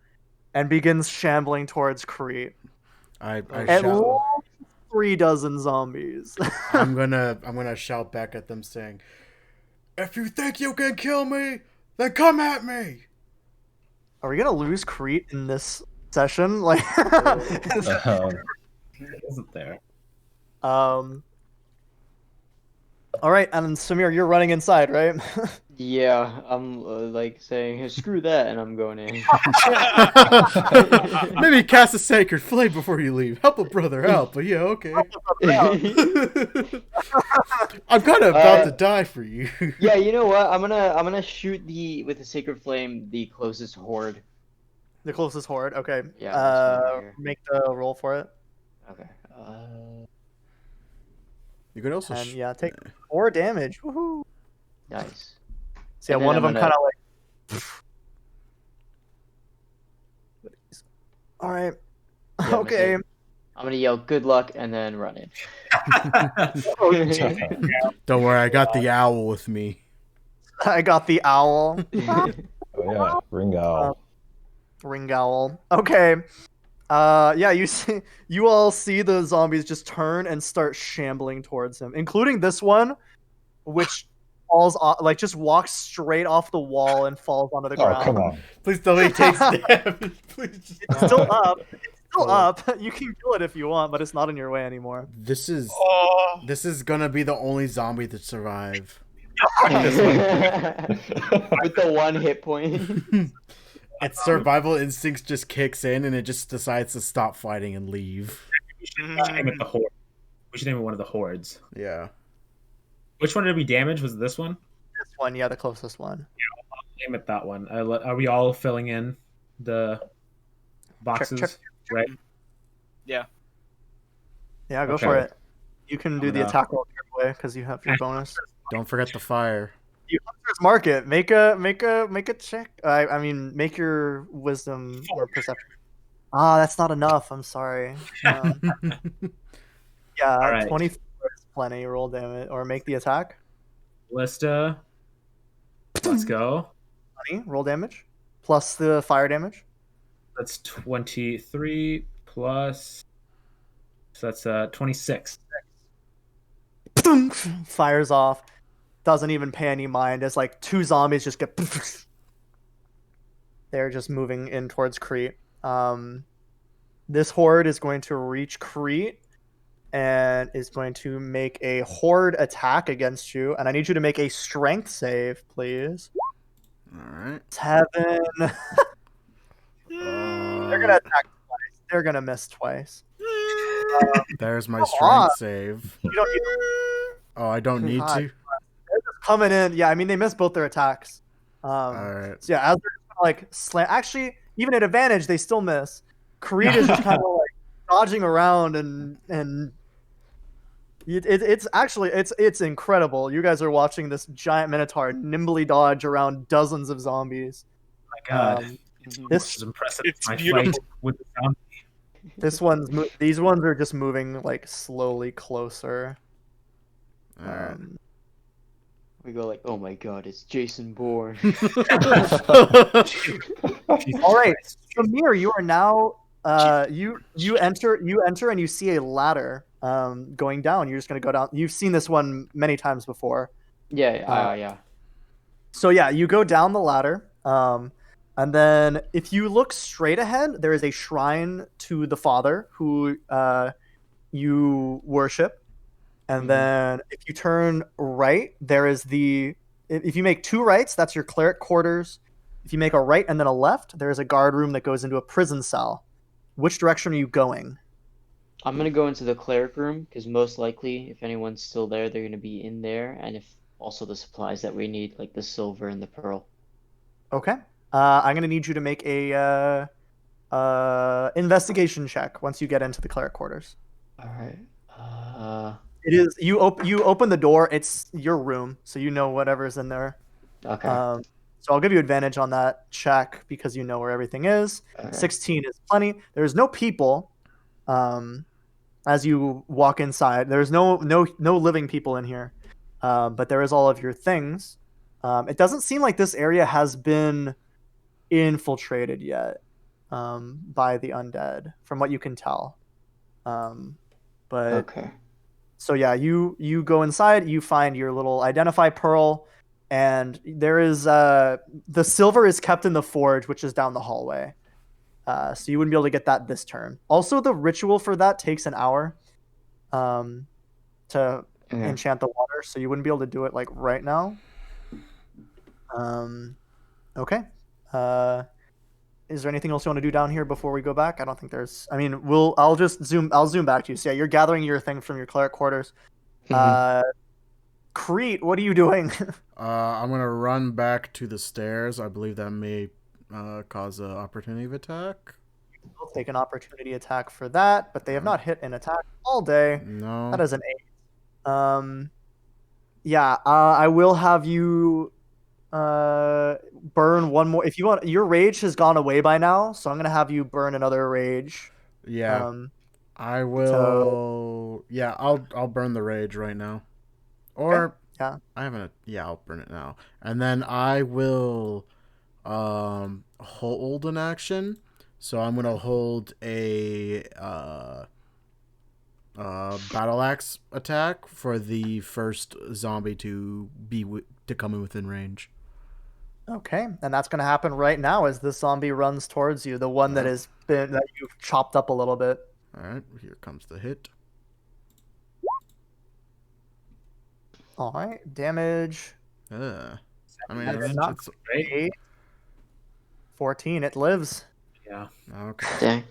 and begins shambling towards Crete. I At shout. least 3 dozen zombies. I'm gonna shout back at them saying, "If you think you can kill me, then come at me." Are we gonna lose Crete in this session? Like, It isn't there. All right, and Samir, you're running inside, right? Yeah, I'm like saying, "Hey, screw that," and I'm going in. Maybe cast a sacred flame before you leave. Help a brother out, but yeah, okay. I'm kind of about to die for you. Yeah, you know what? I'm gonna shoot with the sacred flame the closest horde. The closest horde. Okay. Yeah, this one right here. Make the roll for it. Okay. You could also. And yeah, take 4 damage. Woohoo! Nice. So yeah, And then one of I'm them gonna- kind of like. All right. Yeah, Okay. I'm gonna yell "Good luck" and then run in. Don't worry, I got the owl with me. I got the owl. Oh yeah, ring owl. Ring owl. Okay. Yeah, you all see the zombies just turn and start shambling towards him, including this one, which falls off, like just walks straight off the wall and falls onto the Oh ground. come on. Please tell me he takes damage. Please just... It's still up. It's still Oh. up. You can kill it if you want, but it's not in your way anymore. This is Oh. gonna be the only zombie to survive. With the 1 hit point. Its survival instincts just kicks in, and it just decides to stop fighting and leave. We should name it the horde. We should name it one of the hordes. Yeah. Which one did we damage? Was it this one? This one, yeah, the closest one. Name it that one. Are we all filling in the boxes? check. Right. Yeah, go Okay. for it. You can do the gonna- attack roll your way because you have your bonus. Don't forget the fire. You Hunter's Market. Make a check. I mean, make your wisdom or perception. Ah, that's not enough. I'm sorry. Yeah, right. 24 is plenty. Roll damage or make the attack. Lista. Let's go. 20. Roll damage plus the fire damage. That's 23 plus. So that's 26. Fires off. Doesn't even pay any mind as like 2 zombies just get. They're just moving in towards Crete. This horde is going to reach Crete and is going to make a horde attack against you. And I need you to make a strength save, please. All right. 7. Uh, They're gonna attack twice. They're gonna miss twice. There's my Come strength on. save. You don't need Oh, I don't need God. to. They're just coming in. Yeah, I mean they missed both their attacks. All right. So yeah, as they're like slam. Actually, even at advantage, they still miss. Creed is just kind of like dodging around and it's actually it's incredible. You guys are watching this giant minotaur nimbly dodge around dozens of zombies. My God. This This is impressive. It's My beautiful. fight with the sound. these ones are just moving like slowly closer. All right. We go like, "Oh my God, it's Jason Bourne." All right, Samir, you are now. You enter and you see a ladder going down. You're just gonna go down. You've seen this one many times before. Yeah, yeah. So yeah, you go down the ladder, and then if you look straight ahead, there is a shrine to the Father who you worship, and Mhm. then if you turn right, there is if you make 2 rights, that's your cleric quarters. If you make a right and then a left, there is a guard room that goes into a prison cell. Which direction are you going? I'm gonna go into the cleric room because most likely, if anyone's still there, they're gonna be in there, and if also the supplies that we need, like the silver and the pearl. Okay. I'm gonna need you to make a investigation check once you get into the cleric quarters. All right. It is you open the door. It's your room, so you know whatever's in there. Okay. So I'll give you advantage on that check because you know where everything is. Okay. 16 is plenty. There's no people. As you walk inside, there's no living people in here, but there is all of your things. It doesn't seem like this area has been infiltrated yet by the undead, from what you can tell. But Okay. so yeah, you go inside, you find your little identify pearl, and there is the silver is kept in the forge, which is down the hallway. So you wouldn't be able to get that this turn. Also, the ritual for that takes an hour to Okay. enchant the water, so you wouldn't be able to do it like right now. Okay. Is there anything else you want to do down here before we go back? I don't think there's. I mean, I'll zoom back to you. So yeah, you're gathering your thing from your cleric quarters. Crete, what are you doing? I'm gonna run back to the stairs. I believe that may cause an opportunity of attack. We'll take an opportunity attack for that, but they have not hit an attack all day. No. That is an 8. Yeah, I will have you burn one more. If you want, your rage has gone away by now, so I'm gonna have you burn another rage. Yeah. I will. Yeah, I'll burn the rage right now. Or Okay, yeah. I haven't. Yeah, I'll burn it now, and then I will hold an action. So I'm gonna hold a battle axe attack for the first zombie to come in within range. Okay, and that's gonna happen right now as this zombie runs towards you, the one that you've chopped up a little bit. All right, here comes the hit. All right, damage. I mean, That's it's, not it's 8. 14. It lives. Yeah. okay. Dang.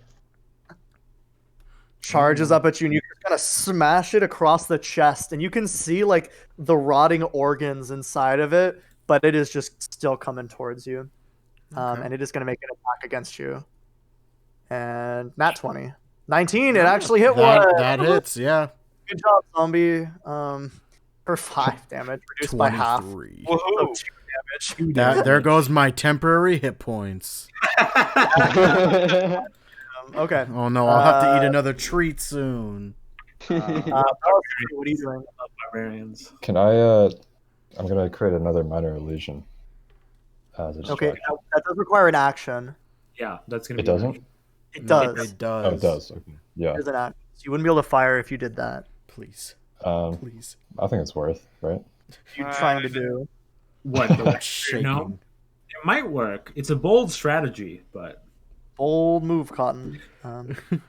Charges up at you, and you just kind of smash it across the chest, and you can see like the rotting organs inside of it, but it is just still coming towards you, and it is going to make an attack against you. And nat 20, 19. It actually hit one. That hits. Yeah. Good job, zombie. For 5 damage, reduced by half. 23. Woohoo! 2 damage. There goes my temporary hit points. Okay. Oh no, I'll have to eat another treat soon. What are you doing? Barbarians. Can I? I'm gonna create another minor illusion. As a Okay, distraction. that does require an action. Yeah, that's gonna It be. doesn't. It does. It does. Oh, it does. Okay. Yeah. It is an action. So you wouldn't be able to fire if you did that. Please. Please. I think it's worth, right? You're trying to do. What? Shaking. No, it might work. It's a bold strategy, but Bold move, Cotton.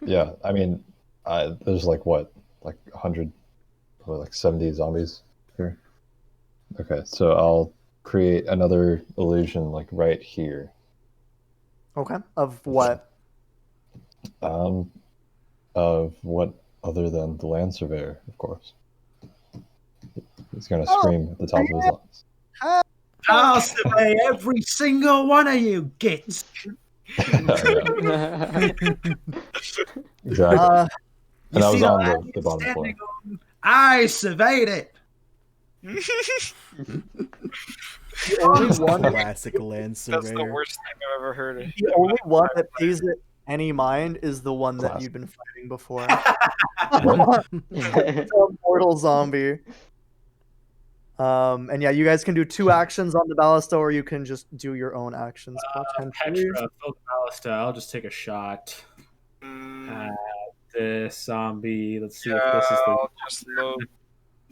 Yeah. I mean, there's like 100, or like 70 zombies here. Okay, so I'll create another illusion like right here. Okay. Of what? Of what other than the land surveyor, of course. He's gonna scream at the top of his lungs. I'll survey every single one of you gits. Exactly. And I was see on that the bottom floor. standing on- I surveyed it. The only one, Classic land That's the surveyor. worst thing I've ever heard. the only one that pays it any mind is the one that Classic. you've been fighting before. What? It's a mortal zombie. And yeah, you guys can do 2 actions on the ballista, or you can just do your own actions. Potentially. Petra, fill the ballista. I'll just take a shot at this zombie. Let's see if this is the. I'll just load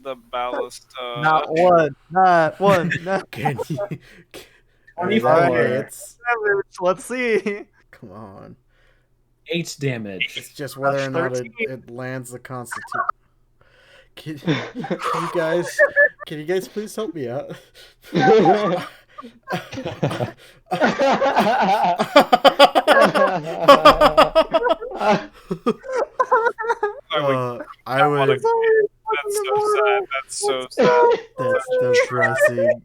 the ballista. Not one. Not one. Not Can you? 25 It's, damage. Let's see. come on. 8 damage. It's just whether or not 13. it lands the constitution. Can you guys please help me out? I would. That's so sad. That's so sad. That's depressing.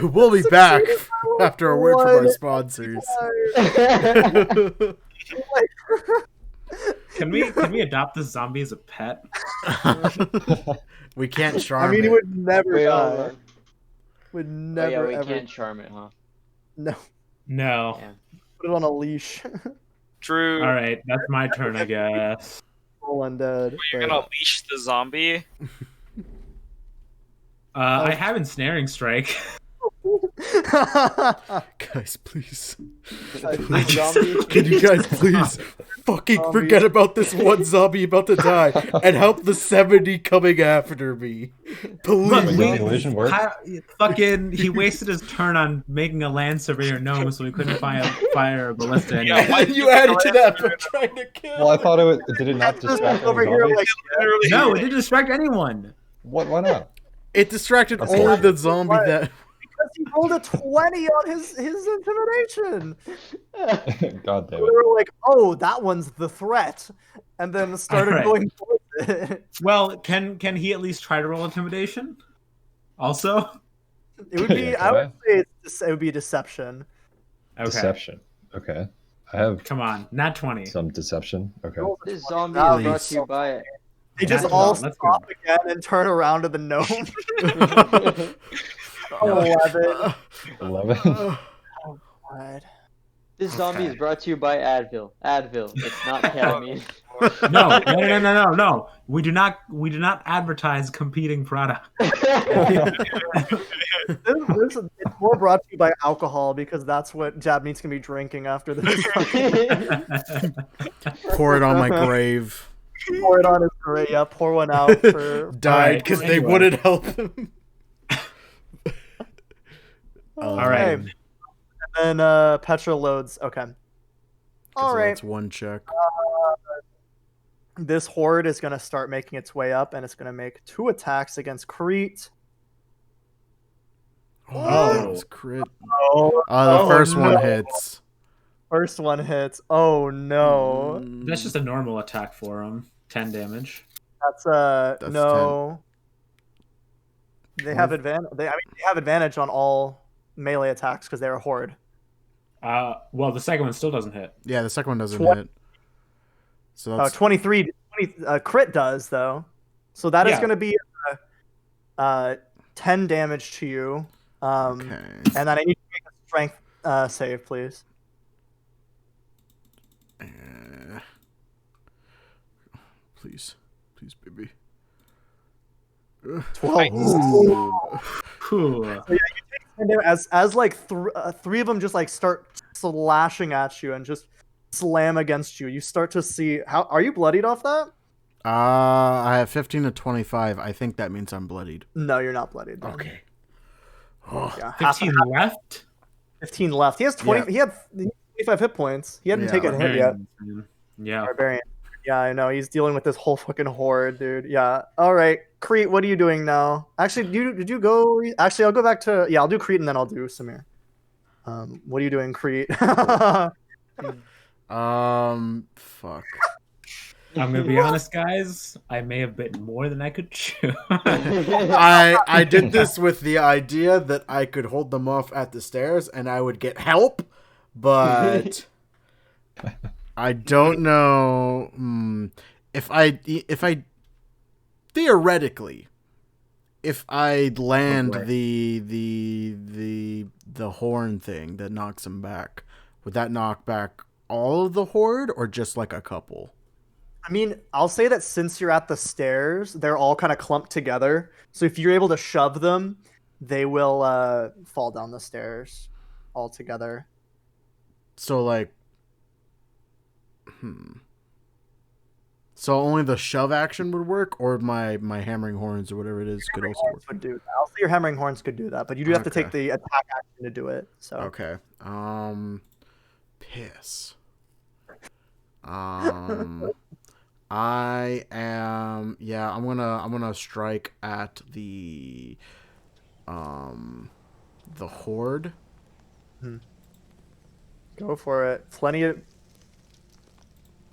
We'll be back after a word from our sponsors. Can we adopt this zombie as a pet? We can't charm I mean, it. he would never We all die. run. Would Oh never yeah, we ever. can't charm it, huh? No, No. Yeah. put it on a leash. Drew, All right, that's my turn, I guess. Full undead. you're but- gonna leash the zombie? I have ensnaring strike. Guys, please. Zombie. Can you guys please fucking forget about this one zombie about to die and help the 70 coming after me? Look, Please. Wait, the illusion worked? he wasted his turn on making a land surveyor gnome, so he couldn't fire a ballista Yeah, anyway. why You added to that by trying to kill. Well, I thought did it not distract any over here zombies? like No, it didn't distract anyone. What? Why not? It distracted That's only awesome. the zombie What? that. Because he rolled a 20 on his intimidation. God damn We it. were like, oh, that one's the threat, and then started Alright. going towards it. Well, can he at least try to roll intimidation? Also, It would be, Yeah, I can would say it would be deception. okay. Deception. Okay. I have Come on, not 20. some deception. Okay. This zombie Now is brought these- to you by. They just That's all fine, let's stop go. again and turn around to the gnome. No. 11. God. This zombie Okay. is brought to you by Advil. Advil. It's not ketamine. No. We do not advertise competing product. It's more brought to you by alcohol because that's what Japanese can be drinking after this. Pour it on my grave. Pour it on his grave. Yeah, pour one out for. Died Alright, because they anyway. wouldn't help him. All right. And then Petra loads. Okay. All So right. that's one check. This horde is going to start making its way up, and it's going to make 2 attacks against Crete. Oh, that was crit. Oh, The first no. one hits. First one hits. Oh no. That's just a normal attack for him. 10 damage. That's no. They have advantage. They have advantage on all melee attacks because they're a horde. Well, the second one still doesn't hit. Yeah, the second one doesn't Twen- hit. So that's 23 crit does though. So that is Yeah. going to be 10 damage to you. okay. And then I need to make a strength save, please. Please, baby. 12. Whew. And then as like three of them just like start slashing at you and just slam against you, you start to see how are you bloodied off that? I have 15 to 25. I think that means I'm bloodied. No, you're not bloodied. then. Okay. Yeah, 15 left? 15 left. He has 20. He had 25 hit points. He hadn't Yeah, taken a hit yet. Yeah. Barbarian. Yeah, I know. He's dealing with this whole fucking horde, dude. Yeah. All right, Crete. What are you doing now? Actually, did you go? Actually, I'll go back to. Yeah, I'll do Crete and then I'll do Samir. What are you doing, Crete? Fuck. I'm gonna be honest, guys. I may have bitten more than I could chew. I did this with the idea that I could hold them off at the stairs and I would get help, but I don't know if I theoretically if I land the horn thing that knocks them back, would that knock back all of the horde or just like a couple? I mean, I'll say that since you're at the stairs, they're all kind of clumped together. So if you're able to shove them, they will fall down the stairs all together. So like, So only the shove action would work, or my hammering horns or whatever it is could also work. Would do that. I'll say your hammering horns could do that, but you do have to Okay. take the attack action to do it. So Okay. Piss. I am. Yeah, I'm gonna strike at the horde. go for it. Plenty of.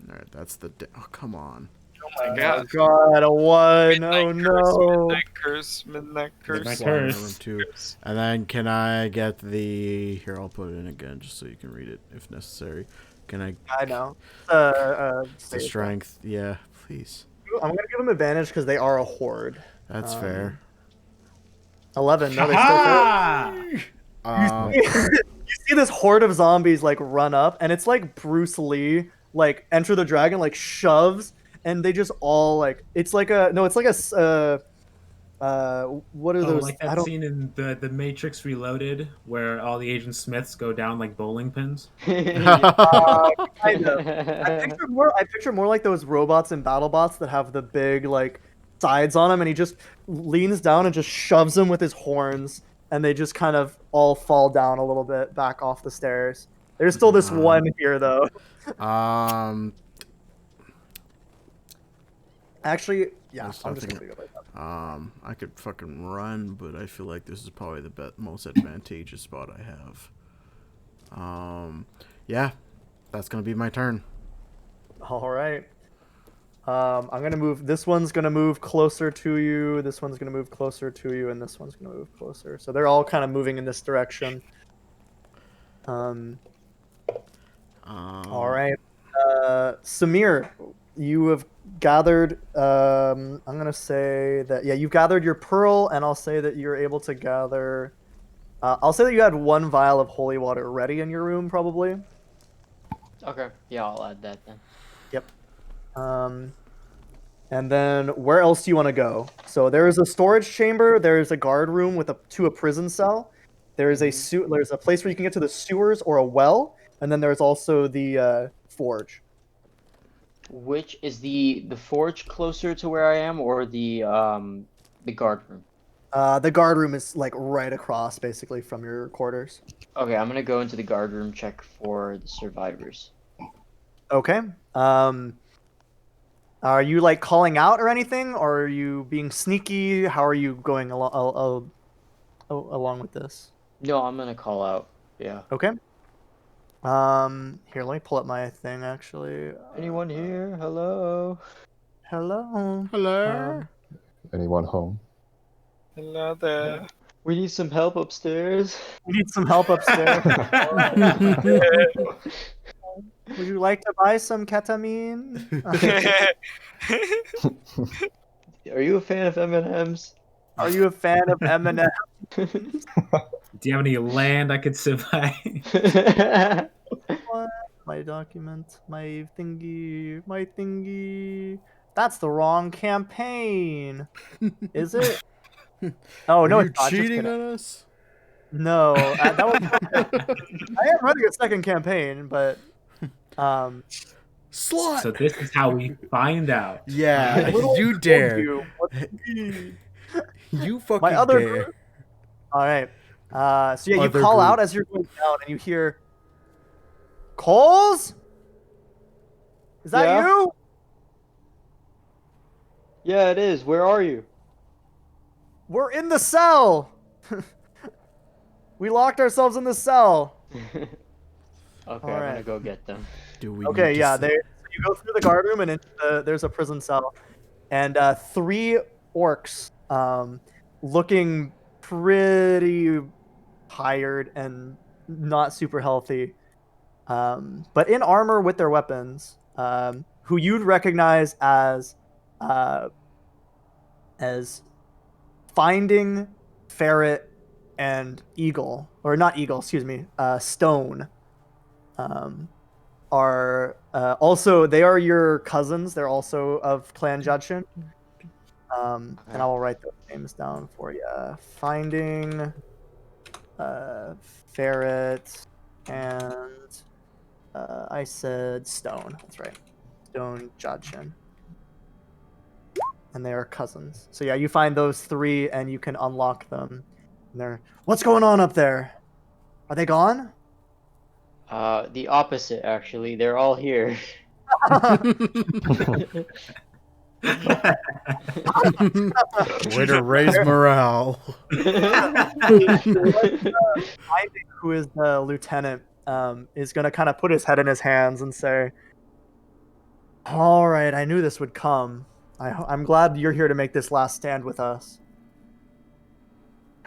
All right, that's the. Oh, come on. Oh my god. God, a one. Oh Midnight no. curse, midnight curse. Midnight Slide in curse. room two. And then can I get the? Here, I'll put it in again just so you can read it if necessary. Can I? I know. The Save. strength. Yeah, please. I'm gonna give them advantage because they are a horde. That's fair. 11. No, they still hit. Um, You see this horde of zombies like run up, and it's like Bruce Lee, like Enter the Dragon, like shoves, and they just all like it's like a no, it's like a what are those? Like I that don't. scene in the Matrix Reloaded where all the Agent Smiths go down like bowling pins. Kind of. I picture more like those robots and BattleBots that have the big like sides on them, and he just leans down and just shoves them with his horns, and they just kind of all fall down a little bit back off the stairs. There's still this one here though. Actually, yeah, Yes, I'm I just think gonna go like that. I could fucking run, but I feel like this is probably the most advantageous spot I have. Yeah, that's gonna be my turn. All right. I'm gonna move. This one's gonna move closer to you. This one's gonna move closer to you, and this one's gonna move closer. So they're all kind of moving in this direction. All right. Samir, you have gathered. I'm gonna say that you've gathered your pearl, and I'll say that you're able to gather. I'll say that you had 1 vial of holy water ready in your room, probably. Okay, yeah, I'll add that then. Yep. And then where else do you want to go? So there is a storage chamber. There is a guard room to a prison cell. There is there's a place where you can get to the sewers or a well, and then there's also the forge. Which is the forge closer to where I am, or the guard room? The guard room is like right across, basically, from your quarters. Okay, I'm gonna go into the guard room, check for the survivors. Okay. Are you like calling out or anything, or are you being sneaky? How are you going along with this? No, I'm gonna call out. Yeah. Okay. Here, let me pull up my thing. Actually, Anyone here? Hello. hello. Hello. Anyone home? Hello there. We need some help upstairs. We need some help upstairs. Would you like to buy some ketamine? Are you a fan of M&Ms? Are you a fan of M&M? Do you have any land I could survive? My document, my thingy. That's the wrong campaign. Is it? Oh no, Are you it's not. Just cheating kidding. on us? No, that was. I am running a second campaign, but Slut. So this is how we find out. Yeah, little you told dare. you what to be. You fucking My other dare. group. All right. So yeah, you Other call group. out as you're going down, and you hear, "Coles, is that Yeah? you?" Yeah, it is. Where are you? We're in the cell. We locked ourselves in the cell. Okay, I'm gonna Alright. go get them. Do we? Okay, need to yeah. say- So you go through the guard room, and there's a prison cell, and 3 orcs, looking pretty tired and not super healthy, but in armor with their weapons, who you'd recognize as Finding, Ferret, and Eagle, or not Eagle, excuse me, Stone, are also, they are your cousins. They're also of Clan Judson. And I will write those names down for you. Finding, Ferret, and I said Stone. That's right. Stone Judson. And they are cousins. So yeah, you find those 3 and you can unlock them. And they're, what's going on up there? Are they gone? The opposite, actually. They're all here. Way to raise morale. Finding, who is the lieutenant, is going to kind of put his head in his hands and say, all right, I knew this would come. I'm glad you're here to make this last stand with us.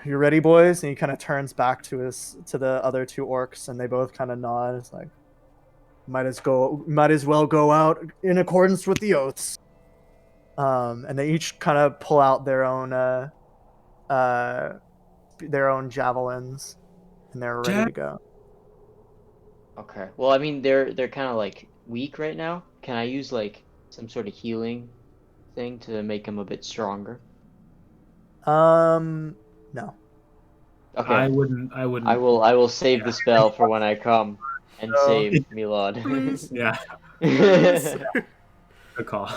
You ready, boys? And he kind of turns back to the other 2 orcs, and they both kind of nod. It's like, might as well go out in accordance with the oaths. And they each kind of pull out their own javelins, and they're ready to go. Okay. Well, I mean, they're kind of like weak right now. Can I use like some sort of healing thing to make them a bit stronger? No. Okay. I wouldn't. I will save the spell for when I come and So- save Milad. Yeah, good call.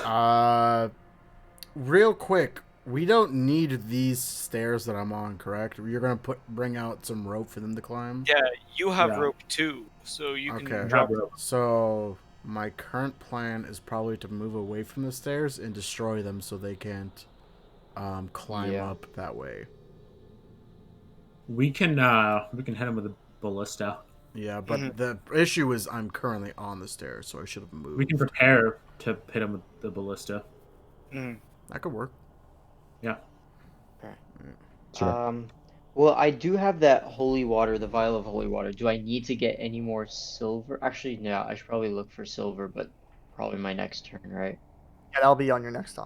Real quick, we don't need these stairs that I'm on, correct? You're gonna bring out some rope for them to climb. Yeah, you have Yeah. rope too, so you can Okay. drop. So my current plan is probably to move away from the stairs and destroy them so they can't climb Yeah. up that way. We can hit him with a ballista. Yeah, but the issue is I'm currently on the stairs, so I should have moved. We can prepare to hit him with the ballista. That could work. Yeah. Sure. Well, I do have that holy water, the vial of holy water. Do I need to get any more silver? Actually, no, I should probably look for silver, but probably my next turn, right? Yeah, that'll be on your next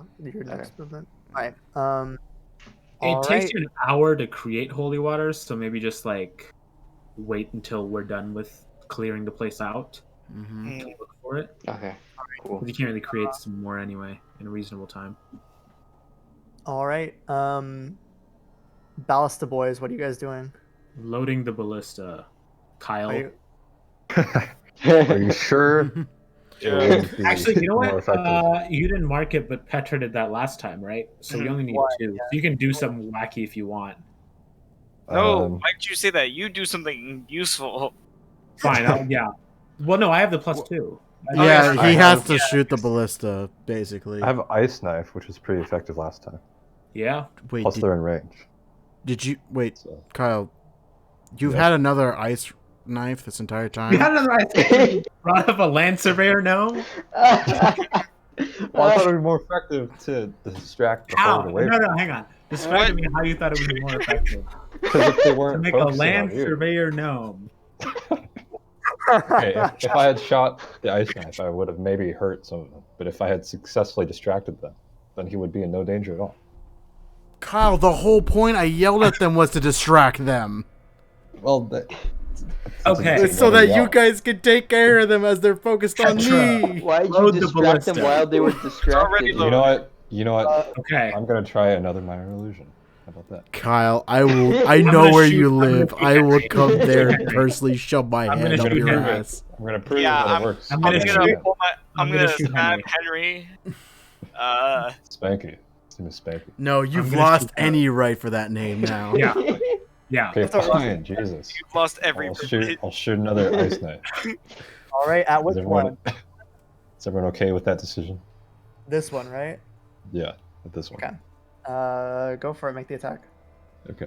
movement. All right. It All takes right. you an hour to create holy waters, so maybe just like wait until we're done with clearing the place out Mm-hmm. to look for it. Okay, cool. Because you can't really create some more anyway in a reasonable time. All right. Ballista boys, what are you guys doing? Loading the ballista. Kyle. Are you... Are you sure? It wouldn't be Actually, you know more what? effective? You didn't mark it, but Petra did that last time, right? So we only need Why? 2. So you can do something wacky if you want. No, Um, why did you say that? You do something useful. Fine, yeah. Well, no, I have the +2. Yeah, I he have- has to shoot the ballista, basically. I have ice knife, which was pretty effective last time. Yeah. Wait, Plus, they're in range. did you wait, So. Kyle? You've Yes. had another ice knife this entire time. We had another ice brought up a land surveyor gnome. Well, I thought it would be more effective to distract the How? horde away. No, hang on. Describe to me how you thought it would be more effective. Because if they To weren't make a focusing land on you. surveyor gnome. Okay, if I had shot the ice knife, I would have maybe hurt some of them. But if I had successfully distracted them, then he would be in no danger at all. Kyle, the whole point I yelled at them was to distract them. Well, Okay. It's so that you guys can take care of them as they're focused on Petra. me. Why'd you Load the distract them ballista. while they were already distracted? You know what? You know what? Okay. I'm gonna try another minor illusion. How about that? Kyle, I will. I know gonna where shoot- you I'm gonna live. shoot I will Henry. come there and personally shove my I'm hand gonna up shoot your Henry. ass. I'm gonna prove Yeah, that it works. I'm I'm gonna gonna shoot- pull my. I'm I'm gonna gonna shoot spam Henry. Spanky. His name is Spanky. No, you've gonna lost shoot any right for that name now. Yeah. Yeah. Okay, fine. Jesus. You've lost every. I'll shoot another ice knife. All right. At Is which everyone, one? is everyone okay with that decision? This one, right? Yeah, with this one. Okay. Go for it. Make the attack. Okay.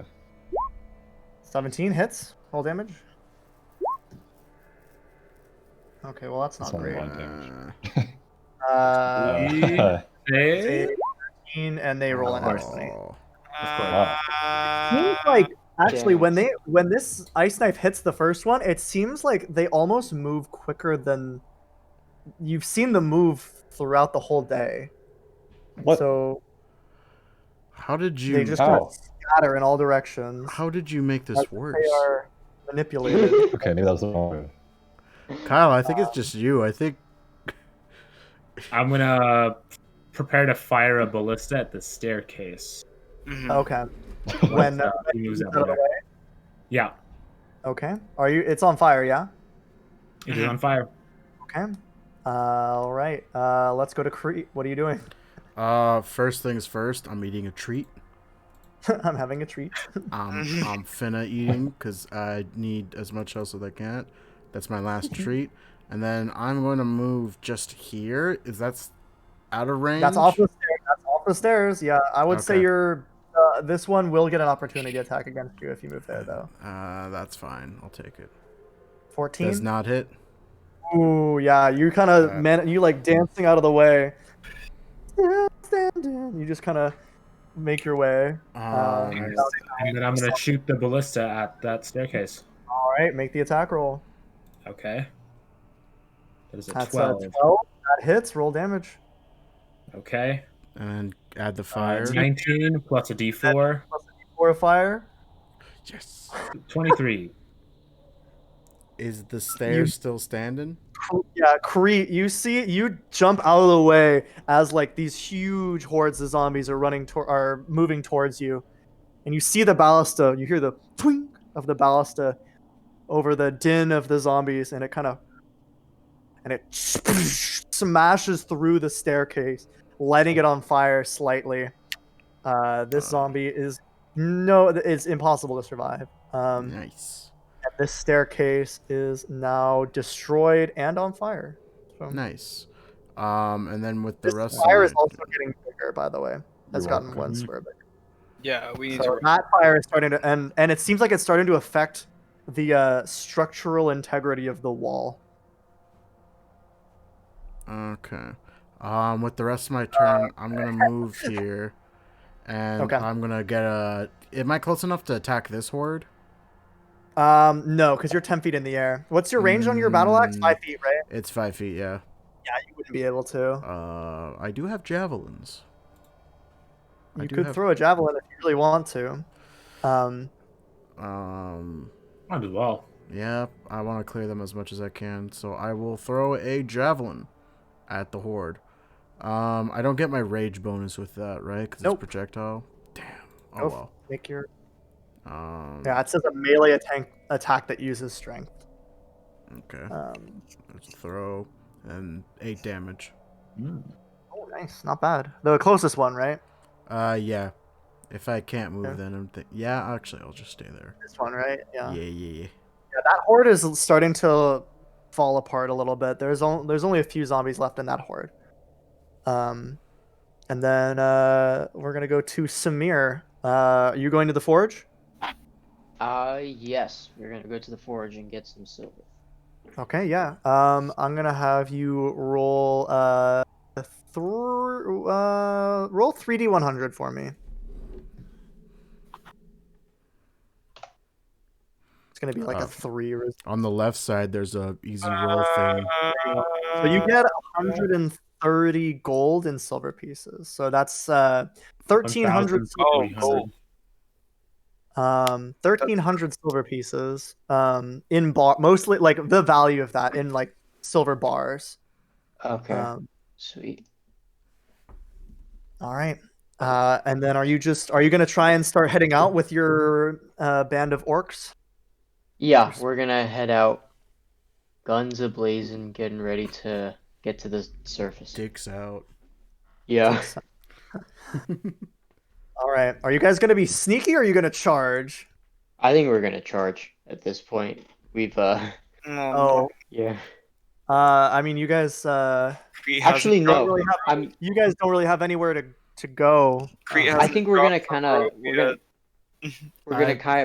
17 hits. Roll damage. Okay, well that's That's not only great. one damage. Uh, Hey. 13, and they roll an course. d20. Uh, Seems like actually Damn. when this ice knife hits the first one, it seems like they almost move quicker than you've seen them move throughout the whole day. What? So How did you? they just How? kind of scatter in all directions. How did you make as this if worse, They are manipulated. Okay, maybe that was the wrong move. Kyle? I think it's just you. I think. I'm gonna prepare to fire a ballista at the staircase. mhm. Okay. When He moves out out of the there. Yeah, okay. Are you? It's on fire, yeah. it is on fire. Okay. All right. Let's go to Crete. What are you doing? First things first. I'm eating a treat. I'm having a treat. I'm finna eating because I need as much health as I can. That's my last treat. And then I'm going to move just here. Is that out of range? That's off the stairs. That's off the stairs. Yeah, I would say Okay. you're. This one will get an opportunity to attack against you if you move there, though. That's fine. I'll take it. 14. Does not hit. Ooh, yeah. You kind of you like dancing out of the way. Still standing. You just kind of make your way. Um, And then I'm gonna shoot the ballista at that staircase. All right, make the attack roll. Okay. That is a That's 12. a 12. That hits. Roll damage. Okay. and then add the fire. 19 plus a d4. Or a fire. Yes. 23. Is the stairs still standing? Yeah, Crete, you see, you jump out of the way as like these huge hordes of zombies are moving towards you, and you see the ballista. You hear the twink of the ballista over the din of the zombies, and it smashes through the staircase, lighting it on fire slightly. This zombie is it's impossible to survive. Nice. And this staircase is now destroyed and on fire. So Nice. And then with the this rest fire of is also getting bigger, by the way. has You're gotten welcome. one square bigger. Yeah, we need So to. that fire is starting to, and it seems like it's starting to affect the structural integrity of the wall. Okay. With the rest of my turn, I'm gonna move here, and Okay. I'm gonna get a. Am I close enough to attack this horde? No, because you're 10 feet in the air. What's your range on your battle axe? 5 feet, right? It's 5 feet. Yeah. Yeah, you wouldn't be able to. I do have javelins. I You do could have. throw a javelin if you really want to. Um. Might as well. Yeah, I want to clear them as much as I can, so I will throw a javelin at the horde. I don't get my rage bonus with that, right? Because Nope. it's projectile. Damn. Oh Go well. make your. Um. Yeah, it says a melee attack that uses strength. Okay. Let's throw and 8 damage. Oh, nice, not bad. The closest one, right? Yeah. If I can't move, Okay. then yeah. Actually, I'll just stay there. This one, right? Yeah. Yeah. Yeah, that horde is starting to fall apart a little bit. There's only a few zombies left in that horde. And then we're gonna go to Samir. Are you going to the forge? Yes, we're gonna go to the forge and get some silver. Okay, yeah. I'm gonna have you roll roll 3d100 for me. It's gonna be like a 3 or On the left side, there's a easy roll thing. so you get 130 gold and silver pieces. So that's 1,300 Oh, gold. 1,300 silver pieces. In bar, mostly like the value of that in like silver bars. Okay, sweet. All right. And then are you gonna try and start heading out with your band of orcs? Yeah, we're gonna head out, guns ablazing, getting ready to get to the surface. Dicks out. Yeah. All right. Are you guys gonna be sneaky or are you gonna charge? I think we're gonna charge at this point. We've Oh. yeah. I mean, you guys Actually don't no. really have, you guys don't really have anywhere to go. I think we're gonna kind of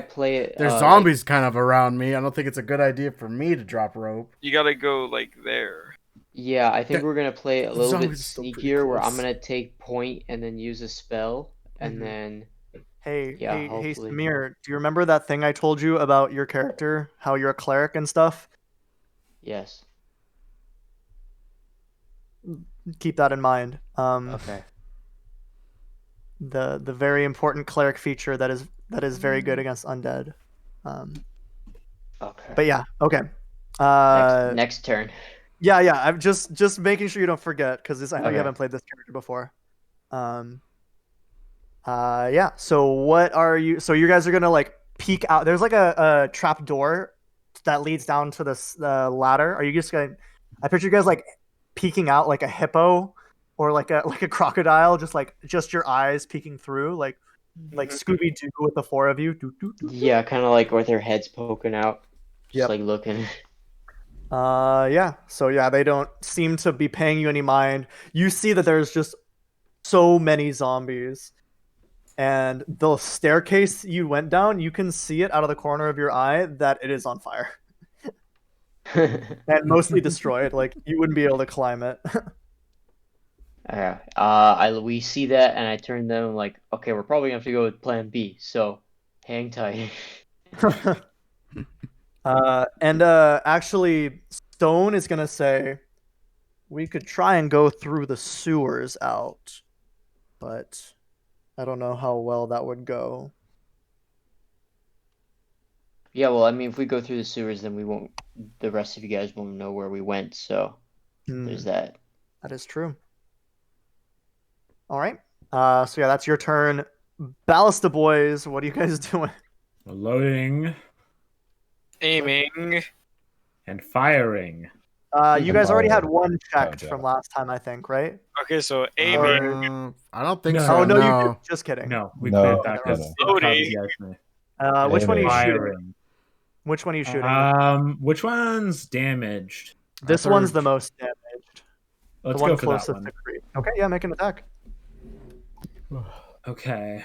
play it. There's zombies kind of around me. I don't think it's a good idea for me to drop rope. You gotta go like there. Yeah, I think we're gonna play it a little bit zombies are still pretty sneakier, where I'm close. gonna take point and then use a spell, and then Hey, Yeah, hey, hopefully. Samir, do you remember that thing I told you about your character? How you're a cleric and stuff? yes. Keep that in mind. Okay. The very important cleric feature that is very good against undead. Okay. But yeah, okay. Next turn. Yeah. I'm just making sure you don't forget because I know you Okay. haven't played this character before. Yeah. So what are you? So you guys are gonna like peek out. There's like a trap door that leads down to this ladder. Are you just gonna? I picture you guys like peeking out like a hippo or like a crocodile, just your eyes peeking through, like Scooby Doo with the 4 of you. Doo, doo, doo. Yeah, kind of like with their heads poking out, just Yep. like looking. Yeah. So yeah, they don't seem to be paying you any mind. You see that there's just so many zombies. And the staircase you went down, you can see it out of the corner of your eye that it is on fire. And mostly destroyed. Like you wouldn't be able to climb it. Yeah. We see that, and I turn to them like, okay, we're probably gonna have to go with Plan B. So, hang tight. Actually, Stone is gonna say we could try and go through the sewers out, but I don't know how well that would go. Yeah, well, I mean, if we go through the sewers, then we won't. The rest of you guys won't know where we went. So, there's that. That is true. All right. So yeah, that's your turn. Ballista boys, what are you guys doing? Loading Aiming. and firing. You guys already had one checked yeah. from last time, I think, right? Okay, so aiming. I don't think No. so. Oh no, no. you did. Just kidding. No, we No, cleared that no, because Loading. Which one are you shooting? Firing. Which one are you shooting? Which one's damaged? This one's the most damaged. Let's The one go for that closest one. to Crete. Okay, yeah, make an attack. Okay.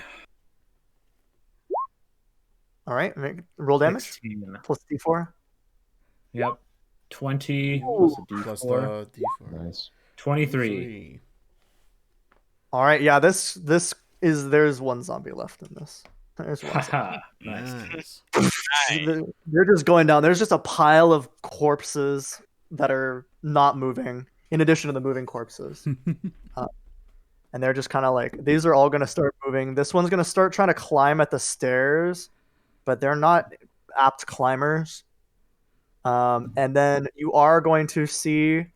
All right, roll damage 16. plus d4. Yep. 20 Ooh. plus a d4. Plus the D4. Nice. 23. All right, yeah, this is there's one zombie left in this. There's one. Zombie. Haha. Nice. Nice. They're just going down. There's just a pile of corpses that are not moving, in addition to the moving corpses. And they're just kind of like, these are all going to start moving. This one's going to start trying to climb at the stairs, but they're not apt climbers. And then you are going to see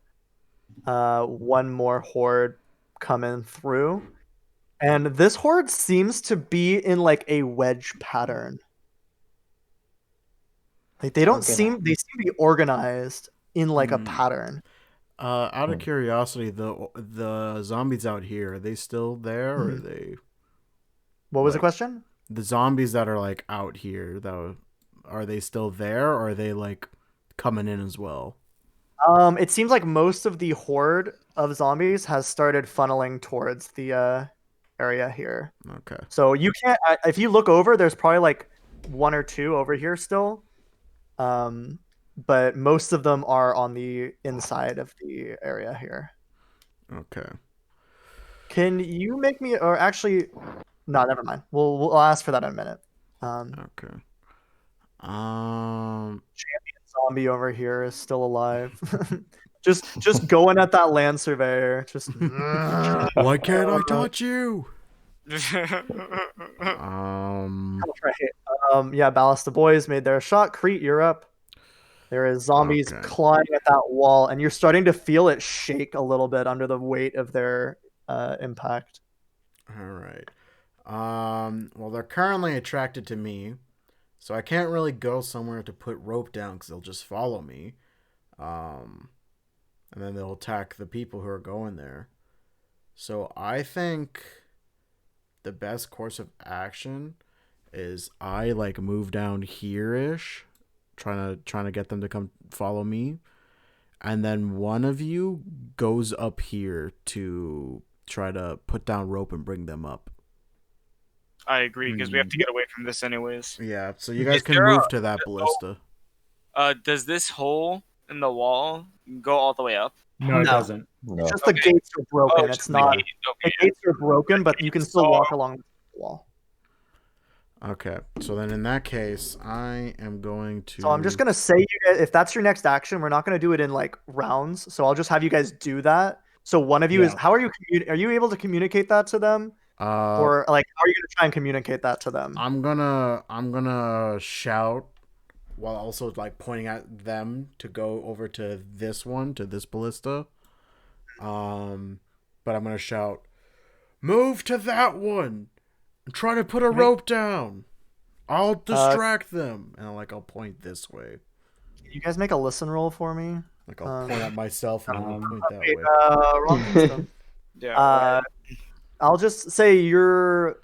one more horde coming through. And this horde seems to be in like a wedge pattern. Like they seem to be organized in like a pattern. Out of curiosity, the zombies out here, are they still there, or are they? What was the question? The zombies that are like out here, though, are they still there, or are they like coming in as well? It seems like most of the horde of zombies has started funneling towards the area here. Okay. So you can't. If you look over, there's probably like one or two over here still. But most of them are on the inside of the area here. Okay. Can you make me, or actually, no, never mind. We'll ask for that in a minute. Okay. Zombie over here is still alive. just going at that land surveyor. Just Why can't I touch you? Yeah, Ballast, the boys made their shot. Crete, you're up. There is zombies clawing at that wall, and you're starting to feel it shake a little bit under the weight of their impact. All right. Well, they're currently attracted to me, so I can't really go somewhere to put rope down because they'll just follow me. And then they'll attack the people who are going there. So I think the best course of action is I like move down here-ish, trying to get them to come follow me, and then one of you goes up here to try to put down rope and bring them up. I agree, because we have to get away from this anyways. Yeah, so you guys can move to that ballista. Does this hole in the wall go all the way up? No, it doesn't. No. It's just the gates are broken. It's not. Okay, The gates are broken, but you can still walk along the wall. Okay, so then in that case, I am going to... So I'm just going to say, you guys, if that's your next action, we're not going to do it in like rounds. So I'll just have you guys do that. So one of you is, how are you able to communicate that to them? Or like, how are you going to try and communicate that to them? I'm gonna shout while also like pointing at them to go over to this ballista. But I'm gonna shout, "Move to that one! I'm trying to put a rope down. I'll distract them." And I'll point this way. Can you guys make a listen roll for me? Like I'll point at myself and I'll point that way. Wrong system. Yeah. I'll just say you're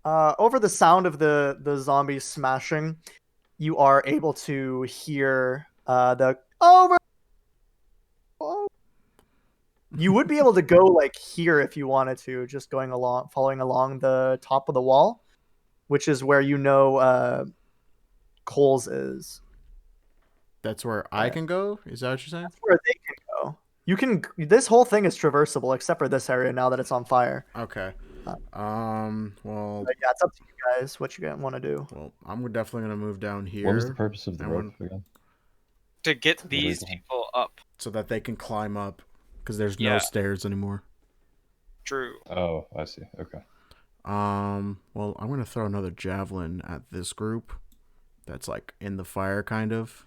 over the sound of the zombies smashing. You are able to hear the over. Oh. You would be able to go like here if you wanted to, just following along the top of the wall, which is where Coles is. That's where I can go? Is that what you're saying? That's where they can go. You can. This whole thing is traversable except for this area now that it's on fire. Okay. Well. But yeah, it's up to you guys what you want to do. Well, I'm definitely gonna move down here. What was the purpose of the rope again? To get these people up. So that they can climb up, because there's no stairs anymore. True. Oh, I see. Okay. Well, I'm gonna throw another javelin at this group. That's like in the fire, kind of.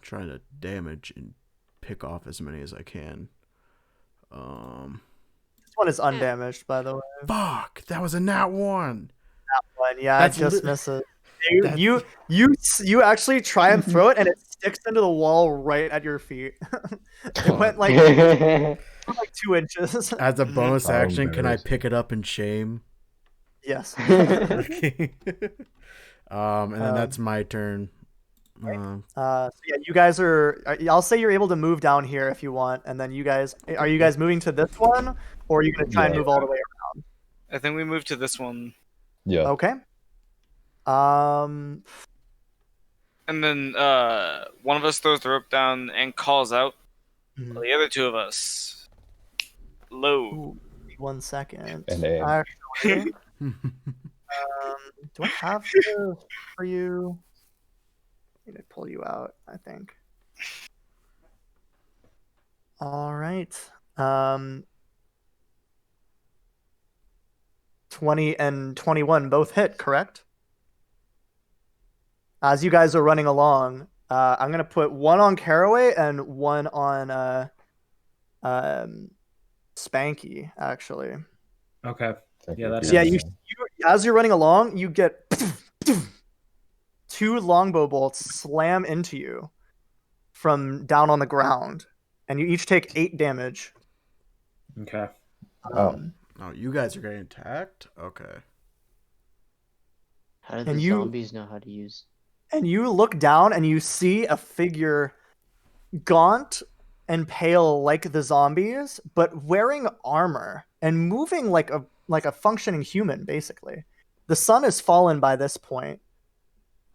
Trying to damage and pick off as many as I can. This one is undamaged, by the way. Fuck! That was a nat 1. That one, yeah, it just misses. You actually try and throw it, and it sticks into the wall right at your feet. It went like 2 inches. As a bonus action, can I pick it up in shame? Yes. Okay. And then that's my turn. So yeah, you guys are. I'll say you're able to move down here if you want, and then are you guys moving to this one, or are you gonna try and move all the way I think we move to this one. Yeah. Okay. Um, And then one of us throws the rope down and calls out. Mhm. The other two of us load. ooh, 1 second. And aim. Actually, do I have this for you? I need to pull you out, I think. All right. 20 and 21 both hit, correct? As you guys are running along, I'm gonna put one on Caraway and one on Spanky, actually. Okay. Thank Yeah, you that's- for Yeah, your you as you're running along, you get 2 longbow bolts slam into you from down on the ground, and you each take 8 damage. Okay. Um, Oh, you guys are getting attacked? Okay. How do And the you- zombies know how to use? and you look down and you see a figure gaunt and pale like the zombies, but wearing armor and moving like a functioning human, basically. The sun has fallen by this point,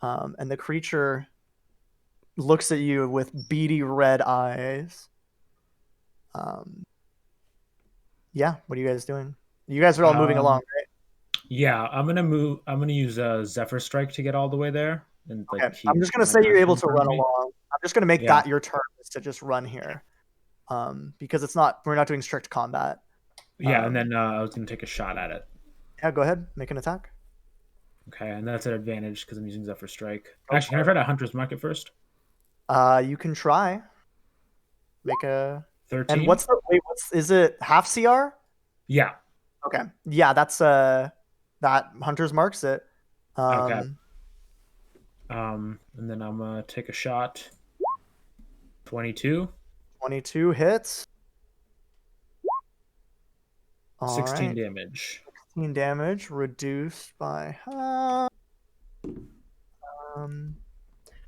and the creature looks at you with beady red eyes. Yeah, what are you guys doing? You guys are all moving along, right? Yeah, I'm gonna use Zephyr Strike to get all the way there. And like, Okay. keep I'm just gonna my say you're able action to for run me. along. I'm just gonna make Yeah. that your turn is to just run here, because we're not doing strict combat. Yeah, and then I was gonna take a shot at it. Yeah, go ahead, make an attack. Okay, and that's an advantage because I'm using Zephyr Strike. Go Actually, can I try to Hunter's Market first? You can try. Make a 13. and is it half CR? Yeah. Okay, yeah, that's that Hunter's marks it. Okay. And then I'm gonna take a shot. 22. 22 hits. All 16 right. damage. 16 damage reduced by half.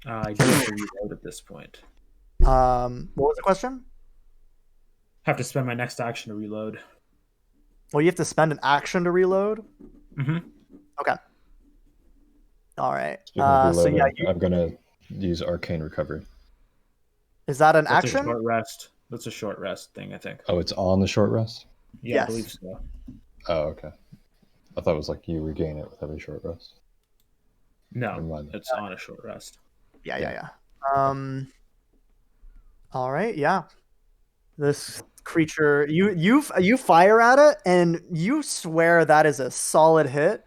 I do have to reload at this point. What was the question? Have to spend my next action to reload. Well, you have to spend an action to reload. Mm-hmm. Okay. All right. Speaking of So yeah, reloading, I'm gonna use Arcane Recovery. is that an That's a action? short rest. That's a short rest thing, I think. Oh, it's on the short rest? Yeah, Yes. I believe so. Oh, okay. I thought it was like you regain it with every short rest. Never No, mind. it's on a short rest. Yeah. All right. Yeah. This creature, you fire at it, and you swear that is a solid hit,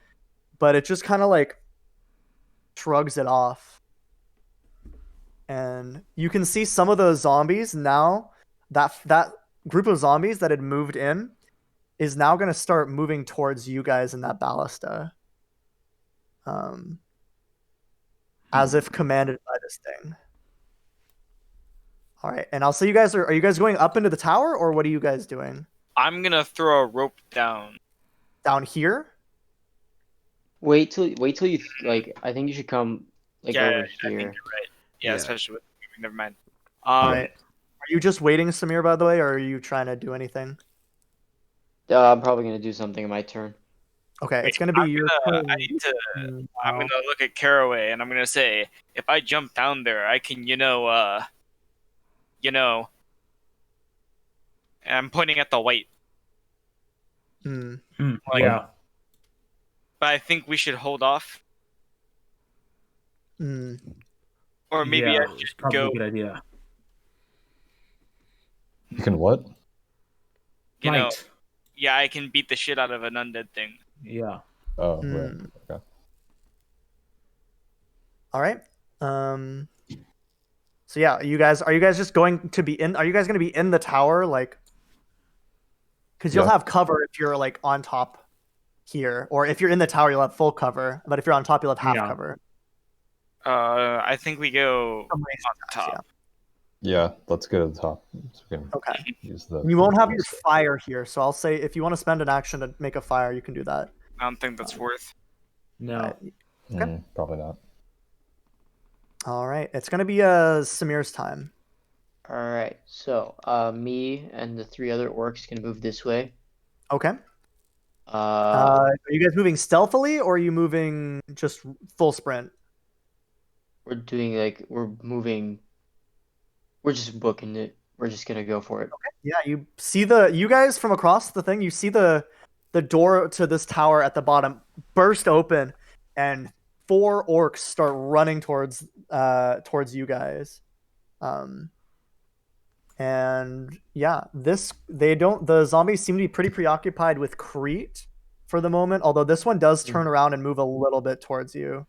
but it just kind of like shrugs it off. And you can see some of those zombies now. That group of zombies that had moved in is now going to start moving towards you guys in that ballista, as if commanded by this thing. All right, and I'll say you guys are you guys going up into the tower, or what are you guys doing I'm gonna throw a rope down. down here? Wait till you like. I think you should come like Yeah, over I think here. you're right. Yeah, Yeah. especially with. Never mind. All right. Are you just waiting, Samir, by the way, or are you trying to do anything? I'm probably gonna do something in my turn. Okay, it's gonna be your turn. I need to. I'm now. gonna look at Caraway and I'm gonna say, if I jump down there, I can, and I'm pointing at the white. Hmm. Like- Yeah. But I think we should hold off, Hmm. or maybe yeah, I it's should probably go. a good idea. You can what? You know, Might. yeah, I can beat the shit out of an undead thing. Yeah. Oh, Hmm. right. Okay. All right. So yeah, are you guys just going to be in? Are you guys going to be in the tower, like? Because you'll Yeah. have cover if you're like on top here, or if you're in the tower, you'll have full cover. But if you're on top, you'll have half Yeah. cover. I think we go on top. Yeah, let's go to the top. So we can Okay. use the. You won't have your fire here, so I'll say if you want to spend an action to make a fire, you can do that. I don't think that's worth. No. Probably not. All right, it's gonna be Samir's time. All right. So me and the 3 other orcs can move this way. Okay. Are you guys moving stealthily or are you moving just full sprint? We're doing we're moving. We're just booking it. We're just gonna go for it. Yeah, you guys from across the thing, you see the door to this tower at the bottom burst open and 4 orcs start running towards you guys. And yeah, the zombies seem to be pretty preoccupied with Crete for the moment, although this one does turn around and move a little bit towards you.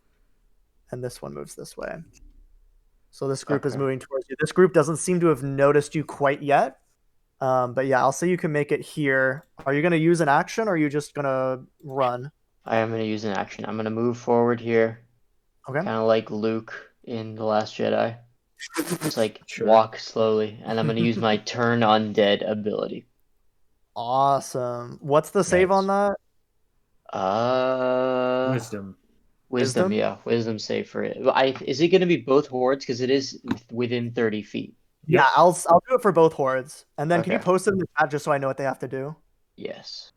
And this one moves this way. So this group is moving towards you. This group doesn't seem to have noticed you quite yet. But yeah, I'll say you can make it here. Are you going to use an action or are you just going to run? I am gonna use an action. I'm gonna move forward here. Okay. Kind of like Luke in The Last Jedi. Just Sure. walk slowly, and I'm gonna use my turn undead ability. Awesome. What's the save Nice. on that? Wisdom. Wisdom, yeah, wisdom save for it. Is it gonna be both hordes? Because it is within 30 feet. Yeah, I'll do it for both hordes. And then can you Okay. post it in the chat just so I know what they have to do? Yes.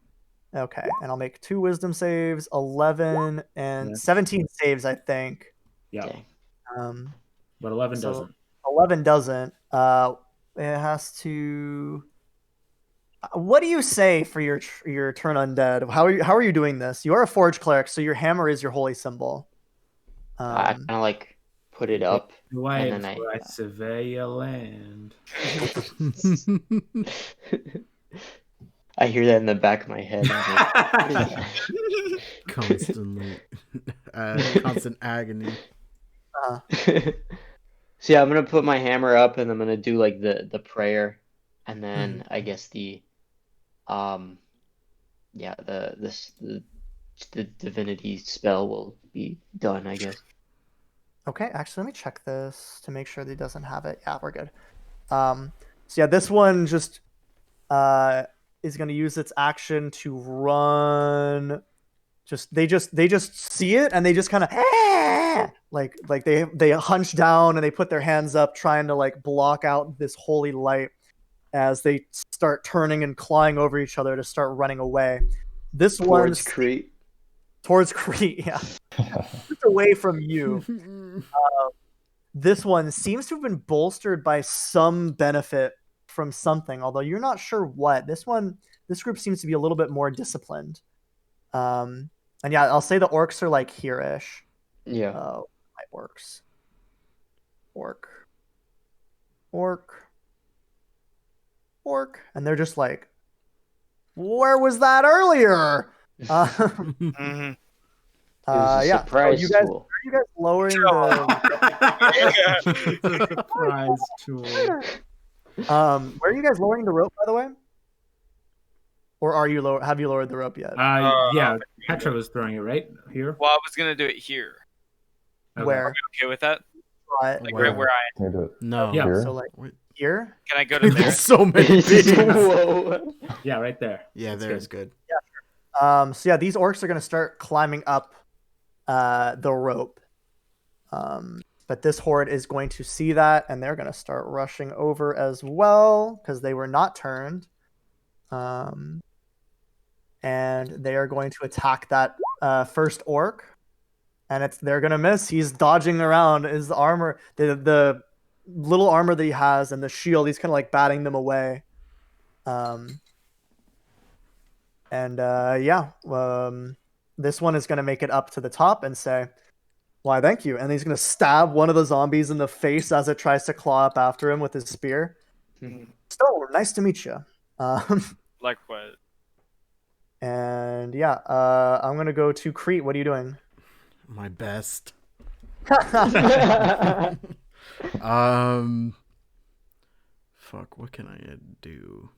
Okay, and I'll make 2 wisdom saves, 11 and Yeah. 17 saves, I think. Yeah. Dang. But 11 So- doesn't. 11 doesn't. It has to. What do you say for your turn undead? How are you doing this? You are a forge cleric, so your hammer is your holy symbol. I kind of put it up. Why and then I survey your land? I hear that in the back of my head. I'm like, what is Constantly, constant agony. that? So yeah, I'm gonna put my hammer up, and I'm gonna do the prayer, and then I guess the divinity spell will be done, I guess. Okay, actually, let me check this to make sure that he doesn't have it. Yeah, we're good. So yeah, this one just is going to use its action to run. They just see it and they just kind of like they hunch down and they put their hands up trying to block out this holy light as they start turning and clawing over each other to start running away. This Towards one's Crete. towards Crete, yeah, just away from you. This one seems to have been bolstered by some benefit from something, although you're not sure what. This group seems to be a little bit more disciplined. And yeah, I'll say the orcs are here-ish. Yeah. My orcs. Orc. And they're just like, where was that earlier? Mm-hmm. It was a Yeah. surprise So tool. are you guys lowering the Surprise tool. where are you guys lowering the rope, by the way? Or have you lowered the rope yet? Yeah, Petra was throwing it right here. Well, I was gonna do it here. Okay. Where? Okay with that? Right. Like Where? right where I Can you do it No. Yeah. here? So Wait. here? can I go to there? There's so many things. Whoa. Yeah, right there. Yeah, That's there's good. So yeah, these orcs are gonna start climbing up the rope. But this horde is going to see that and they're gonna start rushing over as well because they were not turned. And they are going to attack that first orc. And they're gonna miss. He's dodging around. His armor, the little armor that he has, and the shield, he's kind of batting them away. This one is gonna make it up to the top and say, "Why, thank you." And he's gonna stab one of the zombies in the face as it tries to claw up after him with his spear. So nice to meet you. Like what? And yeah, I'm gonna go to Crete. What are you doing? My best. Yeah. Fuck, what can I do?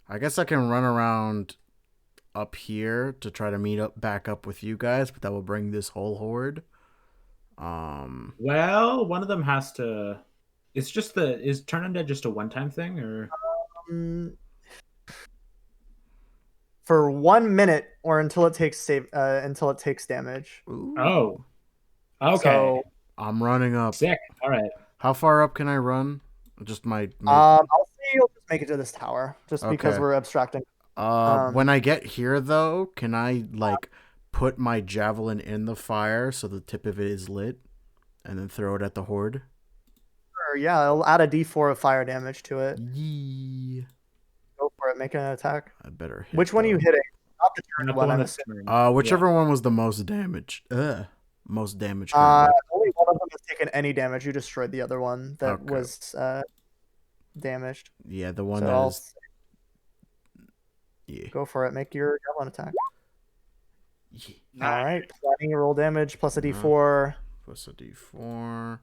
I guess I can run around up here to try to meet back up with you guys, but that will bring this whole horde. Well, one of them has to. It's just is turn undead just a one-time thing, or For 1 minute or until it takes damage. Ooh. oh, okay, So, I'm running up. sick. All right, How far up can I run? Just my I'll say you'll just make it to this tower, just because Okay. we're abstracting. When I get here though, can I like put my javelin in the fire so the tip of it is lit, and then throw it at the horde? Sure, yeah, I'll add a D4 of fire damage to it. Yee. Go for it. Make an attack. I better hit. Which one are you though. hitting? Not the Not turned the one, one I'm that's assuming. turned. Whichever one was the most damage. Most damage. currently. Only one of them has taken any damage. You destroyed the other one that Okay. was damaged. Yeah, the one So that I'll is. Yeah. go for it. Make your javelin attack. Yeah. Nice. All right. Planning roll damage plus a Uh-huh. D4. Plus a D4.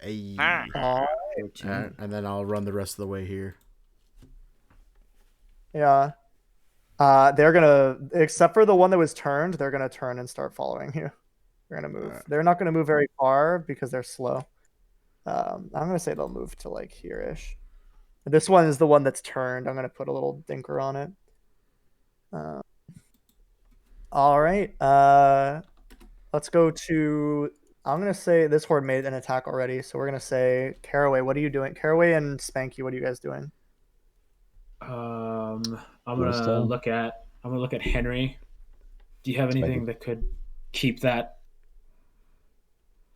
Ayy. Nice. Aw, 13. And then I'll run the rest of the way here. yeah. They're gonna, except for the one that was turned, they're gonna turn and start following you. They're gonna move. Alright. They're not gonna move very far because they're slow. I'm gonna say they'll move to like here-ish. This one is the one that's turned. I'm gonna put a little dinker on it. All right. Let's go to. I'm gonna say this horde made an attack already, so we're gonna say Caraway. What are you doing? Caraway and Spanky, what are you guys doing? I'm Blue gonna stone. look at Henry. Do you have Maybe. anything that could keep that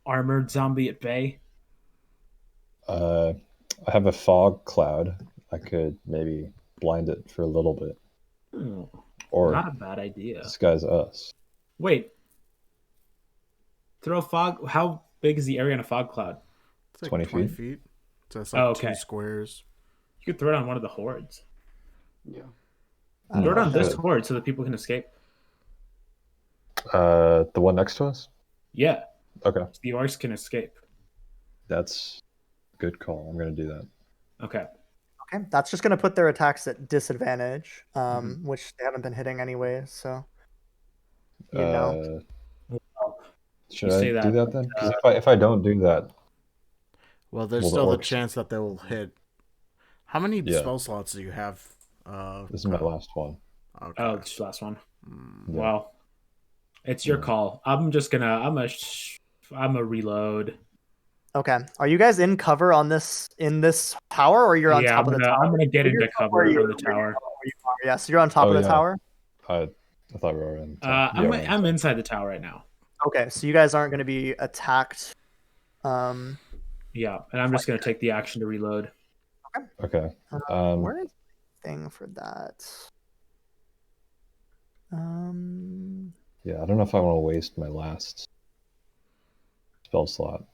armored zombie at bay? I have a fog cloud. I could maybe blind it for a little bit, or Not a bad idea. disguise us. Wait. Throw fog. How big is the area in a fog cloud? It's like 20 20 feet? feet. So that's like Oh, okay. 2 squares. You could throw it on one of the hordes. Yeah. Throw it on this Good. horde so that people can escape. The one next to us. Yeah, Okay, so the orcs can escape. that's a good call. I'm gonna do that. Okay. Okay, that's just gonna put their attacks at disadvantage, Mm-hmm. which they haven't been hitting anyway. So, you know, Should You I say do that, that then? Because if I don't do that, Well, there's Will the still the orcs- chance that they will hit. How many Yeah. spell slots do you have? this is my Kyle? last one. Okay. Oh, it's the last one. Mm, Yeah. Well, it's your Yeah. call. I'm just gonna. I'm a reload. okay. Are you guys in cover on in this tower, or you're on Yeah, top I'm of the gonna. tower? I'm gonna get into Where cover you- on the tower. where you are. Yeah, so you're on top Oh, of the yeah. tower. I thought we were in. I'm inside the tower right now. Okay, so you guys aren't going to be attacked. Yeah, and I'm just gonna take the action to reload. Okay. Where is the thing for that? Yeah, I don't know if I want to waste my last spell slot.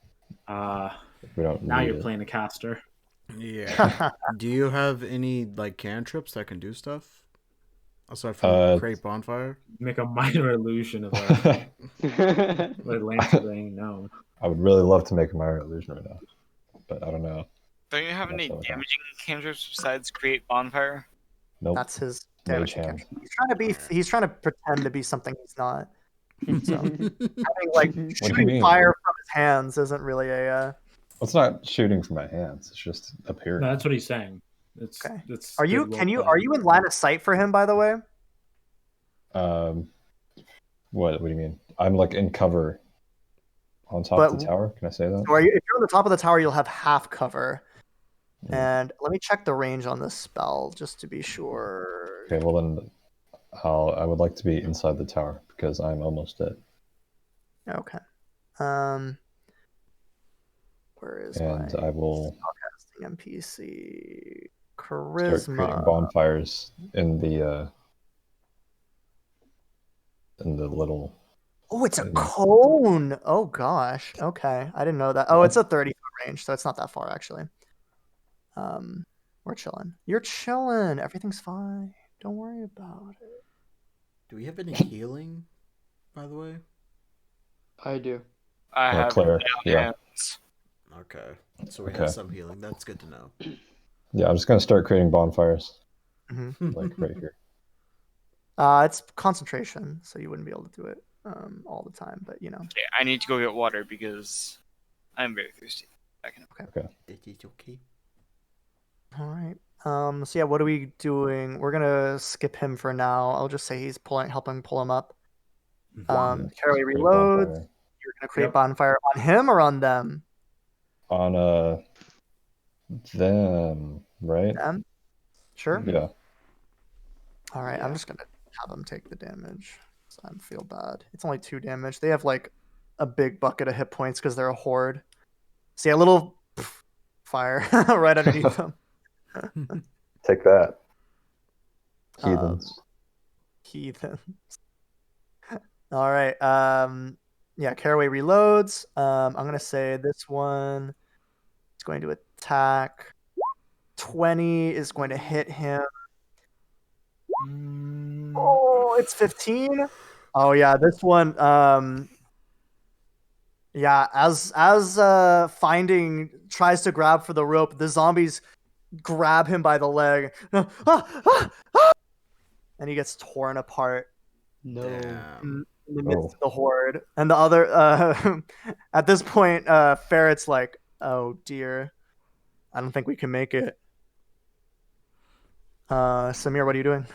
We don't Now need you're it. playing a caster. Yeah. Do you have any like cantrips that can do stuff aside from create bonfire? Make a minor illusion of a lance ring. No. I would really love to make a minor illusion right now, but I don't know. Don't you have That's any all I got. damaging cantrips besides create bonfire? Nope. That's his Mage damage. hand. cantrip. He's trying to pretend to be something he's not. So having like What do you shooting mean? fire from his hands isn't really a. Well, it's not shooting from my hands. It's just appearing. No, that's what he's saying. It's Okay. it's. Are you? good Can you? roleplay. Are you in line of sight for him? By the way. What do you mean? I'm like in cover on top of the tower. Can I say that? So are you? If you're on the top of the tower, you'll have half cover. Hmm. And let me check the range on this spell just to be sure. Okay, well then, I would like to be inside the tower because I'm almost dead. Okay. Where is And my I will NPC start creating charisma? bonfires in the little. Oh, it's a Mm. cone. Oh gosh. Okay, I didn't know that. Oh, it's a 30-foot range, so it's not that far actually. We're chilling. You're chilling. Everything's fine. Don't worry about it. Do we have any healing, by the way? I do. I have Claire, yeah. hands. Okay. So we Okay. have some healing. That's good to know. Yeah, I'm just gonna start creating bonfires Mhm. like right here. It's concentration, so you wouldn't be able to do it all the time. But you know. Okay, I need to go get water because I'm very thirsty. Back in It is okay. All right. So yeah, what are we doing? We're gonna skip him for now. I'll just say he's helping pull him up. Caraway Create reloads. bonfire. You're gonna create Yep. bonfire on him or on them? On them, right? Them. Sure. Yeah. All right, I'm Yeah. just gonna have them take the damage. So I feel bad. It's only 2 damage. They have like a big bucket of hit points because they're a horde. See a little fire right underneath them. Take that, Um, heathens. Heathens. All right. Yeah, Caraway reloads. I'm gonna say this one is going to attack. 20 is going to hit him. Oh, it's 15. Oh yeah, this one. Yeah, as Finding tries to grab for the rope, the zombies grab him by the leg, and he gets torn apart No. Damn. in the midst Oh. of the horde. And the other, at this point, Ferret's like, "Oh dear, I don't think we can make it." Samir, what are you doing?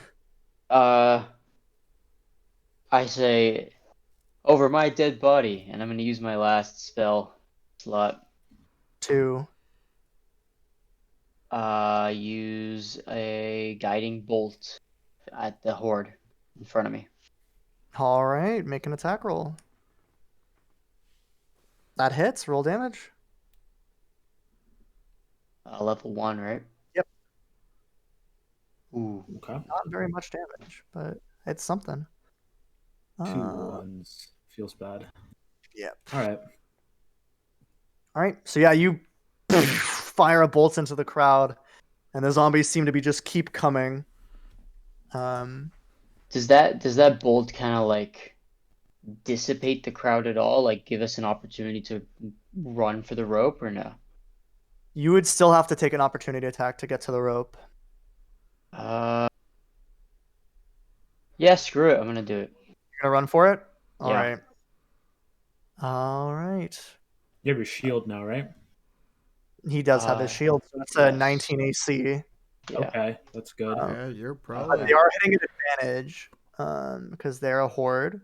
I say, over my dead body, and I'm gonna use my last spell slot. 2. Use a guiding bolt at the horde in front of me. All right, make an attack roll. That hits. Roll damage. Level 1, right? Yep. Ooh. Okay. Not very much damage, but it's something. 2 ones. Feels bad. Yep. All right. All right. So yeah, you fire a bolt into the crowd, and the zombies seem to be just keep coming. Does that bolt kind of like dissipate the crowd at all? Like give us an opportunity to run for the rope or no? You would still have to take an opportunity attack to get to the rope. Yeah, screw it. I'm gonna do it. You're gonna run for it. All Yeah. right. All right. You have your shield now, right? He does have his shield, so it's a yes. 19 AC. Yeah. Okay, that's good. Yeah, you're But probably. they are hitting an advantage because they're a horde.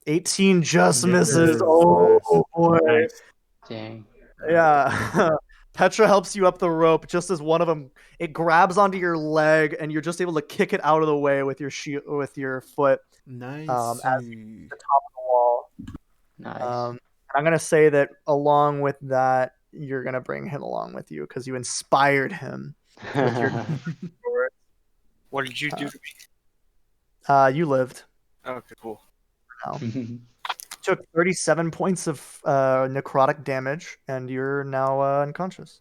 18 just misses. Misses. Oh boy. Nice. Dang. Yeah. Petra helps you up the rope just as one of them it grabs onto your leg and you're just able to kick it out of the way with your with your foot Nice. as you the top of the wall. Nice. And I'm gonna say that along with that, you're gonna bring him along with you because you inspired him with your What did you do to me? you lived. Okay, cool. Now. Took 37 points of necrotic damage, and you're now unconscious.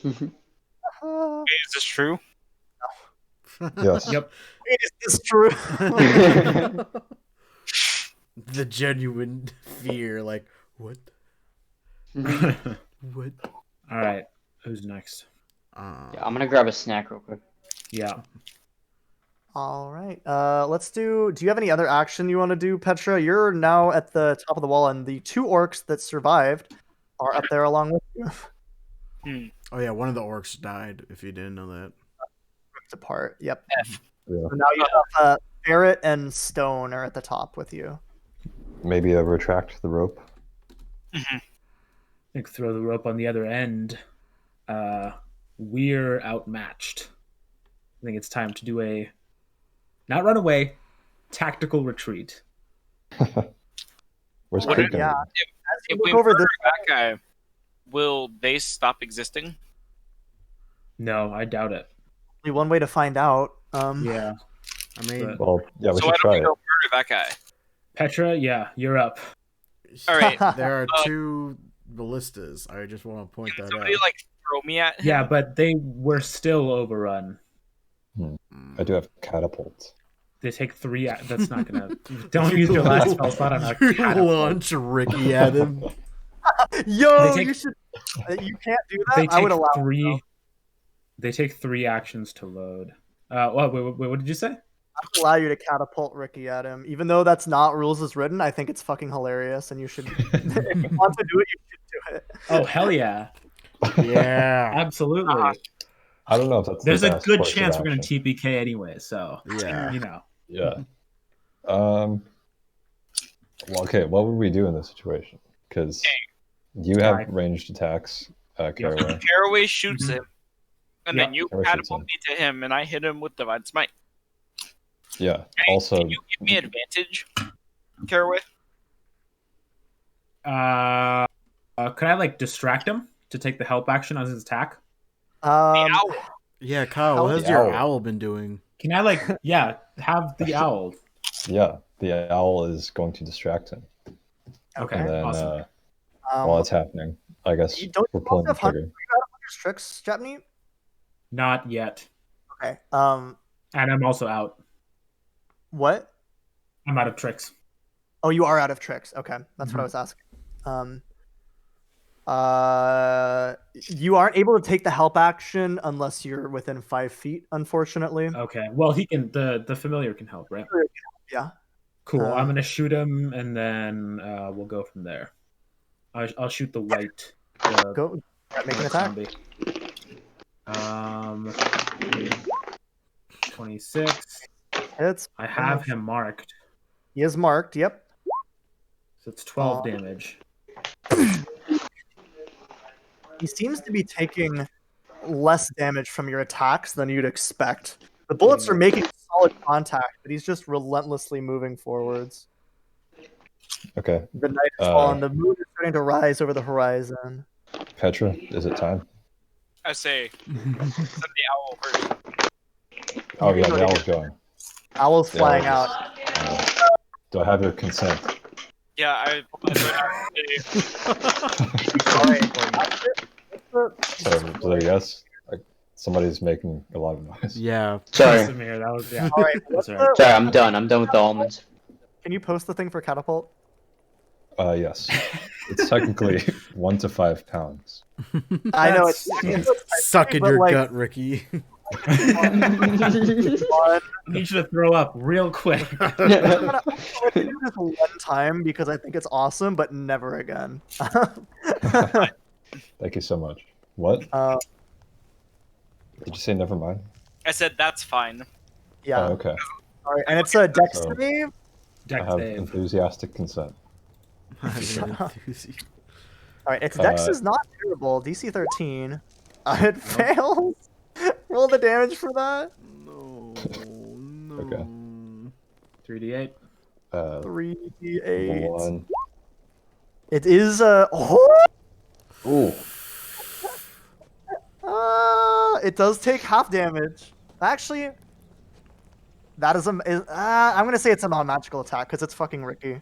Is this true? Yes. Yep. Is this true? The genuine fear, like, what? What? All right. Who's next? Yeah, I'm gonna grab a snack real quick. Yeah. All right. Let's do. Do you have any other action you want to do, Petra? You're now at the top of the wall, and the 2 orcs that survived are up there along with you. Oh yeah, one of the orcs died. If you didn't know that. Ripped apart. Yep. Yeah. So now you have Barrett and Stone are at the top with you. Maybe retract the rope. I think throw the rope on the other end. We're outmatched. I think it's time to do a not run away, tactical retreat. Where's What Creed if- gonna Yeah. be? As you If look we over murder this, that guy, will they stop existing? No, I doubt it. only one way to find out. Yeah. I mean, But- Well, yeah, we So should why try don't we it. go murder that guy? Petra, yeah, you're up. All right. there are 2 ballistas. I just want to point Can that somebody out. like throw me at him? Yeah, but they were still overrun. I do have catapults. They take 3. That's not gonna. Don't use your last spell slot on a You catapult. launch Ricky at him. Yo, They take- you should. You can't do They that. I would take allow. 3. They take 3 actions to load. Wait, what did you say? I would allow you to catapult Ricky at him, even though that's not rules as written. I think it's fucking hilarious, and you should. If you want to do it, you should do it. Oh hell yeah, Yeah. absolutely. I don't know if that's. There's the a best good course of chance we're gonna action. TPK anyway, so Yeah. you know. Yeah. Well, okay. What would we do in this situation? Because you have Right. ranged attacks, Caraway. Caraway shoots him. And Yep. then you Or catapult shoots me to him, and I hit him with Divine Smite. Yeah. Hey, Also, can you give me advantage, Caraway? Could I like distract him to take the help action on his attack? The Um, owl. Yeah, Kyle, How- what has The your owl. owl been doing? Can I like have the owl? yeah, the owl is going to distract him. Okay, And then awesome. while it's happening, I guess you don't we're pulling the have hundred trigger. tricks, Japanese? Not yet. Okay. And I'm also out. What? I'm out of tricks. Oh, you are out of tricks. Okay, that's what I Mhm. was asking. You aren't able to take the help action unless you're within 5 feet, unfortunately. Okay. Well, he can. The familiar can help, right? Yeah. Cool. I'm gonna shoot him, and then we'll go from there. I'll shoot the white. Go. Make an attack. zombie. 26. Hits. I have him marked, He is marked. Yep. so it's 12 damage. He seems to be taking less damage from your attacks than you'd expect. The bullets are making solid contact, but he's just relentlessly moving forwards. Okay, The night is falling. The moon is starting to rise over the horizon. Petra, is it time? I say, send the owl first. Oh yeah, the owl's going. Owl's flying Yeah, out. Do I have your consent? Yeah, I So, is there a yes? Like, somebody's making a lot of noise. Yeah. Sorry. Samir, that was yeah. All right. What's That's right. the- Sorry, I'm done. I'm done with the almonds. Can you post the thing for catapult? Yes. It's technically 1 to 5 pounds. I know That's- it's Suck in but, your like- gut, Ricky. I need you to throw up real quick. I'm gonna do this one time because I think it's awesome, but never again. Thank you so much. What? Did you say never mind? I said that's fine. Yeah. Oh, okay. All right, and it's a dex So- save. I Deck have save. enthusiastic consent. All right, its dex Uh, is not terrible. DC 13. It fails. Roll the damage for that. No. Okay. 3d8. 3d8. 1. It is Ooh. it does take half damage. Actually, that is I'm gonna say it's a non-magical attack because it's fucking Ricky.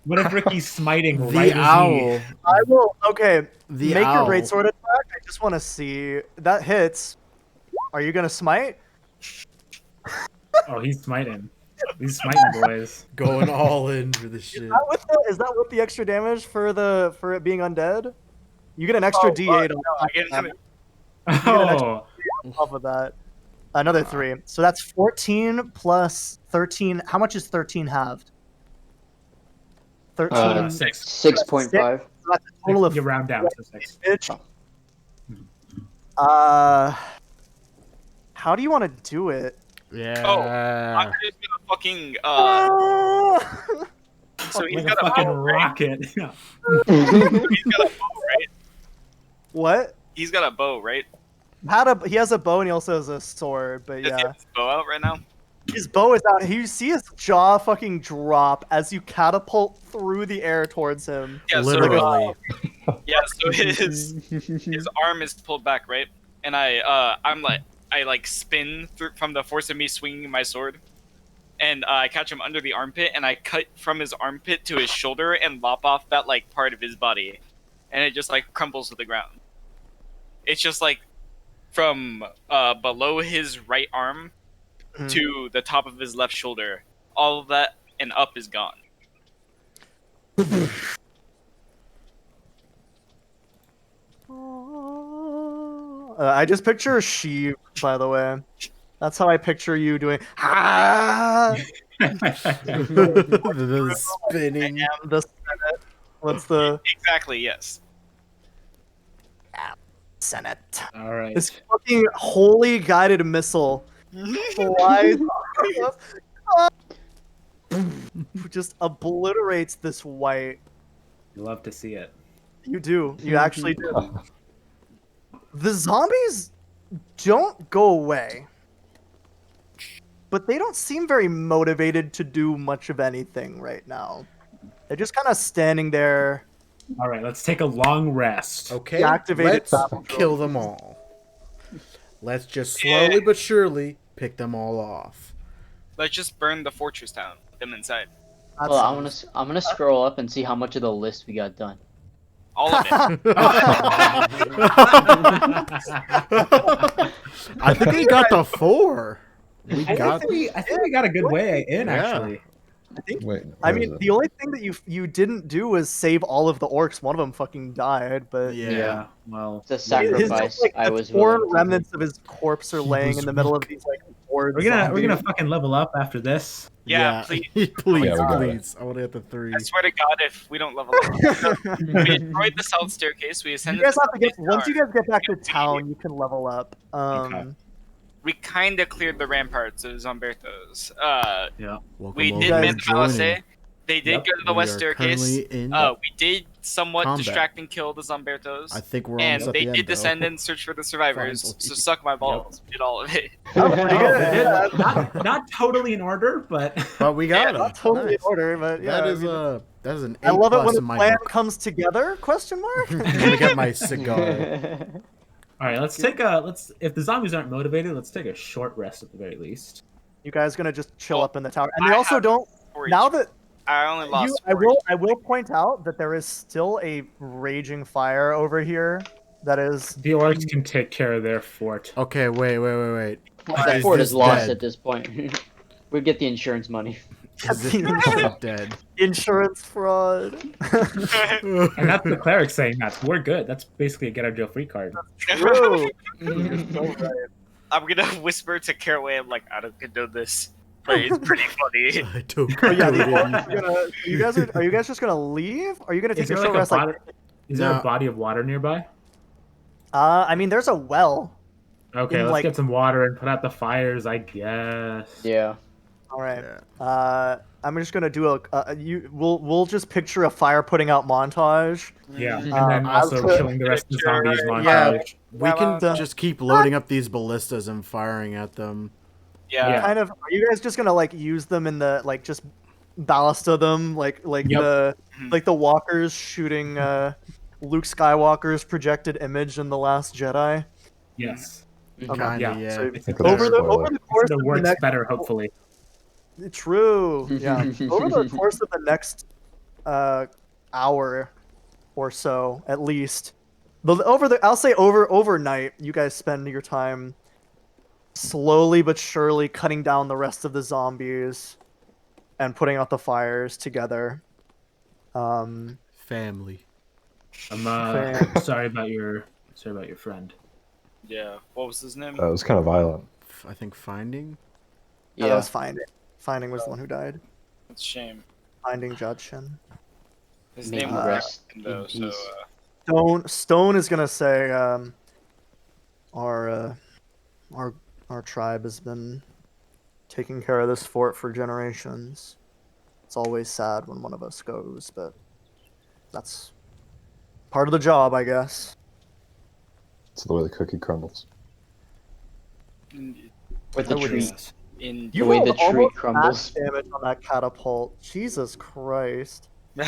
What if Ricky's smiting The right as owl. I will. Okay, The make owl. your greatsword attack. I just want to see that hits. Are you gonna smite? Oh, he's smiting. He's smiting, boys. Going all in for the shit. Is that with the extra damage for it being undead? You get an extra D8 on I get top Oh, of that. Another 3. So that's 14 plus 13. How much is 13 halved? 13. 6. 6.5. So that's a total of You round down to 6. damage. How do you want to do it? Yeah. I'm just gonna fucking so he's Like a got a fucking bow, right? rocket. Yeah. He's got a bow, right? What? He's got a bow, right? He has a bow and he also has a sword, but Does he yeah. have his bow out right now? His bow is out. You see his jaw fucking drop as you catapult through the air towards him. Yeah, Literally. So his arm is pulled back, right? And I spin through from the force of me swinging my sword, and I catch him under the armpit, and I cut from his armpit to his shoulder and lop off that like part of his body, and it just like crumbles to the ground. It's just like from below his right arm to the top of his left shoulder, all of that and up is gone. I just picture a sheep, by the way. That's how I picture you doing. Ah! The spinning. And the Senate. What's the Exactly, yes. Senate? All right. This fucking holy guided missile flies up, just obliterates this white. You love to see it. You do. You actually do. The zombies don't go away, but they don't seem very motivated to do much of anything right now. They're just kind of standing there. All right, let's take a long rest. Okay, Deactivated let's battle kill drones. them all. Let's just slowly but surely pick them all off. Let's just burn the fortress down. Put them inside. That Well, sounds- I'm gonna scroll up and see how much of the list we got done. All of it. I think we got the 4. We I got. think we got a good way in, Yeah. actually. Wait. I what is mean, it? the only thing that you didn't do was save all of the orcs. One of them fucking died, but Yeah. Well, It's a his, sacrifice like, I the was torn willing to remnants of his corpse are He laying was in the middle of weak. these like bored we're gonna zombies. fucking level up after this. Yeah, please. please, Yeah, we got it. please. I want to get the 3. I swear to God, if we don't level up. We destroyed the south staircase. We You ascended guys the have to get south once you tower. guys get back to town, you can level up. Okay. We kind of cleared the ramparts of Zombertos. Welcome We over did guys man the joining. palisade. They did Yep. go to the We west are staircase. currently in We did somewhat combat. distract and kill the Zombertos. I think we're And almost at they the did end, descend though. and search for the survivors. Finally. So suck my balls. We did all of it. That was pretty good. Yeah. Yeah, Not totally in order, but But we got Yeah, it. not totally Nice. in order, but yeah. That I is mean, that is an A+ I love it when in the my plan book. comes together? Question mark. I'm gonna get my cigar. all right. Let's if the zombies aren't motivated, let's take a short rest at the very least. You guys gonna just chill Well, up in the tower, and they I also have don't. For Now each. that I only lost. I will point out that there is still a raging fire over here. That is The orcs can take care of their fort. Okay, wait. The Is fort this is lost dead? at this point. We get the insurance money. Is it dead? insurance fraud. And that's the cleric saying that. We're good. That's basically a get out of jail free card. True. You're so right. I'm gonna whisper to Caraway. I'm like, I don't condone this, but it's pretty funny. I don't But yeah, the know. orcs are gonna. Are you guys just gonna leave? Are you gonna take Is a there short like a rest? body? Is there No. a body of water nearby? I mean, there's a well. Okay, In, let's like- get some water and put out the fires, I guess. Yeah. All right. Yeah. I'm just gonna do we'll just picture a fire putting out montage. Yeah, and Um, then also I'll put- killing the rest of the zombies Yeah. montage. We can The- just keep loading up these ballistas and firing at them. Yeah. Kind of. Are you guys just gonna like use them in the like just ballista them like Yep. the walkers shooting Luke Skywalker's projected image in the Last Jedi? Yes. Okay. Kinda, Yeah. yeah. So I think over the spoiler. course it of the works next better, hopefully. True. Yeah. Over the course of the next hour or so, at least, I'll say overnight, you guys spend your time slowly but surely cutting down the rest of the zombies and putting out the fires together. Family. I'm Fair. sorry about your friend. Yeah. What was his name? It was kind of violent. I think finding. That Yeah. was Finding. Finding was the one who died. It's a shame. Finding Judson. His May name he was rest Ashton, though. in So peace. Stone is gonna say our tribe has been taking care of this fort for generations. It's always sad when one of us goes, but that's part of the job, I guess. It's the way the cookie crumbles. With the I would- tree. in You way rolled the tree almost crumbles. max damage on that catapult. Jesus Christ! You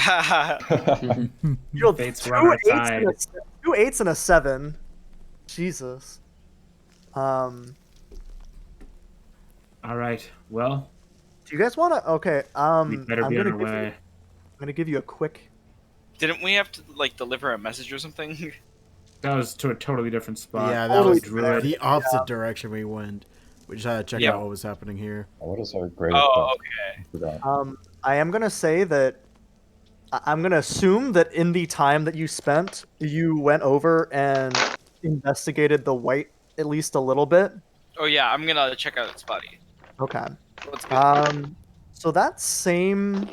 rolled Fates two run our eights and side. two 8s and a 7. Jesus. All right. Well, Do you guys want to? Okay. we better I'm be on gonna our give you, way. I'm gonna give you a quick. Didn't we have to like deliver a message or something? That was to a totally different spot. Yeah, that Totally was druid. the opposite direction we went. We just had to check Yeah. out what was happening here. What is our great Oh, quest? okay. I forgot. I am gonna say that I'm gonna assume that in the time that you spent, you went over and investigated the Wight at least a little bit. Oh yeah, I'm gonna check out its body. Okay. What's good? So that same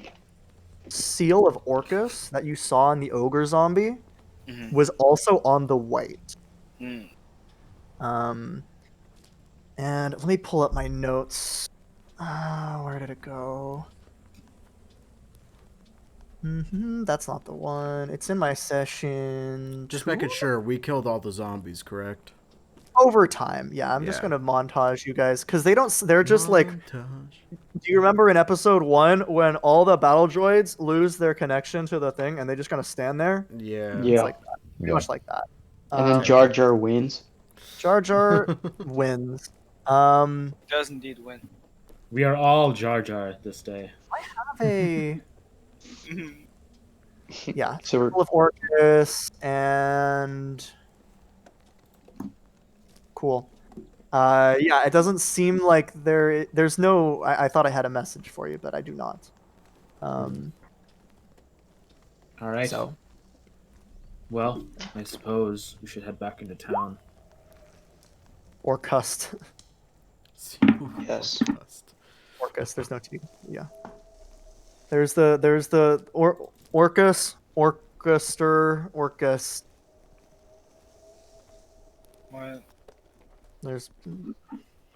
seal of Orcus that you saw in the ogre zombie Mhm. was also on the Wight. Hmm. And let me pull up my notes. Where did it go? That's not the one. It's in my session. Just 2? making sure we killed all the zombies, correct? Over time. Yeah, I'm just Yeah. gonna montage you guys because they don't. They're just like. Montage. Do you remember in episode 1 when all the battle droids lose their connection to the thing and they just kind of stand there? Yeah. It's Yeah. like that. Pretty Yeah. much like that. And then Jar Jar wins. Jar Jar wins. Does indeed win. We are all Jar Jar this day. Have a yeah, So we're, Full of Orcus and cool. Yeah, it doesn't seem like there's no. I thought I had a message for you, but I do not. All right. So Well, I suppose we should head back into town. Orcust, Yes. Orcus. There's no T. Yeah. There's the Orcus, Orchester, Orcus. What? There's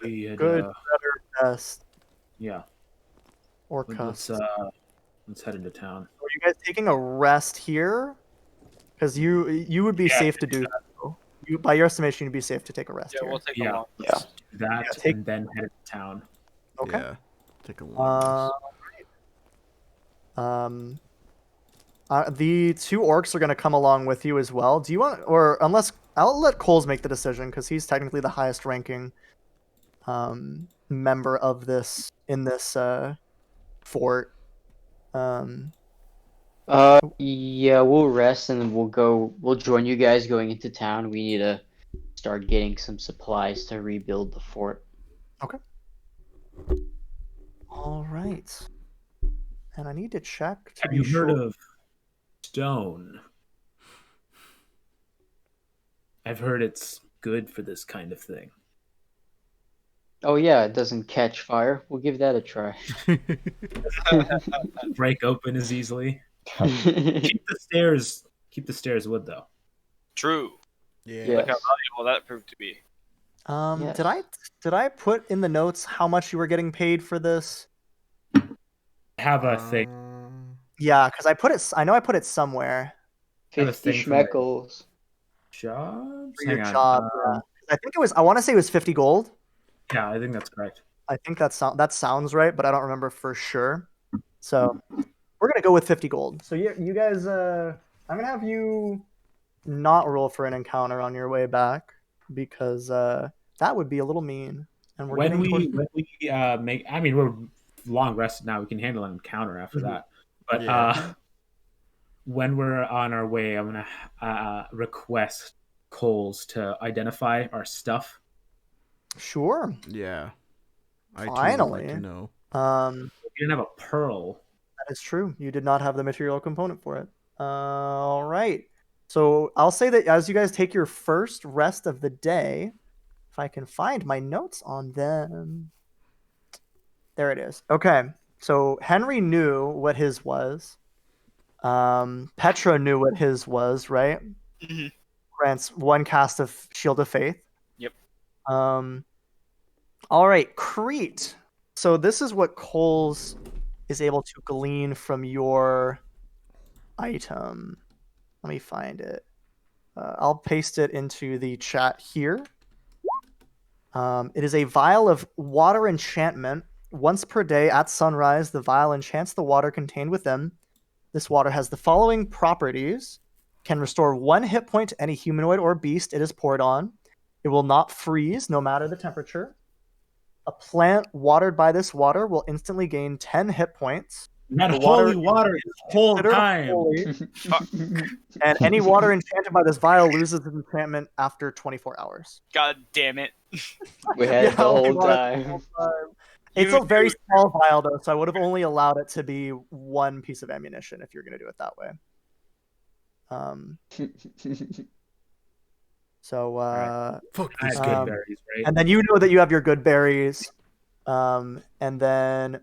We had, good, better, best. yeah. Orcus. Let's head into town. Are you guys taking a rest here? Because you would be Yeah, safe to do so. You, by your estimation, you'd be safe to take a rest Yeah, here. we'll take Yeah. a long Yeah. rest. Do that Yeah, take- and then head into town. Okay. Yeah. Take a long The 2 orcs are going to come along with you as well. Do you want, or unless I'll let Coles make the decision because he's technically the highest ranking member of this in this fort. Yeah, we'll rest and then we'll join you guys going into town. We need to start getting some supplies to rebuild the fort. All right. And I need to check to Have be you sure. heard of stone? I've heard it's good for this kind of thing. Oh yeah, it doesn't catch fire. We'll give that a try. Break open as easily. Yes. Keep the stairs wood though. True. Yeah. Yeah. Look how valuable that proved to be. Yes. Did I put in the notes how much you were getting paid for this? I have a thing. Yeah, because I put it. I know I put it somewhere 50 thing for my- schmeckles. Jobs? for your Hang on. job. Yeah. I think it was. I want to say it was 50 gold. Yeah, I think that's correct. I think that sounds right, but I don't remember for sure. So we're gonna go with 50 gold. So you guys, I'm gonna have you not roll for an encounter on your way back because that would be a little mean. And we're When getting we towards- make, I mean, we're long rested now. We can handle an encounter after Mhm. that. But Yeah. when we're on our way, I'm gonna request Coles to identify our stuff. Sure. Yeah. I too would Finally. like to know. We didn't have a pearl. That is true. You did not have the material component for it. All right. So I'll say that as you guys take your first rest of the day, if I can find my notes on them. There it is. Okay. So Henry knew what his was. Petra knew what his was, right? Mhm. Grants 1 cast of Shield of Faith. Yep. All right, Crete. So this is what Coles is able to glean from your item. Let me find it. I'll paste it into the chat here. It is a vial of water enchantment. Once per day at sunrise, the vial enchants the water contained within. This water has the following properties. Can restore 1 hit point to any humanoid or beast it is poured on. It will not freeze no matter the temperature. A plant watered by this water will instantly gain 10 hit points. That The water holy water is whole Considered time. holy, and any water enchanted by this vial loses its enchantment after 24 hours. God damn it. We had Yeah, it the whole we wanted the time. whole time. It's You a very do- small vial, though, so I would have only allowed it to be 1 piece of ammunition if you're going to do it that way. So, Fuck I this had game. good berries, right? and then you know that you have your good berries. And then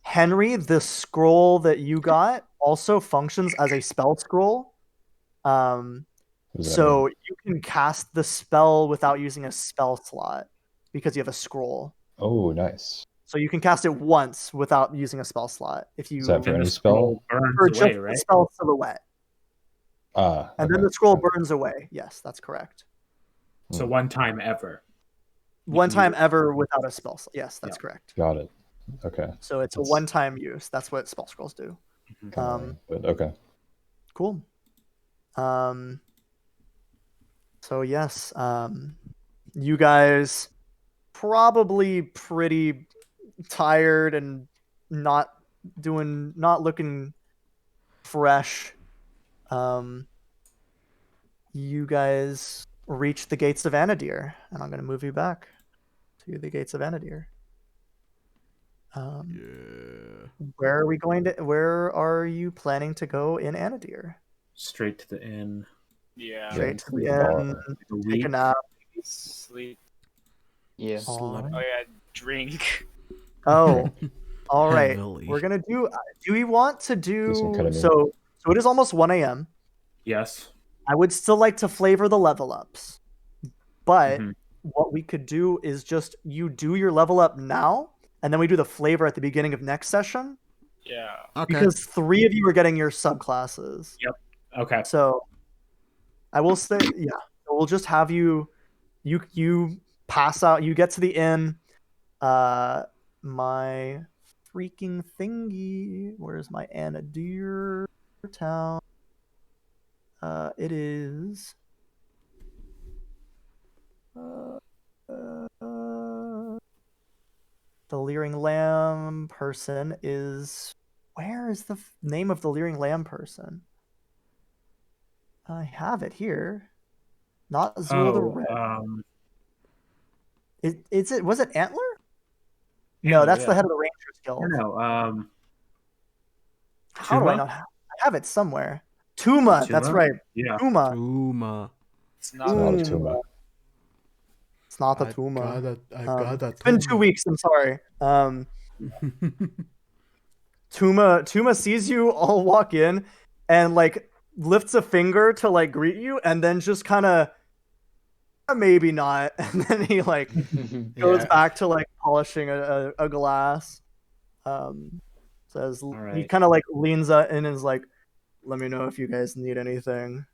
Henry, the scroll that you got also functions as a spell scroll. What does that So mean? you can cast the spell without using a spell slot because you have a scroll. Oh, nice. So you can cast it once without using a spell slot. If you Is that for And any the spell? scroll burns for away, just right? the spell silhouette, Ah, and then okay. the scroll Got it. burns away. Yes, that's correct. So one time ever. You One can time use it. ever without a spell. Yes, that's Yeah. correct. Got it. Okay. So it's a That's one-time use. That's what spell scrolls do. kinda annoying, but okay. Cool. So yes, you guys probably pretty tired and not looking fresh. You guys reach the gates of Anadir, and I'm going to move you back to the gates of Anadir. Yeah. Where are you planning to go in Anadir? Straight to the inn. Yeah. Straight to the bar. inn, The take a week. nap. Sleep. Yeah. Alright. Oh yeah, drink. Oh, all right. Heavily. We're gonna do. Do we want to Do some do ketamine. so? It is almost 1 a.m. Yes. I would still like to flavor the level ups, but Mhm. what we could do is just you do your level up now, and then we do the flavor at the beginning of next session Yeah. Okay. because 3 of you are getting your subclasses. Okay. So I will say, yeah, we'll just have you pass out. You get to the inn. My freaking thingy. Where's my Anadir town? It is. The Leering Lamb person is. Where is the name of the Leering Lamb person? I have it here. Not Zool the Red. Is it? Was it Antler? No, Antler, that's the yeah. head of the Rangers Guild. No. How do I Tuma? not have? I have it somewhere. Tuma. That's Tuma? right. Yeah. Tuma. Uma. It's It's not. not a Tuma. tumor. It's not the I Tuma. got It's been 2 weeks. I'm sorry. Tuma sees you all walk in, and like lifts a finger to like greet you, and then just kind of maybe not, and then he like goes Yeah. back to like polishing a glass. Says he right. kind of like leans up and is like, "Let me know if you guys need anything."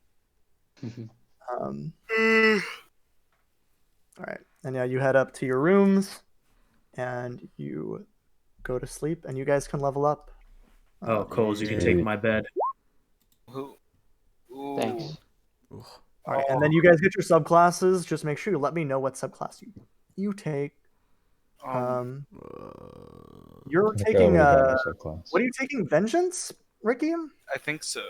All right, and yeah, you head up to your rooms, and you go to sleep, and you guys can level up. Oh, Coles, you can yeah. take my bed. Who? Ooh. Thanks. All right, and then you guys get your subclasses. Just make sure you let me know what subclass you take. You're I think I taking already got my subclass. what are you taking? Vengeance, Ricky? I think so.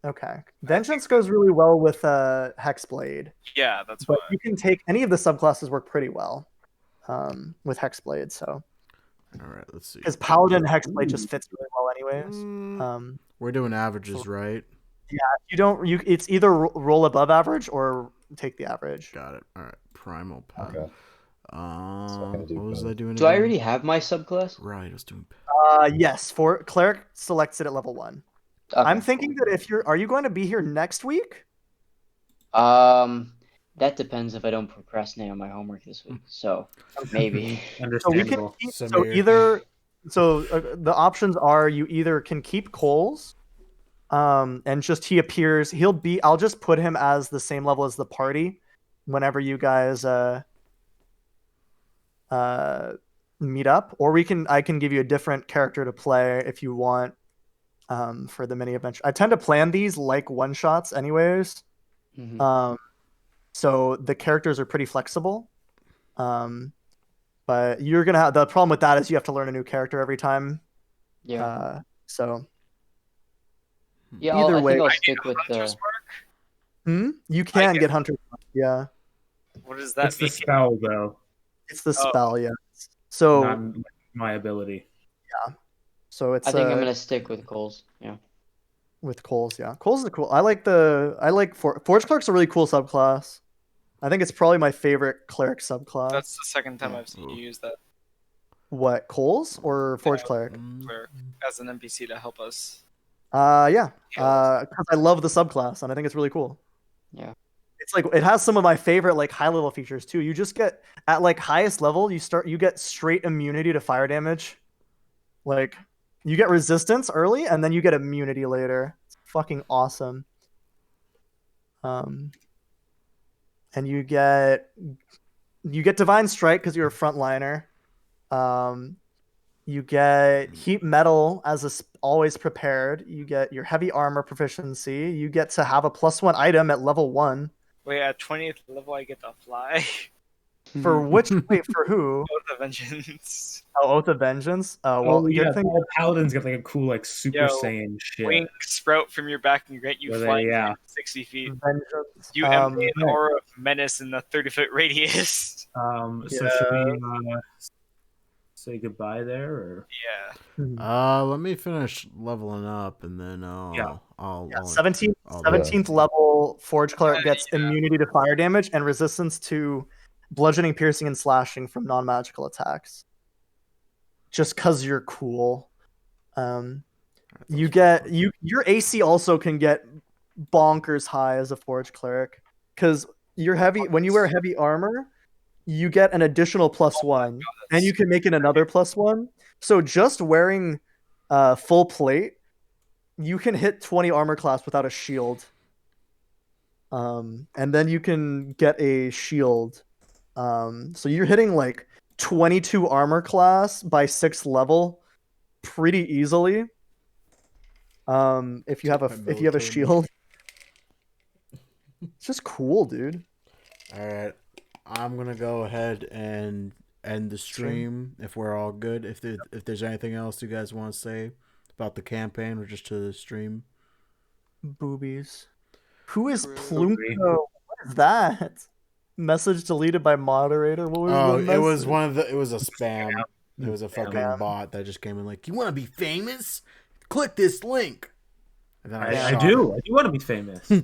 Okay, Vengeance goes really well with Hexblade, Yeah, that's but why. you can take any of the subclasses work pretty well with Hexblade. So All right, let's see. because Paladin and Hexblade just fits really well, anyways. We're doing averages, right? You don't. It's either roll above average or take the average. Got it. All right. Primal power. Okay. gonna do What was both. I doing? Do I again? already have my subclass? Right, I was doing. Yes, for cleric selects it at level 1. Okay. I'm thinking that if are you going to be here next week? That depends if I don't procrastinate on my homework this week. So maybe. So we can Understandable. Samir. the options are you either can keep Coles, and just he appears. I'll just put him as the same level as the party, whenever you guys meet up, or I can give you a different character to play if you want. For the mini adventure, I tend to plan these like one shots, anyways. Mhm. So the characters are pretty flexible. But you're gonna have the problem with that is you have to learn a new character every time. Yeah. So Yeah. either I way, think I'll stick with Hunter's the. Mark? you can get- get Hunter's Mark. Yeah, What does that It's the mean? spell, though, it's the Oh. spell. Yeah. So not my ability. it's I think I'm gonna stick with Coles. Yeah. with Coles. Yeah, Coles is cool. I like Forge Clerk's a really cool subclass. I think it's probably my favorite cleric subclass. That's the second time Yeah. I've seen you use that What, Coles or Forge Cleric? cleric as an NPC to help us. Yeah. Heal us. Because I love the subclass and I think it's really cool. Yeah. It's like it has some of my favorite like high level features too. You just get at like highest level, you get straight immunity to fire damage. Like you get resistance early and then you get immunity later. It's fucking awesome. And you get divine strike because you're a frontliner. You get heat metal as always prepared. You get your heavy armor proficiency. You get to have a +1 item at level 1. Wait, at 20th level, I get to fly. For which? Wait, for who? Oath of Vengeance. Oh, Oath of Vengeance. Oh, Well, yeah, good thing. all paladins get like a cool like Super Yo, Saiyan shit. Wings sprout from your back and grant you Well, flying yeah. 60 feet. Vengeance. You emanate an aura of menace in the 30-foot radius. So should we say goodbye there, or Yeah. Let me finish leveling up, and then Yeah. I'll 17th level Forge Cleric gets immunity to fire damage and resistance to bludgeoning, piercing, and slashing from non-magical attacks. Just cause you're cool. You get your AC also can get bonkers high as a Forge Cleric, because when you wear heavy armor, you get an additional +1, and you can make it another +1. So just wearing full plate, you can hit 20 armor class without a shield. And then you can get a shield. So you're hitting like 22 armor class by 6th level pretty easily. If you have a shield. It's just cool, dude. All right, I'm gonna go ahead and end the stream if we're all good. If there's anything else you guys want to say about the campaign or just to the stream. Boobies. Who is Plumko? What is that? Message deleted by moderator. What was it was it was a spam. It was a fucking bot that just came in like, you want to be famous? Click this link. And then I do want to be famous. What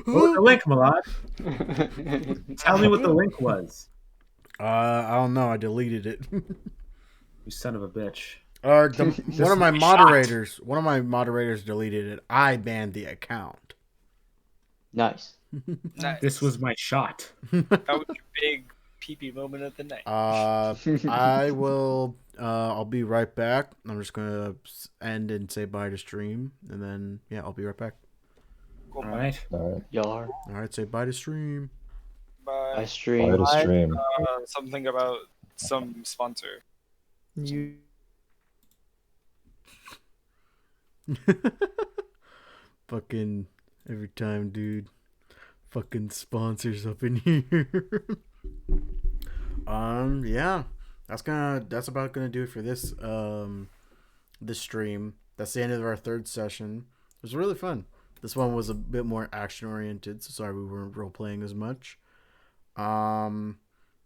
was the link, Malad? Tell me what the link was. I don't know. I deleted it. You son of a bitch. One of my moderators deleted it. I banned the account. Nice. Nice. This was my shot. That was your big pee-pee moment of the night. I will. I'll be right back. I'm just gonna end and say bye to stream, and then I'll be right back. All right. Yar. All right, say bye to stream. Bye. I stream. Bye to stream. Something about some sponsor. You. Fucking every time, dude. Fucking sponsors up in here. Yeah. That's about gonna do it for this this stream. That's the end of our 3rd session. It was really fun. This one was a bit more action oriented, so sorry we weren't role playing as much.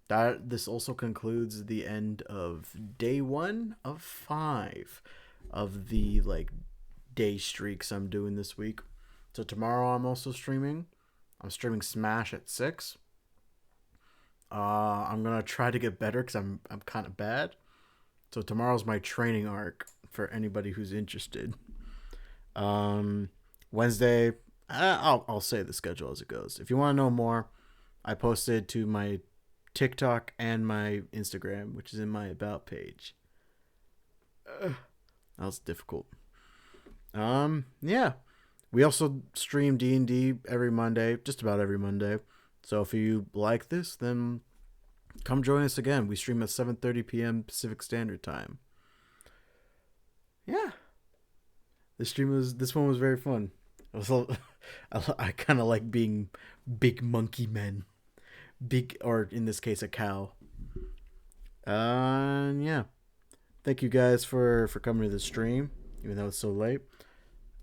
This also concludes the end of day 1 of 5 of the day streaks I'm doing this week. So tomorrow I'm also streaming. I'm streaming Smash at 6. I'm gonna try to get better because I'm kind of bad. So tomorrow's my training arc for anybody who's interested. Wednesday, I'll say the schedule as it goes. If you want to know more, I posted to my TikTok and my Instagram, which is in my about page. That was difficult. We also stream D&D every Monday, just about every Monday. So if you like this, then come join us again. We stream at 7:30 p.m. Pacific Standard Time. Yeah. This one was very fun. I kind of like being big monkey men. Or in this case, a cow. Yeah. Thank you guys for coming to the stream, even though it's so late.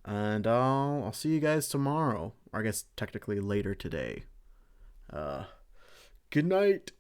And I'll see you guys tomorrow. Or I guess technically later today. Good night.